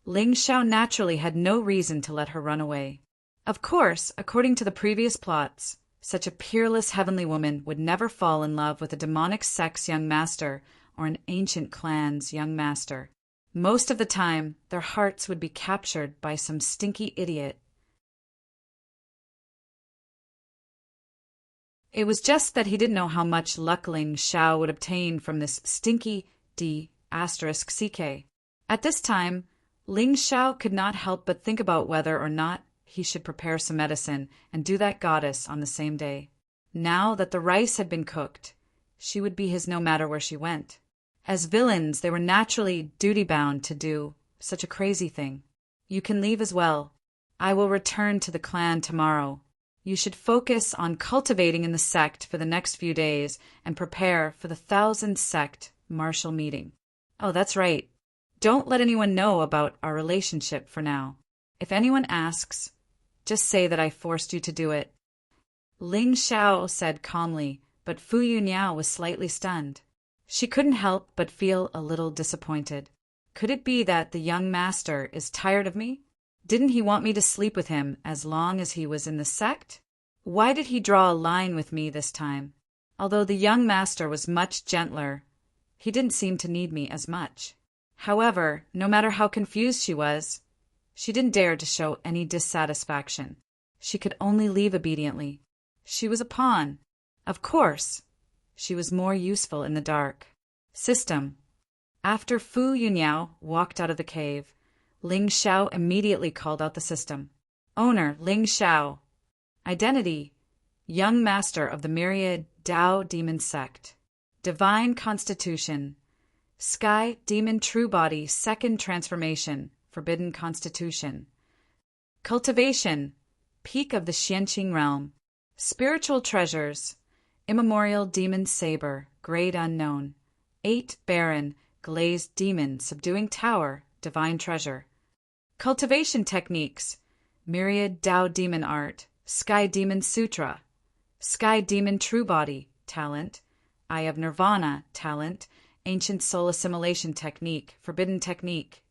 Speaker 1: Ling Xiao naturally had no reason to let her run away. Of course, according to the previous plots, such a peerless heavenly woman would never fall in love with a demonic sect's young master or an ancient clan's young master. Most of the time, their hearts would be captured by some stinky idiot. It was just that he didn't know how much luck Ling Xiao would obtain from this stinky D*CK. At this time, Ling Xiao could not help but think about whether or not he should prepare some medicine and do that goddess on the same day. Now that the rice had been cooked, she would be his no matter where she went. As villains, they were naturally duty-bound to do such a crazy thing. You can leave as well. I will return to the clan tomorrow. You should focus on cultivating in the sect for the next few days and prepare for the 1000 sect martial meeting. Oh, that's right. Don't let anyone know about our relationship for now. If anyone asks, just say that I forced you to do it. Ling Xiao said calmly, but Fu Yunyao was slightly stunned. She couldn't help but feel a little disappointed. Could it be that the young master is tired of me? Didn't he want me to sleep with him as long as he was in the sect? Why did he draw a line with me this time? Although the young master was much gentler, he didn't seem to need me as much. However, no matter how confused she was, she didn't dare to show any dissatisfaction. She could only leave obediently. She was a pawn. Of course, she was more useful in the dark. System. After Fu Yunyao walked out of the cave, Ling Xiao immediately called out the system. Owner, Ling Xiao. Identity, young master of the myriad Dao demon sect. Divine constitution. Sky demon true body second transformation, forbidden constitution. Cultivation, peak of the Xianqing realm. Spiritual treasures, immemorial demon saber, grade unknown. 8 baron, glazed demon, subduing tower, divine treasure. Cultivation techniques, myriad Dao demon art, sky demon sutra, sky demon true body, talent, eye of nirvana, talent, ancient soul assimilation technique, forbidden technique.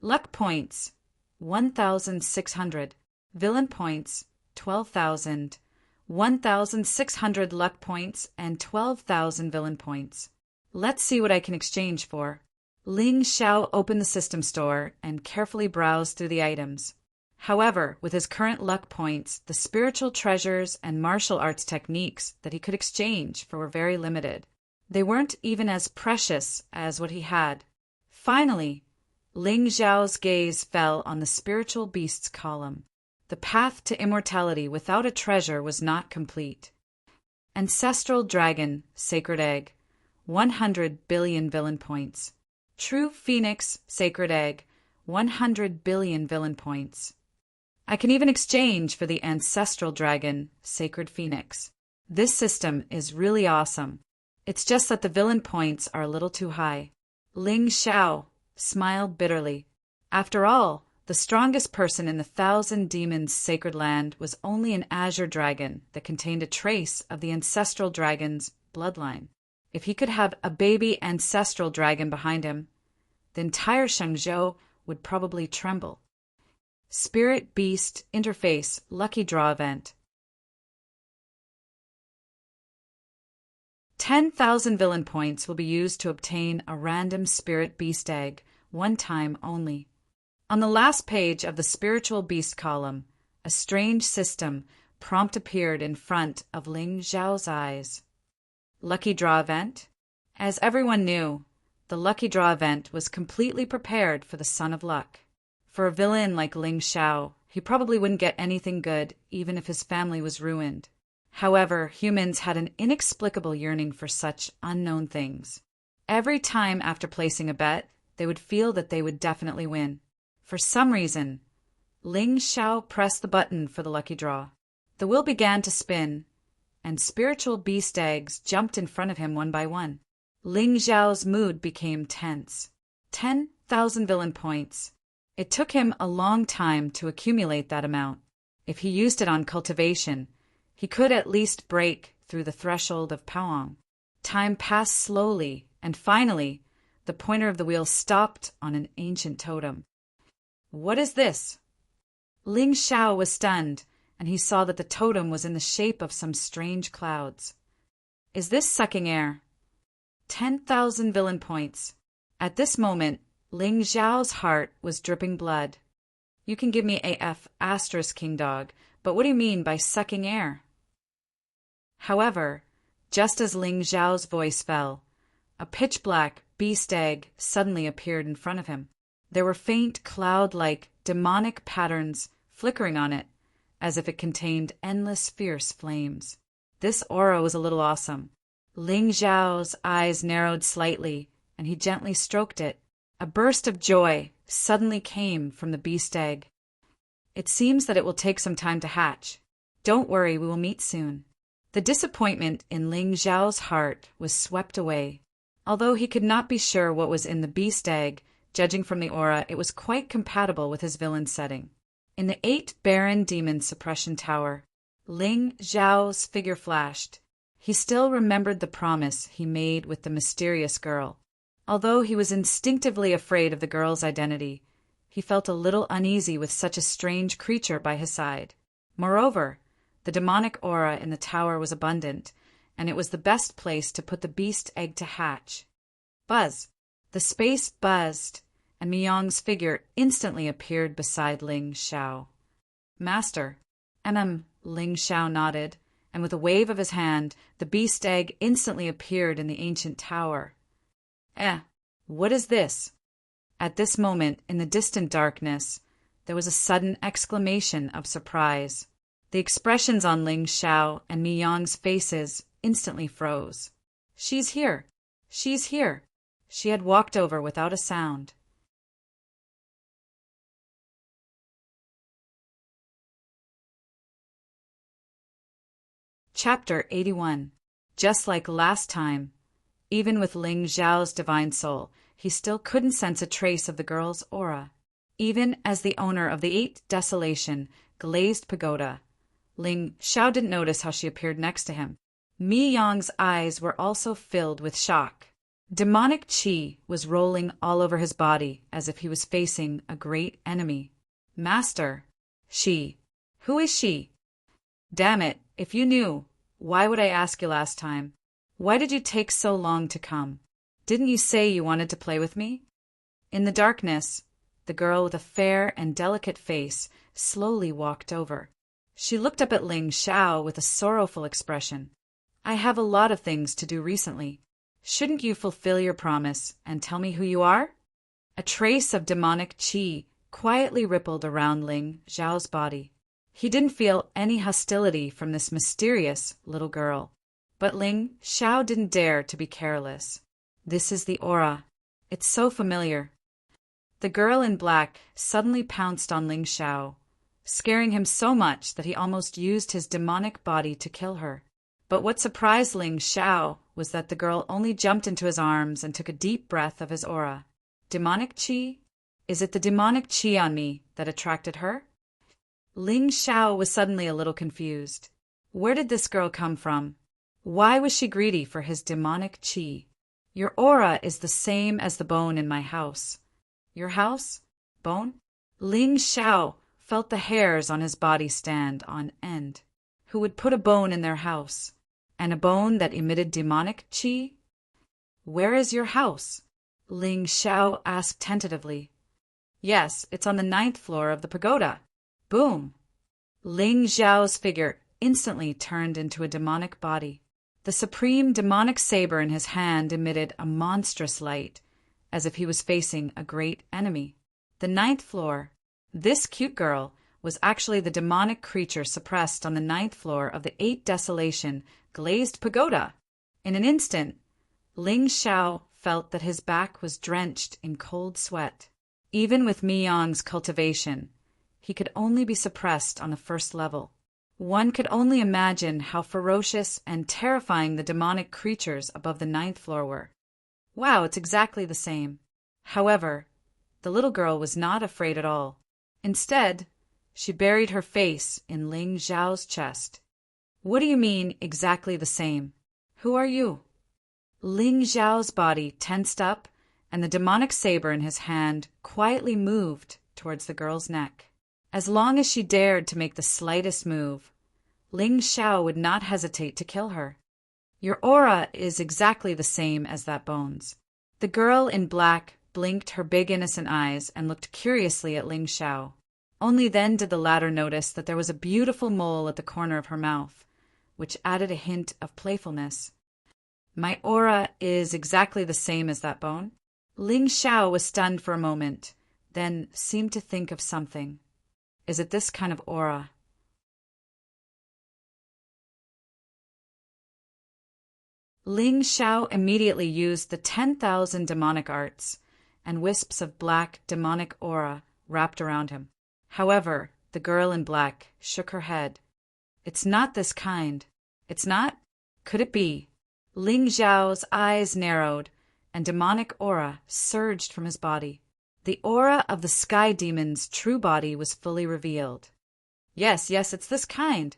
Speaker 1: Luck points, 1,600. Villain points, 12,000. 1,600 luck points, and 12,000 villain points. Let's see what I can exchange for. Ling Xiao opened the system store and carefully browsed through the items. However, with his current luck points, the spiritual treasures and martial arts techniques that he could exchange for were very limited. They weren't even as precious as what he had. Finally, Ling Xiao's gaze fell on the spiritual beasts column. The path to immortality without a treasure was not complete. Ancestral Dragon, Sacred Egg, 100 billion villain points. True Phoenix, Sacred Egg, 100 billion villain points. I can even exchange for the Ancestral Dragon, Sacred Phoenix. This system is really awesome. It's just that the villain points are a little too high. Ling Xiao smiled bitterly. After all, the strongest person in the 1,000 Demons' sacred land was only an azure dragon that contained a trace of the Ancestral Dragon's bloodline. If he could have a baby Ancestral Dragon behind him, the entire Shenzhou would probably tremble. Spirit Beast Interface Lucky Draw Event. 10,000 villain points will be used to obtain a random Spirit Beast Egg, one time only. On the last page of the Spiritual Beast column, a strange system prompt appeared in front of Ling Xiao's eyes. Lucky Draw Event. As everyone knew, the Lucky Draw Event was completely prepared for the Son of Luck. For a villain like Ling Xiao, he probably wouldn't get anything good even if his family was ruined. However, humans had an inexplicable yearning for such unknown things. Every time after placing a bet, they would feel that they would definitely win. For some reason, Ling Xiao pressed the button for the lucky draw. The wheel began to spin, and spiritual beast eggs jumped in front of him one by one. Ling Xiao's mood became tense. 10,000 villain points. It took him a long time to accumulate that amount. If he used it on cultivation, he could at least break through the threshold of Paoang. Time passed slowly, and finally, the pointer of the wheel stopped on an ancient totem. What is this? Ling Xiao was stunned, and he saw that the totem was in the shape of some strange clouds. Is this sucking air? 10,000 villain points. At this moment, Ling Xiao's heart was dripping blood. You can give me AF asterisk King Dog, but what do you mean by sucking air? However, just as Ling Xiao's voice fell, a pitch-black beast egg suddenly appeared in front of him. There were faint cloud-like demonic patterns flickering on it, as if it contained endless fierce flames. This aura was a little awesome. Ling Xiao's eyes narrowed slightly, and he gently stroked it. A burst of joy suddenly came from the beast egg. It seems that it will take some time to hatch. Don't worry, we will meet soon. The disappointment in Ling Xiao's heart was swept away. Although he could not be sure what was in the beast egg, judging from the aura, it was quite compatible with his villain setting. In the 8 Baron Demon Suppression Tower, Ling Xiao's figure flashed. He still remembered the promise he made with the mysterious girl. Although he was instinctively afraid of the girl's identity, he felt a little uneasy with such a strange creature by his side. Moreover, the demonic aura in the tower was abundant, and it was the best place to put the beast egg to hatch. Buzz! The space buzzed, and Miyang's figure instantly appeared beside Ling Xiao. Master. Ling Xiao nodded, and with a wave of his hand, the beast egg instantly appeared in the ancient tower. What is this? At this moment, in the distant darkness, there was a sudden exclamation of surprise. The expressions on Ling Xiao and Mi Yang's faces instantly froze. She's here! She's here! She had walked over without a sound. Chapter 81. Just like last time, even with Ling Xiao's divine soul, he still couldn't sense a trace of the girl's aura. Even as the owner of the 8 Desolation glazed pagoda, Ling Xiao didn't notice how she appeared next to him. Mi Yang's eyes were also filled with shock. Demonic qi was rolling all over his body as if he was facing a great enemy. Master. She. Who is she? Damn it, If you knew, why would I ask you last time? Why did you take so long to come? Didn't you say you wanted to play with me? In the darkness, the girl with a fair and delicate face slowly walked over. She looked up at Ling Xiao with a sorrowful expression. I have a lot of things to do recently. Shouldn't you fulfill your promise and tell me who you are? A trace of demonic qi quietly rippled around Ling Xiao's body. He didn't feel any hostility from this mysterious little girl. But Ling Xiao didn't dare to be careless. This is the aura. It's so familiar. The girl in black suddenly pounced on Ling Xiao, scaring him so much that he almost used his demonic body to kill her. But what surprised Ling Xiao was that the girl only jumped into his arms and took a deep breath of his aura. Demonic qi? Is it the demonic qi on me that attracted her? Ling Xiao was suddenly a little confused. Where did this girl come from? Why was she greedy for his demonic qi? Your aura is the same as the bone in my house. Your house? Bone? Ling Xiao felt the hairs on his body stand on end. Who would put a bone in their house? And a bone that emitted demonic qi? Where is your house? Ling Xiao asked tentatively. Yes, it's on the 9th floor of the pagoda. Boom! Ling Xiao's figure instantly turned into a demonic body. The supreme demonic saber in his hand emitted a monstrous light, as if he was facing a great enemy. The 9th floor. This cute girl was actually the demonic creature suppressed on the 9th floor of the 8 Desolation glazed pagoda. In an instant, Ling Xiao felt that his back was drenched in cold sweat. Even with Miyang's cultivation, he could only be suppressed on the 1st level. One could only imagine how ferocious and terrifying the demonic creatures above the 9th floor were. Wow, it's exactly the same. However, the little girl was not afraid at all. Instead, she buried her face in Ling Xiao's chest. What do you mean, exactly the same? Who are you? Ling Xiao's body tensed up, and the demonic saber in his hand quietly moved towards the girl's neck. As long as she dared to make the slightest move, Ling Xiao would not hesitate to kill her. Your aura is exactly the same as that bone's. The girl in black blinked her big innocent eyes and looked curiously at Ling Xiao. Only then did the latter notice that there was a beautiful mole at the corner of her mouth, which added a hint of playfulness. My aura is exactly the same as that bone? Ling Xiao was stunned for a moment, then seemed to think of something. Is it this kind of aura? Ling Xiao immediately used the 10,000 demonic arts, and wisps of black demonic aura wrapped around him. However, the girl in black shook her head. It's not this kind. It's not? Could it be? Ling Xiao's eyes narrowed, and demonic aura surged from his body. The aura of the sky demon's true body was fully revealed. Yes, it's this kind.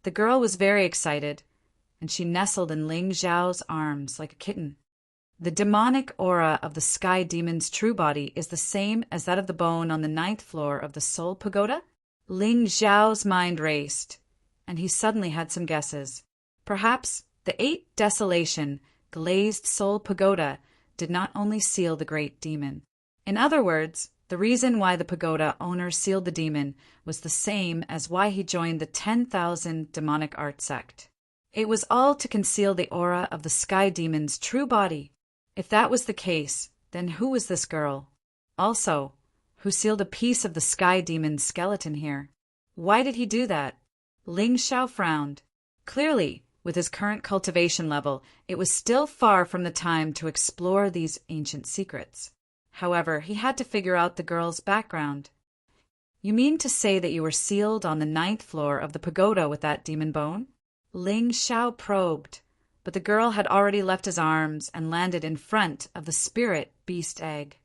Speaker 1: The girl was very excited, and she nestled in Ling Xiao's arms like a kitten. The demonic aura of the sky demon's true body is the same as that of the bone on the 9th floor of the Soul Pagoda? Ling Xiao's mind raced, and he suddenly had some guesses. Perhaps the 8 Desolation glazed Soul Pagoda did not only seal the great demon. In other words, the reason why the pagoda owner sealed the demon was the same as why he joined the 10,000 demonic art sect. It was all to conceal the aura of the sky demon's true body. If that was the case, then who was this girl? Also, who sealed a piece of the sky demon's skeleton here? Why did he do that? Ling Xiao frowned. Clearly, with his current cultivation level, it was still far from the time to explore these ancient secrets. However, he had to figure out the girl's background. You mean to say that you were sealed on the 9th floor of the pagoda with that demon bone? Ling Xiao probed, but the girl had already left his arms and landed in front of the spirit beast egg.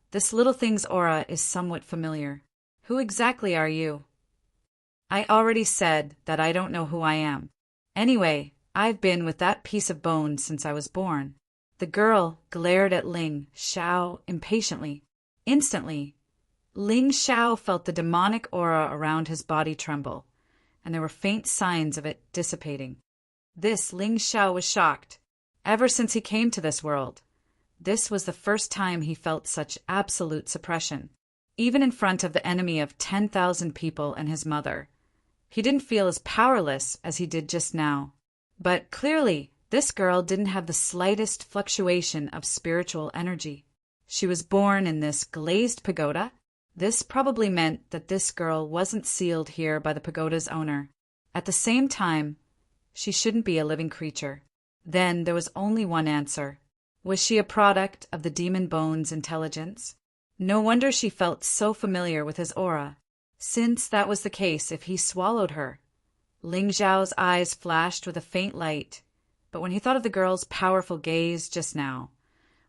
Speaker 1: This little thing's aura is somewhat familiar. Who exactly are you? I already said that I don't know who I am. Anyway, I've been with that piece of bone since I was born. The girl glared at Ling Xiao impatiently. Instantly, Ling Xiao felt the demonic aura around his body tremble, and there were faint signs of it dissipating. This Ling Xiao was shocked. Ever since he came to this world, this was the first time he felt such absolute suppression. Even in front of the enemy of 10,000 people and his mother, he didn't feel as powerless as he did just now. But clearly, this girl didn't have the slightest fluctuation of spiritual energy. She was born in this glazed pagoda. This probably meant that this girl wasn't sealed here by the pagoda's owner. At the same time, she shouldn't be a living creature. Then there was only one answer. Was she a product of the demon bone's intelligence? No wonder she felt so familiar with his aura. Since that was the case, if he swallowed her. Ling Xiao's eyes flashed with a faint light, but when he thought of the girl's powerful gaze just now,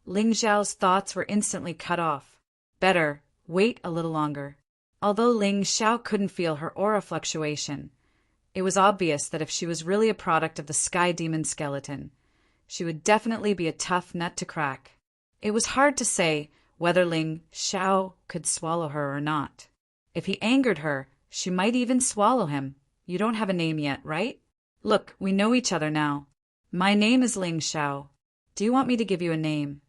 Speaker 1: Ling Xiao's thoughts were instantly cut off. Better wait a little longer. Although Ling Xiao couldn't feel her aura fluctuation, it was obvious that if she was really a product of the sky demon skeleton, she would definitely be a tough nut to crack. It was hard to say whether Ling Xiao could swallow her or not. If he angered her, she might even swallow him. You don't have a name yet, right? Look, we know each other now. My name is Ling Xiao. Do you want me to give you a name?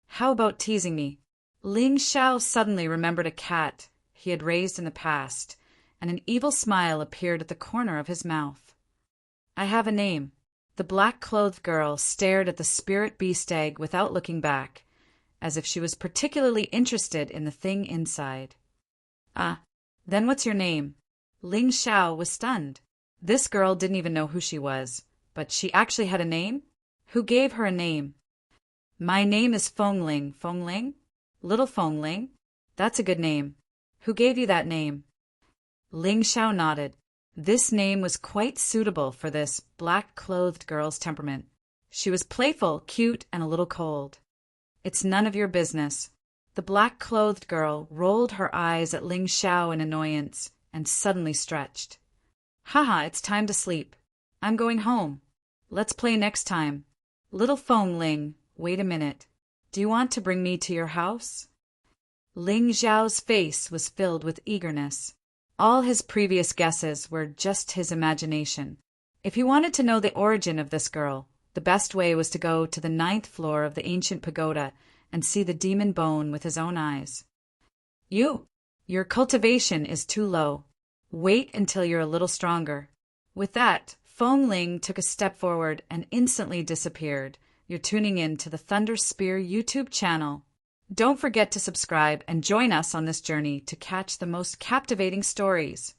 Speaker 1: How about teasing me? Ling Xiao suddenly remembered a cat he had raised in the past, and an evil smile appeared at the corner of his mouth. I have a name. The black-clothed girl stared at the spirit beast egg without looking back, as if she was particularly interested in the thing inside. Ah, then what's your name? Ling Xiao was stunned. This girl didn't even know who she was, but she actually had a name? Who gave her a name? My name is Fengling. Fengling? Little Fengling? That's a good name. Who gave you that name? Ling Xiao nodded. This name was quite suitable for this black-clothed girl's temperament. She was playful, cute, and a little cold. It's none of your business. The black-clothed girl rolled her eyes at Ling Xiao in annoyance and suddenly stretched. Haha, it's time to sleep. I'm going home. Let's play next time. Little Fengling, wait a minute. Do you want to bring me to your house? Ling Xiao's face was filled with eagerness. All his previous guesses were just his imagination. If he wanted to know the origin of this girl, the best way was to go to the 9th floor of the ancient pagoda and see the demon bone with his own eyes. Your cultivation is too low. Wait until you're a little stronger. With that, Fengling took a step forward and instantly disappeared. You're tuning in to the Thunder Spear YouTube channel. Don't forget to subscribe and join us on this journey to catch the most captivating stories.